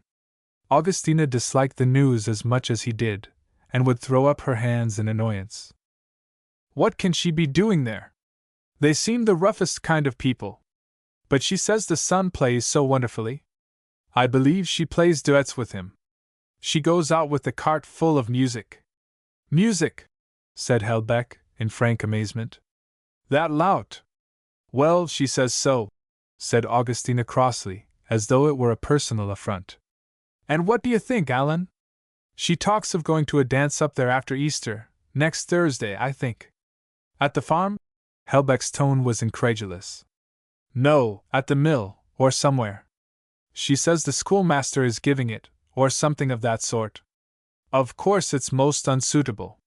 Augustina disliked the news as much as he did, and would throw up her hands in annoyance. "What can she be doing there? They seem the roughest kind of people. But she says the son plays so wonderfully. I believe she plays duets with him. She goes out with the cart full of music." "Music?" said Helbeck, in frank amazement. "That lout?" "Well, she says so," said Augustina crossly, as though it were a personal affront. "And what do you think, Alan? She talks of going to a dance up there after Easter, next Thursday, I think." "At the farm?" Helbeck's tone was incredulous. "No, at the mill, or somewhere. She says the schoolmaster is giving it, or something of that sort. Of course it's most unsuitable.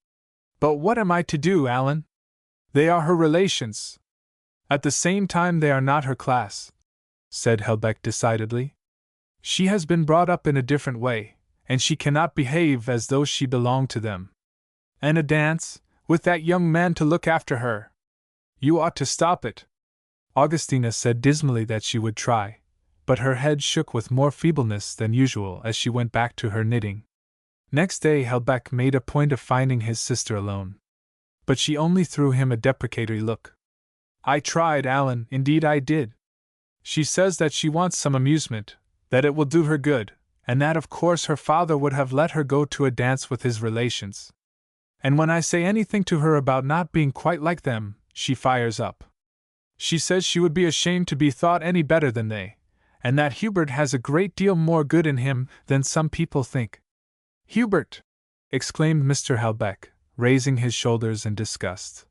But what am I to do, Alan? They are her relations. At the same time they are not her class," said Helbeck decidedly. "She has been brought up in a different way, and she cannot behave as though she belonged to them. And a dance, with that young man to look after her! You ought to stop it." Augustina said dismally that she would try, but her head shook with more feebleness than usual as she went back to her knitting. Next day Helbeck made a point of finding his sister alone. But she only threw him a deprecatory look. "I tried, Alan, indeed I did. She says that she wants some amusement, that it will do her good, and that of course her father would have let her go to a dance with his relations. And when I say anything to her about not being quite like them, she fires up. She says she would be ashamed to be thought any better than they, and that Hubert has a great deal more good in him than some people think." "Hubert!" exclaimed Mr. Helbeck, raising his shoulders in disgust.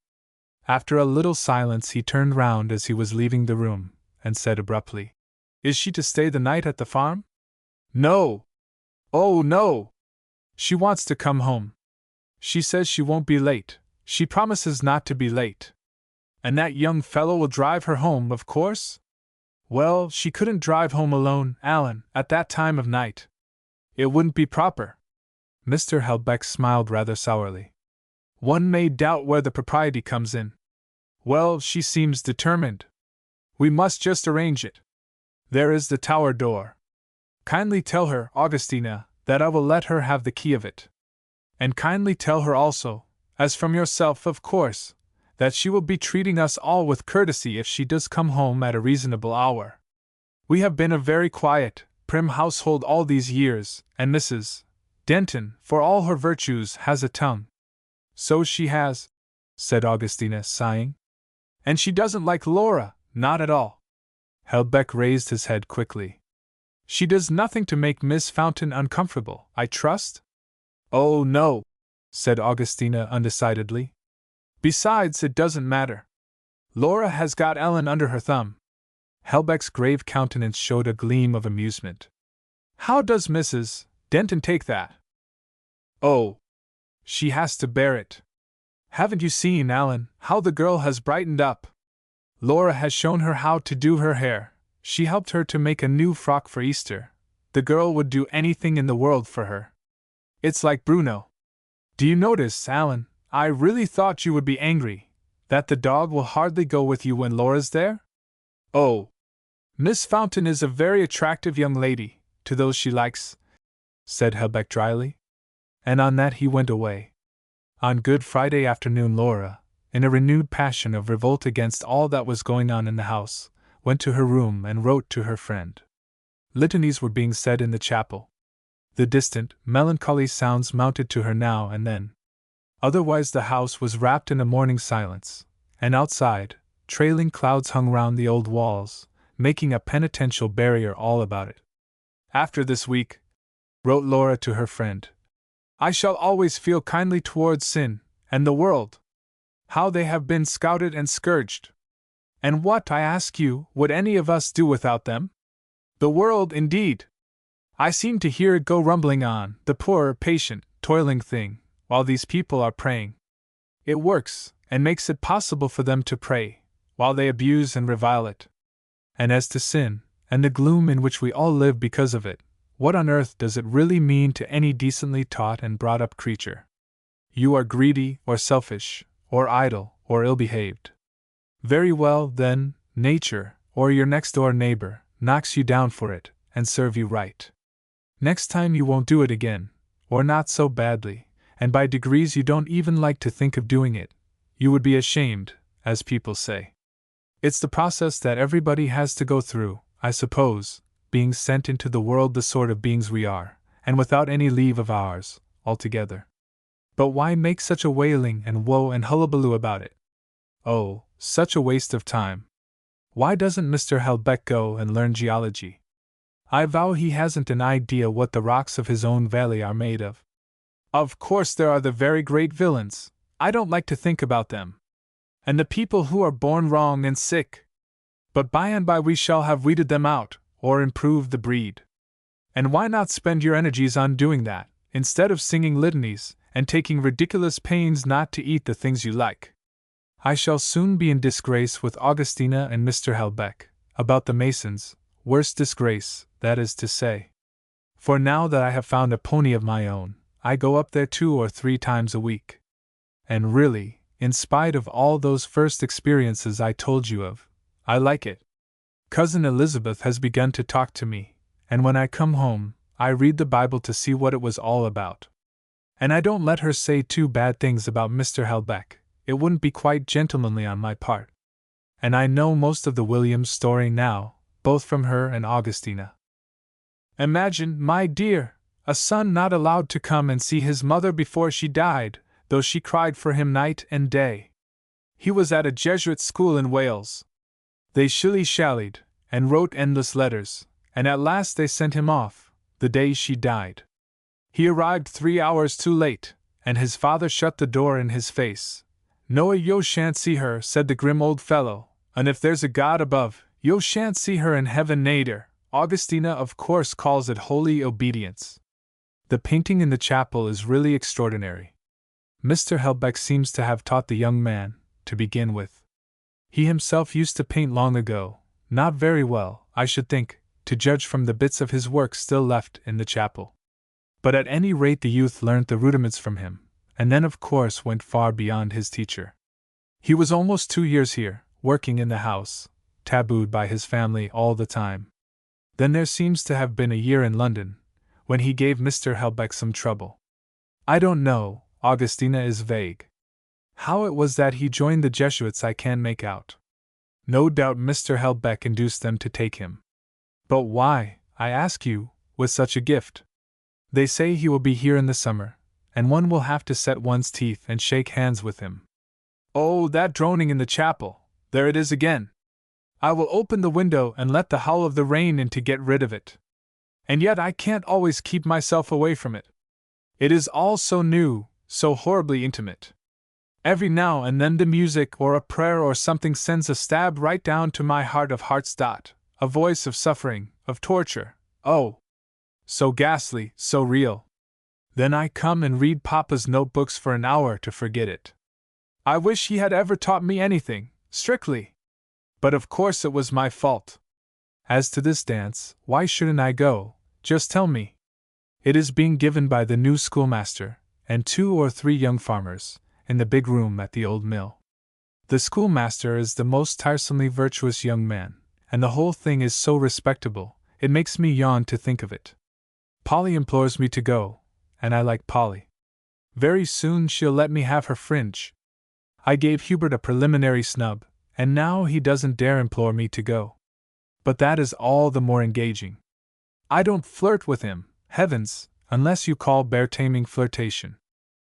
After a little silence he turned round as he was leaving the room, and said abruptly, "Is she to stay the night at the farm?" "No! Oh, no! She wants to come home. She says she won't be late, she promises not to be late. And that young fellow will drive her home, of course? Well, she couldn't drive home alone, Alan, at that time of night. It wouldn't be proper." Mr. Helbeck smiled rather sourly. "One may doubt where the propriety comes in. Well, she seems determined. We must just arrange it. There is the tower door. Kindly tell her, Augustina, that I will let her have the key of it. And kindly tell her also, as from yourself of course, that she will be treating us all with courtesy if she does come home at a reasonable hour. We have been a very quiet, prim household all these years, and Mrs. Denton, for all her virtues, has a tongue. So she has, said Augustina, sighing. And she doesn't like Laura, not at all. Helbeck raised his head quickly. She does nothing to make Miss Fountain uncomfortable, I trust? Oh, no, said Augustina undecidedly. Besides, it doesn't matter. Laura has got Ellen under her thumb. Helbeck's grave countenance showed a gleam of amusement. How does Mrs. Denton take that? Oh, she has to bear it. Haven't you seen, Ellen, how the girl has brightened up? Laura has shown her how to do her hair. She helped her to make a new frock for Easter. The girl would do anything in the world for her. It's like Bruno. Do you notice, Ellen, I really thought you would be angry, that the dog will hardly go with you when Laura's there? Oh, Miss Fountain is a very attractive young lady, to those she likes, said Helbeck dryly. And on that he went away. On Good Friday afternoon Laura, in a renewed passion of revolt against all that was going on in the house, went to her room and wrote to her friend. Litanies were being said in the chapel. The distant, melancholy sounds mounted to her now and then. Otherwise the house was wrapped in a morning silence, and outside, trailing clouds hung round the old walls, making a penitential barrier all about it. After this week, wrote Laura to her friend, I shall always feel kindly towards sin, and the world. How they have been scouted and scourged! And what, I ask you, would any of us do without them? The world, indeed! I seem to hear it go rumbling on, the poor, patient, toiling thing, while these people are praying. It works, and makes it possible for them to pray, while they abuse and revile it. And as to sin, and the gloom in which we all live because of it, what on earth does it really mean to any decently taught and brought up creature? You are greedy, or selfish, or idle, or ill-behaved. Very well, then, nature, or your next-door neighbor, knocks you down for it, and serve you right. Next time you won't do it again, or not so badly, and by degrees you don't even like to think of doing it. You would be ashamed, as people say. It's the process that everybody has to go through, I suppose, being sent into the world the sort of beings we are, and without any leave of ours, altogether. But why make such a wailing and woe and hullabaloo about it? Oh, such a waste of time. Why doesn't Mr. Helbeck go and learn geology? I vow he hasn't an idea what the rocks of his own valley are made of. Of course there are the very great villains, I don't like to think about them. And the people who are born wrong and sick. But by and by we shall have weeded them out, or improved the breed. And why not spend your energies on doing that, instead of singing litanies, and taking ridiculous pains not to eat the things you like? I shall soon be in disgrace with Augustina and Mr. Helbeck, about the Masons, worse disgrace, that is to say. For now that I have found a pony of my own, I go up there 2 or 3 times a week. And really, in spite of all those first experiences I told you of, I like it. Cousin Elizabeth has begun to talk to me, and when I come home, I read the Bible to see what it was all about. And I don't let her say 2 bad things about Mr. Helbeck, it wouldn't be quite gentlemanly on my part. And I know most of the Williams story now, both from her and Augustina. Imagine, my dear, a son not allowed to come and see his mother before she died, though she cried for him night and day. He was at a Jesuit school in Wales. They shilly-shallied, and wrote endless letters, and at last they sent him off, the day she died. He arrived 3 hours too late, and his father shut the door in his face. No, yo shan't see her, said the grim old fellow, and if there's a God above, yo shan't see her in heaven nader. Augustina of course calls it holy obedience. The painting in the chapel is really extraordinary. Mr. Helbeck seems to have taught the young man, to begin with. He himself used to paint long ago, not very well, I should think, to judge from the bits of his work still left in the chapel. But at any rate the youth learnt the rudiments from him, and then of course went far beyond his teacher. He was almost 2 years here, working in the house, tabooed by his family all the time. Then there seems to have been a year in London, when he gave Mr. Helbeck some trouble. I don't know, Augustina is vague. How it was that he joined the Jesuits I can't make out. No doubt Mr. Helbeck induced them to take him. But why, I ask you, with such a gift? They say he will be here in the summer, and one will have to set one's teeth and shake hands with him. Oh, that droning in the chapel, there it is again! I will open the window and let the howl of the rain in to get rid of it. And yet I can't always keep myself away from it. It is all so new, so horribly intimate. Every now and then the music or a prayer or something sends a stab right down to my heart of hearts. A voice of suffering, of torture, oh! So ghastly, so real. Then I come and read Papa's notebooks for an hour to forget it. I wish he had ever taught me anything, strictly. But of course it was my fault. As to this dance, why shouldn't I go? Just tell me. It is being given by the new schoolmaster, and 2 or 3 young farmers, in the big room at the old mill. The schoolmaster is the most tiresomely virtuous young man, and the whole thing is so respectable, it makes me yawn to think of it. Polly implores me to go, and I like Polly. Very soon she'll let me have her fringe. I gave Hubert a preliminary snub, and now he doesn't dare implore me to go. But that is all the more engaging. I don't flirt with him, heavens, unless you call bear-taming flirtation.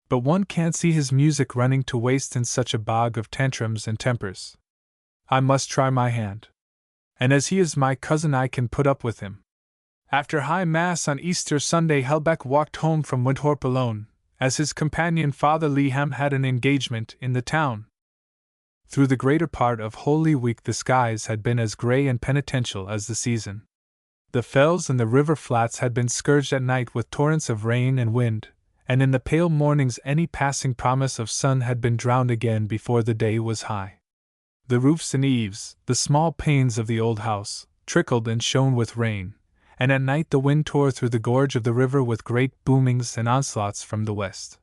But one can't see his music running to waste in such a bog of tantrums and tempers. I must try my hand. And as he is my cousin I can put up with him. After High Mass on Easter Sunday Helbeck walked home from Windthorpe alone, as his companion Father Leham had an engagement in the town. Through the greater part of Holy Week the skies had been as grey and penitential as the season. The fells and the river flats had been scourged at night with torrents of rain and wind, and in the pale mornings any passing promise of sun had been drowned again before the day was high. The roofs and eaves, the small panes of the old house, trickled and shone with rain, and at night the wind tore through the gorge of the river with great boomings and onslaughts from the west.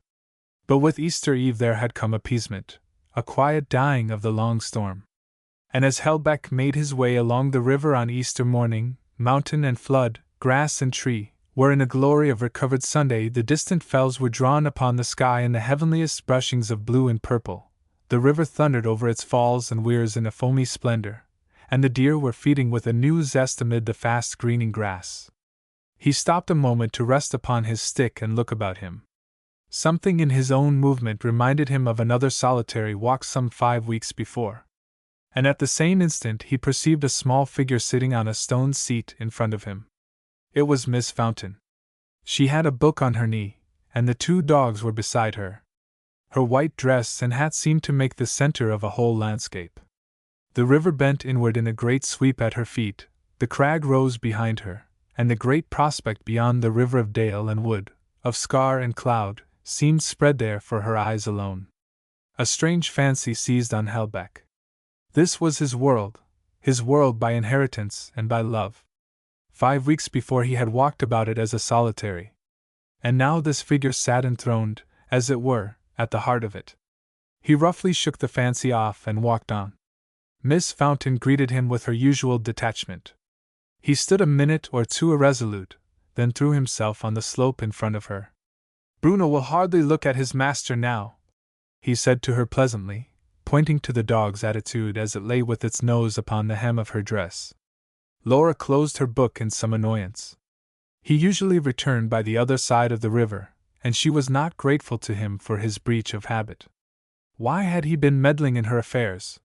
But with Easter Eve there had come appeasement, a quiet dying of the long storm. And as Helbeck made his way along the river on Easter morning, mountain and flood, grass and tree, were in a glory of recovered Sunday, the distant fells were drawn upon the sky in the heavenliest brushings of blue and purple, the river thundered over its falls and weirs in a foamy splendor, and the deer were feeding with a new zest amid the fast greening grass. He stopped a moment to rest upon his stick and look about him. Something in his own movement reminded him of another solitary walk some 5 weeks before. And at the same instant he perceived a small figure sitting on a stone seat in front of him. It was Miss Fountain. She had a book on her knee, and the 2 dogs were beside her. Her white dress and hat seemed to make the center of a whole landscape. The river bent inward in a great sweep at her feet, the crag rose behind her, and the great prospect beyond the river of dale and wood, of scar and cloud, seemed spread there for her eyes alone. A strange fancy seized on Helbeck. This was his world by inheritance and by love. 5 weeks before he had walked about it as a solitary. And now this figure sat enthroned, as it were, at the heart of it. He roughly shook the fancy off and walked on. Miss Fountain greeted him with her usual detachment. He stood a minute or 2 irresolute, then threw himself on the slope in front of her. Bruno will hardly look at his master now, he said to her pleasantly, pointing to the dog's attitude as it lay with its nose upon the hem of her dress. Laura closed her book in some annoyance. He usually returned by the other side of the river, and she was not grateful to him for his breach of habit. Why had he been meddling in her affairs?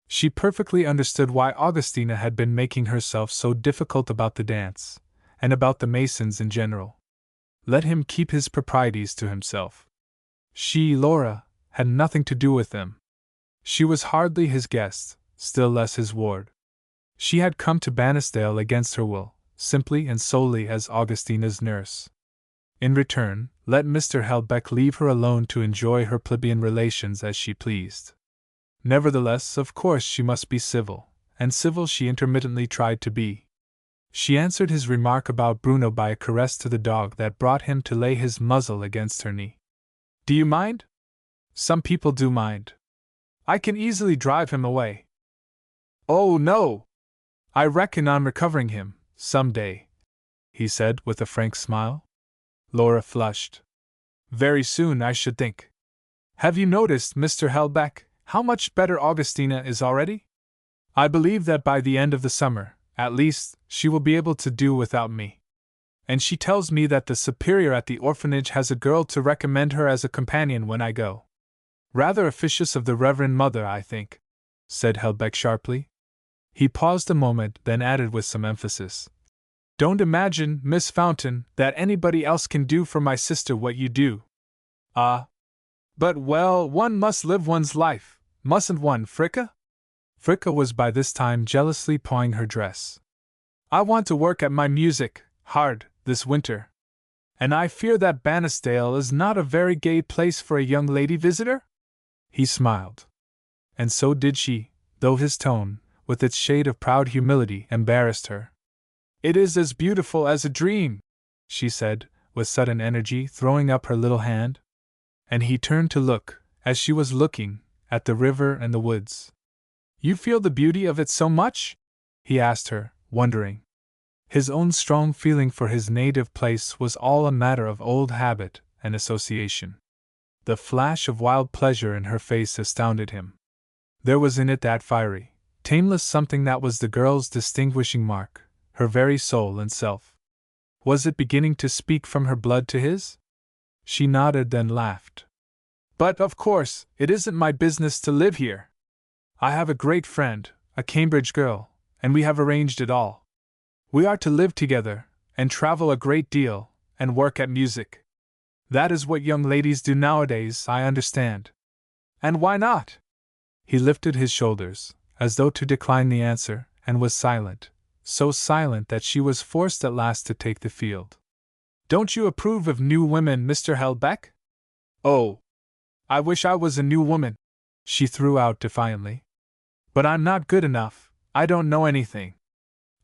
She perfectly understood why Augustina had been making herself so difficult about the dance, and about the Masons in general. Let him keep his proprieties to himself. She, Laura, had nothing to do with them. She was hardly his guest, still less his ward. She had come to Bannisdale against her will, simply and solely as Augustina's nurse. In return, let Mr. Helbeck leave her alone to enjoy her plebeian relations as she pleased. Nevertheless, of course she must be civil, and civil she intermittently tried to be. She answered his remark about Bruno by a caress to the dog that brought him to lay his muzzle against her knee. "Do you mind?" "Some people do mind. I can easily drive him away." "Oh, no! I reckon on recovering him, some day. he said with a frank smile. Laura flushed. Very soon, I should think. Have you noticed, Mr. Helbeck, how much better Augustina is already? I believe that by the end of the summer, at least, she will be able to do without me. And she tells me that the superior at the orphanage has a girl to recommend her as a companion when I go. Rather officious of the Reverend Mother, I think, said Helbeck sharply. He paused a moment, then added with some emphasis. Don't imagine, Miss Fountain, that anybody else can do for my sister what you do. Ah. But well, one must live one's life, mustn't one, Fricka? Fricka was by this time jealously pawing her dress. I want to work at my music, hard, this winter. And I fear that Bannisdale is not a very gay place for a young lady visitor? He smiled. And so did she, though his tone, with its shade of proud humility, embarrassed her. It is as beautiful as a dream, she said, with sudden energy, throwing up her little hand. And he turned to look, as she was looking, at the river and the woods. You feel the beauty of it so much? He asked her, wondering. His own strong feeling for his native place was all a matter of old habit and association. The flash of wild pleasure in her face astounded him. There was in it that fiery, tameless something that was the girl's distinguishing mark, her very soul and self. Was it beginning to speak from her blood to his? She nodded, then laughed. But, of course, it isn't my business to live here. I have a great friend, a Cambridge girl, and we have arranged it all. We are to live together, and travel a great deal, and work at music. That is what young ladies do nowadays, I understand. And why not? He lifted his shoulders, as though to decline the answer, and was silent, so silent that she was forced at last to take the field. Don't you approve of new women, Mr. Helbeck? Oh! I wish I was a new woman, she threw out defiantly. But I'm not good enough, I don't know anything.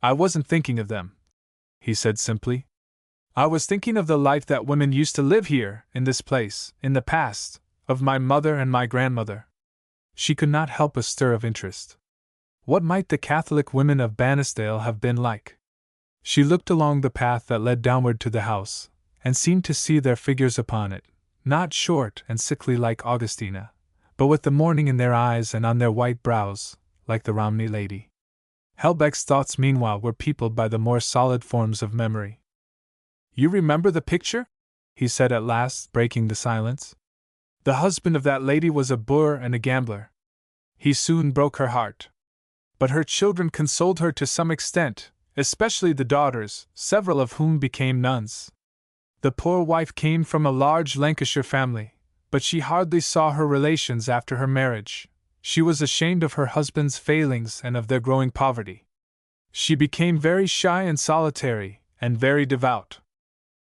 I wasn't thinking of them, he said simply. I was thinking of the life that women used to live here, in this place, in the past, of my mother and my grandmother. She could not help a stir of interest. What might the Catholic women of Bannisdale have been like? She looked along the path that led downward to the house, and seemed to see their figures upon it, not short and sickly like Augustina, but with the morning in their eyes and on their white brows, like the Romney lady. Helbeck's thoughts meanwhile were peopled by the more solid forms of memory. You remember the picture? He said at last, breaking the silence. The husband of that lady was a boor and a gambler. He soon broke her heart. But her children consoled her to some extent, especially the daughters, several of whom became nuns. The poor wife came from a large Lancashire family, but she hardly saw her relations after her marriage. She was ashamed of her husband's failings and of their growing poverty. She became very shy and solitary, and very devout.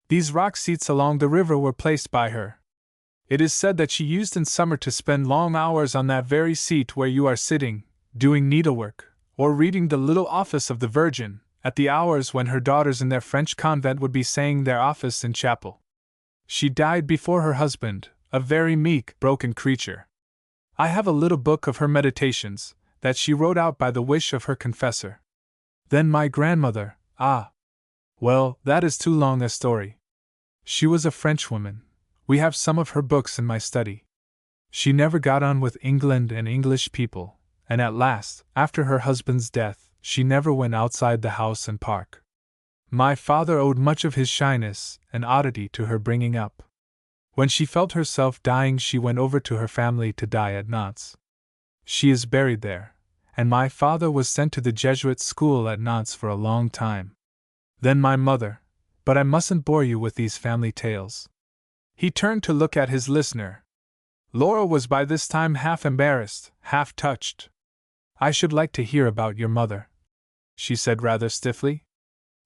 These rock seats along the river were placed by her. It is said that she used in summer to spend long hours on that very seat where you are sitting, doing needlework, or reading the little office of the Virgin, at the hours when her daughters in their French convent would be saying their office in chapel. She died before her husband, a very meek, broken creature. I have a little book of her meditations, that she wrote out by the wish of her confessor. Then my grandmother, well, that is too long a story. She was a Frenchwoman. We have some of her books in my study. She never got on with England and English people, and at last, after her husband's death, she never went outside the house and park. My father owed much of his shyness and oddity to her bringing up. When she felt herself dying, she went over to her family to die at Nantes. She is buried there, and my father was sent to the Jesuit school at Nantes for a long time. Then my mother, but I mustn't bore you with these family tales. He turned to look at his listener. Laura was by this time half embarrassed, half touched. I should like to hear about your mother, she said rather stiffly.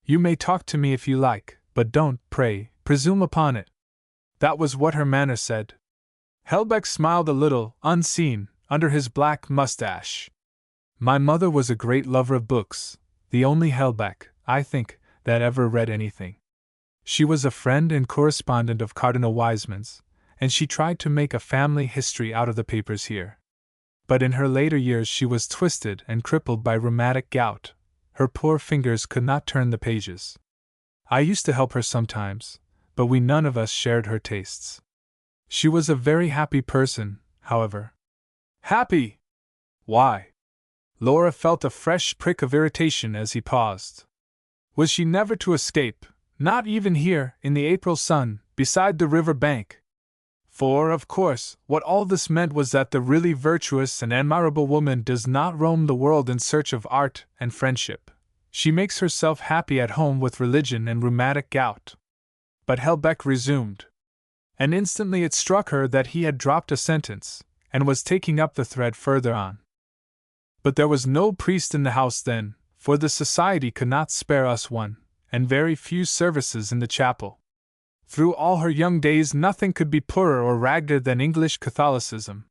You may talk to me if you like, but don't, pray, presume upon it. That was what her manner said. Helbeck smiled a little, unseen, under his black mustache. My mother was a great lover of books, the only Helbeck, I think, that ever read anything. She was a friend and correspondent of Cardinal Wiseman's, and she tried to make a family history out of the papers here. But in her later years she was twisted and crippled by rheumatic gout. Her poor fingers could not turn the pages. I used to help her sometimes, but we none of us shared her tastes. She was a very happy person, however. Happy? Why? Laura felt a fresh prick of irritation as he paused. Was she never to escape, not even here, in the April sun, beside the river bank? For, of course, what all this meant was that the really virtuous and admirable woman does not roam the world in search of art and friendship. She makes herself happy at home with religion and rheumatic gout. But Helbeck resumed. And instantly it struck her that he had dropped a sentence, and was taking up the thread further on. But there was no priest in the house then, for the society could not spare us one, and very few services in the chapel. Through all her young days nothing could be poorer or raggeder than English Catholicism.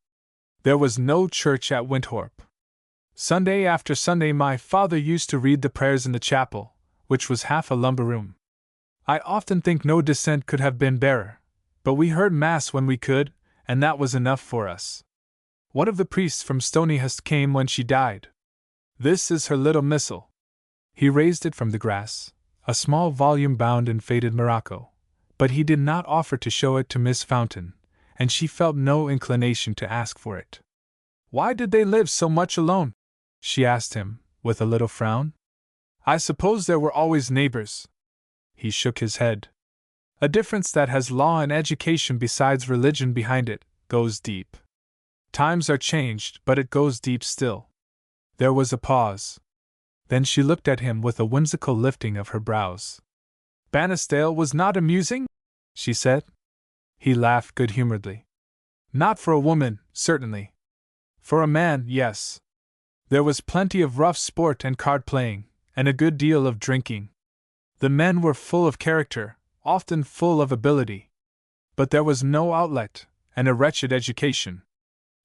There was no church at Winthrop. Sunday after Sunday my father used to read the prayers in the chapel, which was half a lumber room. I often think no dissent could have been barer, but we heard Mass when we could, and that was enough for us. One of the priests from Stonyhurst came when she died. This is her little missal. He raised it from the grass, a small volume bound in faded morocco, but he did not offer to show it to Miss Fountain, and she felt no inclination to ask for it. Why did they live so much alone? She asked him, with a little frown. I suppose there were always neighbors. He shook his head. A difference that has law and education besides religion behind it, goes deep. Times are changed, but it goes deep still. There was a pause. Then she looked at him with a whimsical lifting of her brows. Bannisdale was not amusing? She said. He laughed good-humoredly. Not for a woman, certainly. For a man, yes. There was plenty of rough sport and card-playing, and a good deal of drinking. The men were full of character, often full of ability. But there was no outlet, and a wretched education.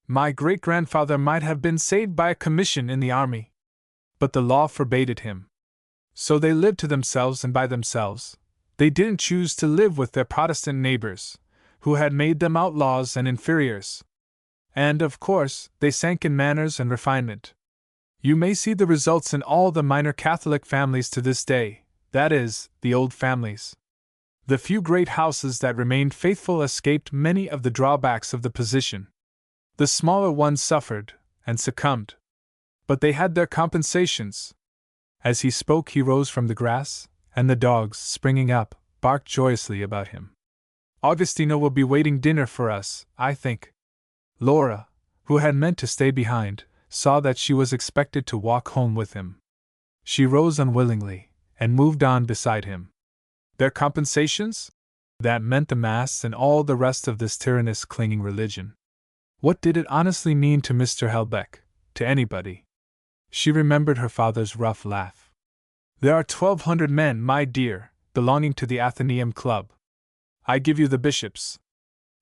My great-grandfather might have been saved by a commission in the army. But the law forbade it him. So they lived to themselves and by themselves. They didn't choose to live with their Protestant neighbors, who had made them outlaws and inferiors. And, of course, they sank in manners and refinement. You may see the results in all the minor Catholic families to this day, that is, the old families. The few great houses that remained faithful escaped many of the drawbacks of the position. The smaller ones suffered, and succumbed. But they had their compensations. As he spoke he rose from the grass, and the dogs, springing up, barked joyously about him. Augustino will be waiting dinner for us, I think. Laura, who had meant to stay behind, saw that she was expected to walk home with him. She rose unwillingly, and moved on beside him. Their compensations? That meant the Mass and all the rest of this tyrannous clinging religion. What did it honestly mean to Mr. Helbeck, to anybody? She remembered her father's rough laugh. There are 1,200 men, my dear, belonging to the Athenaeum Club. I give you the bishops.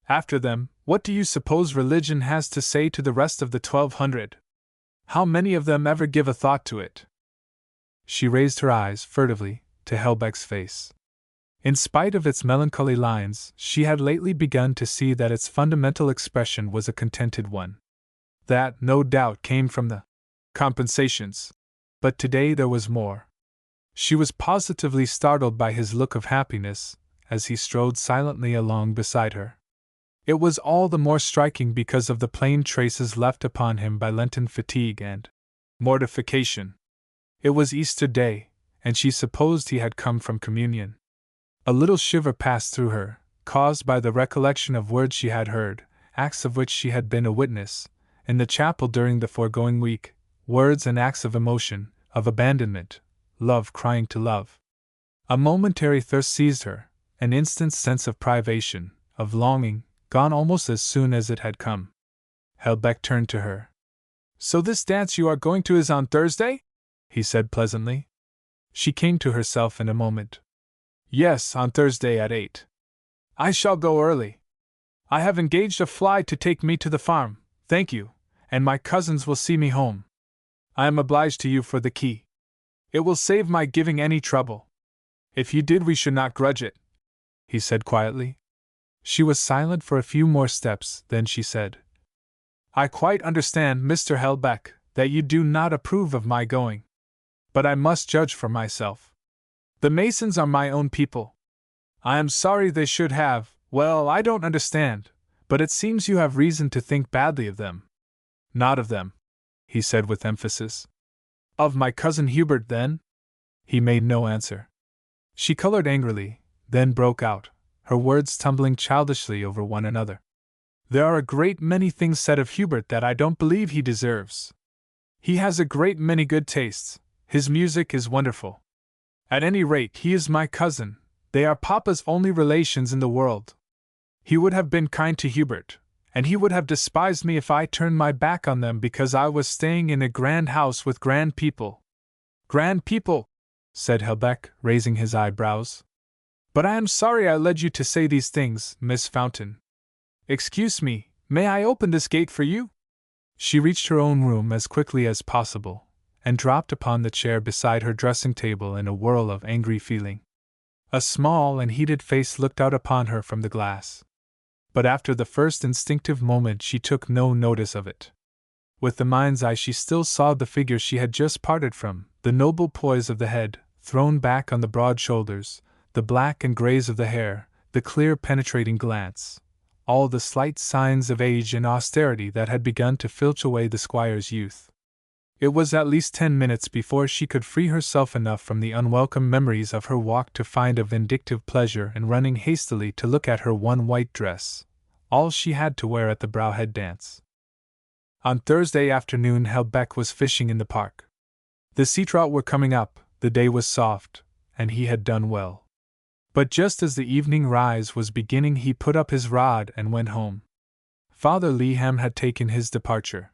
After them, what do you suppose religion has to say to the rest of the 1,200? How many of them ever give a thought to it? She raised her eyes furtively to Helbeck's face. In spite of its melancholy lines, she had lately begun to see that its fundamental expression was a contented one. That, no doubt, came from the compensations. But today there was more. She was positively startled by his look of happiness as he strode silently along beside her. It was all the more striking because of the plain traces left upon him by Lenten fatigue and mortification. It was Easter Day, and she supposed he had come from communion. A little shiver passed through her, caused by the recollection of words she had heard, acts of which she had been a witness, in the chapel during the foregoing week, words and acts of emotion, of abandonment, love crying to love. A momentary thirst seized her, an instant's sense of privation, of longing, gone almost as soon as it had come. Helbeck turned to her. So this dance you are going to is on Thursday? He said pleasantly. She came to herself in a moment. Yes, on Thursday at 8. I shall go early. I have engaged a fly to take me to the farm, thank you, and my cousins will see me home. I am obliged to you for the key. It will save my giving any trouble. If you did we should not grudge it, he said quietly. She was silent for a few more steps, then she said, I quite understand, Mr. Helbeck, that you do not approve of my going. But I must judge for myself. The Masons are my own people. I am sorry they should have, well, I don't understand, but it seems you have reason to think badly of them. Not of them, he said with emphasis. Of my cousin Hubert, then? He made no answer. She colored angrily, then broke out, her words tumbling childishly over one another. There are a great many things said of Hubert that I don't believe he deserves. He has a great many good tastes, his music is wonderful. At any rate, he is my cousin, they are Papa's only relations in the world. He would have been kind to Hubert, and he would have despised me if I turned my back on them because I was staying in a grand house with grand people. Grand people, said Helbeck, raising his eyebrows. But I am sorry I led you to say these things, Miss Fountain. Excuse me, may I open this gate for you? She reached her own room as quickly as possible, and dropped upon the chair beside her dressing table in a whirl of angry feeling. A small and heated face looked out upon her from the glass. But after the first instinctive moment she took no notice of it. With the mind's eye she still saw the figure she had just parted from, the noble poise of the head, thrown back on the broad shoulders, the black and grays of the hair, the clear penetrating glance, all the slight signs of age and austerity that had begun to filch away the squire's youth. It was at least 10 minutes before she could free herself enough from the unwelcome memories of her walk to find a vindictive pleasure in running hastily to look at her one white dress, all she had to wear at the Browhead dance. On Thursday afternoon Helbeck was fishing in the park. The sea trout were coming up, the day was soft, and he had done well. But just as the evening rise was beginning he put up his rod and went home. Father Leham had taken his departure.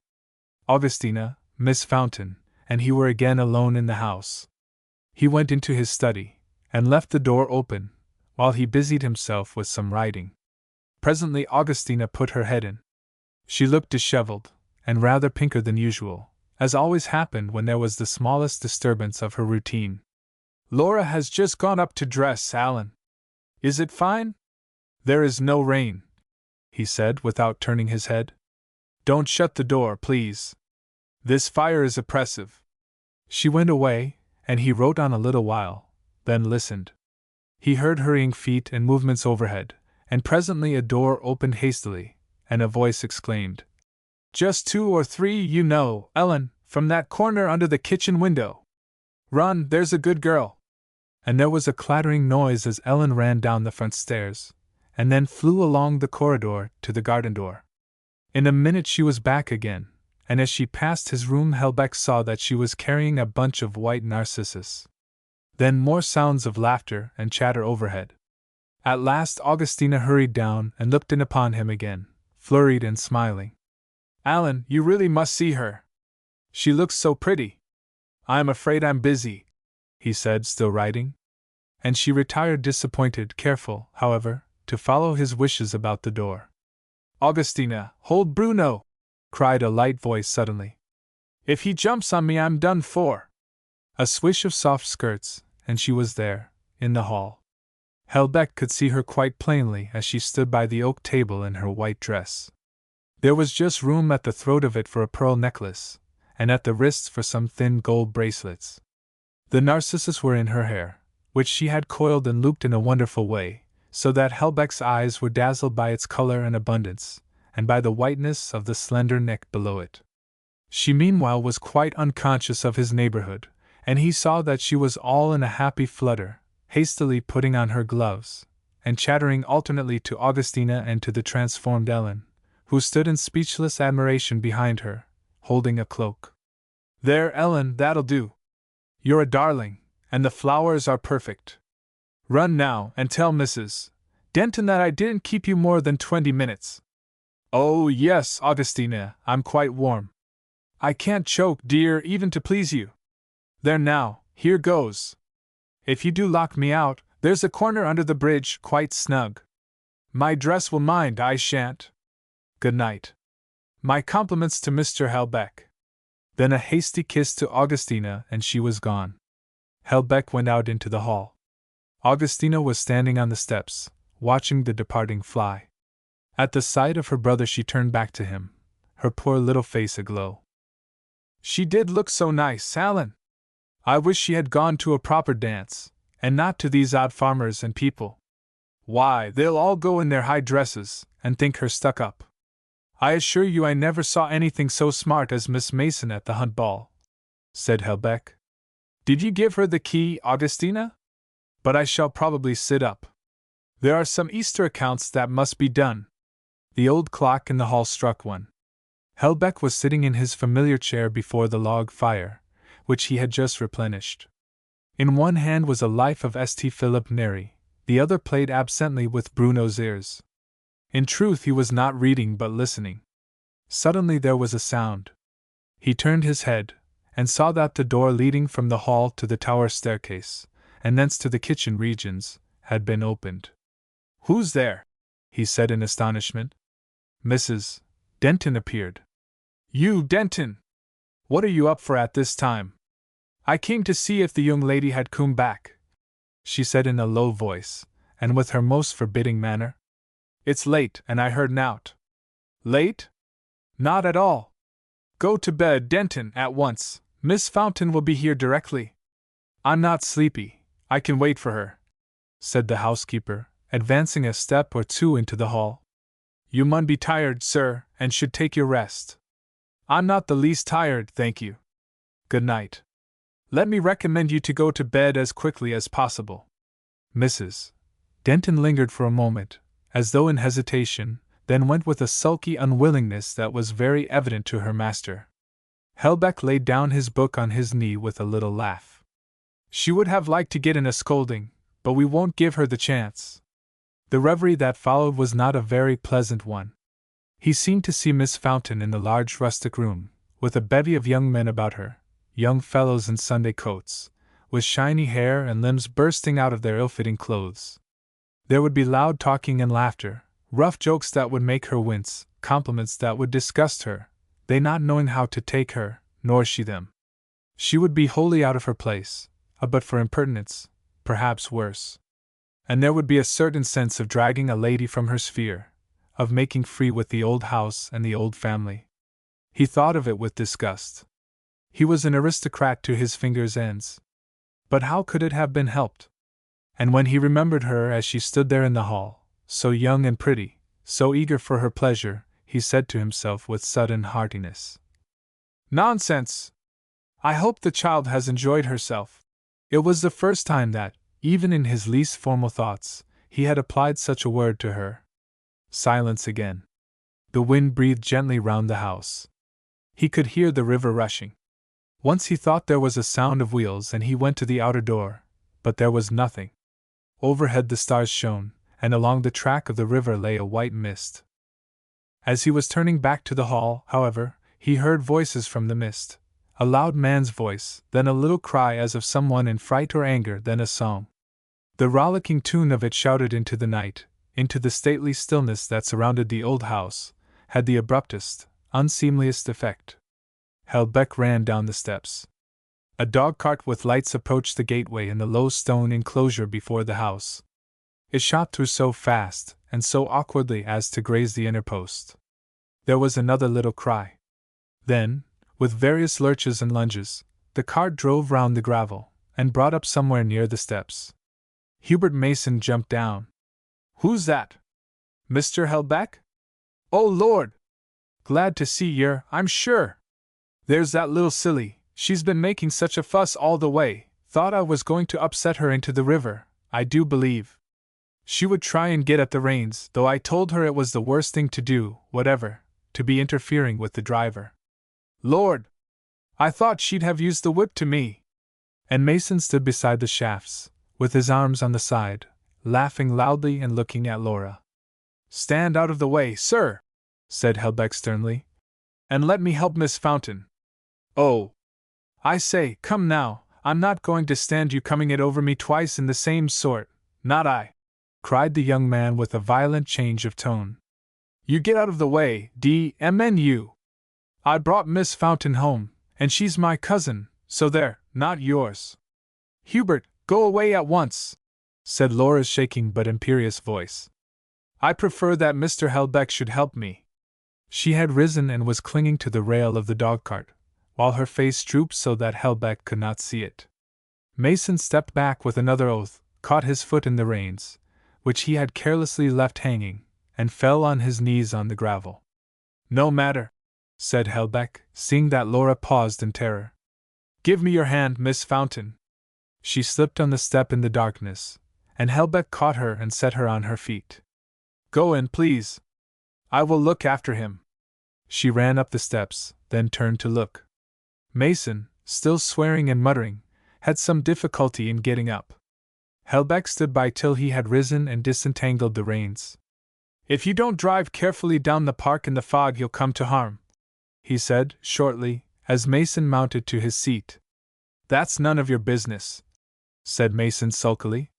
Augustina, Miss Fountain, and he were again alone in the house. He went into his study, and left the door open, while he busied himself with some writing. Presently Augustina put her head in. She looked disheveled, and rather pinker than usual, as always happened when there was the smallest disturbance of her routine. Laura has just gone up to dress, Alan. Is it fine? There is no rain, he said without turning his head. Don't shut the door, please. This fire is oppressive. She went away, and he wrote on a little while, then listened. He heard hurrying feet and movements overhead, and presently a door opened hastily, and a voice exclaimed, Just 2 or 3, you know, Ellen, from that corner under the kitchen window. Run, there's a good girl. And there was a clattering noise as Ellen ran down the front stairs, and then flew along the corridor to the garden door. In a minute she was back again, and as she passed his room Helbeck saw that she was carrying a bunch of white narcissus. Then more sounds of laughter and chatter overhead. At last Augustina hurried down and looked in upon him again, flurried and smiling. Alan, you really must see her. She looks so pretty. I am afraid I'm busy, he said, still writing. And she retired disappointed, careful, however, to follow his wishes about the door. Augustina, hold Bruno! Cried a light voice suddenly. If he jumps on me I'm done for. A swish of soft skirts, and she was there, in the hall. Helbeck could see her quite plainly as she stood by the oak table in her white dress. There was just room at the throat of it for a pearl necklace, and at the wrists for some thin gold bracelets. The narcissus were in her hair, which she had coiled and looped in a wonderful way, so that Helbeck's eyes were dazzled by its color and abundance, and by the whiteness of the slender neck below it. She meanwhile was quite unconscious of his neighborhood, and he saw that she was all in a happy flutter, hastily putting on her gloves, and chattering alternately to Augustina and to the transformed Ellen, who stood in speechless admiration behind her, holding a cloak. There, Ellen, that'll do. You're a darling, and the flowers are perfect. Run now and tell Mrs. Denton that I didn't keep you more than 20 minutes. Oh, yes, Augustina, I'm quite warm. I can't choke, dear, even to please you. There now, here goes. If you do lock me out, there's a corner under the bridge, quite snug. My dress will mind, I shan't. Good night. My compliments to Mr. Helbeck. Then a hasty kiss to Augustina, and she was gone. Helbeck went out into the hall. Augustina was standing on the steps, watching the departing fly. At the sight of her brother she turned back to him, her poor little face aglow. She did look so nice, Alan. I wish she had gone to a proper dance, And not to these odd farmers and people. Why, they'll all go in their high dresses, and think her stuck up. I assure you I never saw anything so smart as Miss Mason at the hunt ball," said Helbeck. "Did you give her the key, Augustina? But I shall probably sit up. There are some Easter accounts that must be done." The old clock in the hall struck 1. Helbeck was sitting in his familiar chair before the log fire, which he had just replenished. In one hand was a Life of St. Philip Neri, the other played absently with Bruno's ears. In truth, he was not reading but listening. Suddenly there was a sound. He turned his head, and saw that the door leading from the hall to the tower staircase, and thence to the kitchen regions, had been opened. "Who's there?" he said in astonishment. Mrs. Denton appeared. "You, Denton! What are you up for at this time?" "I came to see if the young lady had come back," she said in a low voice, and with her most forbidding manner. "It's late, and I heard nowt." "Late? Not at all. Go to bed, Denton, at once. Miss Fountain will be here directly." "I'm not sleepy. I can wait for her," said the housekeeper, advancing a step or two into the hall. "You mun be tired, sir, and should take your rest." "I'm not the least tired, thank you. Good night. Let me recommend you to go to bed as quickly as possible." Mrs. Denton lingered for a moment, as though in hesitation, then went with a sulky unwillingness that was very evident to her master. Helbeck laid down his book on his knee with a little laugh. "She would have liked to get in a scolding, but we won't give her the chance." The reverie that followed was not a very pleasant one. He seemed to see Miss Fountain in the large rustic room, with a bevy of young men about her, young fellows in Sunday coats, with shiny hair and limbs bursting out of their ill-fitting clothes. There would be loud talking and laughter, rough jokes that would make her wince, compliments that would disgust her, they not knowing how to take her, nor she them. She would be wholly out of her place, but for impertinence, perhaps worse. And there would be a certain sense of dragging a lady from her sphere, of making free with the old house and the old family. He thought of it with disgust. He was an aristocrat to his fingers' ends. But how could it have been helped? And when he remembered her as she stood there in the hall, so young and pretty, so eager for her pleasure, he said to himself with sudden heartiness, "Nonsense! I hope the child has enjoyed herself." It was the first time that, even in his least formal thoughts, he had applied such a word to her. Silence again. The wind breathed gently round the house. He could hear the river rushing. Once he thought there was a sound of wheels and he went to the outer door, but there was nothing. Overhead the stars shone, and along the track of the river lay a white mist. As he was turning back to the hall, however, he heard voices from the mist, a loud man's voice, then a little cry as of someone in fright or anger, then a song. The rollicking tune of it shouted into the night, into the stately stillness that surrounded the old house, had the abruptest, unseemliest effect. Helbeck ran down the steps. A dog-cart with lights approached the gateway in the low stone enclosure before the house. It shot through so fast and so awkwardly as to graze the inner post. There was another little cry. Then, with various lurches and lunges, the cart drove round the gravel, and brought up somewhere near the steps. Hubert Mason jumped down. "Who's that? Mr. Helbeck? Oh, Lord! Glad to see yer, I'm sure. There's that little silly, she's been making such a fuss all the way, thought I was going to upset her into the river, I do believe. She would try and get at the reins, though I told her it was the worst thing to do, whatever, to be interfering with the driver. Lord! I thought she'd have used the whip to me." And Mason stood beside the shafts, with his arms on the side, laughing loudly and looking at Laura. "Stand out of the way, sir," said Helbeck sternly, "and let me help Miss Fountain." "Oh! I say, come now, I'm not going to stand you coming it over me twice in the same sort, not I," cried the young man with a violent change of tone. "You get out of the way, D.M.N.U. I brought Miss Fountain home, and she's my cousin, so there, not yours." "Hubert, go away at once," said Laura's shaking but imperious voice. "I prefer that Mr. Helbeck should help me." She had risen and was clinging to the rail of the dog-cart, while her face drooped so that Helbeck could not see it. Mason stepped back with another oath, caught his foot in the reins, which he had carelessly left hanging, and fell on his knees on the gravel. "No matter," said Helbeck, seeing that Laura paused in terror. "Give me your hand, Miss Fountain." She slipped on the step in the darkness, and Helbeck caught her and set her on her feet. "Go in, please. I will look after him." She ran up the steps, then turned to look. Mason, still swearing and muttering, had some difficulty in getting up. Helbeck stood by till he had risen and disentangled the reins. "If you don't drive carefully down the park in the fog, you'll come to harm," he said, shortly, as Mason mounted to his seat. "That's none of your business," said Mason sulkily.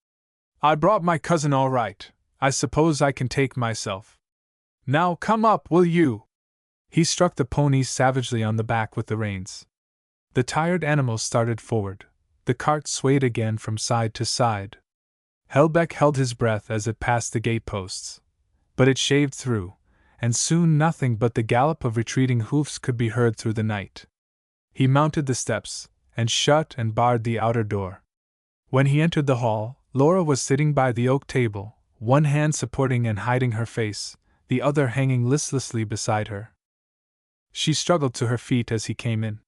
"I brought my cousin all right. I suppose I can take myself. Now come up, will you?" He struck the pony savagely on the back with the reins. The tired animal started forward. The cart swayed again from side to side. Helbeck held his breath as it passed the gate-posts. But it shaved through, and soon nothing but the gallop of retreating hoofs could be heard through the night. He mounted the steps, and shut and barred the outer door. When he entered the hall, Laura was sitting by the oak table, one hand supporting and hiding her face, the other hanging listlessly beside her. She struggled to her feet as he came in.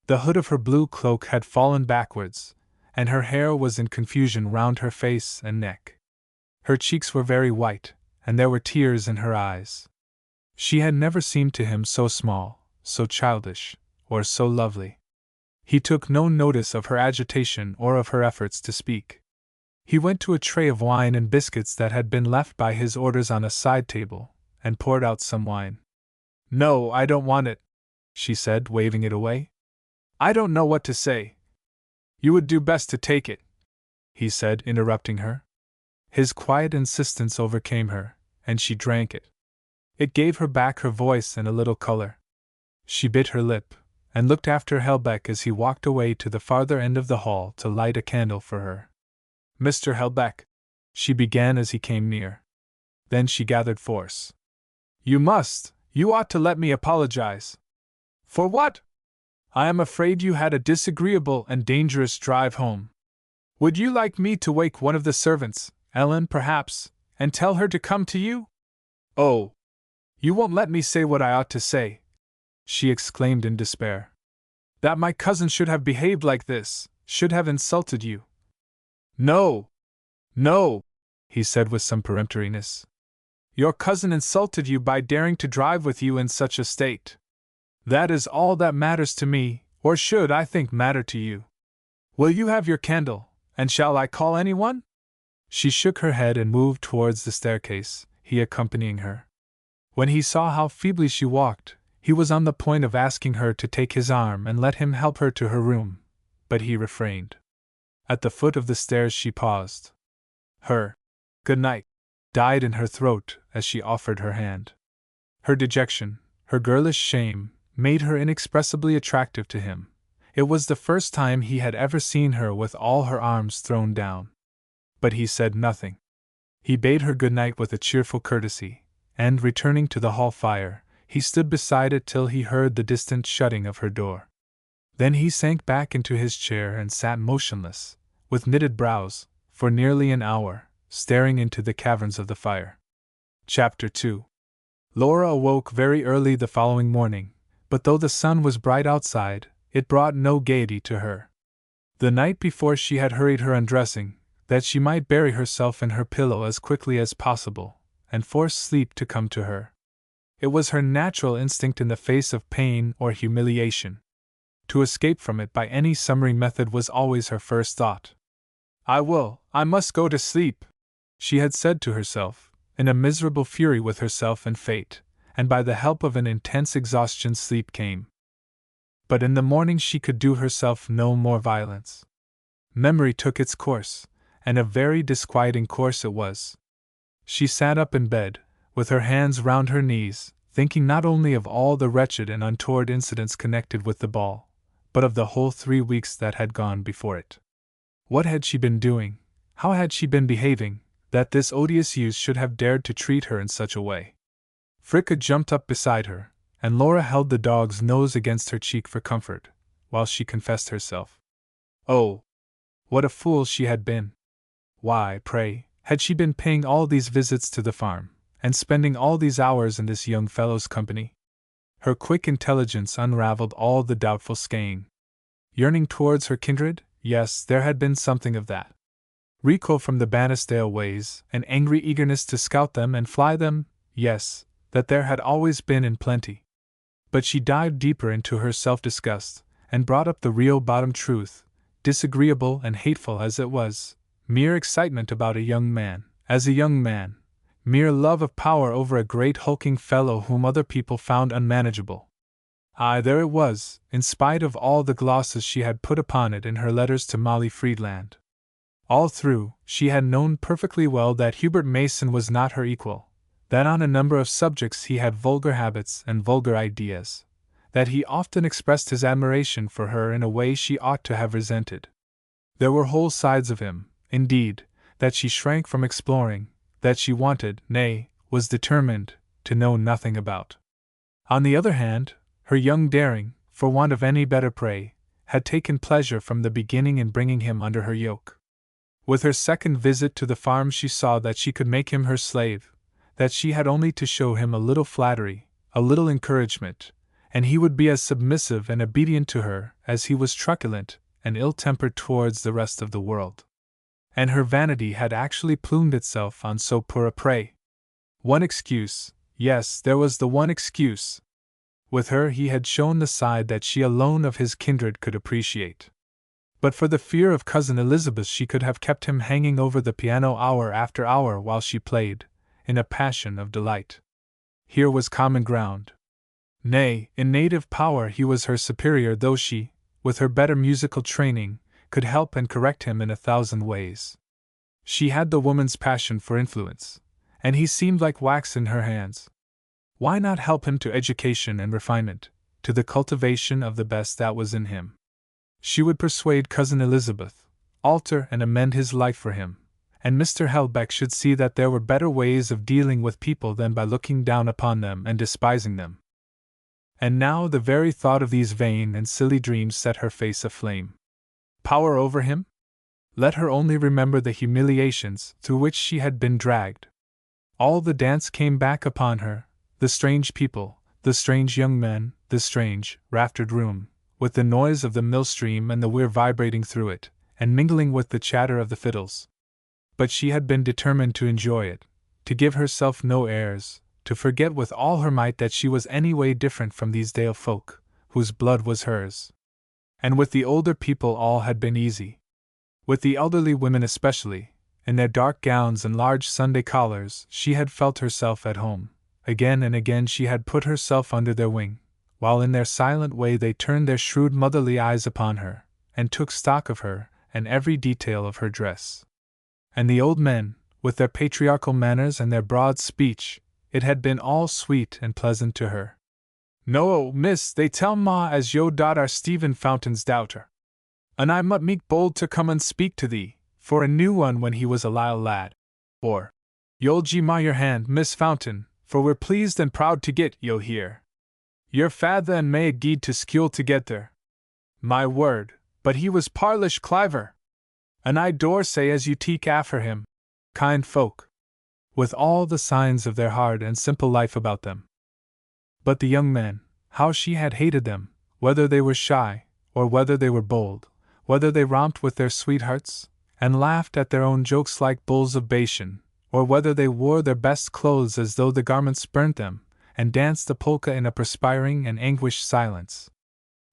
The hood of her blue cloak had fallen backwards, and her hair was in confusion round her face and neck. Her cheeks were very white, and there were tears in her eyes. She had never seemed to him so small, so childish, or so lovely. He took no notice of her agitation or of her efforts to speak. He went to a tray of wine and biscuits that had been left by his orders on a side table, and poured out some wine. "No, I don't want it," she said, waving it away. "I don't know what to say." "You would do best to take it," he said, interrupting her. His quiet insistence overcame her, and she drank it. It gave her back her voice and a little color. She bit her lip, and looked after Helbeck as he walked away to the farther end of the hall to light a candle for her. "Mr. Helbeck," she began as he came near. Then she gathered force. You ought to let me apologize." "For what?" "I am afraid you had a disagreeable and dangerous drive home. Would you like me to wake one of the servants, Ellen perhaps, and tell her to come to you?" "Oh! You won't let me say what I ought to say," she exclaimed in despair. "That my cousin should have behaved like this, should have insulted you." "No! No!" he said with some peremptoriness. "Your cousin insulted you by daring to drive with you in such a state. That is all that matters to me, or should, I think, matter to you. Will you have your candle, and shall I call anyone?" She shook her head and moved towards the staircase, he accompanying her. When he saw how feebly she walked, he was on the point of asking her to take his arm and let him help her to her room, but he refrained. At the foot of the stairs she paused. Her "good night" died in her throat as she offered her hand. Her dejection, her girlish shame, made her inexpressibly attractive to him. It was the first time he had ever seen her with all her arms thrown down. But he said nothing. He bade her good night with a cheerful courtesy, and, returning to the hall fire, he stood beside it till he heard the distant shutting of her door. Then he sank back into his chair and sat motionless, with knitted brows, for nearly an hour, staring into the caverns of the fire. Chapter 2. Laura awoke very early the following morning, but though the sun was bright outside, it brought no gaiety to her. The night before she had hurried her undressing, that she might bury herself in her pillow as quickly as possible, and force sleep to come to her. It was her natural instinct in the face of pain or humiliation. To escape from it by any summary method was always her first thought. I must go to sleep," she had said to herself, in a miserable fury with herself and fate, and by the help of an intense exhaustion sleep came. But in the morning she could do herself no more violence. Memory took its course, and a very disquieting course it was. She sat up in bed, with her hands round her knees, thinking not only of all the wretched and untoward incidents connected with the ball, but of the whole 3 weeks that had gone before it. What had she been doing, how had she been behaving, that this odious youth should have dared to treat her in such a way? Fricka jumped up beside her, and Laura held the dog's nose against her cheek for comfort, while she confessed herself. Oh! What a fool she had been! Why, pray, had she been paying all these visits to the farm, and spending all these hours in this young fellow's company? Her quick intelligence unraveled all the doubtful skein. Yearning towards her kindred? Yes, there had been something of that. Recoil from the Bannisdale ways, an angry eagerness to scout them and fly them? Yes, that there had always been in plenty. But she dived deeper into her self-disgust, and brought up the real bottom truth, disagreeable and hateful as it was, mere excitement about a young man, as a young man, mere love of power over a great hulking fellow whom other people found unmanageable. Aye, there it was, in spite of all the glosses she had put upon it in her letters to Molly Friedland. All through, she had known perfectly well that Hubert Mason was not her equal, that on a number of subjects he had vulgar habits and vulgar ideas, that he often expressed his admiration for her in a way she ought to have resented. There were whole sides of him, indeed, that she shrank from exploring, that she wanted, nay, was determined, to know nothing about. On the other hand, her young daring, for want of any better prey, had taken pleasure from the beginning in bringing him under her yoke. With her second visit to the farm she saw that she could make him her slave, that she had only to show him a little flattery, a little encouragement, and he would be as submissive and obedient to her as he was truculent and ill-tempered towards the rest of the world. And her vanity had actually plumed itself on so poor a prey. One excuse, yes, there was the one excuse. With her he had shown the side that she alone of his kindred could appreciate. But for the fear of Cousin Elizabeth she could have kept him hanging over the piano hour after hour while she played, in a passion of delight. Here was common ground. Nay, in native power he was her superior, though she, with her better musical training, could help and correct him in 1,000 ways. She had the woman's passion for influence, and he seemed like wax in her hands. Why not help him to education and refinement, to the cultivation of the best that was in him? She would persuade Cousin Elizabeth, alter and amend his life for him, and Mr. Helbeck should see that there were better ways of dealing with people than by looking down upon them and despising them. And now the very thought of these vain and silly dreams set her face aflame. Power over him? Let her only remember the humiliations through which she had been dragged. All the dance came back upon her, the strange people, the strange young men, the strange, raftered room, with the noise of the mill stream and the weir vibrating through it, and mingling with the chatter of the fiddles. But she had been determined to enjoy it, to give herself no airs, to forget with all her might that she was any way different from these Dale folk, whose blood was hers. And with the older people all had been easy. With the elderly women especially, in their dark gowns and large Sunday collars, she had felt herself at home. Again and again she had put herself under their wing, while in their silent way they turned their shrewd motherly eyes upon her, and took stock of her and every detail of her dress. And the old men, with their patriarchal manners and their broad speech, it had been all sweet and pleasant to her. "No, miss, they tell ma as yo dot our Stephen Fountain's daughter. And I mut make bold to come and speak to thee, for a new one when he was a lile lad. Or, you'll gie ma your hand, Miss Fountain, for we're pleased and proud to get yo here. Your father and me agreed to school together. My word, but he was parlish cliver. And I dore say as you take after him, kind folk, with all the signs of their hard and simple life about them." But the young men, how she had hated them, whether they were shy, or whether they were bold, whether they romped with their sweethearts, and laughed at their own jokes like bulls of Bashan, or whether they wore their best clothes as though the garments burnt them, and danced the polka in a perspiring and anguished silence.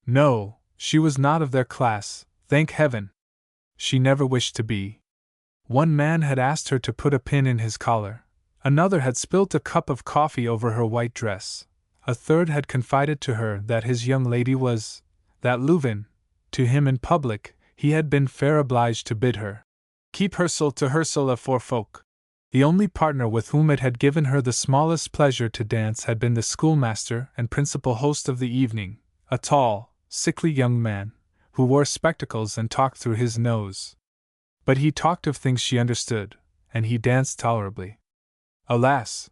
No, she was not of their class, thank heaven! She never wished to be. One man had asked her to put a pin in his collar, another had spilt a cup of coffee over her white dress, a third had confided to her that his young lady was, that Leuven, to him in public, he had been fair obliged to bid her keep hersel to hersel afore folk. The only partner with whom it had given her the smallest pleasure to dance had been the schoolmaster and principal host of the evening, a tall, sickly young man, who wore spectacles and talked through his nose. But he talked of things she understood, and he danced tolerably. Alas!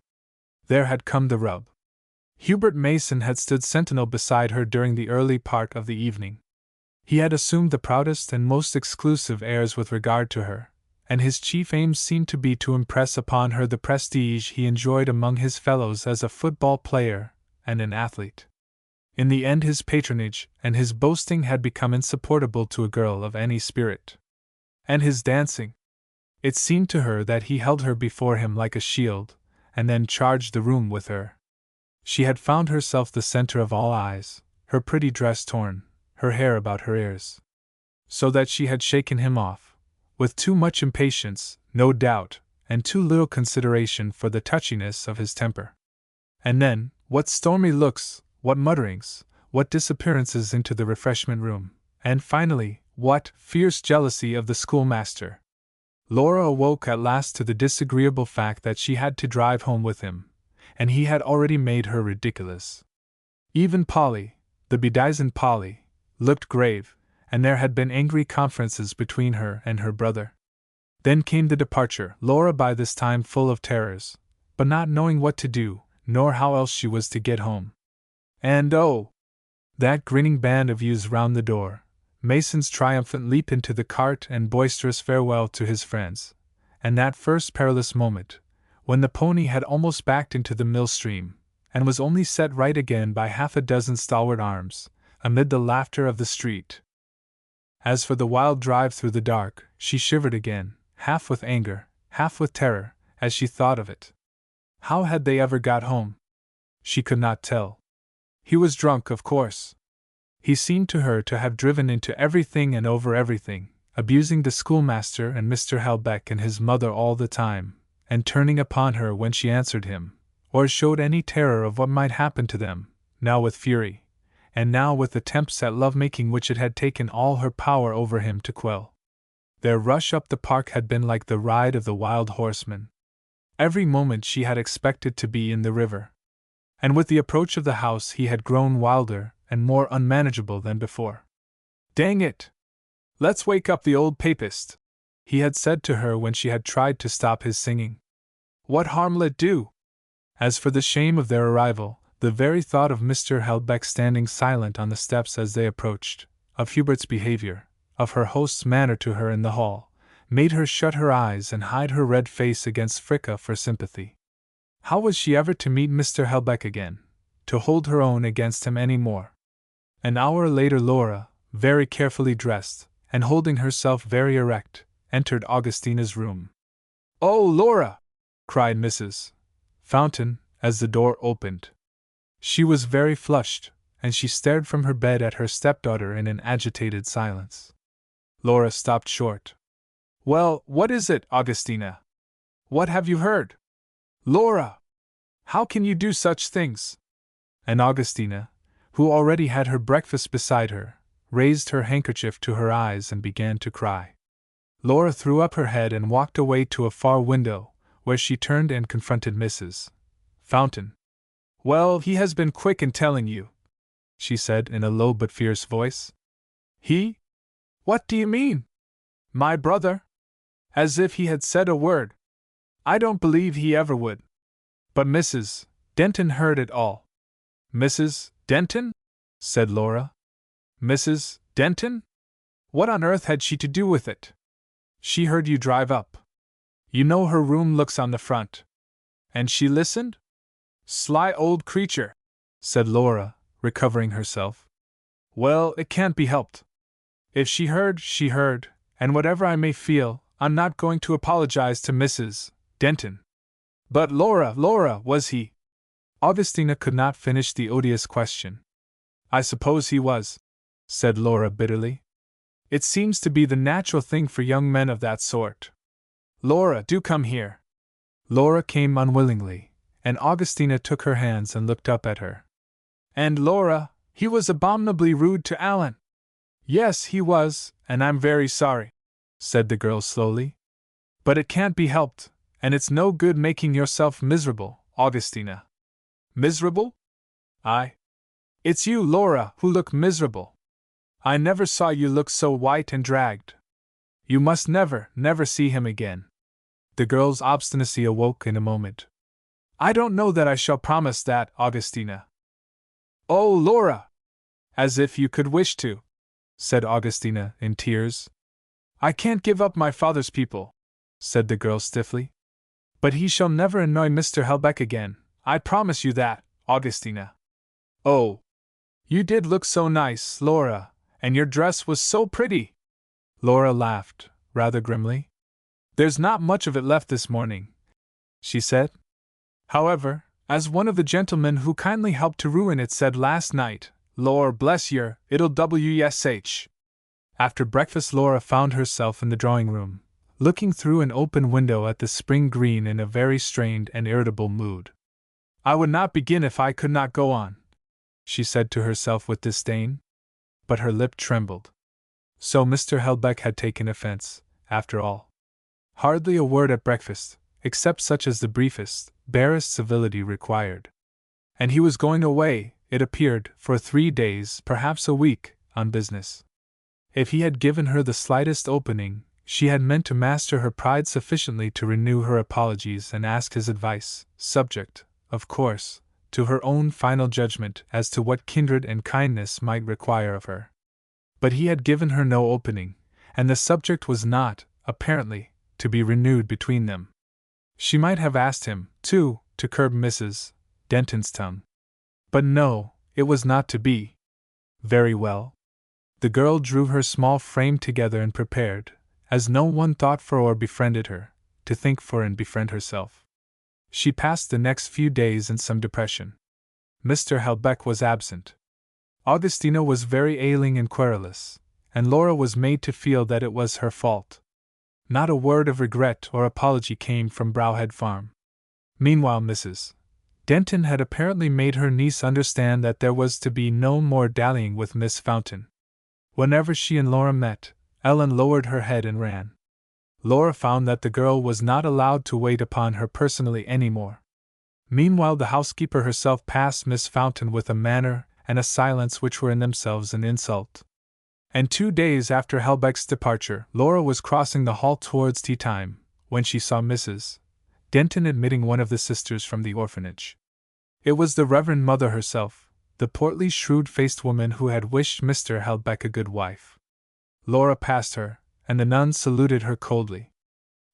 There had come the rub. Hubert Mason had stood sentinel beside her during the early part of the evening. He had assumed the proudest and most exclusive airs with regard to her, and his chief aims seemed to be to impress upon her the prestige he enjoyed among his fellows as a football player and an athlete. In the end, his patronage and his boasting had become insupportable to a girl of any spirit. And his dancing. It seemed to her that he held her before him like a shield, and then charged the room with her. She had found herself the center of all eyes, her pretty dress torn, her hair about her ears. So that she had shaken him off, with too much impatience, no doubt, and too little consideration for the touchiness of his temper. And then, what stormy looks, what mutterings, what disappearances into the refreshment room, and finally, what fierce jealousy of the schoolmaster. Laura awoke at last to the disagreeable fact that she had to drive home with him, and he had already made her ridiculous. Even Polly, the bedizened Polly, looked grave, and there had been angry conferences between her and her brother. Then came the departure, Laura by this time full of terrors, but not knowing what to do, nor how else she was to get home. And oh! That grinning band of youths round the door, Mason's triumphant leap into the cart and boisterous farewell to his friends, and that first perilous moment, when the pony had almost backed into the mill stream, and was only set right again by half a dozen stalwart arms, amid the laughter of the street. As for the wild drive through the dark, she shivered again, half with anger, half with terror, as she thought of it. How had they ever got home? She could not tell. He was drunk, of course. He seemed to her to have driven into everything and over everything, abusing the schoolmaster and Mr. Helbeck and his mother all the time, and turning upon her when she answered him, or showed any terror of what might happen to them, now with fury, and now with attempts at love-making which it had taken all her power over him to quell. Their rush up the park had been like the ride of the wild horseman. Every moment she had expected to be in the river. And with the approach of the house he had grown wilder and more unmanageable than before. "Dang it! Let's wake up the old papist," he had said to her when she had tried to stop his singing. "What harm'll it do?" As for the shame of their arrival, the very thought of Mr. Helbeck standing silent on the steps as they approached, of Hubert's behavior, of her host's manner to her in the hall, made her shut her eyes and hide her red face against Fricka for sympathy. How was she ever to meet Mr. Helbeck again, to hold her own against him any more? An hour later Laura, very carefully dressed, and holding herself very erect, entered Augustina's room. "Oh, Laura!" cried Mrs. Fountain, as the door opened. She was very flushed, and she stared from her bed at her stepdaughter in an agitated silence. Laura stopped short. "Well, what is it, Augustina? What have you heard? Laura! How can you do such things?" And Augustina, who already had her breakfast beside her, raised her handkerchief to her eyes and began to cry. Laura threw up her head and walked away to a far window, where she turned and confronted Mrs. Fountain. "Well, he has been quick in telling you," she said in a low but fierce voice. "He? What do you mean? My brother? As if he had said a word. I don't believe he ever would." But Mrs. Denton heard it all. "Mrs. Denton?" said Laura. "Mrs. Denton? What on earth had she to do with it? She heard you drive up. You know her room looks on the front. And she listened? Sly old creature," said Laura, recovering herself. "Well, it can't be helped. If she heard, she heard, and whatever I may feel, I'm not going to apologize to Mrs. Denton. But Laura, was he?" Augustina could not finish the odious question. "I suppose he was," said Laura bitterly. "It seems to be the natural thing for young men of that sort. Laura, do come here." Laura came unwillingly, and Augustina took her hands and looked up at her. "And Laura, he was abominably rude to Alan." "Yes, he was, and I'm very sorry," said the girl slowly. "But it can't be helped, and it's no good making yourself miserable, Augustina." "Miserable? It's you, Laura, who look miserable. I never saw you look so white and dragged. You must never see him again." The girl's obstinacy awoke in a moment. "I don't know that I shall promise that, Augustina." "Oh, Laura! As if you could wish to," said Augustina in tears. "I can't give up my father's people. said the girl stiffly. But he shall never annoy Mr. Helbeck again, I promise you that, Augustina. Oh, you did look so nice, Laura, and your dress was so pretty. Laura laughed, rather grimly. There's not much of it left this morning, she said. However, as one of the gentlemen who kindly helped to ruin it said last night, Lor bless yer, it'll WSH. After breakfast, Laura found herself in the drawing-room, looking through an open window at the spring green in a very strained and irritable mood. I would not begin if I could not go on, she said to herself with disdain. But her lip trembled. So Mr. Helbeck had taken offense, after all. Hardly a word at breakfast, except such as the briefest, barest civility required. And he was going away, it appeared, for 3 days, perhaps a week, on business. If he had given her the slightest opening, she had meant to master her pride sufficiently to renew her apologies and ask his advice, subject, of course, to her own final judgment as to what kindred and kindness might require of her. But he had given her no opening, and the subject was not, apparently, to be renewed between them. She might have asked him, too, to curb Mrs. Denton's tongue. But no, it was not to be. Very well. The girl drew her small frame together and prepared, as no one thought for or befriended her, to think for and befriend herself. She passed the next few days in some depression. Mr. Helbeck was absent. Augustina was very ailing and querulous, and Laura was made to feel that it was her fault. Not a word of regret or apology came from Browhead Farm. Meanwhile, Mrs. Denton had apparently made her niece understand that there was to be no more dallying with Miss Fountain. Whenever she and Laura met, Ellen lowered her head and ran. Laura found that the girl was not allowed to wait upon her personally any more. Meanwhile, the housekeeper herself passed Miss Fountain with a manner and a silence which were in themselves an insult. And 2 days after Helbeck's departure, Laura was crossing the hall towards tea-time, when she saw Mrs. Denton admitting one of the sisters from the orphanage. It was the Reverend Mother herself, the portly, shrewd-faced woman who had wished Mr. Helbeck a good wife. Laura passed her, and the nun saluted her coldly.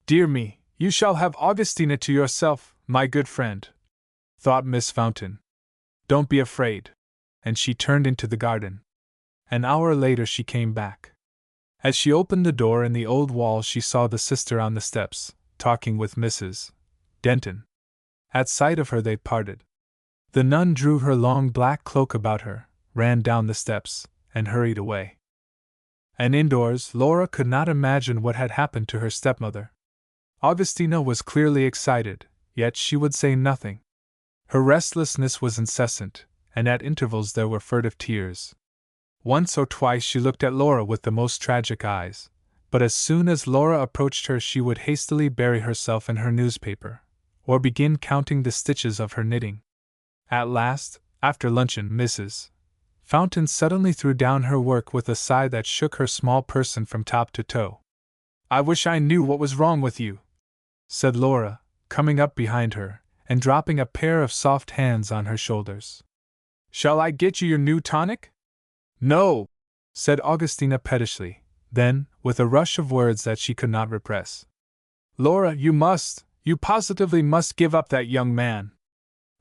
Dear me, you shall have Augustina to yourself, my good friend, thought Miss Fountain. Don't be afraid. And she turned into the garden. An hour later she came back. As she opened the door in the old wall, she saw the sister on the steps, talking with Mrs. Denton. At sight of her they parted. The nun drew her long black cloak about her, ran down the steps, and hurried away. And indoors, Laura could not imagine what had happened to her stepmother. Augustina was clearly excited, yet she would say nothing. Her restlessness was incessant, and at intervals there were furtive tears. Once or twice she looked at Laura with the most tragic eyes, but as soon as Laura approached her she would hastily bury herself in her newspaper, or begin counting the stitches of her knitting. At last, after luncheon, Mrs. Fountain suddenly threw down her work with a sigh that shook her small person from top to toe. I wish I knew what was wrong with you, said Laura, coming up behind her, and dropping a pair of soft hands on her shoulders. Shall I get you your new tonic? No, said Augustina pettishly, then, with a rush of words that she could not repress. Laura, you positively must give up that young man.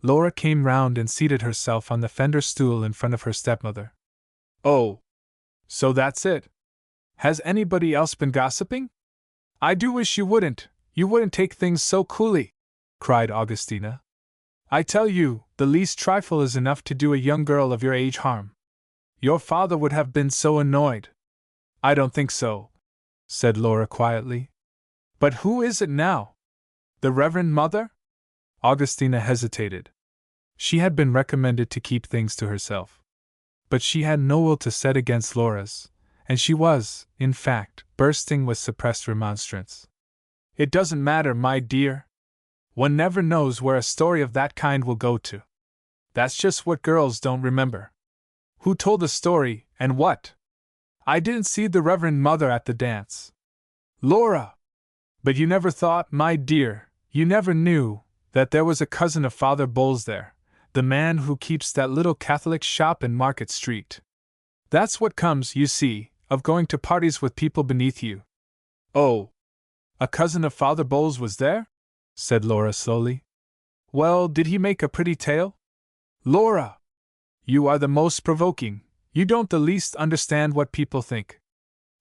Laura came round and seated herself on the fender stool in front of her stepmother. Oh, so that's it. Has anybody else been gossiping? I do wish you wouldn't take things so coolly, cried Augustina. I tell you, the least trifle is enough to do a young girl of your age harm. Your father would have been so annoyed. I don't think so, said Laura quietly. But who is it now? The Reverend Mother? Augustina hesitated. She had been recommended to keep things to herself. But she had no will to set against Laura's, and she was, in fact, bursting with suppressed remonstrance. It doesn't matter, my dear. One never knows where a story of that kind will go to. That's just what girls don't remember. Who told the story, and what? I didn't see the Reverend Mother at the dance. Laura! But you never thought, my dear, you never knew, that there was a cousin of Father Bowles there, the man who keeps that little Catholic shop in Market Street. That's what comes, you see, of going to parties with people beneath you. Oh, A cousin of Father Bowles was there? Said Laura slowly. Well, did he make a pretty tale? Laura! You are the most provoking. You don't the least understand what people think.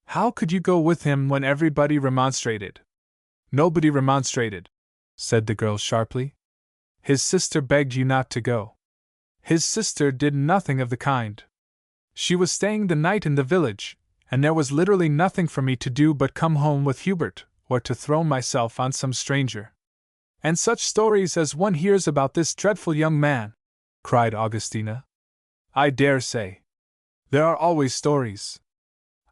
How could you go with him when everybody remonstrated? Nobody remonstrated, said the girl sharply. His sister begged you not to go. His sister did nothing of the kind. She was staying the night in the village, and there was literally nothing for me to do but come home with Hubert, or to throw myself on some stranger. And such stories as one hears about this dreadful young man, cried Augustina. I dare say. There are always stories.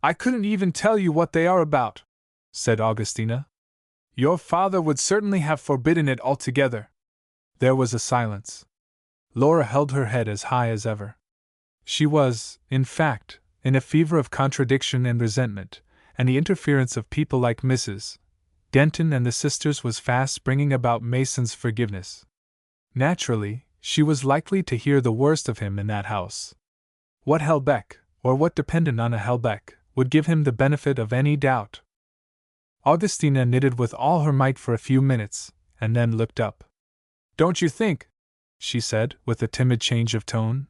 I couldn't even tell you what they are about, said Augustina. Your father would certainly have forbidden it altogether. There was a silence. Laura held her head as high as ever. She was, in fact, in a fever of contradiction and resentment, and the interference of people like Mrs. Denton and the sisters was fast bringing about Mason's forgiveness. Naturally, she was likely to hear the worst of him in that house. What Helbeck, or what dependent on a Helbeck, would give him the benefit of any doubt? Augustina knitted with all her might for a few minutes, and then looked up. Don't you think, she said, with a timid change of tone,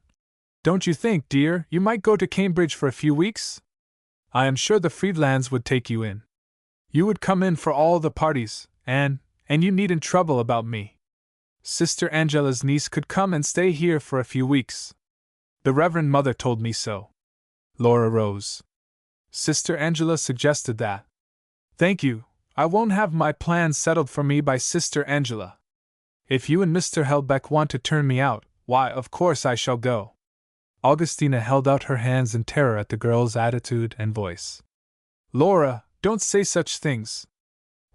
don't you think, dear, you might go to Cambridge for a few weeks? I am sure the Friedlands would take you in. You would come in for all the parties, and you needn't trouble about me. Sister Angela's niece could come and stay here for a few weeks. The Reverend Mother told me so. Laura rose. Sister Angela suggested that. Thank you, I won't have my plans settled for me by Sister Angela. If you and Mr. Helbeck want to turn me out, why, of course I shall go. Augustina held out her hands in terror at the girl's attitude and voice. Laura, don't say such things.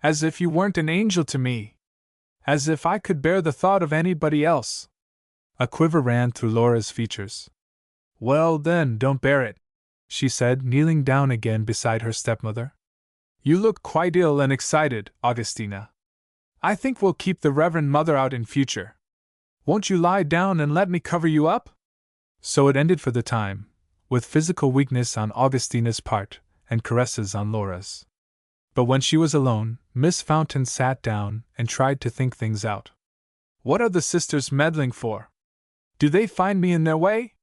As if you weren't an angel to me. As if I could bear the thought of anybody else. A quiver ran through Laura's features. Well, then, don't bear it, she said, kneeling down again beside her stepmother. You look quite ill and excited, Augustina. I think we'll keep the Reverend Mother out in future. Won't you lie down and let me cover you up? So it ended for the time, with physical weakness on Augustina's part, and caresses on Laura's. But when she was alone, Miss Fountain sat down and tried to think things out. What are the sisters meddling for? Do they find me in their way?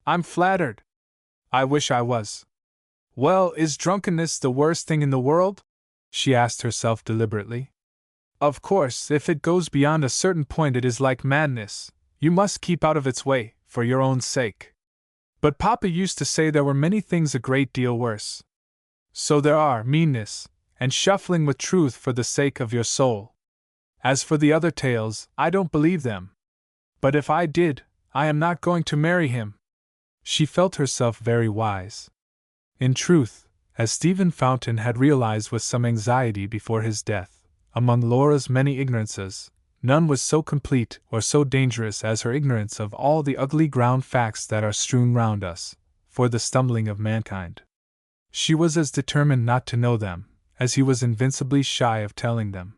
I'm flattered. I wish I was. Well, is drunkenness the worst thing in the world? She asked herself deliberately. Of course, if it goes beyond a certain point it is like madness. You must keep out of its way, for your own sake. But Papa used to say there were many things a great deal worse. So there are meanness, and shuffling with truth for the sake of your soul. As for the other tales, I don't believe them. But if I did, I am not going to marry him. She felt herself very wise. In truth, as Stephen Fountain had realized with some anxiety before his death, among Laura's many ignorances, none was so complete or so dangerous as her ignorance of all the ugly ground facts that are strewn round us, for the stumbling of mankind. She was as determined not to know them, as he was invincibly shy of telling them.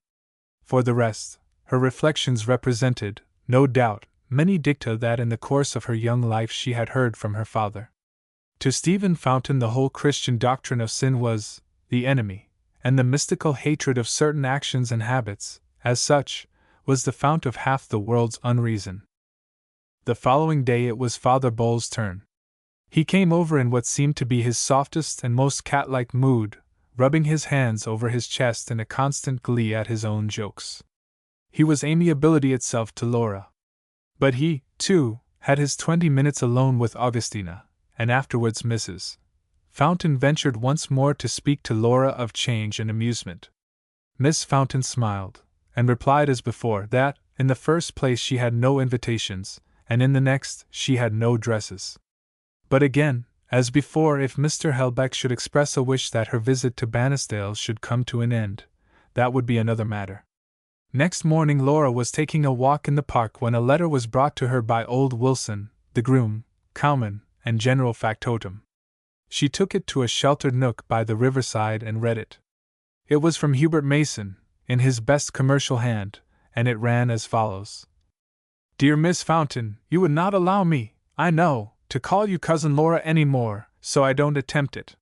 For the rest, her reflections represented, no doubt, many dicta that in the course of her young life she had heard from her father. To Stephen Fountain the whole Christian doctrine of sin was the enemy, and the mystical hatred of certain actions and habits, as such, was the fount of half the world's unreason. The following day it was Father Bowles' turn. He came over in what seemed to be his softest and most cat-like mood, rubbing his hands over his chest in a constant glee at his own jokes. He was amiability itself to Laura. But he, too, had his 20 minutes alone with Augustina, and afterwards Mrs. Fountain ventured once more to speak to Laura of change and amusement. Miss Fountain smiled, and replied as before that, in the first place she had no invitations, and in the next she had no dresses. But again, as before, if Mr. Helbeck should express a wish that her visit to Bannisdale should come to an end, that would be another matter. Next morning Laura was taking a walk in the park when a letter was brought to her by old Wilson, the groom, cowman, and general factotum. She took it to a sheltered nook by the riverside and read it. It was from Hubert Mason, in his best commercial hand, and it ran as follows. Dear Miss Fountain, you would not allow me, I know, to call you Cousin Laura any more, so I don't attempt it.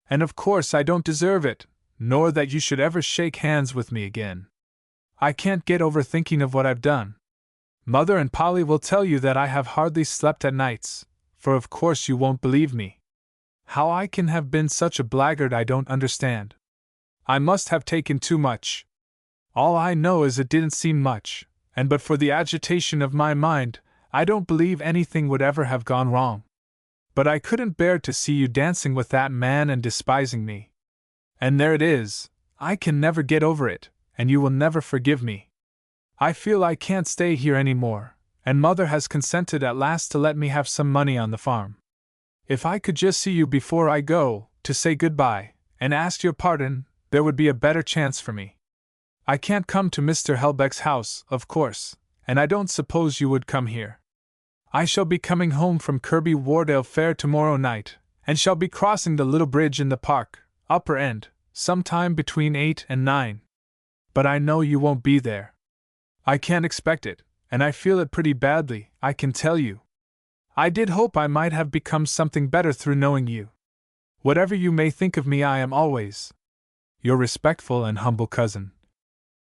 And of course I don't deserve it, nor that you should ever shake hands with me again. I can't get over thinking of what I've done. Mother and Polly will tell you that I have hardly slept at nights, for of course you won't believe me. How I can have been such a blackguard I don't understand. I must have taken too much. All I know is it didn't seem much, and but for the agitation of my mind, I don't believe anything would ever have gone wrong. But I couldn't bear to see you dancing with that man and despising me. And there it is, I can never get over it, and you will never forgive me. I feel I can't stay here any more, and Mother has consented at last to let me have some money on the farm. If I could just see you before I go, to say goodbye, and ask your pardon, there would be a better chance for me. I can't come to Mr. Helbeck's house, of course, and I don't suppose you would come here. I shall be coming home from Kirby Wardale Fair tomorrow night, and shall be crossing the little bridge in the park, upper end, sometime between 8 and 9. But I know you won't be there. I can't expect it, and I feel it pretty badly, I can tell you. I did hope I might have become something better through knowing you. Whatever you may think of me, I am always your respectful and humble cousin,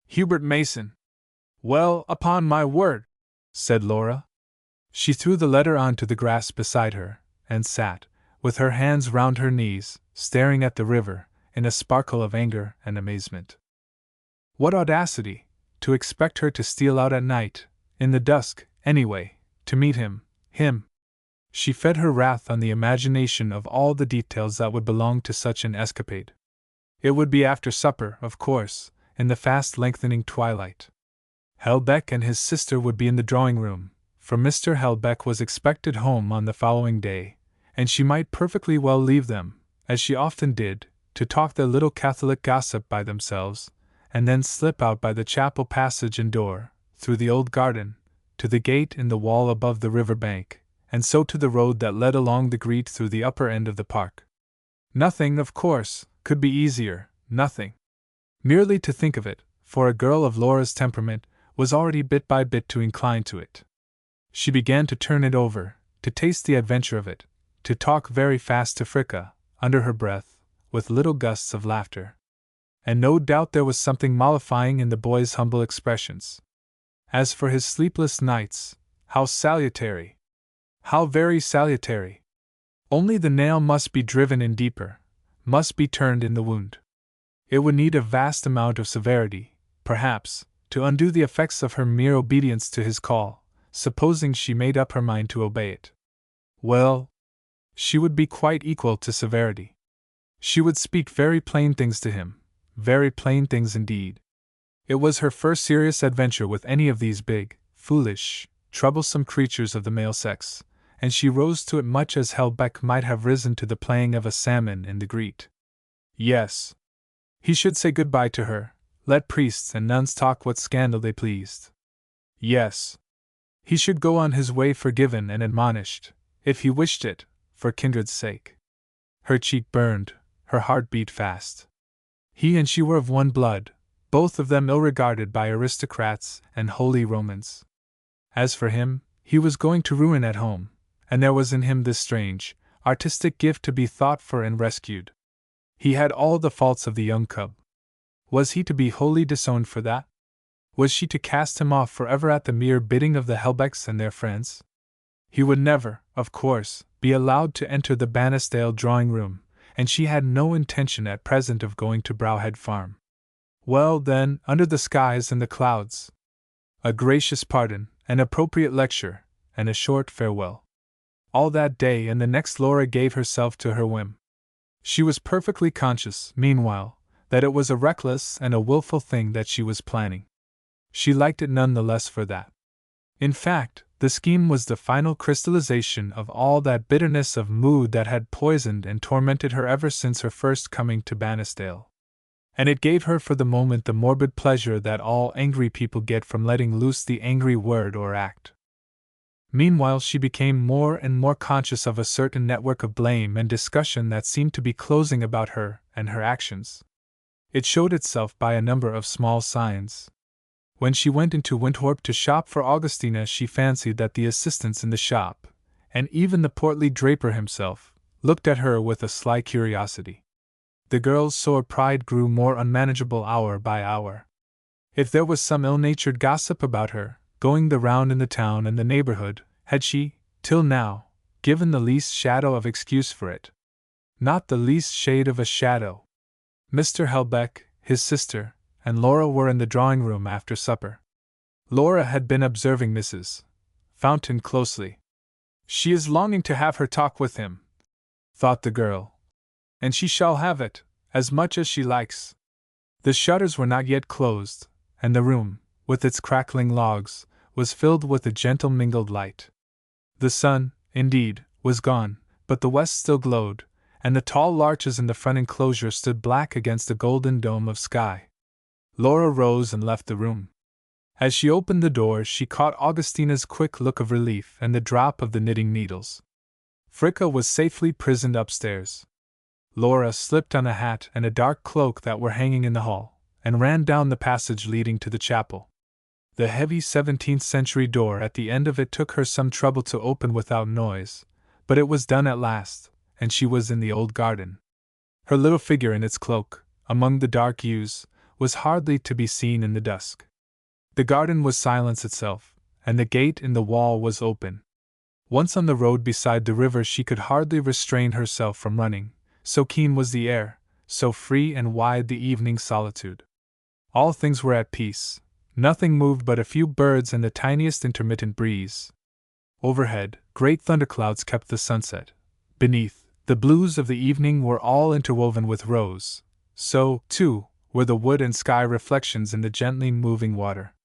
Hubert Mason. Well, upon my word, said Laura. She threw the letter onto the grass beside her, and sat, with her hands round her knees, staring at the river, in a sparkle of anger and amazement. What audacity, to expect her to steal out at night, in the dusk, anyway, to meet him. She fed her wrath on the imagination of all the details that would belong to such an escapade. It would be after supper, of course, in the fast lengthening twilight. Helbeck and his sister would be in the drawing-room, for Mr. Helbeck was expected home on the following day, and she might perfectly well leave them, as she often did, to talk their little Catholic gossip by themselves, and then slip out by the chapel passage and door, through the old garden, to the gate in the wall above the river bank, and so to the road that led along the green through the upper end of the park. Nothing, of course, could be easier, nothing. Merely to think of it, for a girl of Laura's temperament, was already bit by bit to incline to it. She began to turn it over, to taste the adventure of it, to talk very fast to Fricka, under her breath, with little gusts of laughter. And no doubt there was something mollifying in the boy's humble expressions. As for his sleepless nights, how salutary! How very salutary! Only the nail must be driven in deeper, must be turned in the wound. It would need a vast amount of severity, perhaps, to undo the effects of her mere obedience to his call, supposing she made up her mind to obey it. Well, she would be quite equal to severity. She would speak very plain things to him, very plain things indeed. It was her first serious adventure with any of these big, foolish, troublesome creatures of the male sex, and she rose to it much as Helbeck might have risen to the playing of a salmon in the grete. Yes. He should say good-bye to her, let priests and nuns talk what scandal they pleased. Yes. He should go on his way forgiven and admonished, if he wished it, for kindred's sake. Her cheek burned, her heart beat fast. He and she were of one blood, both of them ill-regarded by aristocrats and holy Romans. As for him, he was going to ruin at home, and there was in him this strange, artistic gift to be thought for and rescued. He had all the faults of the young cub. Was he to be wholly disowned for that? Was she to cast him off forever at the mere bidding of the Helbecks and their friends? He would never, of course, be allowed to enter the Bannisdale drawing-room, and she had no intention at present of going to Browhead Farm. Well, then, under the skies and the clouds. A gracious pardon, an appropriate lecture, and a short farewell. All that day and the next Laura gave herself to her whim. She was perfectly conscious, meanwhile, that it was a reckless and a wilful thing that she was planning. She liked it none the less for that. In fact, the scheme was the final crystallization of all that bitterness of mood that had poisoned and tormented her ever since her first coming to Bannisdale. And it gave her for the moment the morbid pleasure that all angry people get from letting loose the angry word or act. Meanwhile she became more and more conscious of a certain network of blame and discussion that seemed to be closing about her and her actions. It showed itself by a number of small signs. When she went into Winthrop to shop for Augustina, she fancied that the assistants in the shop, and even the portly draper himself, looked at her with a sly curiosity. The girl's sore pride grew more unmanageable hour by hour. If there was some ill-natured gossip about her, going the round in the town and the neighborhood, had she, till now, given the least shadow of excuse for it? Not the least shade of a shadow. Mr. Helbeck, his sister, and Laura were in the drawing-room after supper. Laura had been observing Mrs. Fountain closely. "She is longing to have her talk with him," thought the girl. "And she shall have it, as much as she likes." The shutters were not yet closed, and the room, with its crackling logs, was filled with a gentle mingled light. The sun, indeed, was gone, but the west still glowed, and the tall larches in the front enclosure stood black against the golden dome of sky. Laura rose and left the room. As she opened the door, she caught Augustina's quick look of relief and the drop of the knitting needles. Fricka was safely prisoned upstairs. Laura slipped on a hat and a dark cloak that were hanging in the hall, and ran down the passage leading to the chapel. The heavy 17th-century door at the end of it took her some trouble to open without noise, but it was done at last, and she was in the old garden. Her little figure in its cloak, among the dark yews, was hardly to be seen in the dusk. The garden was silence itself, and the gate in the wall was open. Once on the road beside the river, she could hardly restrain herself from running, so keen was the air, so free and wide the evening solitude. All things were at peace, nothing moved but a few birds and the tiniest intermittent breeze. Overhead, great thunderclouds kept the sunset. Beneath, the blues of the evening were all interwoven with rose. So, too, were the wood and sky reflections in the gently moving water.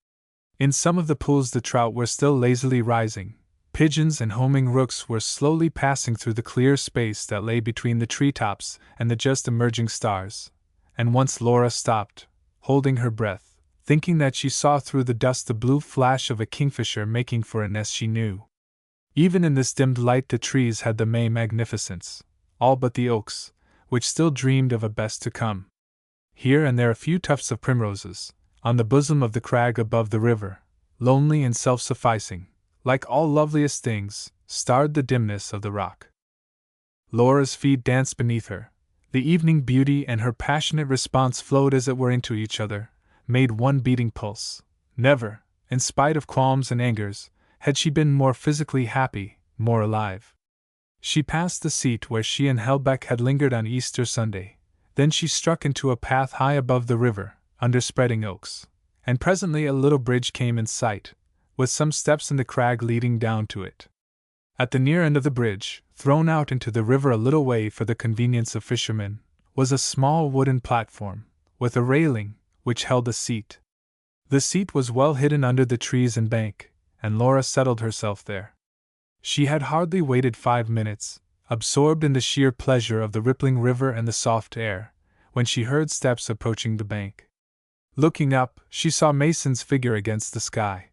In some of the pools the trout were still lazily rising. Pigeons and homing rooks were slowly passing through the clear space that lay between the treetops and the just emerging stars, and once Laura stopped, holding her breath, thinking that she saw through the dust the blue flash of a kingfisher making for a nest she knew. Even in this dimmed light the trees had the May magnificence, all but the oaks, which still dreamed of a best to come. Here and there a few tufts of primroses, on the bosom of the crag above the river, lonely and self-sufficing, like all loveliest things, starred the dimness of the rock. Laura's feet danced beneath her. The evening beauty and her passionate response flowed as it were into each other, made one beating pulse. Never, in spite of qualms and angers, had she been more physically happy, more alive. She passed the seat where she and Helbeck had lingered on Easter Sunday. Then she struck into a path high above the river, under spreading oaks, and presently a little bridge came in sight, with some steps in the crag leading down to it. At the near end of the bridge, thrown out into the river a little way for the convenience of fishermen, was a small wooden platform, with a railing, which held a seat. The seat was well hidden under the trees and bank, and Laura settled herself there. She had hardly waited 5 minutes, absorbed in the sheer pleasure of the rippling river and the soft air, when she heard steps approaching the bank. Looking up, she saw Mason's figure against the sky.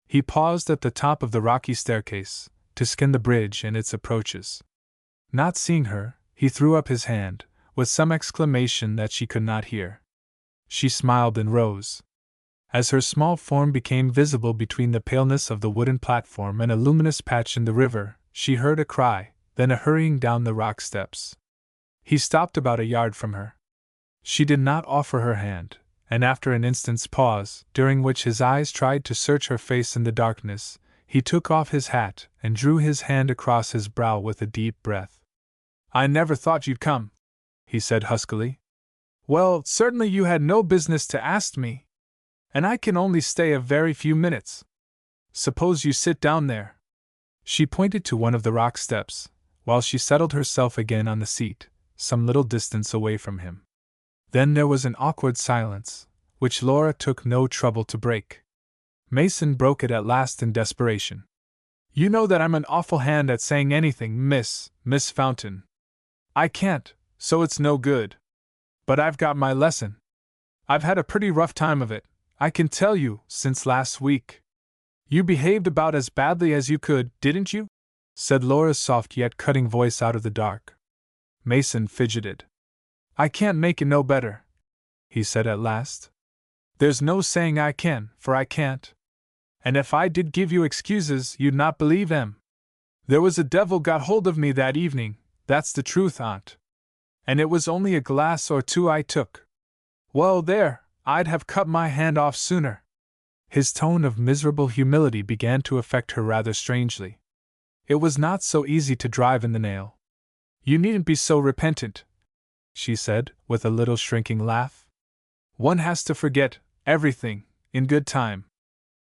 He paused at the top of the rocky staircase, to scan the bridge and its approaches. Not seeing her, he threw up his hand, with some exclamation that she could not hear. She smiled and rose. As her small form became visible between the paleness of the wooden platform and a luminous patch in the river, she heard a cry, then a hurrying down the rock steps. He stopped about a yard from her. She did not offer her hand, and after an instant's pause, during which his eyes tried to search her face in the darkness, he took off his hat and drew his hand across his brow with a deep breath. "I never thought you'd come," he said huskily. "Well, certainly you had no business to ask me. And I can only stay a very few minutes. Suppose you sit down there." She pointed to one of the rock steps, while she settled herself again on the seat, some little distance away from him. Then there was an awkward silence, which Laura took no trouble to break. Mason broke it at last in desperation. "You know that I'm an awful hand at saying anything, Miss Fountain. I can't, so it's no good. But I've got my lesson. I've had a pretty rough time of it, I can tell you, since last week." "You behaved about as badly as you could, didn't you?" said Laura's soft yet cutting voice out of the dark. Mason fidgeted. "I can't make it no better," he said at last. "There's no saying I can, for I can't. And if I did give you excuses, you'd not believe 'em. There was a devil got hold of me that evening, that's the truth, Aunt. And it was only a glass or two I took. Well, there, I'd have cut my hand off sooner. His tone of miserable humility began to affect her rather strangely. It was not so easy to drive in the nail. You needn't be so repentant, she said, with a little shrinking laugh. One has to forget everything in good time.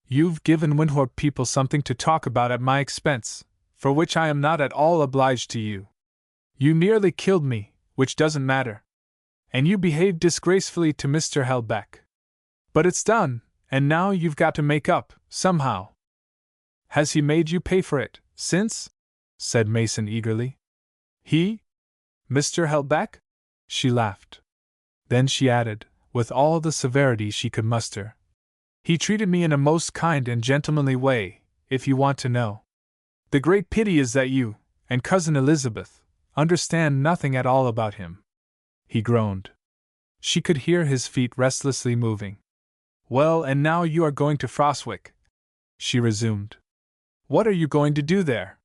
You've given Winthrop people something to talk about at my expense, for which I am not at all obliged to you. You nearly killed me, which doesn't matter. And you behaved disgracefully to Mr. Helbeck. But it's done, and now you've got to make up, somehow. Has he made you pay for it, since? Said Mason eagerly. He? Mr. Helbeck? She laughed. Then she added, with all the severity she could muster. He treated me in a most kind and gentlemanly way, if you want to know. The great pity is that you, and Cousin Elizabeth, understand nothing at all about him. He groaned. She could hear his feet restlessly moving. Well, and now you are going to Frostwick, she resumed. What are you going to do there?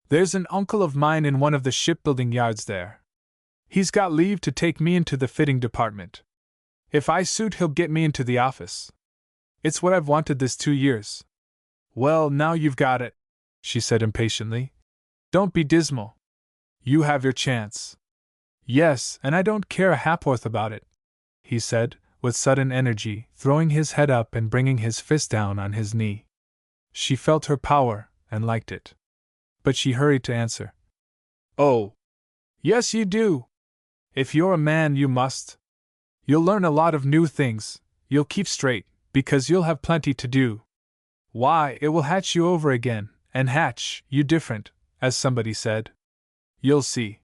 There's an uncle of mine in one of the shipbuilding yards there. He's got leave to take me into the fitting department. If I suit, he'll get me into the office. It's what I've wanted this 2 years. Well, now you've got it, she said impatiently. Don't be dismal. You have your chance. Yes, and I don't care a ha'porth about it, he said, with sudden energy, throwing his head up and bringing his fist down on his knee. She felt her power, and liked it. But she hurried to answer. Oh, yes you do. If you're a man you must. You'll learn a lot of new things, you'll keep straight, because you'll have plenty to do. Why, it will hatch you over again, and hatch you different, as somebody said. You'll see.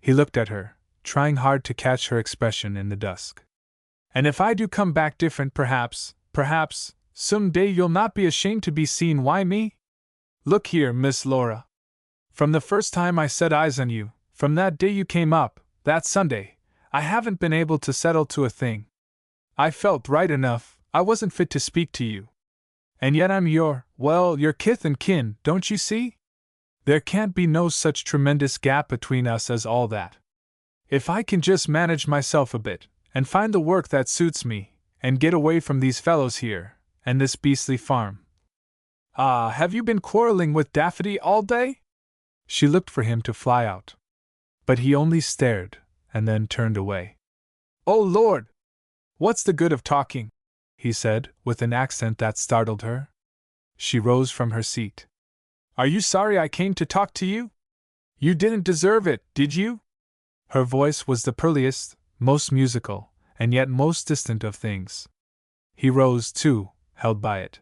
He looked at her, trying hard to catch her expression in the dusk. And if I do come back different, perhaps, some day you'll not be ashamed to be seen. Why me? Look here, Miss Laura. From the first time I set eyes on you, from that day you came up, that Sunday, I haven't been able to settle to a thing. I felt right enough, I wasn't fit to speak to you. And yet I'm your kith and kin, don't you see? There can't be no such tremendous gap between us as all that. If I can just manage myself a bit, and find the work that suits me, and get away from these fellows here, and this beastly farm. Ah, have you been quarreling with Daffodil all day? She looked for him to fly out. But he only stared, and then turned away. Oh Lord! What's the good of talking? He said, with an accent that startled her. She rose from her seat. Are you sorry I came to talk to you? You didn't deserve it, did you? Her voice was the pearliest, most musical, and yet most distant of things. He rose, too, held by it.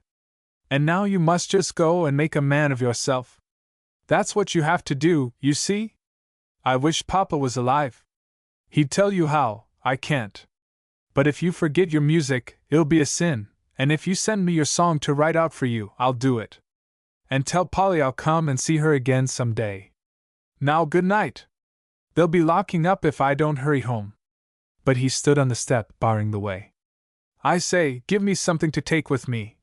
And now you must just go and make a man of yourself. That's what you have to do, you see? I wish Papa was alive. He'd tell you how. I can't. But if you forget your music, it'll be a sin, and if you send me your song to write out for you, I'll do it. And tell Polly I'll come and see her again some day. Now good night. They'll be locking up if I don't hurry home. But he stood on the step, barring the way. I say, give me something to take with me,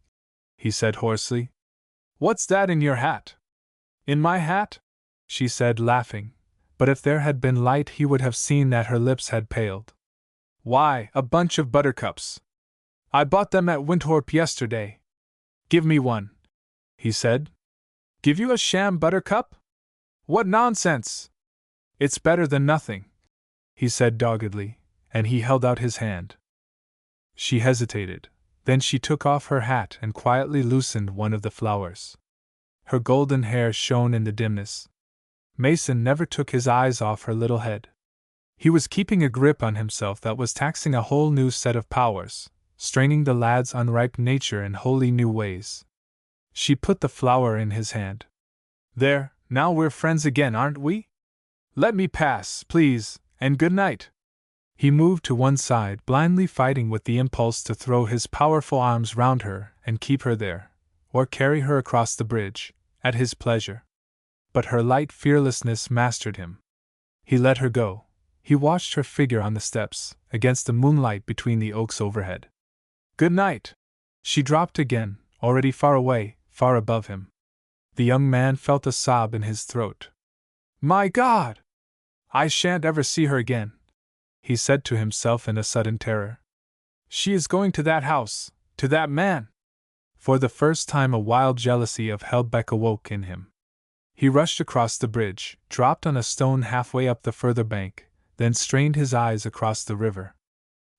he said hoarsely. What's that in your hat? In my hat? She said, laughing, but if there had been light he would have seen that her lips had paled. Why, a bunch of buttercups. I bought them at Winthrop yesterday. Give me one, he said. Give you a sham buttercup? What nonsense! It's better than nothing, he said doggedly, and he held out his hand. She hesitated, then she took off her hat and quietly loosened one of the flowers. Her golden hair shone in the dimness. Mason never took his eyes off her little head. He was keeping a grip on himself that was taxing a whole new set of powers, straining the lad's unripe nature in wholly new ways. She put the flower in his hand. There, now we're friends again, aren't we? Let me pass, please, and good night. He moved to one side, blindly fighting with the impulse to throw his powerful arms round her and keep her there, or carry her across the bridge, at his pleasure. But her light fearlessness mastered him. He let her go. He watched her figure on the steps, against the moonlight between the oaks overhead. Good night! She dropped again, already far away, far above him. The young man felt a sob in his throat. My God! I shan't ever see her again, he said to himself in a sudden terror. She is going to that house, to that man! For the first time a wild jealousy of Helbeck awoke in him. He rushed across the bridge, dropped on a stone halfway up the further bank, then strained his eyes across the river.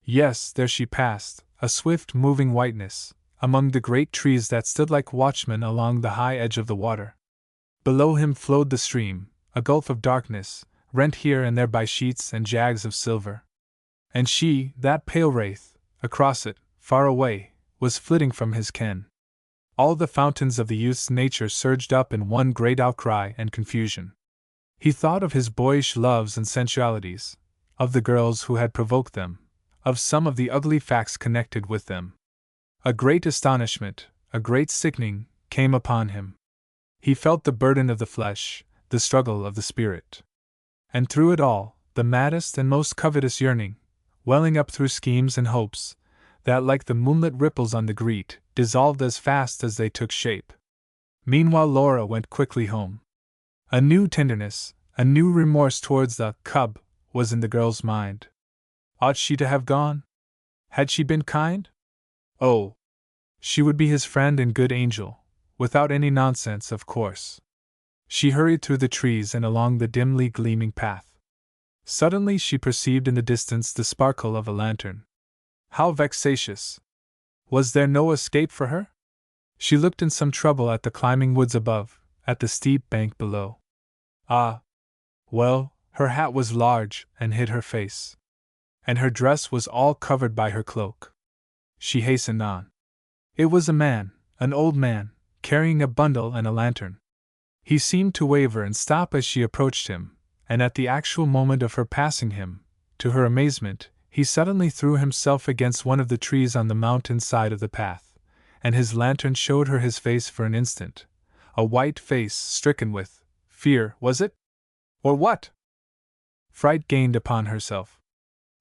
Yes, there she passed, a swift moving whiteness, among the great trees that stood like watchmen along the high edge of the water. Below him flowed the stream, a gulf of darkness, rent here and there by sheets and jags of silver. And she, that pale wraith, across it, far away, was flitting from his ken. All the fountains of the youth's nature surged up in one great outcry and confusion. He thought of his boyish loves and sensualities, of the girls who had provoked them, of some of the ugly facts connected with them. A great astonishment, a great sickening, came upon him. He felt the burden of the flesh, the struggle of the spirit. And through it all, the maddest and most covetous yearning, welling up through schemes and hopes, that like the moonlit ripples on the grete, dissolved as fast as they took shape. Meanwhile Laura went quickly home. A new tenderness, a new remorse towards the cub, was in the girl's mind. Ought she to have gone? Had she been kind? Oh! She would be his friend and good angel, without any nonsense, of course. She hurried through the trees and along the dimly gleaming path. Suddenly she perceived in the distance the sparkle of a lantern. How vexatious! Was there no escape for her? She looked in some trouble at the climbing woods above, at the steep bank below. Ah! Well, her hat was large and hid her face. And her dress was all covered by her cloak. She hastened on. It was a man, an old man, carrying a bundle and a lantern. He seemed to waver and stop as she approached him, and at the actual moment of her passing him, to her amazement, he suddenly threw himself against one of the trees on the mountain side of the path, and his lantern showed her his face for an instant, a white face stricken with fear, was it? Or what? Fright gained upon herself.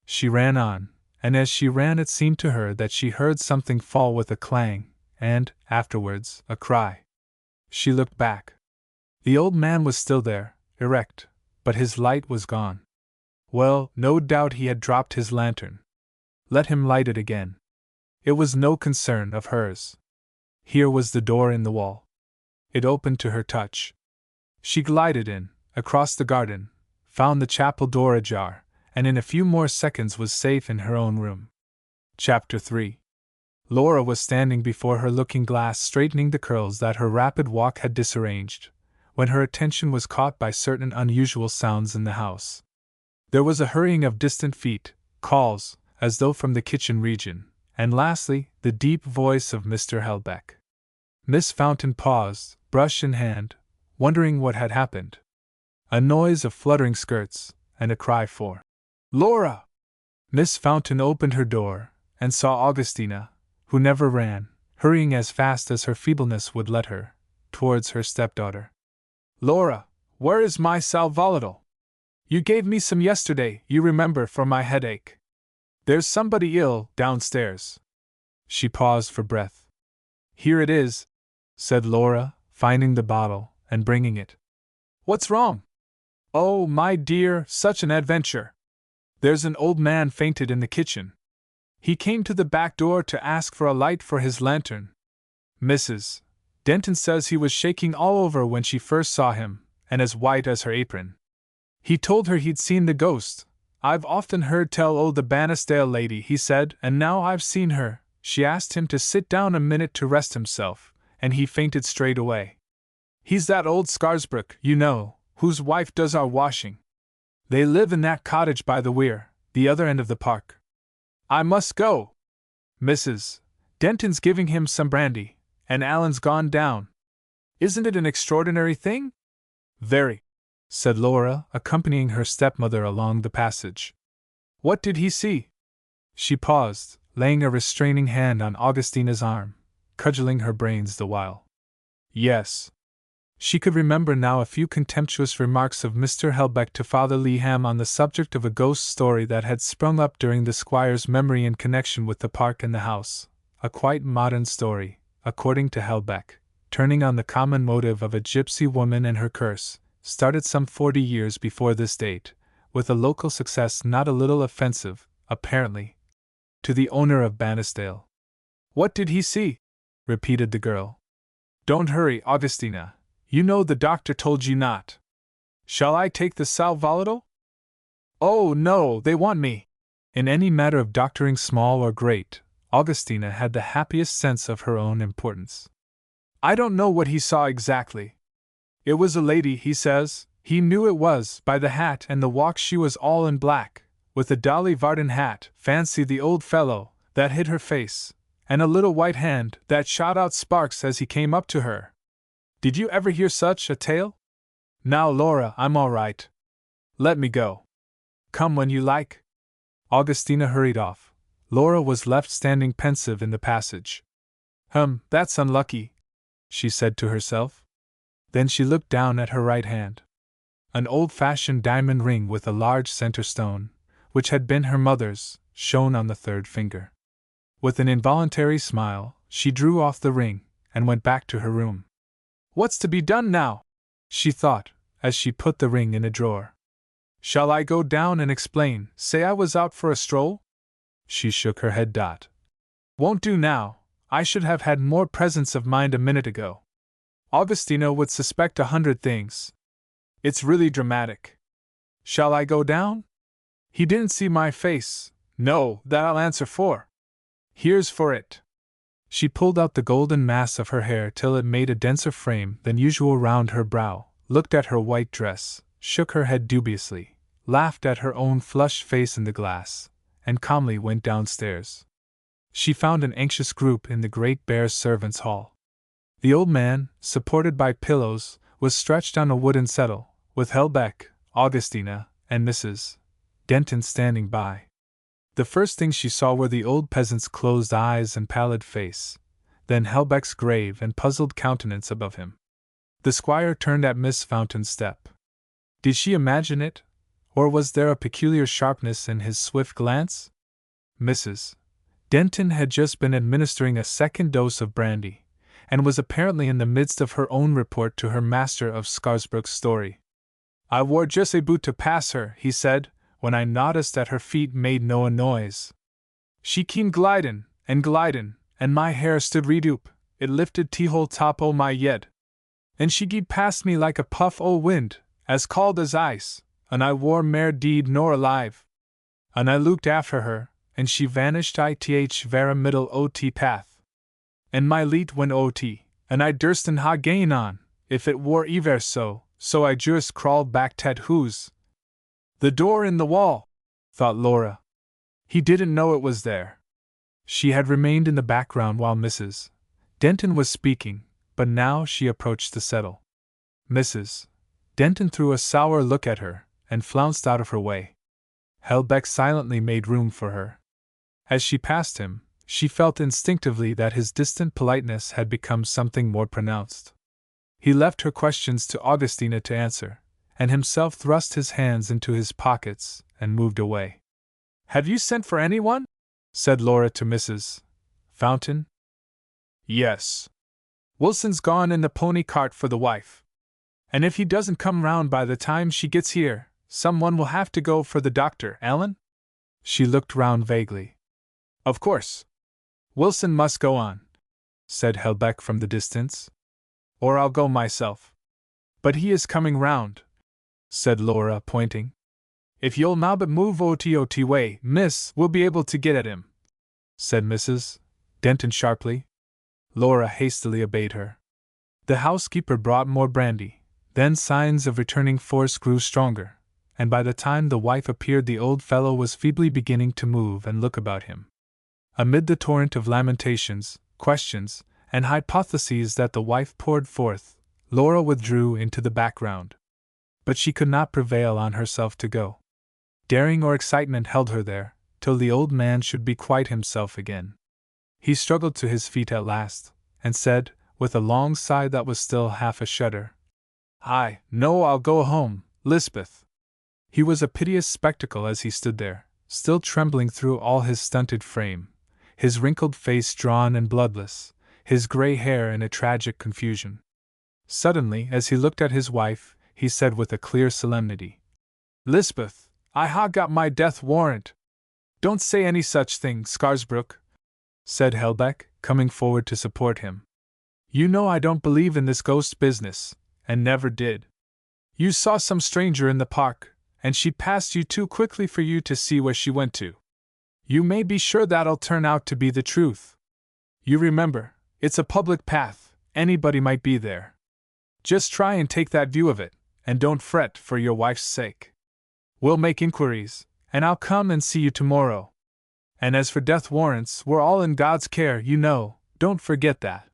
She ran on, and as she ran it seemed to her that she heard something fall with a clang, and, afterwards, a cry. She looked back. The old man was still there, erect, but his light was gone. Well, no doubt he had dropped his lantern. Let him light it again. It was no concern of hers. Here was the door in the wall. It opened to her touch. She glided in, across the garden, found the chapel door ajar, and in a few more seconds was safe in her own room. Chapter 3. Laura was standing before her looking-glass straightening the curls that her rapid walk had disarranged, when her attention was caught by certain unusual sounds in the house. There was a hurrying of distant feet, calls, as though from the kitchen region, and lastly, the deep voice of Mr. Helbeck. Miss Fountain paused, brush in hand, wondering what had happened. A noise of fluttering skirts, and a cry for Laura! Miss Fountain opened her door, and saw Augustina, who never ran, hurrying as fast as her feebleness would let her, towards her stepdaughter. Laura, where is my sal volatile? You gave me some yesterday, you remember, for my headache. There's somebody ill downstairs. She paused for breath. Here it is, said Laura, finding the bottle and bringing it. What's wrong? Oh, my dear, such an adventure! There's an old man fainted in the kitchen. He came to the back door to ask for a light for his lantern. Mrs. Denton says he was shaking all over when she first saw him, and as white as her apron. He told her he'd seen the ghost. I've often heard tell o' the Bannisdale lady, he said, and now I've seen her. She asked him to sit down a minute to rest himself, and he fainted straight away. He's that old Scarsbrook, you know, whose wife does our washing. They live in that cottage by the weir, the other end of the park. I must go. Mrs. Denton's giving him some brandy, and Alan's gone down. Isn't it an extraordinary thing? Very, said Laura, accompanying her stepmother along the passage. What did he see? She paused, laying a restraining hand on Augustina's arm, cudgeling her brains the while. Yes. She could remember now a few contemptuous remarks of Mr. Helbeck to Father Leham on the subject of a ghost story that had sprung up during the squire's memory in connection with the park and the house, a quite modern story, according to Helbeck, turning on the common motive of a gypsy woman and her curse, started some 40 years before this date, with a local success not a little offensive, apparently, to the owner of Bannisdale. "What did he see?" repeated the girl. "Don't hurry, Augustina. You know the doctor told you not. Shall I take the sal volatile?" "Oh, no, they want me." In any matter of doctoring small or great, Augustina had the happiest sense of her own importance. "I don't know what he saw exactly. It was a lady, he says. He knew it was by the hat and the walk. She was all in black, with a Dolly Varden hat, fancy the old fellow, that hid her face, and a little white hand that shot out sparks as he came up to her. Did you ever hear such a tale? Now, Laura, I'm all right. Let me go. Come when you like." Augustina hurried off. Laura was left standing pensive in the passage. That's unlucky," she said to herself. Then she looked down at her right hand. An old-fashioned diamond ring with a large center stone, which had been her mother's, shone on the third finger. With an involuntary smile, she drew off the ring, and went back to her room. "What's to be done now?" she thought, as she put the ring in a drawer. "Shall I go down and explain, say I was out for a stroll?" She shook her head. "Won't do now. I should have had more presence of mind a minute ago. Augustina would suspect 100 things. It's really dramatic. Shall I go down? He didn't see my face. No, that I'll answer for. Here's for it." She pulled out the golden mass of her hair till it made a denser frame than usual round her brow, looked at her white dress, shook her head dubiously, laughed at her own flushed face in the glass, and calmly went downstairs. She found an anxious group in the great bare servants' hall. The old man, supported by pillows, was stretched on a wooden settle, with Helbeck, Augustina, and Mrs. Denton standing by. The first thing she saw were the old peasant's closed eyes and pallid face, then Helbeck's grave and puzzled countenance above him. The squire turned at Miss Fountain's step. Did she imagine it, or was there a peculiar sharpness in his swift glance? Mrs. Denton had just been administering a second dose of brandy, and was apparently in the midst of her own report to her master of Scarisbrick's story. "I war just aboot to pass her," he said, "when I noticed that her feet made no a noise. She keen glidin', and my hair stood reed oop, it lifted t whole top o' my yed. And she gied past me like a puff o' wind, as cold as ice, and I war mair deed nor alive. And I looked after her, and she vanished ith vera middle o' t path. And my leet went o' t, and I durstn't ha' gain on, if it war iver so I just crawled back tet who's. The door in the wall, thought Laura. He didn't know it was there. She had remained in the background while Mrs. Denton was speaking, but now she approached the settle. Mrs. Denton threw a sour look at her, and flounced out of her way. Helbeck silently made room for her. As she passed him, she felt instinctively that his distant politeness had become something more pronounced. He left her questions to Augustina to answer, and himself thrust his hands into his pockets and moved away. "Have you sent for anyone?" said Laura to Mrs. Fountain. "Yes. Wilson's gone in the pony cart for the wife. And if he doesn't come round by the time she gets here, someone will have to go for the doctor, Ellen?" She looked round vaguely. "Of course. Wilson must go on," said Helbeck from the distance. "Or I'll go myself." "But he is coming round," said Laura, pointing. "If you'll nobbut move ot way, miss, we'll be able to get at him," said Mrs. Denton sharply. Laura hastily obeyed her. The housekeeper brought more brandy, then signs of returning force grew stronger, and by the time the wife appeared the old fellow was feebly beginning to move and look about him. Amid the torrent of lamentations, questions, and hypotheses that the wife poured forth, Laura withdrew into the background. But she could not prevail on herself to go. Daring or excitement held her there, till the old man should be quite himself again. He struggled to his feet at last, and said, with a long sigh that was still half a shudder, "No, I'll go home, Lisbeth." He was a piteous spectacle as he stood there, still trembling through all his stunted frame, his wrinkled face drawn and bloodless, his grey hair in a tragic confusion. Suddenly, as he looked at his wife, he said with a clear solemnity, "Lisbeth, I ha got my death warrant. Don't say any such thing, Scarisbrooke, said Helbeck, coming forward to support him. You know I don't believe in this ghost business, and never did. You saw some stranger in the park, and she passed you too quickly for you to see where she went to. You may be sure that'll turn out to be the truth. You remember, it's a public path, anybody might be there. Just try and take that view of it, and don't fret for your wife's sake. We'll make inquiries, and I'll come and see you tomorrow. And as for death warrants, we're all in God's care, you know, don't forget that.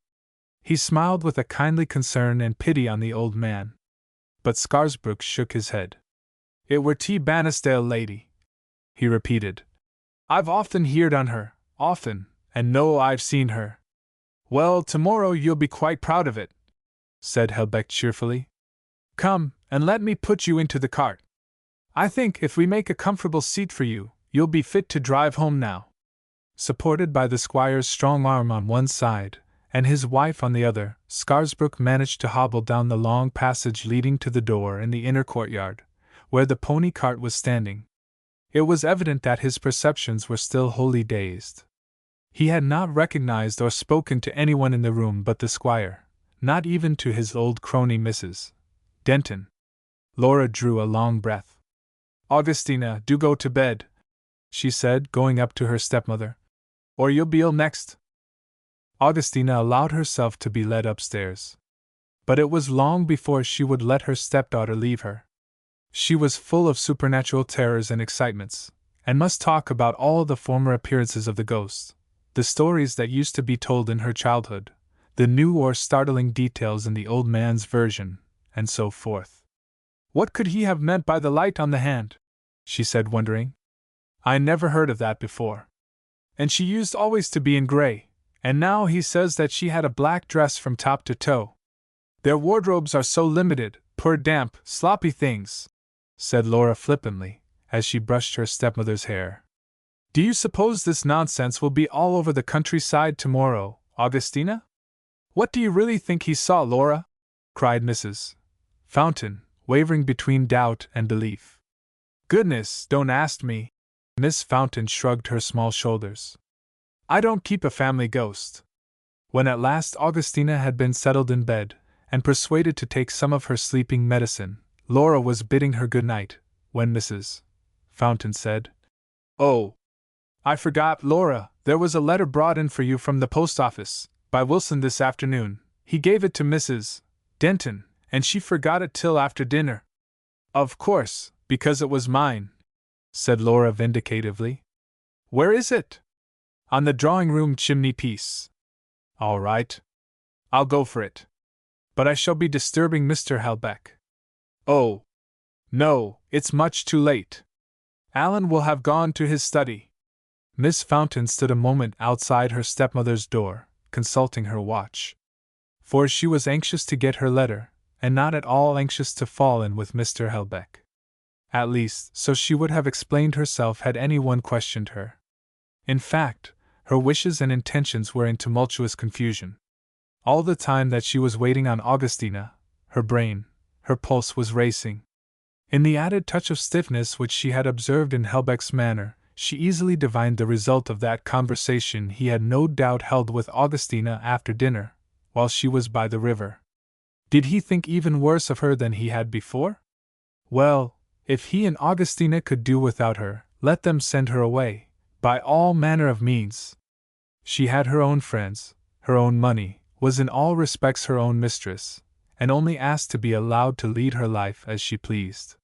He smiled with a kindly concern and pity on the old man. But Scarisbrooke shook his head. It were T. Bannisdale lady, he repeated. I've often heerd on her, often, and know I've seen her. Well, tomorrow you'll be quite proud of it, said Helbeck cheerfully. Come, and let me put you into the cart. I think if we make a comfortable seat for you, you'll be fit to drive home now. Supported by the squire's strong arm on one side, and his wife on the other, Scarisbrooke managed to hobble down the long passage leading to the door in the inner courtyard, where the pony cart was standing. It was evident that his perceptions were still wholly dazed. He had not recognized or spoken to anyone in the room but the squire, not even to his old crony Mrs. Denton. Laura drew a long breath. Augustina, do go to bed, she said, going up to her stepmother, or you'll be ill next. Augustina allowed herself to be led upstairs. But it was long before she would let her stepdaughter leave her. She was full of supernatural terrors and excitements, and must talk about all the former appearances of the ghost, the stories that used to be told in her childhood, the new or startling details in the old man's version, and so forth. What could he have meant by the light on the hand? She said, wondering. I never heard of that before. And she used always to be in gray, and now he says that she had a black dress from top to toe. Their wardrobes are so limited, poor damp, sloppy things, said Laura flippantly, as she brushed her stepmother's hair. Do you suppose this nonsense will be all over the countryside tomorrow, Augustina? What do you really think he saw, Laura? Cried Mrs. Fountain, wavering between doubt and belief. Goodness, don't ask me. Miss Fountain shrugged her small shoulders. I don't keep a family ghost. When at last Augustina had been settled in bed, and persuaded to take some of her sleeping medicine, Laura was bidding her good night, when Mrs. Fountain said, Oh, I forgot, Laura, there was a letter brought in for you from the post office, by Wilson this afternoon. He gave it to Mrs. Denton, and she forgot it till after dinner. Of course, because it was mine, said Laura vindicatively. Where is it? On the drawing-room chimney-piece. All right. I'll go for it. But I shall be disturbing Mr. Helbeck. Oh. No, it's much too late. Alan will have gone to his study. Miss Fountain stood a moment outside her stepmother's door, consulting her watch. For she was anxious to get her letter, and not at all anxious to fall in with Mr. Helbeck. At least, so she would have explained herself had anyone questioned her. In fact, her wishes and intentions were in tumultuous confusion. All the time that she was waiting on Augustina, her brain, her pulse was racing. In the added touch of stiffness which she had observed in Helbeck's manner, she easily divined the result of that conversation he had no doubt held with Augustina after dinner, while she was by the river. Did he think even worse of her than he had before? Well, if he and Augustina could do without her, let them send her away, by all manner of means. She had her own friends, her own money, was in all respects her own mistress, and only asked to be allowed to lead her life as she pleased.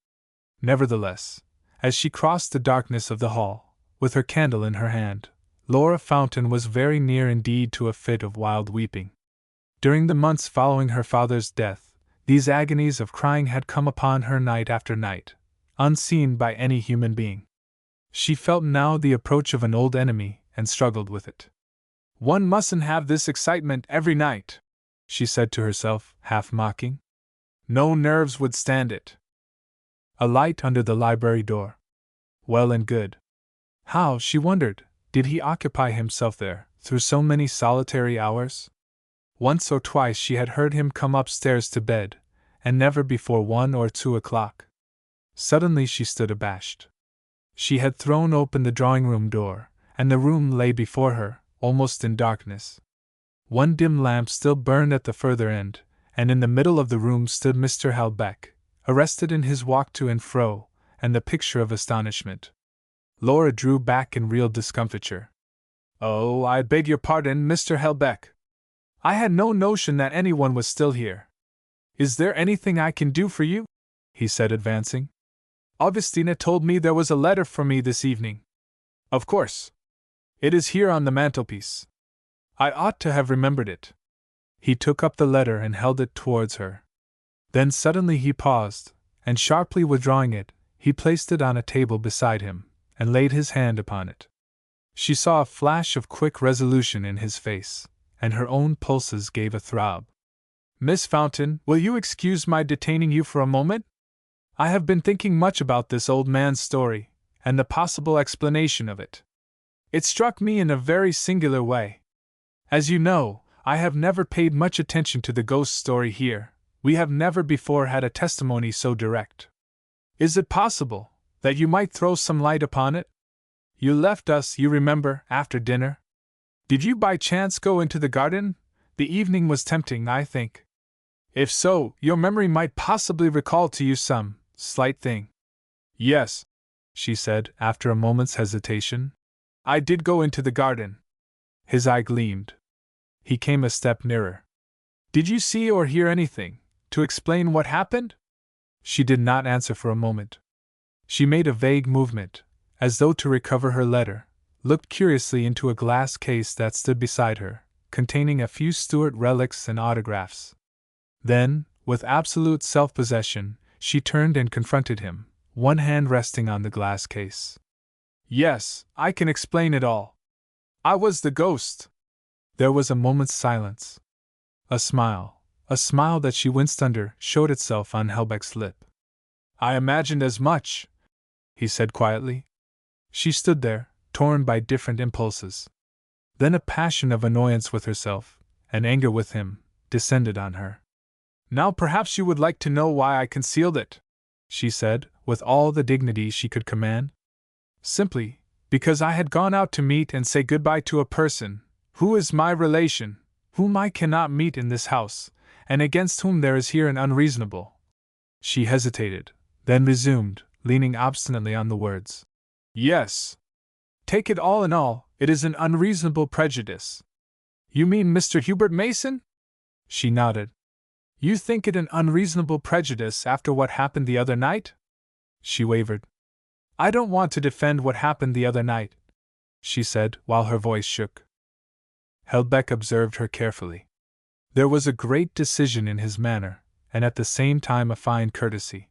Nevertheless, as she crossed the darkness of the hall, with her candle in her hand, Laura Fountain was very near indeed to a fit of wild weeping. During the months following her father's death, these agonies of crying had come upon her night after night, unseen by any human being. She felt now the approach of an old enemy, and struggled with it. One mustn't have this excitement every night, she said to herself, half mocking. No nerves would stand it. A light under the library door. Well and good. How, she wondered, did he occupy himself there, through so many solitary hours? Once or twice she had heard him come upstairs to bed, and never before 1 or 2 o'clock. Suddenly she stood abashed. She had thrown open the drawing-room door, and the room lay before her, almost in darkness. One dim lamp still burned at the further end, and in the middle of the room stood Mr. Helbeck, arrested in his walk to and fro, and the picture of astonishment. Laura drew back in real discomfiture. "Oh, I beg your pardon, Mr. Helbeck. I had no notion that anyone was still here. Is there anything I can do for you?" he said, advancing. "Augustina told me there was a letter for me this evening." "Of course. It is here on the mantelpiece. I ought to have remembered it." He took up the letter and held it towards her. Then suddenly he paused, and sharply withdrawing it, he placed it on a table beside him, and laid his hand upon it. She saw a flash of quick resolution in his face, and her own pulses gave a throb. "Miss Fountain, will you excuse my detaining you for a moment? I have been thinking much about this old man's story, and the possible explanation of it. It struck me in a very singular way. As you know, I have never paid much attention to the ghost story here. We have never before had a testimony so direct. Is it possible that you might throw some light upon it? You left us, you remember, after dinner. Did you by chance go into the garden? The evening was tempting, I think. If so, your memory might possibly recall to you some slight thing." "Yes," she said, after a moment's hesitation. "I did go into the garden." His eye gleamed. He came a step nearer. "Did you see or hear anything to explain what happened?" She did not answer for a moment. She made a vague movement, as though to recover her letter, looked curiously into a glass case that stood beside her, containing a few Stuart relics and autographs. Then, with absolute self-possession, she turned and confronted him, one hand resting on the glass case. "Yes, I can explain it all. I was the ghost." There was a moment's silence. A smile that she winced under, showed itself on Helbeck's lip. "I imagined as much," he said quietly. She stood there, torn by different impulses. Then a passion of annoyance with herself, and anger with him, descended on her. "Now perhaps you would like to know why I concealed it," she said, with all the dignity she could command. "Simply because I had gone out to meet and say goodbye to a person who is my relation, whom I cannot meet in this house, and against whom there is here an unreasonable—" She hesitated, then resumed, leaning obstinately on the words. "Yes. Take it all in all, it is an unreasonable prejudice." "You mean Mr. Hubert Mason?" She nodded. "You think it an unreasonable prejudice after what happened the other night?" She wavered. "I don't want to defend what happened the other night," she said, while her voice shook. Helbeck observed her carefully. There was a great decision in his manner, and at the same time a fine courtesy.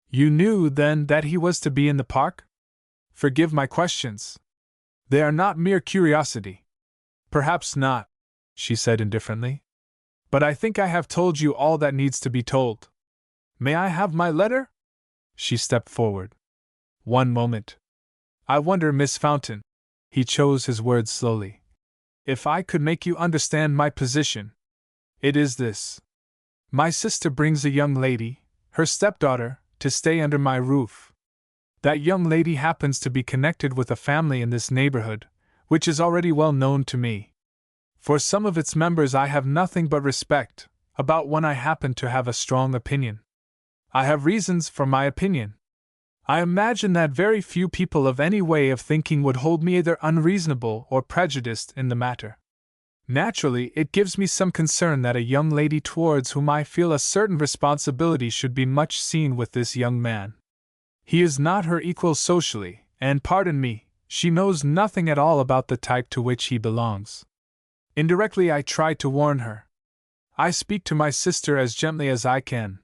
"You knew, then, that he was to be in the park? Forgive my questions. They are not mere curiosity." "Perhaps not," she said indifferently. "But I think I have told you all that needs to be told. May I have my letter?" She stepped forward. "One moment. I wonder, Miss Fountain," he chose his words slowly, "if I could make you understand my position. It is this. My sister brings a young lady, her stepdaughter, to stay under my roof. That young lady happens to be connected with a family in this neighborhood, which is already well known to me. For some of its members I have nothing but respect, about one I happen to have a strong opinion. I have reasons for my opinion. I imagine that very few people of any way of thinking would hold me either unreasonable or prejudiced in the matter. Naturally, it gives me some concern that a young lady towards whom I feel a certain responsibility should be much seen with this young man. He is not her equal socially, and pardon me, she knows nothing at all about the type to which he belongs. Indirectly I try to warn her. I speak to my sister as gently as I can.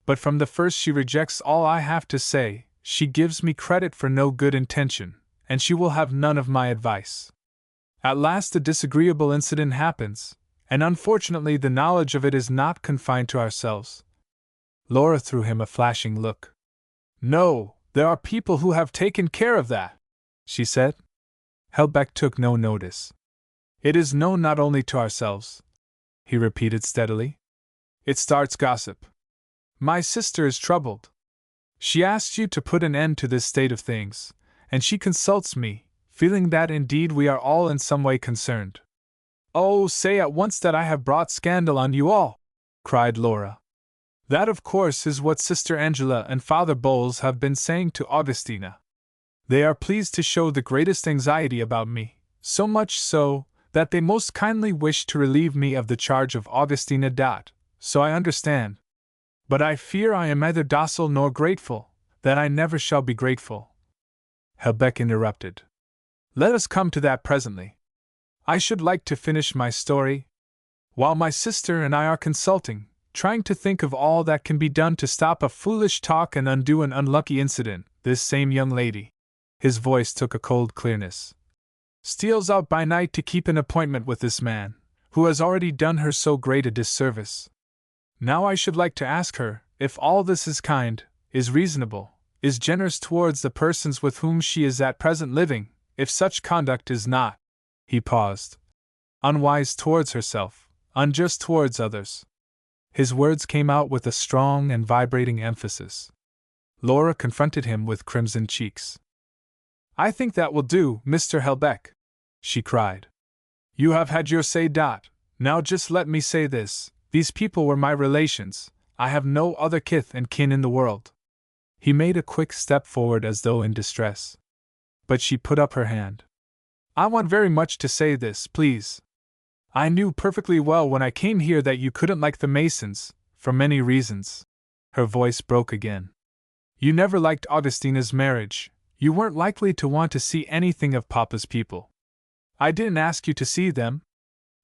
But from the first she rejects all I have to say, she gives me credit for no good intention, and she will have none of my advice. At last a disagreeable incident happens, and unfortunately the knowledge of it is not confined to ourselves." Laura threw him a flashing look. "No, there are people who have taken care of that," she said. Helbeck took no notice. "It is known not only to ourselves," he repeated steadily. "It starts gossip. My sister is troubled. She asks you to put an end to this state of things, and she consults me, feeling that indeed we are all in some way concerned. Oh, say at once that I have brought scandal on you all, cried Laura. That, of course, is what Sister Angela and Father Bowles have been saying to Augustina. They are pleased to show the greatest anxiety about me, so much so, that they most kindly wish to relieve me of the charge of Augustina. So I understand. But I fear I am neither docile nor grateful, that I never shall be grateful. Helbeck interrupted. Let us come to that presently. I should like to finish my story. While my sister and I are consulting, trying to think of all that can be done to stop a foolish talk and undo an unlucky incident, this same young lady, his voice took a cold clearness, steals out by night to keep an appointment with this man, who has already done her so great a disservice. Now I should like to ask her, if all this is kind, is reasonable, is generous towards the persons with whom she is at present living, if such conduct is not, he paused, unwise towards herself, unjust towards others. His words came out with a strong and vibrating emphasis. Laura confronted him with crimson cheeks. I think that will do, Mr. Helbeck, she cried. You have had your say. Now just let me say this. These people were my relations. I have no other kith and kin in the world. He made a quick step forward as though in distress. But she put up her hand. I want very much to say this, please. I knew perfectly well when I came here that you couldn't like the Masons, for many reasons. Her voice broke again. You never liked Augustina's marriage. You weren't likely to want to see anything of Papa's people. I didn't ask you to see them.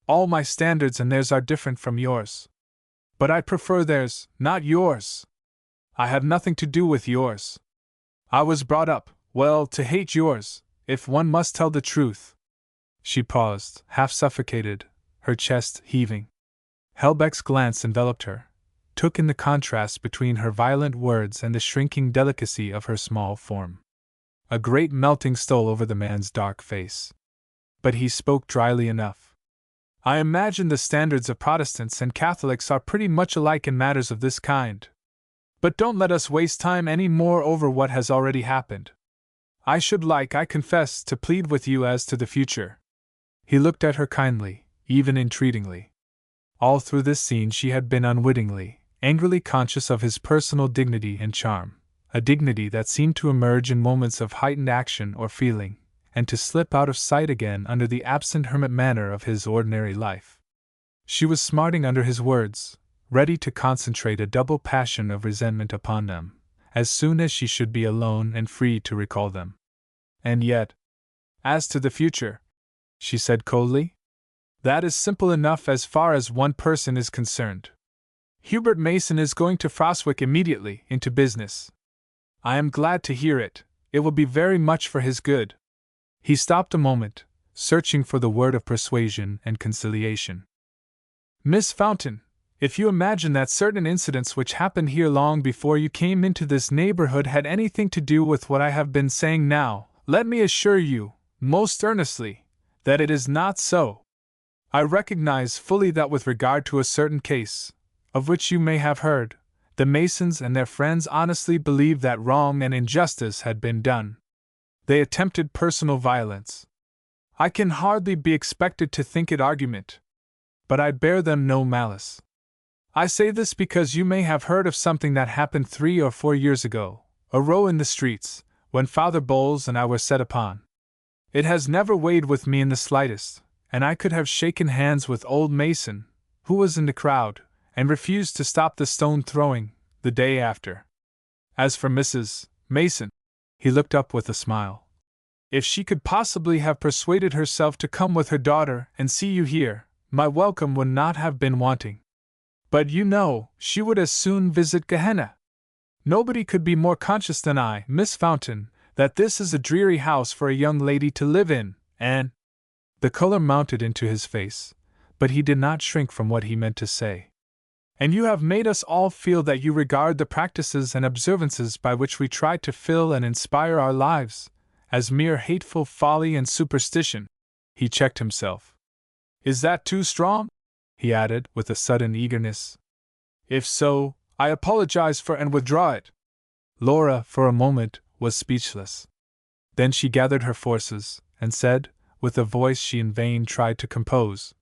All my standards and theirs are different from yours. But I prefer theirs, not yours. I have nothing to do with yours. I was brought up, well, to hate yours, if one must tell the truth. She paused, half suffocated, her chest heaving. Helbeck's glance enveloped her, took in the contrast between her violent words and the shrinking delicacy of her small form. A great melting stole over the man's dark face. But he spoke dryly enough. I imagine the standards of Protestants and Catholics are pretty much alike in matters of this kind. But don't let us waste time any more over what has already happened. I should like, I confess, to plead with you as to the future. He looked at her kindly, even entreatingly. All through this scene she had been unwittingly, angrily conscious of his personal dignity and charm, a dignity that seemed to emerge in moments of heightened action or feeling, and to slip out of sight again under the absent hermit manner of his ordinary life. She was smarting under his words, ready to concentrate a double passion of resentment upon them, as soon as she should be alone and free to recall them. And yet, as to the future, she said coldly, that is simple enough as far as one person is concerned. Hubert Mason is going to Frostwick immediately, into business. I am glad to hear it. It will be very much for his good. He stopped a moment, searching for the word of persuasion and conciliation. Miss Fountain, if you imagine that certain incidents which happened here long before you came into this neighborhood had anything to do with what I have been saying now, let me assure you, most earnestly, that it is not so. I recognize fully that with regard to a certain case, of which you may have heard, the Masons and their friends honestly believed that wrong and injustice had been done. They attempted personal violence. I can hardly be expected to think it argument, but I bear them no malice. I say this because you may have heard of something that happened 3 or 4 years ago, a row in the streets, when Father Bowles and I were set upon. It has never weighed with me in the slightest, and I could have shaken hands with old Mason, who was in the crowd, and refused to stop the stone throwing, the day after. As for Mrs. Mason, he looked up with a smile. If she could possibly have persuaded herself to come with her daughter and see you here, my welcome would not have been wanting. But you know, she would as soon visit Gehenna. Nobody could be more conscious than I, Miss Fountain, that this is a dreary house for a young lady to live in, and— The color mounted into his face, but he did not shrink from what he meant to say. And you have made us all feel that you regard the practices and observances by which we try to fill and inspire our lives as mere hateful folly and superstition. He checked himself. Is that too strong? He added, with a sudden eagerness. If so, I apologize for and withdraw it. Laura, for a moment, was speechless. Then she gathered her forces, and said, with a voice she in vain tried to compose,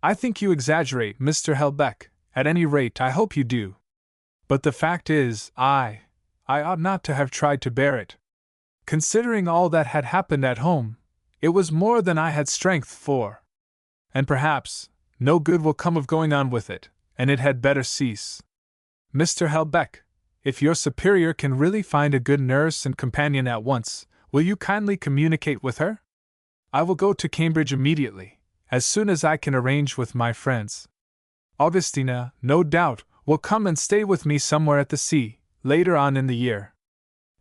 "I think you exaggerate, Mr. Helbeck. At any rate, I hope you do. But the fact is, I ought not to have tried to bear it. Considering all that had happened at home, it was more than I had strength for. And perhaps, no good will come of going on with it, and it had better cease. Mr. Helbeck, if your superior can really find a good nurse and companion at once, will you kindly communicate with her? I will go to Cambridge immediately, as soon as I can arrange with my friends. Augustina, no doubt, will come and stay with me somewhere at the sea, later on in the year."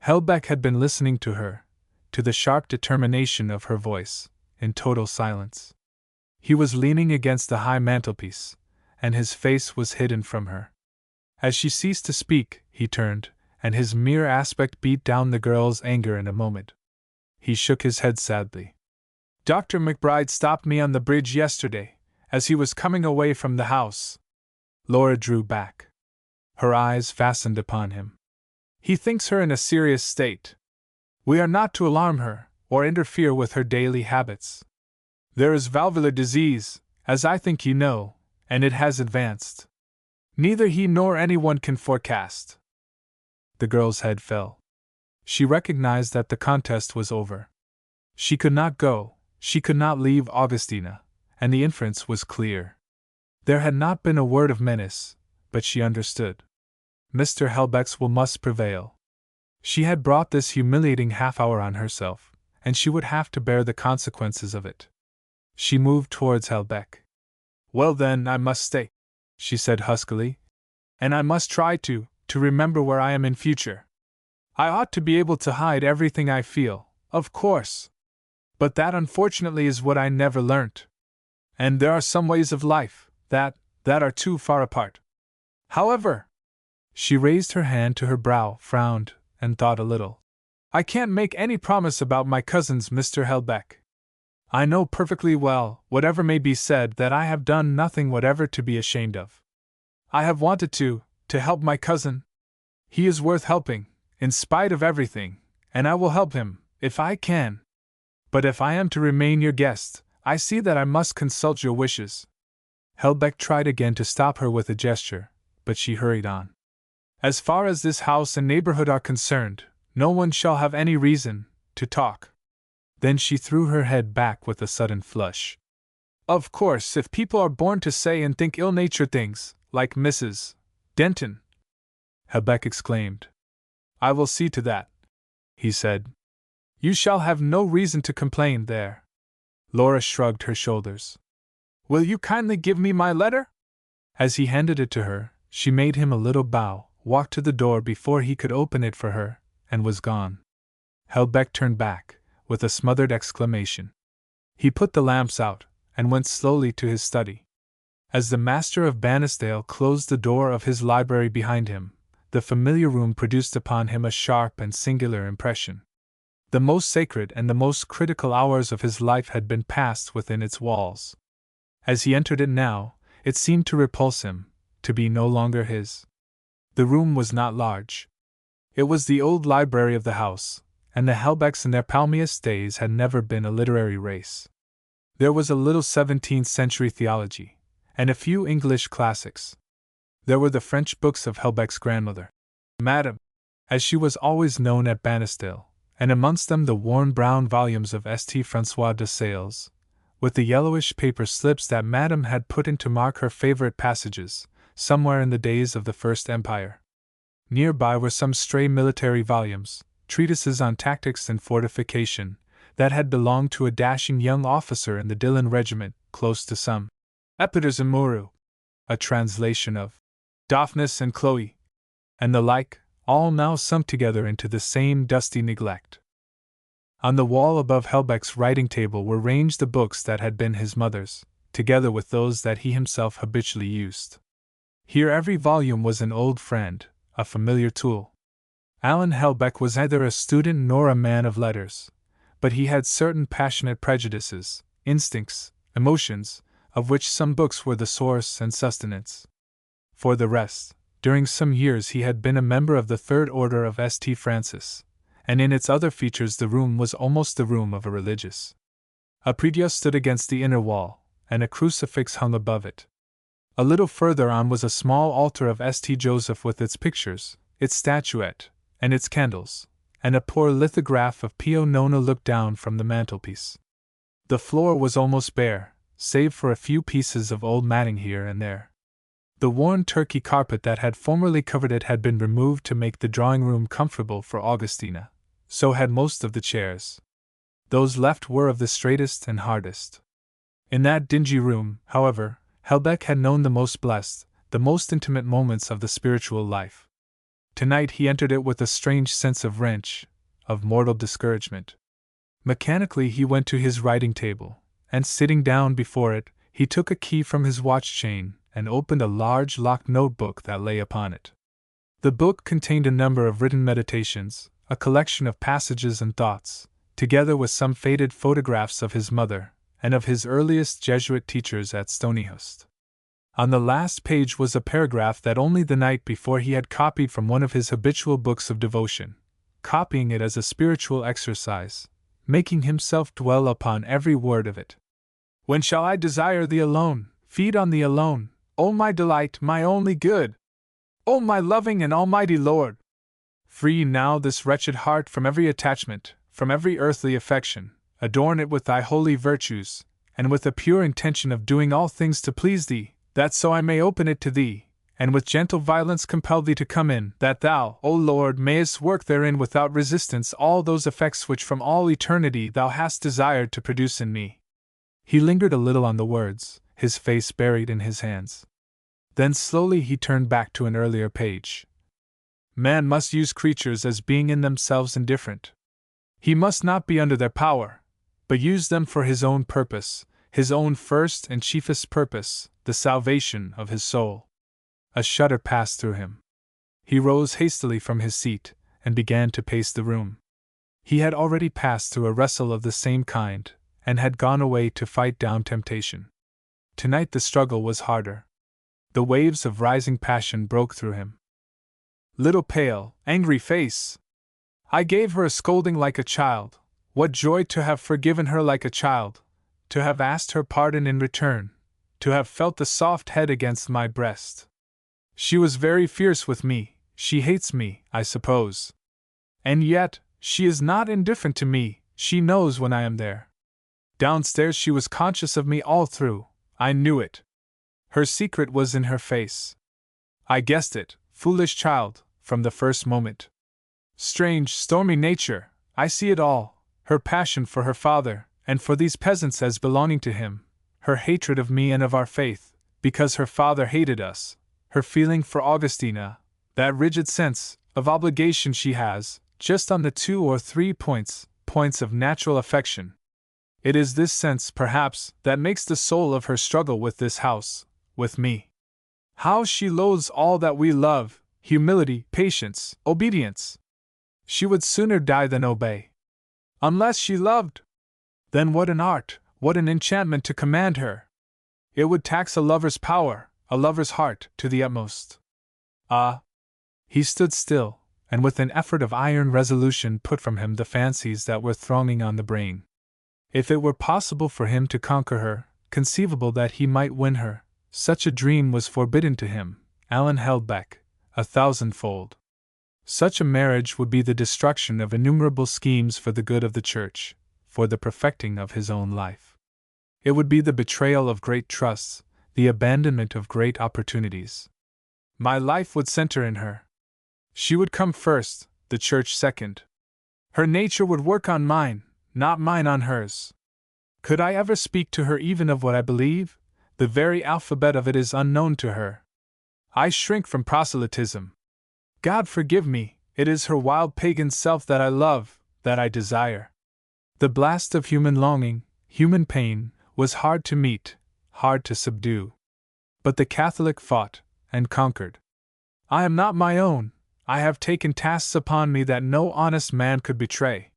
Helbeck had been listening to her, to the sharp determination of her voice, in total silence. He was leaning against the high mantelpiece, and his face was hidden from her. As she ceased to speak, he turned, and his mere aspect beat down the girl's anger in a moment. He shook his head sadly. "Dr. McBride stopped me on the bridge yesterday, as he was coming away from the house." Laura drew back. Her eyes fastened upon him. "He thinks her in a serious state. We are not to alarm her, or interfere with her daily habits. There is valvular disease, as I think you know, and it has advanced. Neither he nor anyone can forecast." The girl's head fell. She recognized that the contest was over. She could not go, she could not leave Augustina, and the inference was clear. There had not been a word of menace, but she understood. Mr. Helbeck's will must prevail. She had brought this humiliating half-hour on herself, and she would have to bear the consequences of it. She moved towards Helbeck. "Well then, I must stay," she said huskily. "And I must try to remember where I am in future. I ought to be able to hide everything I feel, of course. But that unfortunately is what I never learnt. And there are some ways of life that are too far apart. However," she raised her hand to her brow, frowned, and thought a little, "I can't make any promise about my cousins, Mr. Helbeck. I know perfectly well, whatever may be said, that I have done nothing whatever to be ashamed of. I have wanted to help my cousin. He is worth helping, in spite of everything, and I will help him, if I can. But if I am to remain your guest, I see that I must consult your wishes." Helbeck tried again to stop her with a gesture, but she hurried on. "As far as this house and neighborhood are concerned, no one shall have any reason to talk." Then she threw her head back with a sudden flush. "Of course, if people are born to say and think ill-natured things, like Mrs. Denton," Helbeck exclaimed. "I will see to that," he said. "You shall have no reason to complain there." Laura shrugged her shoulders. "Will you kindly give me my letter?" As he handed it to her, she made him a little bow, walked to the door before he could open it for her, and was gone. Helbeck turned back, with a smothered exclamation. He put the lamps out, and went slowly to his study. As the master of Bannisdale closed the door of his library behind him, the familiar room produced upon him a sharp and singular impression. The most sacred and the most critical hours of his life had been passed within its walls. As he entered it now, it seemed to repulse him, to be no longer his. The room was not large. It was the old library of the house, and the Helbecks in their palmiest days had never been a literary race. There was a little 17th-century theology, and a few English classics. There were the French books of Helbeck's grandmother, Madame, as she was always known at Bannisdale, and amongst them the worn brown volumes of St. François de Sales, with the yellowish paper slips that Madame had put in to mark her favorite passages, somewhere in the days of the First Empire. Nearby were some stray military volumes, treatises on tactics and fortification, that had belonged to a dashing young officer in the Dillon regiment, close to some Epiters and Muru, a translation of Daphnis and Chloe, and the like, all now sunk together into the same dusty neglect. On the wall above Helbeck's writing table were ranged the books that had been his mother's, together with those that he himself habitually used. Here every volume was an old friend, a familiar tool. Alan Helbeck was neither a student nor a man of letters, but he had certain passionate prejudices, instincts, emotions, of which some books were the source and sustenance. For the rest, during some years he had been a member of the Third Order of St. Francis, and in its other features the room was almost the room of a religious. A prie-dieu stood against the inner wall, and a crucifix hung above it. A little further on was a small altar of St. Joseph with its pictures, its statuette, and its candles, and a poor lithograph of Pio Nona looked down from the mantelpiece. The floor was almost bare, save for a few pieces of old matting here and there. The worn Turkey carpet that had formerly covered it had been removed to make the drawing-room comfortable for Augustina, so had most of the chairs. Those left were of the straightest and hardest. In that dingy room, however, Helbeck had known the most blessed, the most intimate moments of the spiritual life. Tonight he entered it with a strange sense of wrench, of mortal discouragement. Mechanically he went to his writing table, and sitting down before it, he took a key from his watch chain and opened a large locked notebook that lay upon it. The book contained a number of written meditations, a collection of passages and thoughts, together with some faded photographs of his mother, and of his earliest Jesuit teachers at Stonyhurst. On the last page was a paragraph that only the night before he had copied from one of his habitual books of devotion, copying it as a spiritual exercise, making himself dwell upon every word of it. When shall I desire thee alone, feed on thee alone, O my delight, my only good? O my loving and almighty Lord! Free now this wretched heart from every attachment, from every earthly affection, adorn it with thy holy virtues, and with a pure intention of doing all things to please thee, that so I may open it to thee, and with gentle violence compel thee to come in, that thou, O Lord, mayest work therein without resistance all those effects which from all eternity thou hast desired to produce in me. He lingered a little on the words, his face buried in his hands. Then slowly he turned back to an earlier page. Man must use creatures as being in themselves indifferent. He must not be under their power, but use them for his own purpose, his own first and chiefest purpose, the salvation of his soul. A shudder passed through him. He rose hastily from his seat, and began to pace the room. He had already passed through a wrestle of the same kind, and had gone away to fight down temptation. Tonight the struggle was harder. The waves of rising passion broke through him. Little pale, angry face! I gave her a scolding like a child. What joy to have forgiven her like a child, to have asked her pardon in return, to have felt the soft head against my breast. She was very fierce with me, she hates me, I suppose. And yet, she is not indifferent to me, she knows when I am there. Downstairs she was conscious of me all through, I knew it. Her secret was in her face. I guessed it, foolish child, from the first moment. Strange, stormy nature, I see it all, her passion for her father, and for these peasants as belonging to him, her hatred of me and of our faith, because her father hated us, her feeling for Augustina, that rigid sense of obligation she has, just on the 2 or 3 points of natural affection. It is this sense, perhaps, that makes the soul of her struggle with this house, with me. How she loathes all that we love, humility, patience, obedience. She would sooner die than obey. Unless she loved. Then what an art, what an enchantment to command her! It would tax a lover's power, a lover's heart, to the utmost. Ah! He stood still, and with an effort of iron resolution put from him the fancies that were thronging on the brain. If it were possible for him to conquer her, conceivable that he might win her, such a dream was forbidden to him, Alan Helbeck, 1,000-fold. Such a marriage would be the destruction of innumerable schemes for the good of the Church, for the perfecting of his own life. It would be the betrayal of great trusts, the abandonment of great opportunities. My life would center in her. She would come first, the Church second. Her nature would work on mine, not mine on hers. Could I ever speak to her even of what I believe? The very alphabet of it is unknown to her. I shrink from proselytism. God forgive me, it is her wild pagan self that I love, that I desire. The blast of human longing, human pain, was hard to meet, hard to subdue. But the Catholic fought, and conquered. I am not my own, I have taken tasks upon me that no honest man could betray.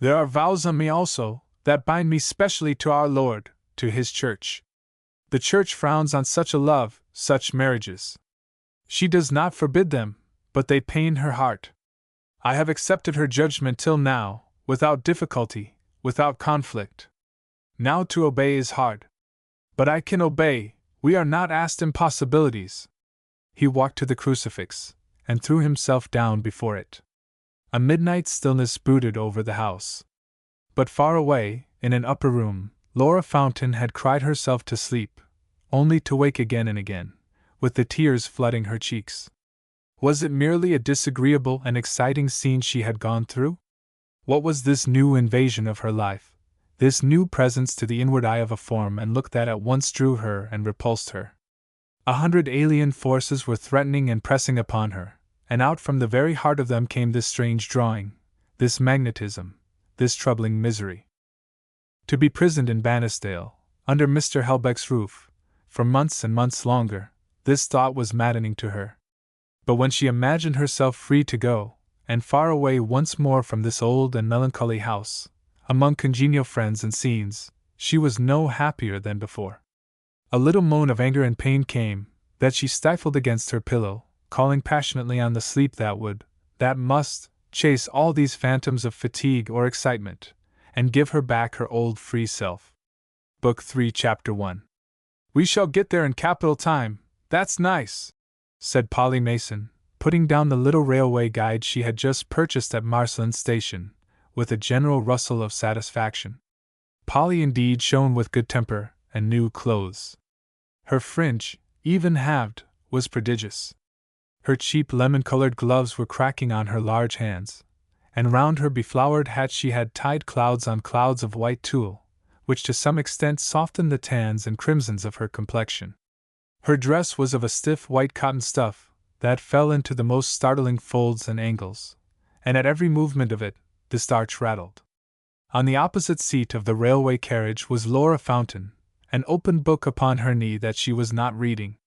There are vows on me also, that bind me specially to our Lord, to His Church. The Church frowns on such a love, such marriages. She does not forbid them, but they pain her heart. I have accepted her judgment till now, without difficulty, without conflict. Now to obey is hard. But I can obey, we are not asked impossibilities. He walked to the crucifix, and threw himself down before it. A midnight stillness brooded over the house. But far away, in an upper room, Laura Fountain had cried herself to sleep, only to wake again and again, with the tears flooding her cheeks. Was it merely a disagreeable and exciting scene she had gone through? What was this new invasion of her life, this new presence to the inward eye of a form and look that at once drew her and repulsed her? 100 alien forces were threatening and pressing upon her, and out from the very heart of them came this strange drawing, this magnetism, this troubling misery. To be prisoned in Bannisdale, under Mr. Helbeck's roof, for months and months longer, this thought was maddening to her. But when she imagined herself free to go, and far away once more from this old and melancholy house, among congenial friends and scenes, she was no happier than before. A little moan of anger and pain came, that she stifled against her pillow, calling passionately on the sleep that would, that must, chase all these phantoms of fatigue or excitement, and give her back her old free self. Book 3, Chapter 1. We shall get there in capital time, that's nice, said Polly Mason, putting down the little railway guide she had just purchased at Marsland Station, with a general rustle of satisfaction. Polly indeed shone with good temper and new clothes. Her fringe, even halved, was prodigious. Her cheap lemon-colored gloves were cracking on her large hands, and round her beflowered hat she had tied clouds on clouds of white tulle, which to some extent softened the tans and crimsons of her complexion. Her dress was of a stiff white cotton stuff that fell into the most startling folds and angles, and at every movement of it, the starch rattled. On the opposite seat of the railway carriage was Laura Fountain, an open book upon her knee that she was not reading.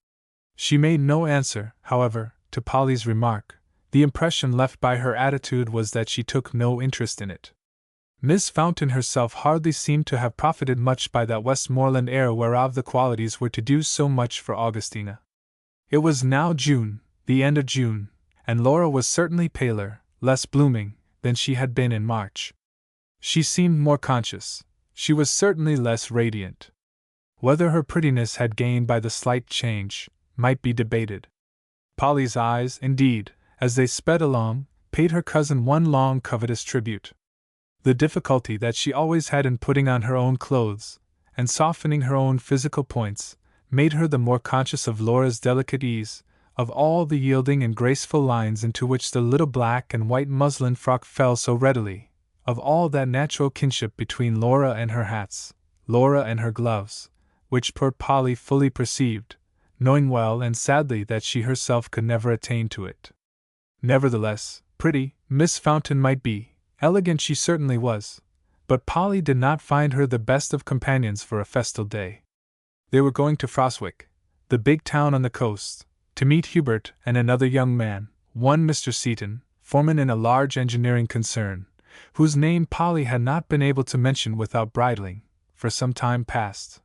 She made no answer, however, to Polly's remark. The impression left by her attitude was that she took no interest in it. Miss Fountain herself hardly seemed to have profited much by that Westmoreland air whereof the qualities were to do so much for Augustina. It was now June, the end of June, and Laura was certainly paler, less blooming, than she had been in March. She seemed more conscious, she was certainly less radiant. Whether her prettiness had gained by the slight change, might be debated. Polly's eyes, indeed, as they sped along, paid her cousin one long covetous tribute. The difficulty that she always had in putting on her own clothes, and softening her own physical points, made her the more conscious of Laura's delicate ease, of all the yielding and graceful lines into which the little black and white muslin frock fell so readily, of all that natural kinship between Laura and her hats, Laura and her gloves, which poor Polly fully perceived, knowing well and sadly that she herself could never attain to it. Nevertheless, pretty Miss Fountain might be, elegant she certainly was, but Polly did not find her the best of companions for a festal day. They were going to Froswick, the big town on the coast, to meet Hubert and another young man, one Mr. Seaton, foreman in a large engineering concern, whose name Polly had not been able to mention without bridling, for some time past.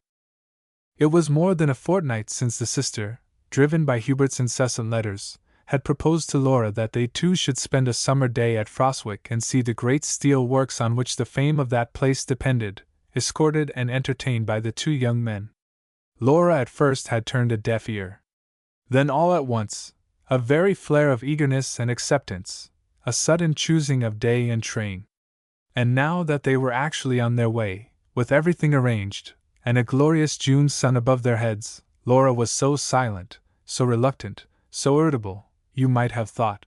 It was more than a fortnight since the sister, driven by Hubert's incessant letters, had proposed to Laura that they two should spend a summer day at Froswick and see the great steel works on which the fame of that place depended, escorted and entertained by the two young men. Laura at first had turned a deaf ear. Then all at once, a very flare of eagerness and acceptance, a sudden choosing of day and train. And now that they were actually on their way, with everything arranged, and a glorious June sun above their heads, Laura was so silent, so reluctant, so irritable, you might have thought.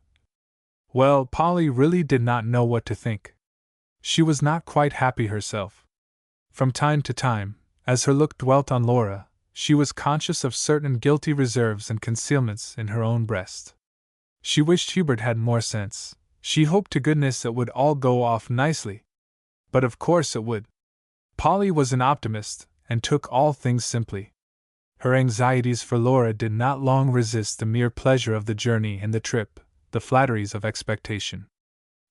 Well, Polly really did not know what to think. She was not quite happy herself. From time to time, as her look dwelt on Laura, she was conscious of certain guilty reserves and concealments in her own breast. She wished Hubert had more sense. She hoped to goodness it would all go off nicely. But of course it would. Polly was an optimist, and took all things simply. Her anxieties for Laura did not long resist the mere pleasure of the journey and the trip, the flatteries of expectation.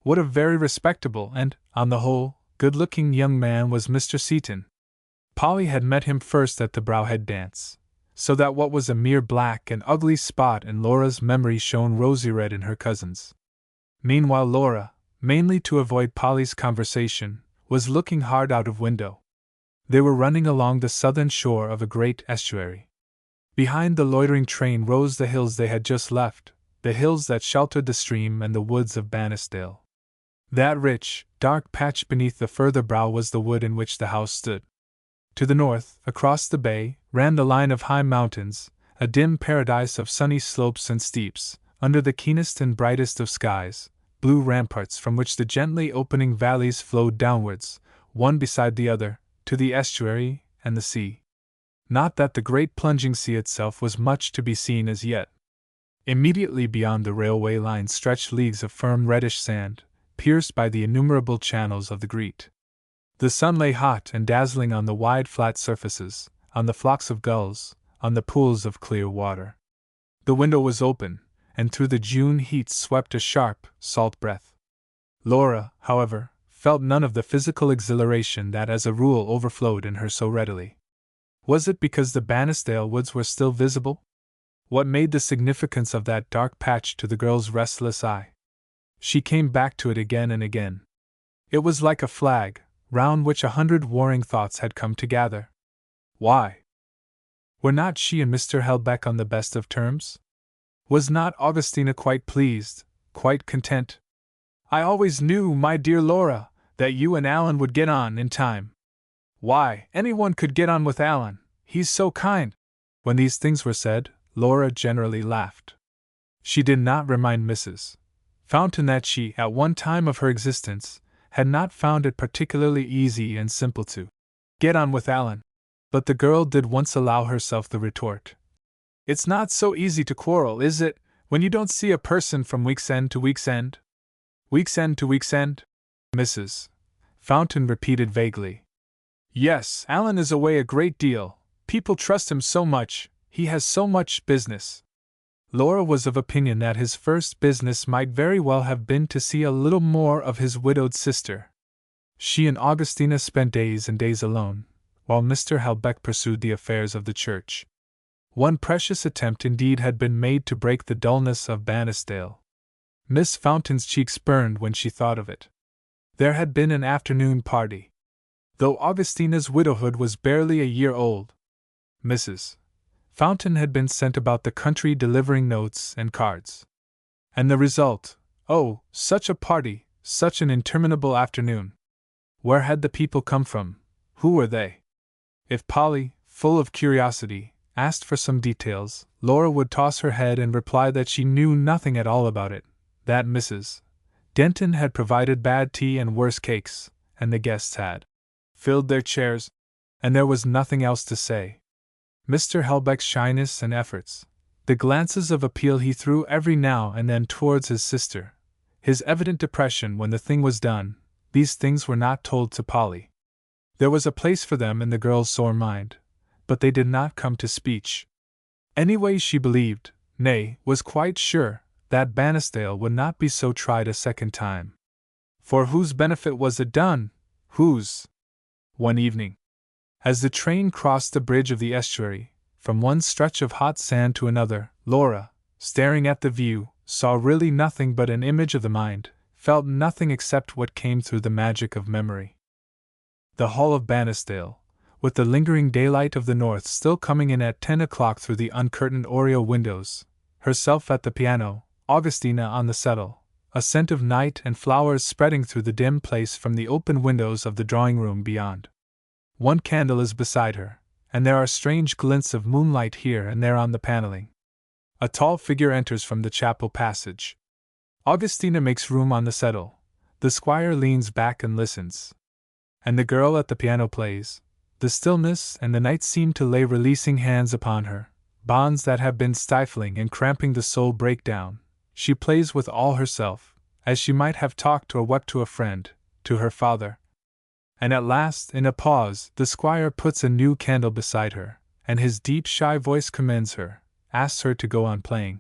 What a very respectable and, on the whole, good-looking young man was Mr. Seaton. Polly had met him first at the Browhead dance, so that what was a mere black and ugly spot in Laura's memory shone rosy red in her cousin's. Meanwhile Laura, mainly to avoid Polly's conversation, was looking hard out of window. They were running along the southern shore of a great estuary. Behind the loitering train rose the hills they had just left, the hills that sheltered the stream and the woods of Bannisdale. That rich, dark patch beneath the further brow was the wood in which the house stood. To the north, across the bay, ran the line of high mountains, a dim paradise of sunny slopes and steeps, under the keenest and brightest of skies, blue ramparts from which the gently opening valleys flowed downwards, one beside the other, to the estuary and the sea. Not that the great plunging sea itself was much to be seen as yet. Immediately beyond the railway line stretched leagues of firm reddish sand, pierced by the innumerable channels of the Great. The sun lay hot and dazzling on the wide flat surfaces, on the flocks of gulls, on the pools of clear water. The window was open, and through the June heat swept a sharp, salt breath. Laura, however, felt none of the physical exhilaration that as a rule overflowed in her so readily. Was it because the Bannisdale woods were still visible? What made the significance of that dark patch to the girl's restless eye? She came back to it again and again. It was like a flag, round which 100 warring thoughts had come to gather. Why? Were not she and Mr. Helbeck on the best of terms? Was not Augustina quite pleased, quite content? I always knew, my dear Laura, that you and Alan would get on in time. Why, anyone could get on with Alan, he's so kind. When these things were said, Laura generally laughed. She did not remind Mrs. Fountain that she, at one time of her existence, had not found it particularly easy and simple to get on with Alan. But the girl did once allow herself the retort. It's not so easy to quarrel, is it, when you don't see a person from week's end to week's end? Week's end to week's end? Mrs. Fountain repeated vaguely. Yes, Alan is away a great deal. People trust him so much, he has so much business. Laura was of opinion that his first business might very well have been to see a little more of his widowed sister. She and Augustina spent days and days alone, while Mr. Helbeck pursued the affairs of the church. One precious attempt indeed had been made to break the dullness of Bannisdale. Miss Fountain's cheeks burned when she thought of it. There had been an afternoon party. Though Augustina's widowhood was barely a year old, Mrs. Fountain had been sent about the country delivering notes and cards. And the result, oh, such a party, such an interminable afternoon. Where had the people come from? Who were they? If Polly, full of curiosity, asked for some details, Laura would toss her head and reply that she knew nothing at all about it, that Mrs. Denton had provided bad tea and worse cakes, and the guests had filled their chairs, and there was nothing else to say. Mr. Helbeck's shyness and efforts, the glances of appeal he threw every now and then towards his sister, his evident depression when the thing was done, these things were not told to Polly. There was a place for them in the girl's sore mind, but they did not come to speech. Anyway, she believed, nay, was quite sure, that Bannisdale would not be so tried a second time. For whose benefit was it done? Whose? One evening, as the train crossed the bridge of the estuary, from one stretch of hot sand to another, Laura, staring at the view, saw really nothing but an image of the mind, felt nothing except what came through the magic of memory. The hall of Bannisdale, with the lingering daylight of the north still coming in at 10 o'clock through the uncurtained oriel windows, herself at the piano, Augustina on the settle, a scent of night and flowers spreading through the dim place from the open windows of the drawing-room beyond. One candle is beside her, and there are strange glints of moonlight here and there on the paneling. A tall figure enters from the chapel passage. Augustina makes room on the settle. The squire leans back and listens. And the girl at the piano plays. The stillness and the night seem to lay releasing hands upon her. Bonds that have been stifling and cramping the soul break down. She plays with all herself, as she might have talked or wept to a friend, to her father. And at last, in a pause, the squire puts a new candle beside her, and his deep, shy voice commends her, asks her to go on playing.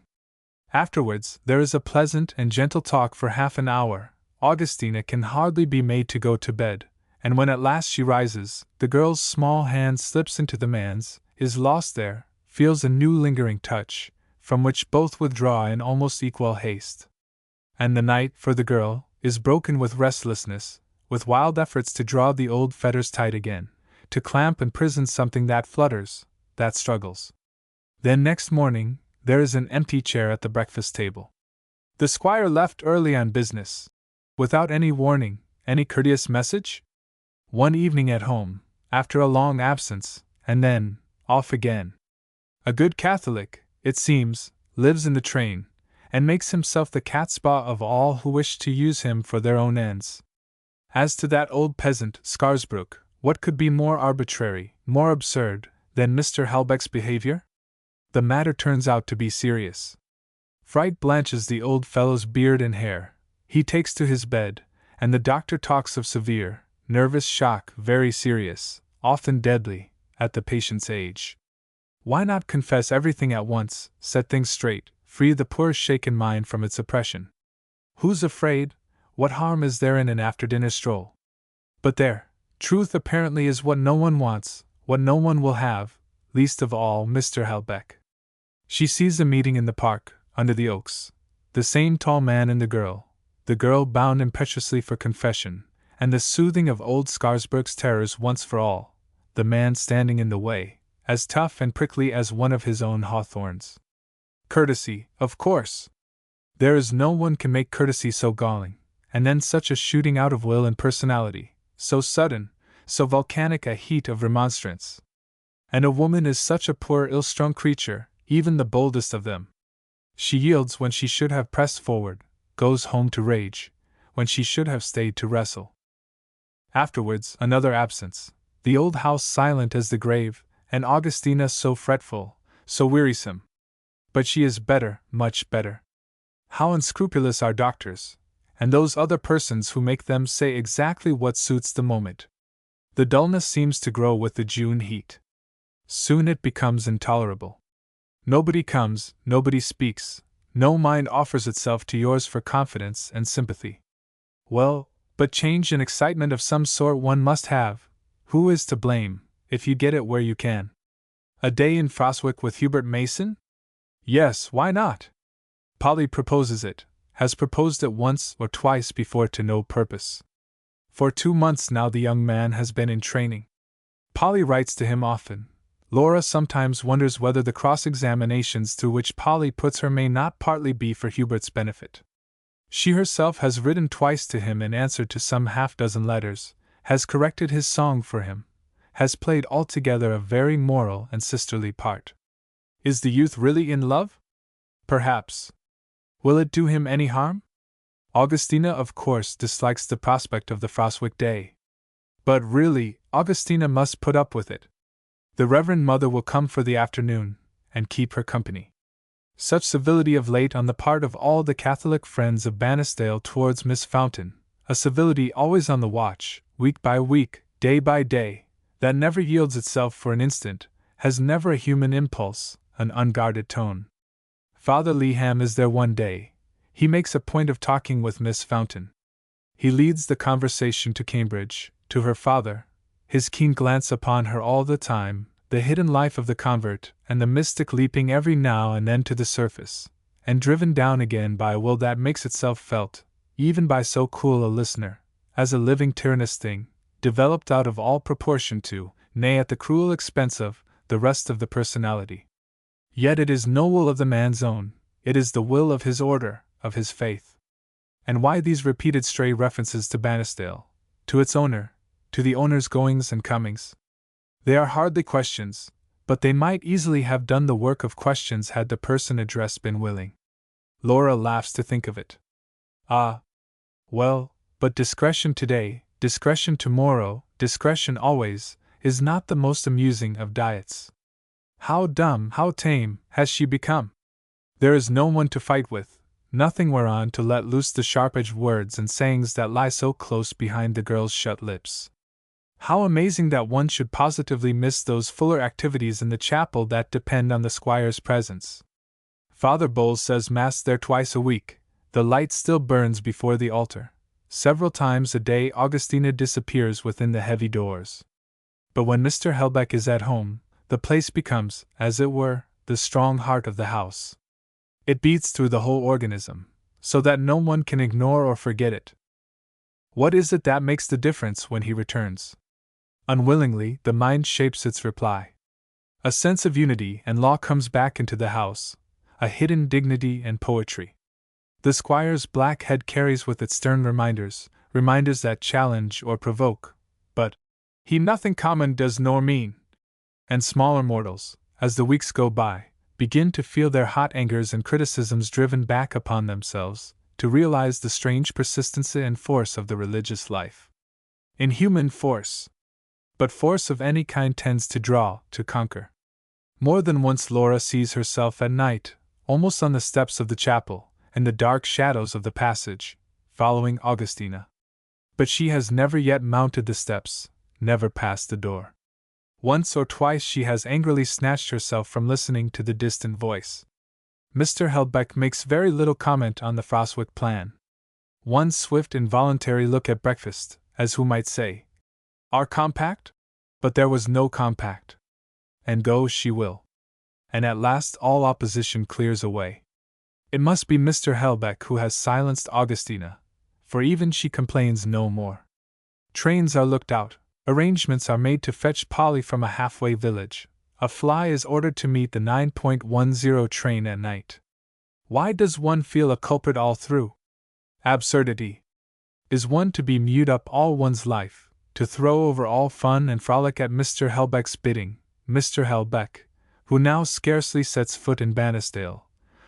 Afterwards, there is a pleasant and gentle talk for half an hour. Augustina can hardly be made to go to bed, and when at last she rises, the girl's small hand slips into the man's, is lost there, feels a new lingering touch, from which both withdraw in almost equal haste. And the night, for the girl, is broken with restlessness, with wild efforts to draw the old fetters tight again, to clamp and prison something that flutters, that struggles. Then next morning, there is an empty chair at the breakfast table. The squire left early on business, without any warning, any courteous message? One evening at home, after a long absence, and then, off again. A good Catholic, it seems, lives in the train, and makes himself the catspaw of all who wish to use him for their own ends. As to that old peasant, Scarisbrooke, what could be more arbitrary, more absurd, than Mr. Helbeck's behavior? The matter turns out to be serious. Fright blanches the old fellow's beard and hair, he takes to his bed, and the doctor talks of severe, nervous shock, very serious, often deadly, at the patient's age. Why not confess everything at once, set things straight, free the poor shaken mind from its oppression? Who's afraid? What harm is there in an after-dinner stroll? But there, truth apparently is what no one wants, what no one will have, least of all Mr. Helbeck. She sees the meeting in the park, under the oaks, the same tall man and the girl bound impetuously for confession, and the soothing of old Scarisbrooke's terrors once for all, the man standing in the way, as tough and prickly as one of his own hawthorns. Courtesy, of course. There is no one can make courtesy so galling, and then such a shooting out of will and personality, so sudden, so volcanic a heat of remonstrance. And a woman is such a poor ill-strung creature, even the boldest of them. She yields when she should have pressed forward, goes home to rage, when she should have stayed to wrestle. Afterwards, another absence, the old house silent as the grave, and Augustina so fretful, so wearisome. But she is better, much better. How unscrupulous are doctors, and those other persons who make them say exactly what suits the moment. The dullness seems to grow with the June heat. Soon it becomes intolerable. Nobody comes, nobody speaks, no mind offers itself to yours for confidence and sympathy. Well, but change and excitement of some sort one must have. Who is to blame, if you get it where you can? A day in Frostwick with Hubert Mason? Yes, why not? Polly proposes it, has proposed it once or twice before to no purpose. For 2 months now the young man has been in training. Polly writes to him often. Laura sometimes wonders whether the cross-examinations through which Polly puts her may not partly be for Hubert's benefit. She herself has written twice to him in answer to some half-dozen letters, has corrected his song for him, has played altogether a very moral and sisterly part. Is the youth really in love? Perhaps. Will it do him any harm? Augustina, of course, dislikes the prospect of the Frostwick day. But really, Augustina must put up with it. The Reverend Mother will come for the afternoon, and keep her company. Such civility of late on the part of all the Catholic friends of Bannisdale towards Miss Fountain, a civility always on the watch, week by week, day by day, that never yields itself for an instant, has never a human impulse, an unguarded tone. Father Leham is there one day. He makes a point of talking with Miss Fountain. He leads the conversation to Cambridge, to her father, his keen glance upon her all the time, the hidden life of the convert, and the mystic leaping every now and then to the surface, and driven down again by a will that makes itself felt, even by so cool a listener, as a living tyrannous thing, developed out of all proportion to, nay at the cruel expense of, the rest of the personality. Yet it is no will of the man's own, it is the will of his order, of his faith. And why these repeated stray references to Bannisdale, to its owner, to the owner's goings and comings? They are hardly questions, but they might easily have done the work of questions had the person addressed been willing. Laura laughs to think of it. Ah! Well, but discretion today, discretion tomorrow, discretion always, is not the most amusing of diets. How dumb, how tame, has she become? There is no one to fight with, nothing whereon to let loose the sharp-edged words and sayings that lie so close behind the girl's shut lips. How amazing that one should positively miss those fuller activities in the chapel that depend on the squire's presence. Father Bowles says Mass there twice a week, the light still burns before the altar. Several times a day Augustina disappears within the heavy doors. But when Mr. Helbeck is at home, the place becomes, as it were, the strong heart of the house. It beats through the whole organism, so that no one can ignore or forget it. What is it that makes the difference when he returns? Unwillingly, the mind shapes its reply. A sense of unity and law comes back into the house, a hidden dignity and poetry. The squire's black head carries with it stern reminders that challenge or provoke, but he nothing common does nor mean. And smaller mortals, as the weeks go by, begin to feel their hot angers and criticisms driven back upon themselves, to realize the strange persistency and force of the religious life. Inhuman force. But force of any kind tends to draw, to conquer. More than once Laura sees herself at night, almost on the steps of the chapel, in the dark shadows of the passage, following Augustina. But she has never yet mounted the steps, never passed the door. Once or twice she has angrily snatched herself from listening to the distant voice. Mr. Helbeck makes very little comment on the Frostwick plan. One swift involuntary look at breakfast, as who might say, "Our compact?" But there was no compact. And go she will. And at last all opposition clears away. It must be Mr. Helbeck who has silenced Augustina, for even she complains no more. Trains are looked out, arrangements are made to fetch Polly from a halfway village, a fly is ordered to meet the 9:10 train at night. Why does one feel a culprit all through? Absurdity. Is one to be mewed up all one's life, to throw over all fun and frolic at Mr. Helbeck's bidding, Mr. Helbeck, who now scarcely sets foot in Bannisdale,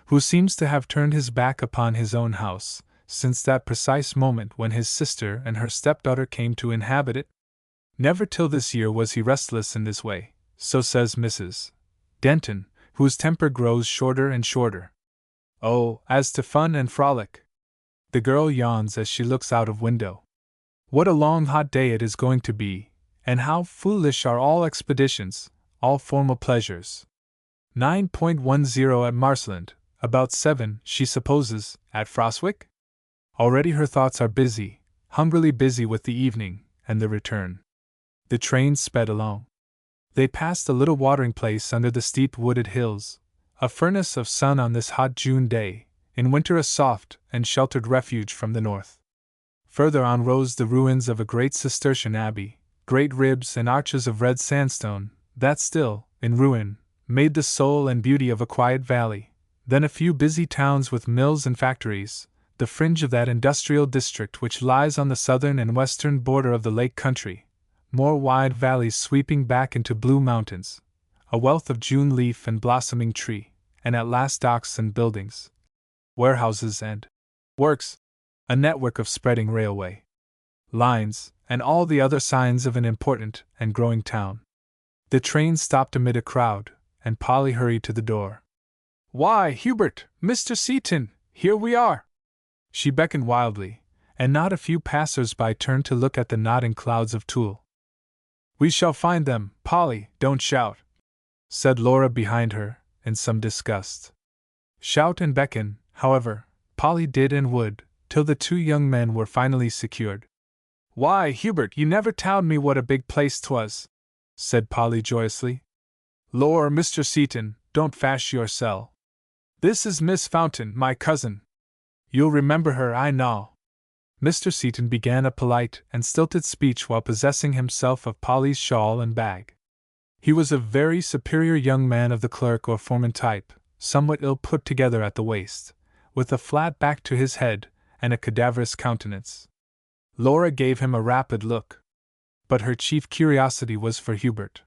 who seems to have turned his back upon his own house, since that precise moment when his sister and her stepdaughter came to inhabit it? Never till this year was he restless in this way, so says Mrs. Denton, whose temper grows shorter and shorter. Oh, as to fun and frolic! The girl yawns as she looks out of window. What a long hot day it is going to be, and how foolish are all expeditions, all formal pleasures. 9:10 at Marshland, about 7, she supposes, at Frostwick? Already her thoughts are busy, hungrily busy with the evening, and the return. The train sped along. They passed a little watering place under the steep wooded hills, a furnace of sun on this hot June day, in winter a soft and sheltered refuge from the north. Further on rose the ruins of a great Cistercian abbey, great ribs and arches of red sandstone, that still, in ruin, made the soul and beauty of a quiet valley, then a few busy towns with mills and factories, the fringe of that industrial district which lies on the southern and western border of the lake country, more wide valleys sweeping back into blue mountains, a wealth of June leaf and blossoming tree, and at last docks and buildings, warehouses and works, a network of spreading railway lines, and all the other signs of an important and growing town. The train stopped amid a crowd, and Polly hurried to the door. "Why, Hubert, Mr. Seaton, here we are!" She beckoned wildly, and not a few passers-by turned to look at the nodding clouds of tulle. "We shall find them, Polly, don't shout," said Laura behind her, in some disgust. Shout and beckon, however, Polly did and would, till the two young men were finally secured. "Why, Hubert, you never told me what a big place 'twas," said Polly joyously. "Lor, Mr. Seaton, don't fash yoursel. This is Miss Fountain, my cousin. You'll remember her, I know." Mr. Seaton began a polite and stilted speech while possessing himself of Polly's shawl and bag. He was a very superior young man of the clerk or foreman type, somewhat ill put together at the waist, with a flat back to his head, and a cadaverous countenance. Laura gave him a rapid look. But her chief curiosity was for Hubert.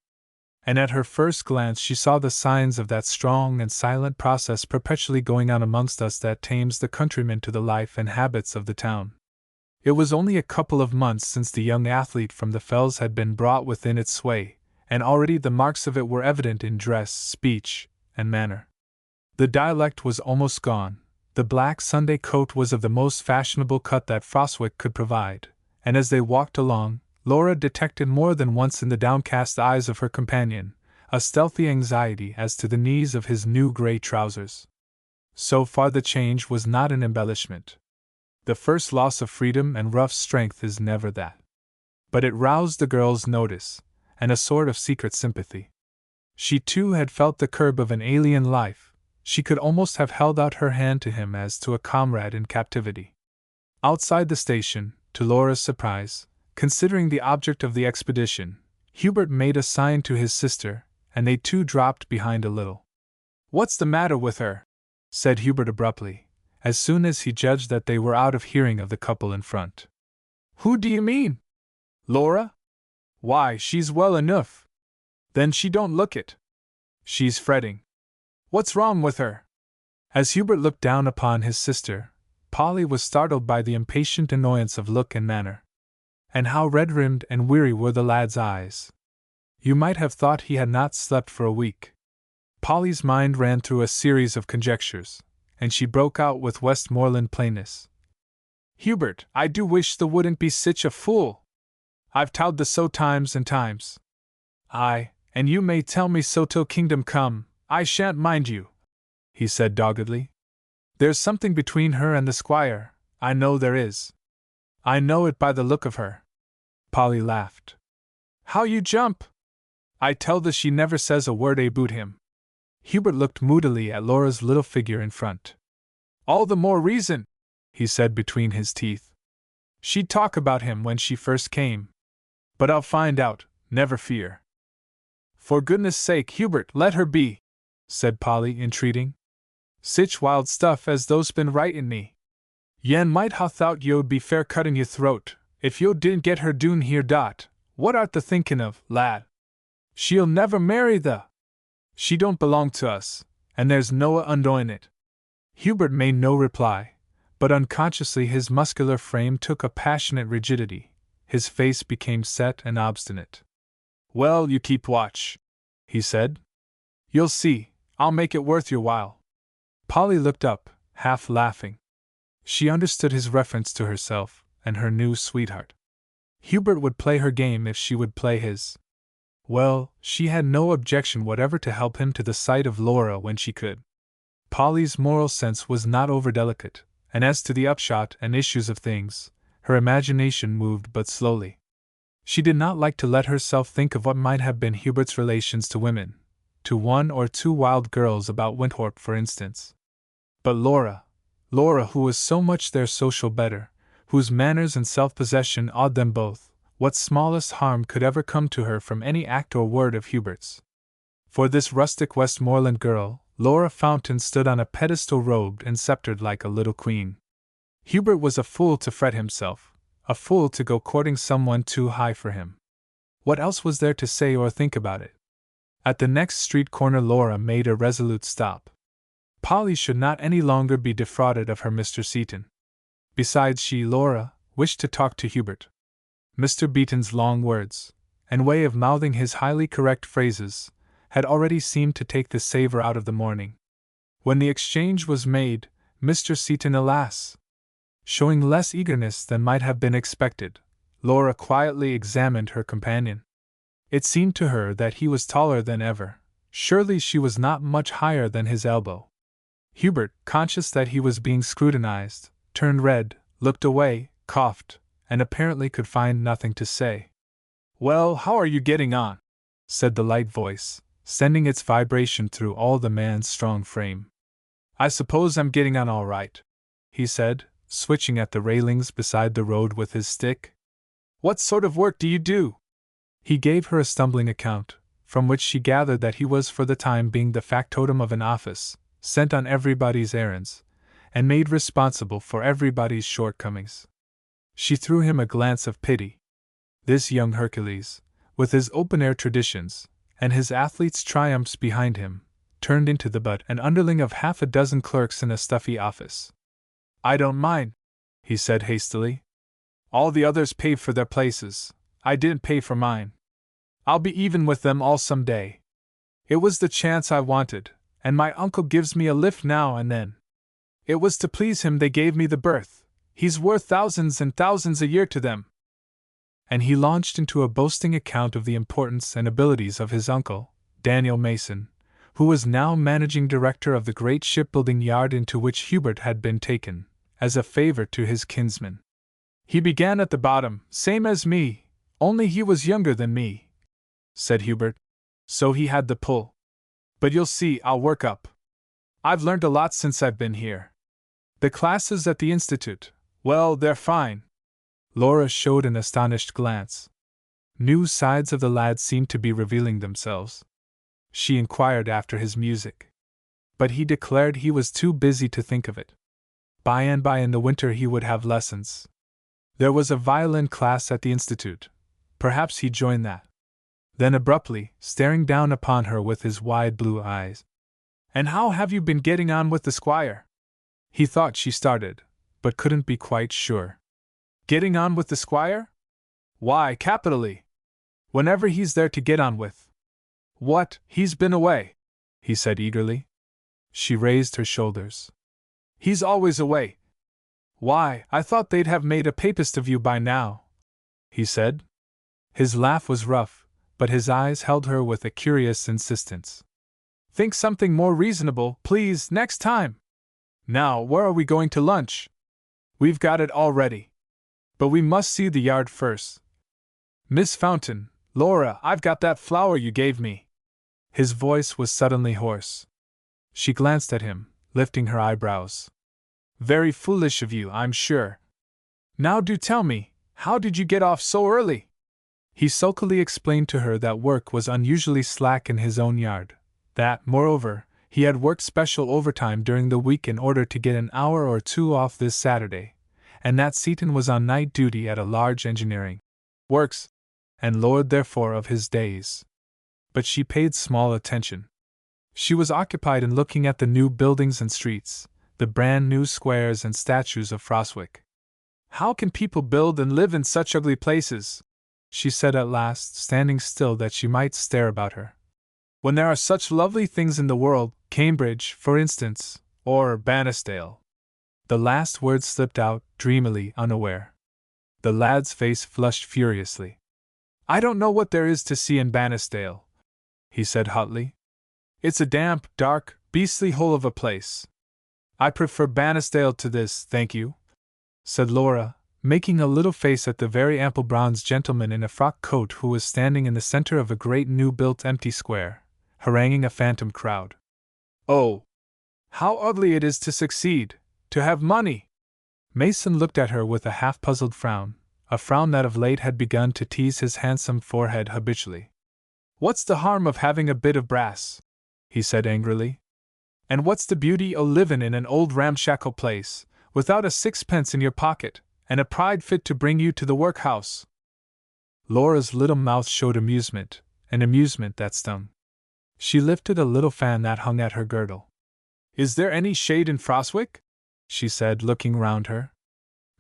And at her first glance she saw the signs of that strong and silent process perpetually going on amongst us that tames the countryman to the life and habits of the town. It was only a couple of months since the young athlete from the Fells had been brought within its sway, and already the marks of it were evident in dress, speech, and manner. The dialect was almost gone, the black Sunday coat was of the most fashionable cut that Frostwick could provide, and as they walked along, Laura detected more than once in the downcast eyes of her companion a stealthy anxiety as to the knees of his new grey trousers. So far the change was not an embellishment. The first loss of freedom and rough strength is never that. But it roused the girl's notice, and a sort of secret sympathy. She too had felt the curb of an alien life, She could almost have held out her hand to him as to a comrade in captivity. Outside the station, to Laura's surprise, considering the object of the expedition, Hubert made a sign to his sister, and they too dropped behind a little. "What's the matter with her?" said Hubert abruptly, as soon as he judged that they were out of hearing of the couple in front. "Who do you mean? Laura? Why, she's well enough. Then she don't look it. She's fretting. What's wrong with her?" As Hubert looked down upon his sister, Polly was startled by the impatient annoyance of look and manner. And how red-rimmed and weary were the lad's eyes. You might have thought he had not slept for a week. Polly's mind ran through a series of conjectures, and she broke out with Westmoreland plainness. "Hubert, I do wish thou wouldn't be sich a fool. I've towed the so times and times. Aye, and you may tell me so till kingdom come, I shan't mind you," he said doggedly. "There's something between her and the squire, I know there is. I know it by the look of her." Polly laughed. "How you jump! I tell thee she never says a word aboot him." Hubert looked moodily at Laura's little figure in front. "All the more reason," he said between his teeth. "She'd talk about him when she first came. But I'll find out, never fear." "For goodness' sake, Hubert, let her be," said Polly, entreating. "Sich wild stuff as thou's been writin' me. Yen might ha' thought yo'd be fair cutting your throat, if yo' didn't get her doon here dot. What art the thinkin' of, lad? She'll never marry the. She don't belong to us, and there's no undoing it." Hubert made no reply, but unconsciously his muscular frame took a passionate rigidity, his face became set and obstinate. "Well, you keep watch," he said. "You'll see, I'll make it worth your while." Polly looked up, half laughing. She understood his reference to herself and her new sweetheart. Hubert would play her game if she would play his. Well, she had no objection whatever to help him to the sight of Laura when she could. Polly's moral sense was not over-delicate, and as to the upshot and issues of things, her imagination moved but slowly. She did not like to let herself think of what might have been Hubert's relations to women, to one or two wild girls about Winthrop, for instance. But Laura, who was so much their social better, whose manners and self-possession awed them both, what smallest harm could ever come to her from any act or word of Hubert's? For this rustic Westmoreland girl, Laura Fountain stood on a pedestal robed and sceptred like a little queen. Hubert was a fool to fret himself, a fool to go courting someone too high for him. What else was there to say or think about it? At the next street corner Laura made a resolute stop. Polly should not any longer be defrauded of her Mr. Seaton. Besides, she, Laura, wished to talk to Hubert. Mr. Beaton's long words, and way of mouthing his highly correct phrases, had already seemed to take the savour out of the morning. When the exchange was made, Mr. Seaton, alas! showing less eagerness than might have been expected, Laura quietly examined her companion. It seemed to her that he was taller than ever. Surely she was not much higher than his elbow. Hubert, conscious that he was being scrutinized, turned red, looked away, coughed, and apparently could find nothing to say. "Well, how are you getting on?" said the light voice, sending its vibration through all the man's strong frame. "I suppose I'm getting on all right," he said, switching at the railings beside the road with his stick. "What sort of work do you do?" He gave her a stumbling account, from which she gathered that he was for the time being the factotum of an office, sent on everybody's errands, and made responsible for everybody's shortcomings. She threw him a glance of pity. This young Hercules, with his open-air traditions, and his athlete's triumphs behind him, turned into the butt and underling of half a dozen clerks in a stuffy office. "I don't mind," he said hastily. "All the others paid for their places. I didn't pay for mine. I'll be even with them all some day. It was the chance I wanted, and my uncle gives me a lift now and then. It was to please him they gave me the berth. He's worth thousands and thousands a year to them." And he launched into a boasting account of the importance and abilities of his uncle, Daniel Mason, who was now managing director of the great shipbuilding yard into which Hubert had been taken, as a favor to his kinsman. "He began at the bottom, same as me, only he was younger than me," said Hubert. "So he had the pull. But you'll see I'll work up. I've learned a lot since I've been here. The classes at the Institute, well, they're fine. Laura showed an astonished glance. New sides of the lad seemed to be revealing themselves. She inquired after his music. But he declared he was too busy to think of it. By and by in the winter he would have lessons. There was a violin class at the Institute. Perhaps he'd join that. Then abruptly, staring down upon her with his wide blue eyes. And how have you been getting on with the squire? He thought she started, but couldn't be quite sure. Getting on with the squire? Why, capitally. Whenever he's there to get on with. What, he's been away? He said eagerly. She raised her shoulders. He's always away. Why, I thought they'd have made a papist of you by now, he said. His laugh was rough, but his eyes held her with a curious insistence. Think something more reasonable, please, next time. Now, where are we going to lunch? We've got it all ready. But we must see the yard first. Miss Fountain, Laura, I've got that flower you gave me. His voice was suddenly hoarse. She glanced at him, lifting her eyebrows. Very foolish of you, I'm sure. Now do tell me, how did you get off so early? He sulkily explained to her that work was unusually slack in his own yard, that, moreover, he had worked special overtime during the week in order to get an hour or two off this Saturday, and that Seaton was on night duty at a large engineering works, and lord therefore of his days. But she paid small attention. She was occupied in looking at the new buildings and streets, the brand new squares and statues of Frostwick. How can people build and live in such ugly places? She said at last, standing still that she might stare about her. When there are such lovely things in the world, Cambridge, for instance, or Bannisdale. The last word slipped out, dreamily, unaware. The lad's face flushed furiously. I don't know what there is to see in Bannisdale, he said hotly. It's a damp, dark, beastly hole of a place. I prefer Bannisdale to this, thank you, said Laura, making a little face at the very ample bronzed gentleman in a frock coat who was standing in the center of a great new-built empty square, haranguing a phantom crowd. Oh, how ugly it is to succeed, to have money! Mason looked at her with a half-puzzled frown, a frown that of late had begun to tease his handsome forehead habitually. What's the harm of having a bit of brass? He said angrily. And what's the beauty o' livin' in an old ramshackle place, without a sixpence in your pocket, and a pride fit to bring you to the workhouse? Laura's little mouth showed amusement, an amusement that stung. She lifted a little fan that hung at her girdle. Is there any shade in Frostwick? She said, looking round her.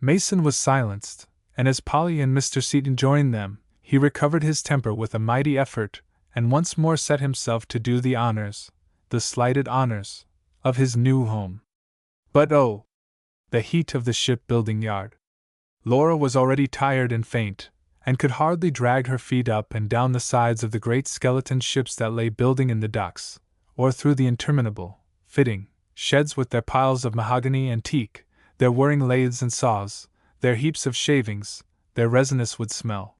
Mason was silenced, and as Polly and Mr. Seaton joined them, he recovered his temper with a mighty effort, and once more set himself to do the honors, the slighted honors, of his new home. But oh! The heat of the shipbuilding yard! Laura was already tired and faint, and could hardly drag her feet up and down the sides of the great skeleton ships that lay building in the docks, or through the interminable, fitting, sheds with their piles of mahogany and teak, their whirring lathes and saws, their heaps of shavings, their resinous wood smell.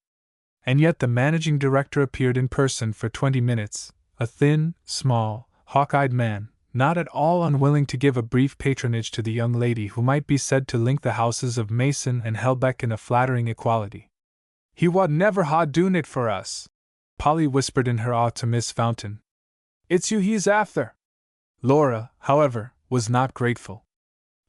And yet the managing director appeared in person for 20 minutes, a thin, small, hawk-eyed man, not at all unwilling to give a brief patronage to the young lady who might be said to link the houses of Mason and Helbeck in a flattering equality. He wad never ha' doon it for us, Polly whispered in her awe to Miss Fountain. It's you he's after. Laura, however, was not grateful.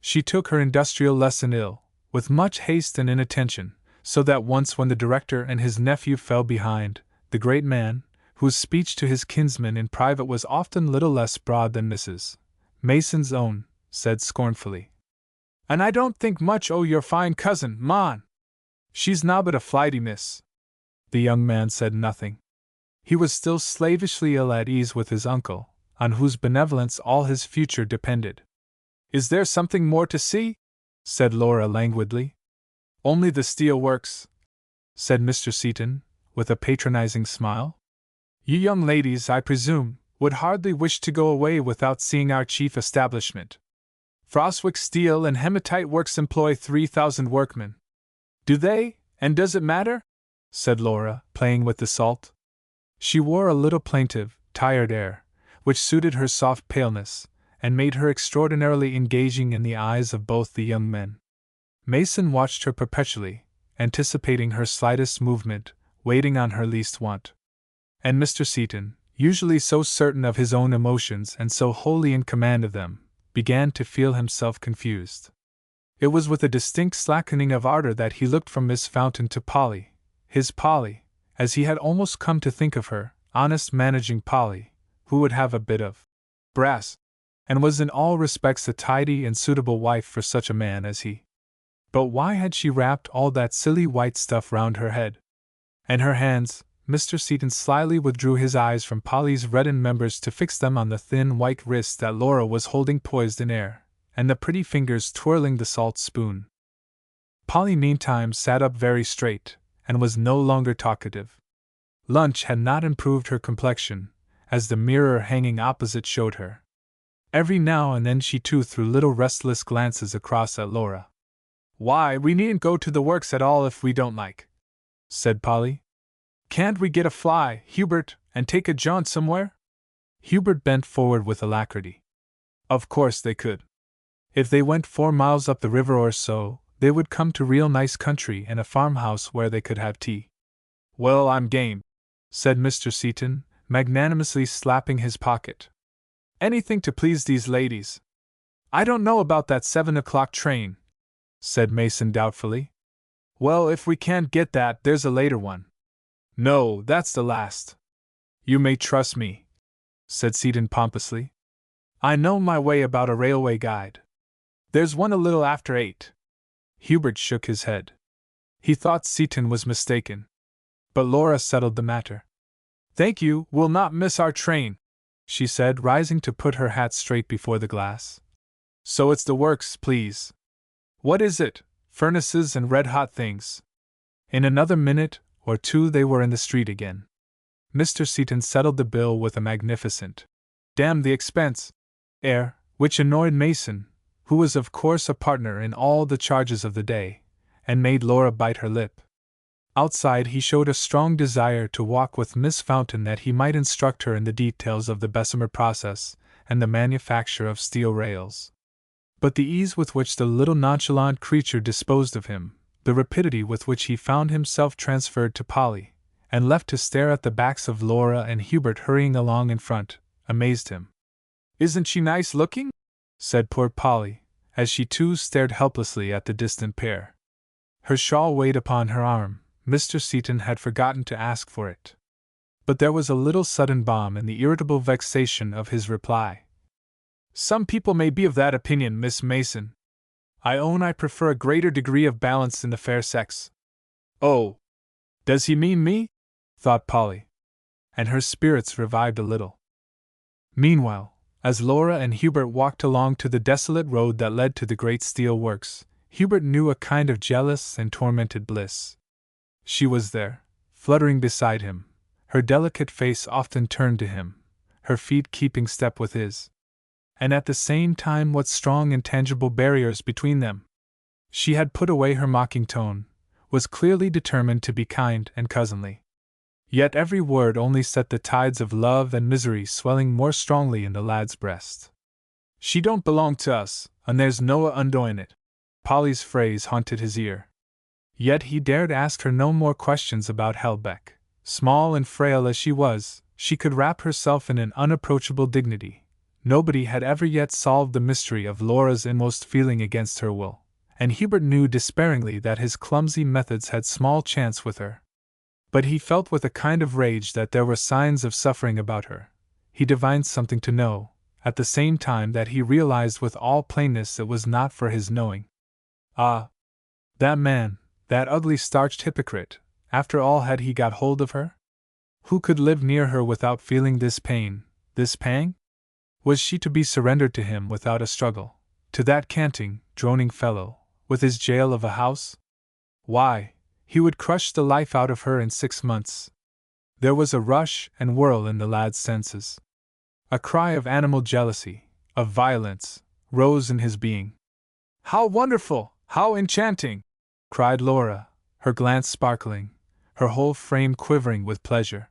She took her industrial lesson ill, with much haste and inattention, so that once when the director and his nephew fell behind, the great man, whose speech to his kinsman in private was often little less broad than Mrs. Mason's own, said scornfully, And I don't think much o' your fine cousin, mon. She's nobbut a flighty miss. The young man said nothing. He was still slavishly ill at ease with his uncle, on whose benevolence all his future depended. Is there something more to see? Said Laura languidly. Only the steel works, said Mr. Seaton, with a patronizing smile. You young ladies, I presume, would hardly wish to go away without seeing our chief establishment. Frostwick Steel and Hematite Works employ 3,000 workmen. Do they, and does it matter? Said Laura, playing with the salt. She wore a little plaintive, tired air, which suited her soft paleness, and made her extraordinarily engaging in the eyes of both the young men. Mason watched her perpetually, anticipating her slightest movement, waiting on her least want. And Mr. Seton, usually so certain of his own emotions and so wholly in command of them, began to feel himself confused. It was with a distinct slackening of ardor that he looked from Miss Fountain to Polly, his Polly, as he had almost come to think of her, honest managing Polly, who would have a bit of brass, and was in all respects a tidy and suitable wife for such a man as he. But why had she wrapped all that silly white stuff round her head? And her hands? Mr. Seton slyly withdrew his eyes from Polly's reddened members to fix them on the thin white wrist that Laura was holding poised in air, and the pretty fingers twirling the salt spoon. Polly meantime sat up very straight, and was no longer talkative. Lunch had not improved her complexion, as the mirror hanging opposite showed her. Every now and then she too threw little restless glances across at Laura. "Why, we needn't go to the works at all if we don't like," said Polly. "Can't we get a fly, Hubert, and take a jaunt somewhere?" Hubert bent forward with alacrity. Of course they could. If they went 4 miles up the river or so, they would come to real nice country and a farmhouse where they could have tea. "Well, I'm game," said Mr. Seton, magnanimously slapping his pocket. "Anything to please these ladies." "I don't know about that 7 o'clock train," said Mason doubtfully. "Well, if we can't get that, there's a later one." "No, that's the last." "You may trust me," said Seton pompously. "I know my way about a railway guide. There's one a little after 8. Hubert shook his head. He thought Seton was mistaken. But Laura settled the matter. "Thank you, we'll not miss our train," she said, rising to put her hat straight before the glass. "So it's the works, please. What is it? Furnaces and red-hot things." In another minute or two they were in the street again. Mr. Seton settled the bill with a magnificent "damn the expense" air, which annoyed Mason, who was of course a partner in all the charges of the day, and made Laura bite her lip. Outside he showed a strong desire to walk with Miss Fountain that he might instruct her in the details of the Bessemer process and the manufacture of steel rails. But the ease with which the little nonchalant creature disposed of him, the rapidity with which he found himself transferred to Polly, and left to stare at the backs of Laura and Hubert hurrying along in front, amazed him. "Isn't she nice looking?" said poor Polly, as she too stared helplessly at the distant pair. Her shawl weighed upon her arm. Mr. Seton had forgotten to ask for it. But there was a little sudden balm in the irritable vexation of his reply. "Some people may be of that opinion, Miss Mason. I own I prefer a greater degree of balance in the fair sex." "Oh, does he mean me?" thought Polly. And her spirits revived a little. Meanwhile, as Laura and Hubert walked along to the desolate road that led to the great steel works, Hubert knew a kind of jealous and tormented bliss. She was there, fluttering beside him, her delicate face often turned to him, her feet keeping step with his. And at the same time what strong intangible barriers between them! She had put away her mocking tone, was clearly determined to be kind and cousinly. Yet every word only set the tides of love and misery swelling more strongly in the lad's breast. "She don't belong to us, and there's no undoing it." Polly's phrase haunted his ear. Yet he dared ask her no more questions about Helbeck. Small and frail as she was, she could wrap herself in an unapproachable dignity. Nobody had ever yet solved the mystery of Laura's inmost feeling against her will, and Hubert knew despairingly that his clumsy methods had small chance with her. But he felt with a kind of rage that there were signs of suffering about her. He divined something to know, at the same time that he realized with all plainness it was not for his knowing. Ah! That man, that ugly starched hypocrite, after all had he got hold of her? Who could live near her without feeling this pain, this pang? Was she to be surrendered to him without a struggle, to that canting, droning fellow, with his jail of a house? Why, he would crush the life out of her in 6 months. There was a rush and whirl in the lad's senses. A cry of animal jealousy, of violence, rose in his being. "How wonderful! How enchanting!" cried Laura, her glance sparkling, her whole frame quivering with pleasure.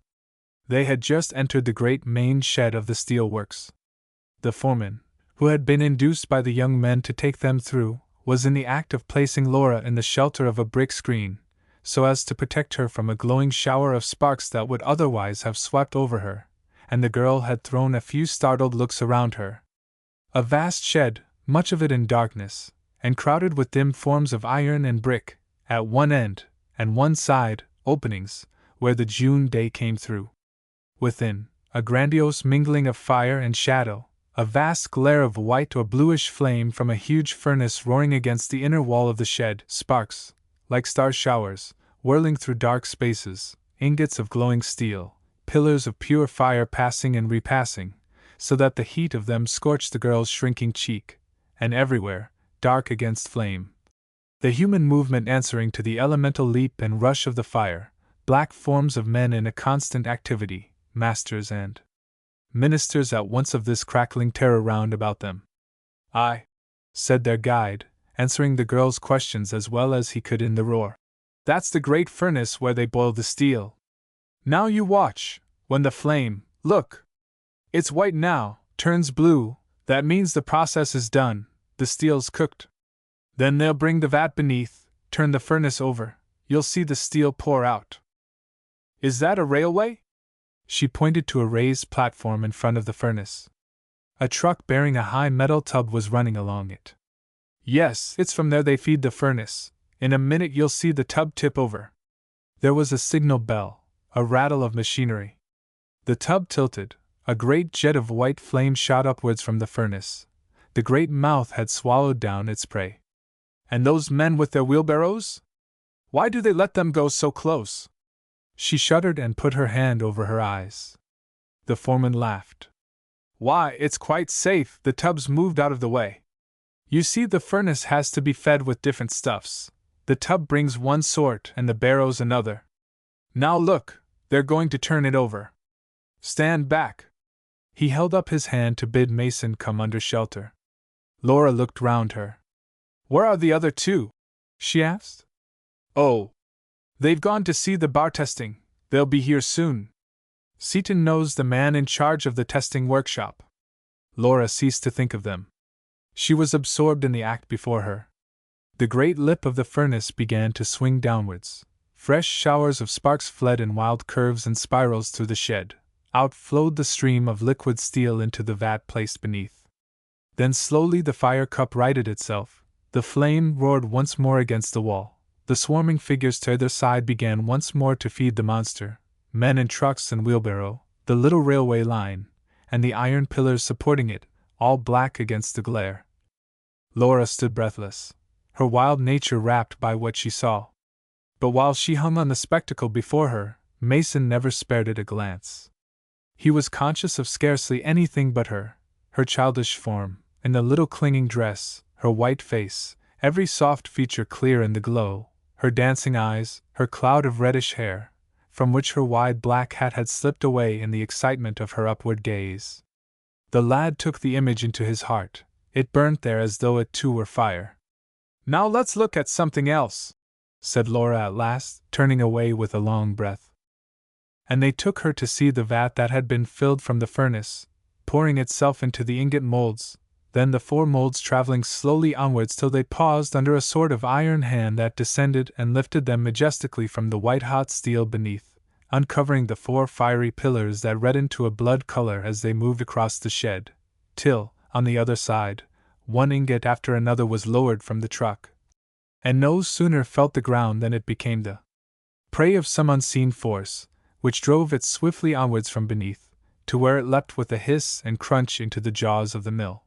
They had just entered the great main shed of the steel works. The foreman, who had been induced by the young men to take them through, was in the act of placing Laura in the shelter of a brick screen, so as to protect her from a glowing shower of sparks that would otherwise have swept over her, and the girl had thrown a few startled looks around her. A vast shed, much of it in darkness, and crowded with dim forms of iron and brick, at one end, and one side, openings, where the June day came through. Within, a grandiose mingling of fire and shadow, a vast glare of white or bluish flame from a huge furnace roaring against the inner wall of the shed, sparks, like star showers, whirling through dark spaces, ingots of glowing steel, pillars of pure fire passing and repassing, so that the heat of them scorched the girl's shrinking cheek, and everywhere, dark against flame, the human movement answering to the elemental leap and rush of the fire, black forms of men in a constant activity, masters and ministers at once of this crackling terror round about them. "Aye," said their guide, answering the girl's questions as well as he could in the roar. "That's the great furnace where they boil the steel. Now you watch, when the flame, look! It's white now, turns blue, that means the process is done, the steel's cooked. Then they'll bring the vat beneath, turn the furnace over, you'll see the steel pour out. Is that a railway?" She pointed to a raised platform in front of the furnace. A truck bearing a high metal tub was running along it. "Yes, it's from there they feed the furnace. In a minute you'll see the tub tip over." There was a signal bell, a rattle of machinery. The tub tilted, a great jet of white flame shot upwards from the furnace. The great mouth had swallowed down its prey. "And those men with their wheelbarrows? Why do they let them go so close?" She shuddered and put her hand over her eyes. The foreman laughed. "Why, it's quite safe, the tub's moved out of the way. You see, the furnace has to be fed with different stuffs. The tub brings one sort and the barrows another. Now look, they're going to turn it over. Stand back." He held up his hand to bid Mason come under shelter. Laura looked round her. "Where are the other two?" she asked. "Oh, they've gone to see the bar testing, they'll be here soon. Seaton knows the man in charge of the testing workshop." Laura ceased to think of them. She was absorbed in the act before her. The great lip of the furnace began to swing downwards. Fresh showers of sparks fled in wild curves and spirals through the shed. Out flowed the stream of liquid steel into the vat placed beneath. Then slowly the fire cup righted itself. The flame roared once more against the wall. The swarming figures to either side began once more to feed the monster. Men in trucks and wheelbarrow, the little railway line, and the iron pillars supporting it, all black against the glare. Laura stood breathless, her wild nature rapt by what she saw. But while she hung on the spectacle before her, Mason never spared it a glance. He was conscious of scarcely anything but her childish form, in the little clinging dress, her white face, every soft feature clear in the glow, her dancing eyes, her cloud of reddish hair, from which her wide black hat had slipped away in the excitement of her upward gaze. The lad took the image into his heart. It burnt there as though it too were fire. "Now let's look at something else," said Laura at last, turning away with a long breath. And they took her to see the vat that had been filled from the furnace, pouring itself into the ingot molds, then the 4 molds traveling slowly onwards till they paused under a sort of iron hand that descended and lifted them majestically from the white-hot steel beneath, uncovering the 4 fiery pillars that reddened to a blood color as they moved across the shed, till, on the other side, one ingot after another was lowered from the truck. And no sooner felt the ground than it became the prey of some unseen force, which drove it swiftly onwards from beneath, to where it leapt with a hiss and crunch into the jaws of the mill.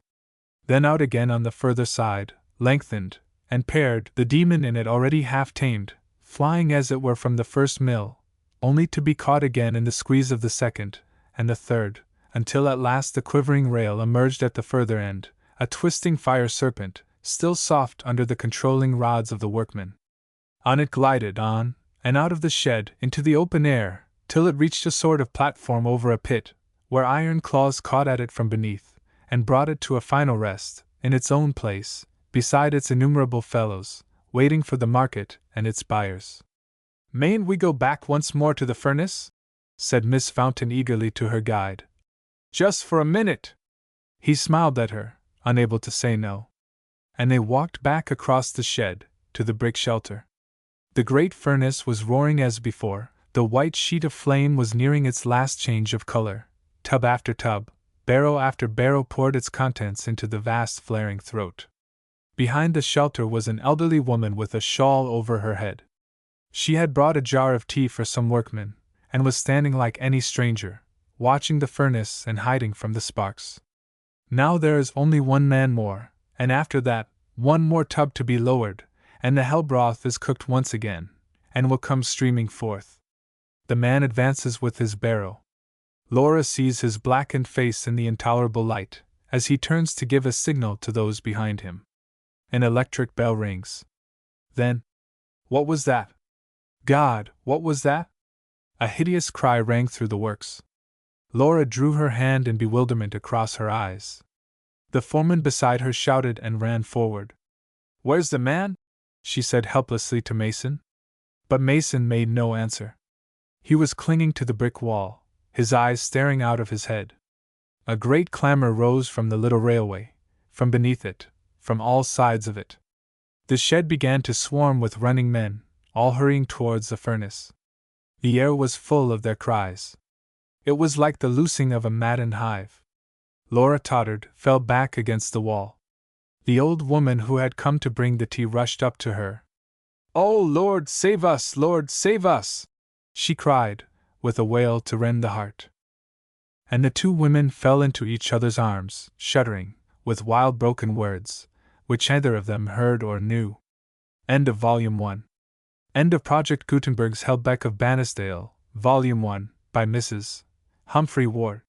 Then out again on the further side, lengthened, and paired, the demon in it already half tamed, flying as it were from the first mill, only to be caught again in the squeeze of the second, and the third, until at last the quivering rail emerged at the further end, a twisting fire serpent, still soft under the controlling rods of the workmen. On it glided on, and out of the shed, into the open air, till it reached a sort of platform over a pit, where iron claws caught at it from beneath, and brought it to a final rest, in its own place, beside its innumerable fellows, waiting for the market and its buyers. "Mayn't we go back once more to the furnace?" said Miss Fountain eagerly to her guide. "Just for a minute." He smiled at her, unable to say no. And they walked back across the shed, to the brick shelter. The great furnace was roaring as before, the white sheet of flame was nearing its last change of color. Tub after tub, barrel after barrel poured its contents into the vast flaring throat. Behind the shelter was an elderly woman with a shawl over her head. She had brought a jar of tea for some workmen, and was standing like any stranger, watching the furnace and hiding from the sparks. Now there is only one man more, and after that, one more tub to be lowered, and the hell broth is cooked once again, and will come streaming forth. The man advances with his barrow. Laura sees his blackened face in the intolerable light, as he turns to give a signal to those behind him. An electric bell rings. Then, what was that? God, what was that? A hideous cry rang through the works. Laura drew her hand in bewilderment across her eyes. The foreman beside her shouted and ran forward. "Where's the man?" she said helplessly to Mason. But Mason made no answer. He was clinging to the brick wall, his eyes staring out of his head. A great clamor rose from the little railway, from beneath it, from all sides of it. The shed began to swarm with running men, all hurrying towards the furnace. The air was full of their cries. It was like the loosing of a maddened hive. Laura tottered, fell back against the wall. The old woman who had come to bring the tea rushed up to her. "Oh, Lord, save us! Lord, save us!" she cried, with a wail to rend the heart. And the two women fell into each other's arms, shuddering, with wild broken words, which neither of them heard or knew. End of Volume 1. End of Project Gutenberg's Helbeck of Bannisdale, Volume 1, by Mrs. Humphry Ward.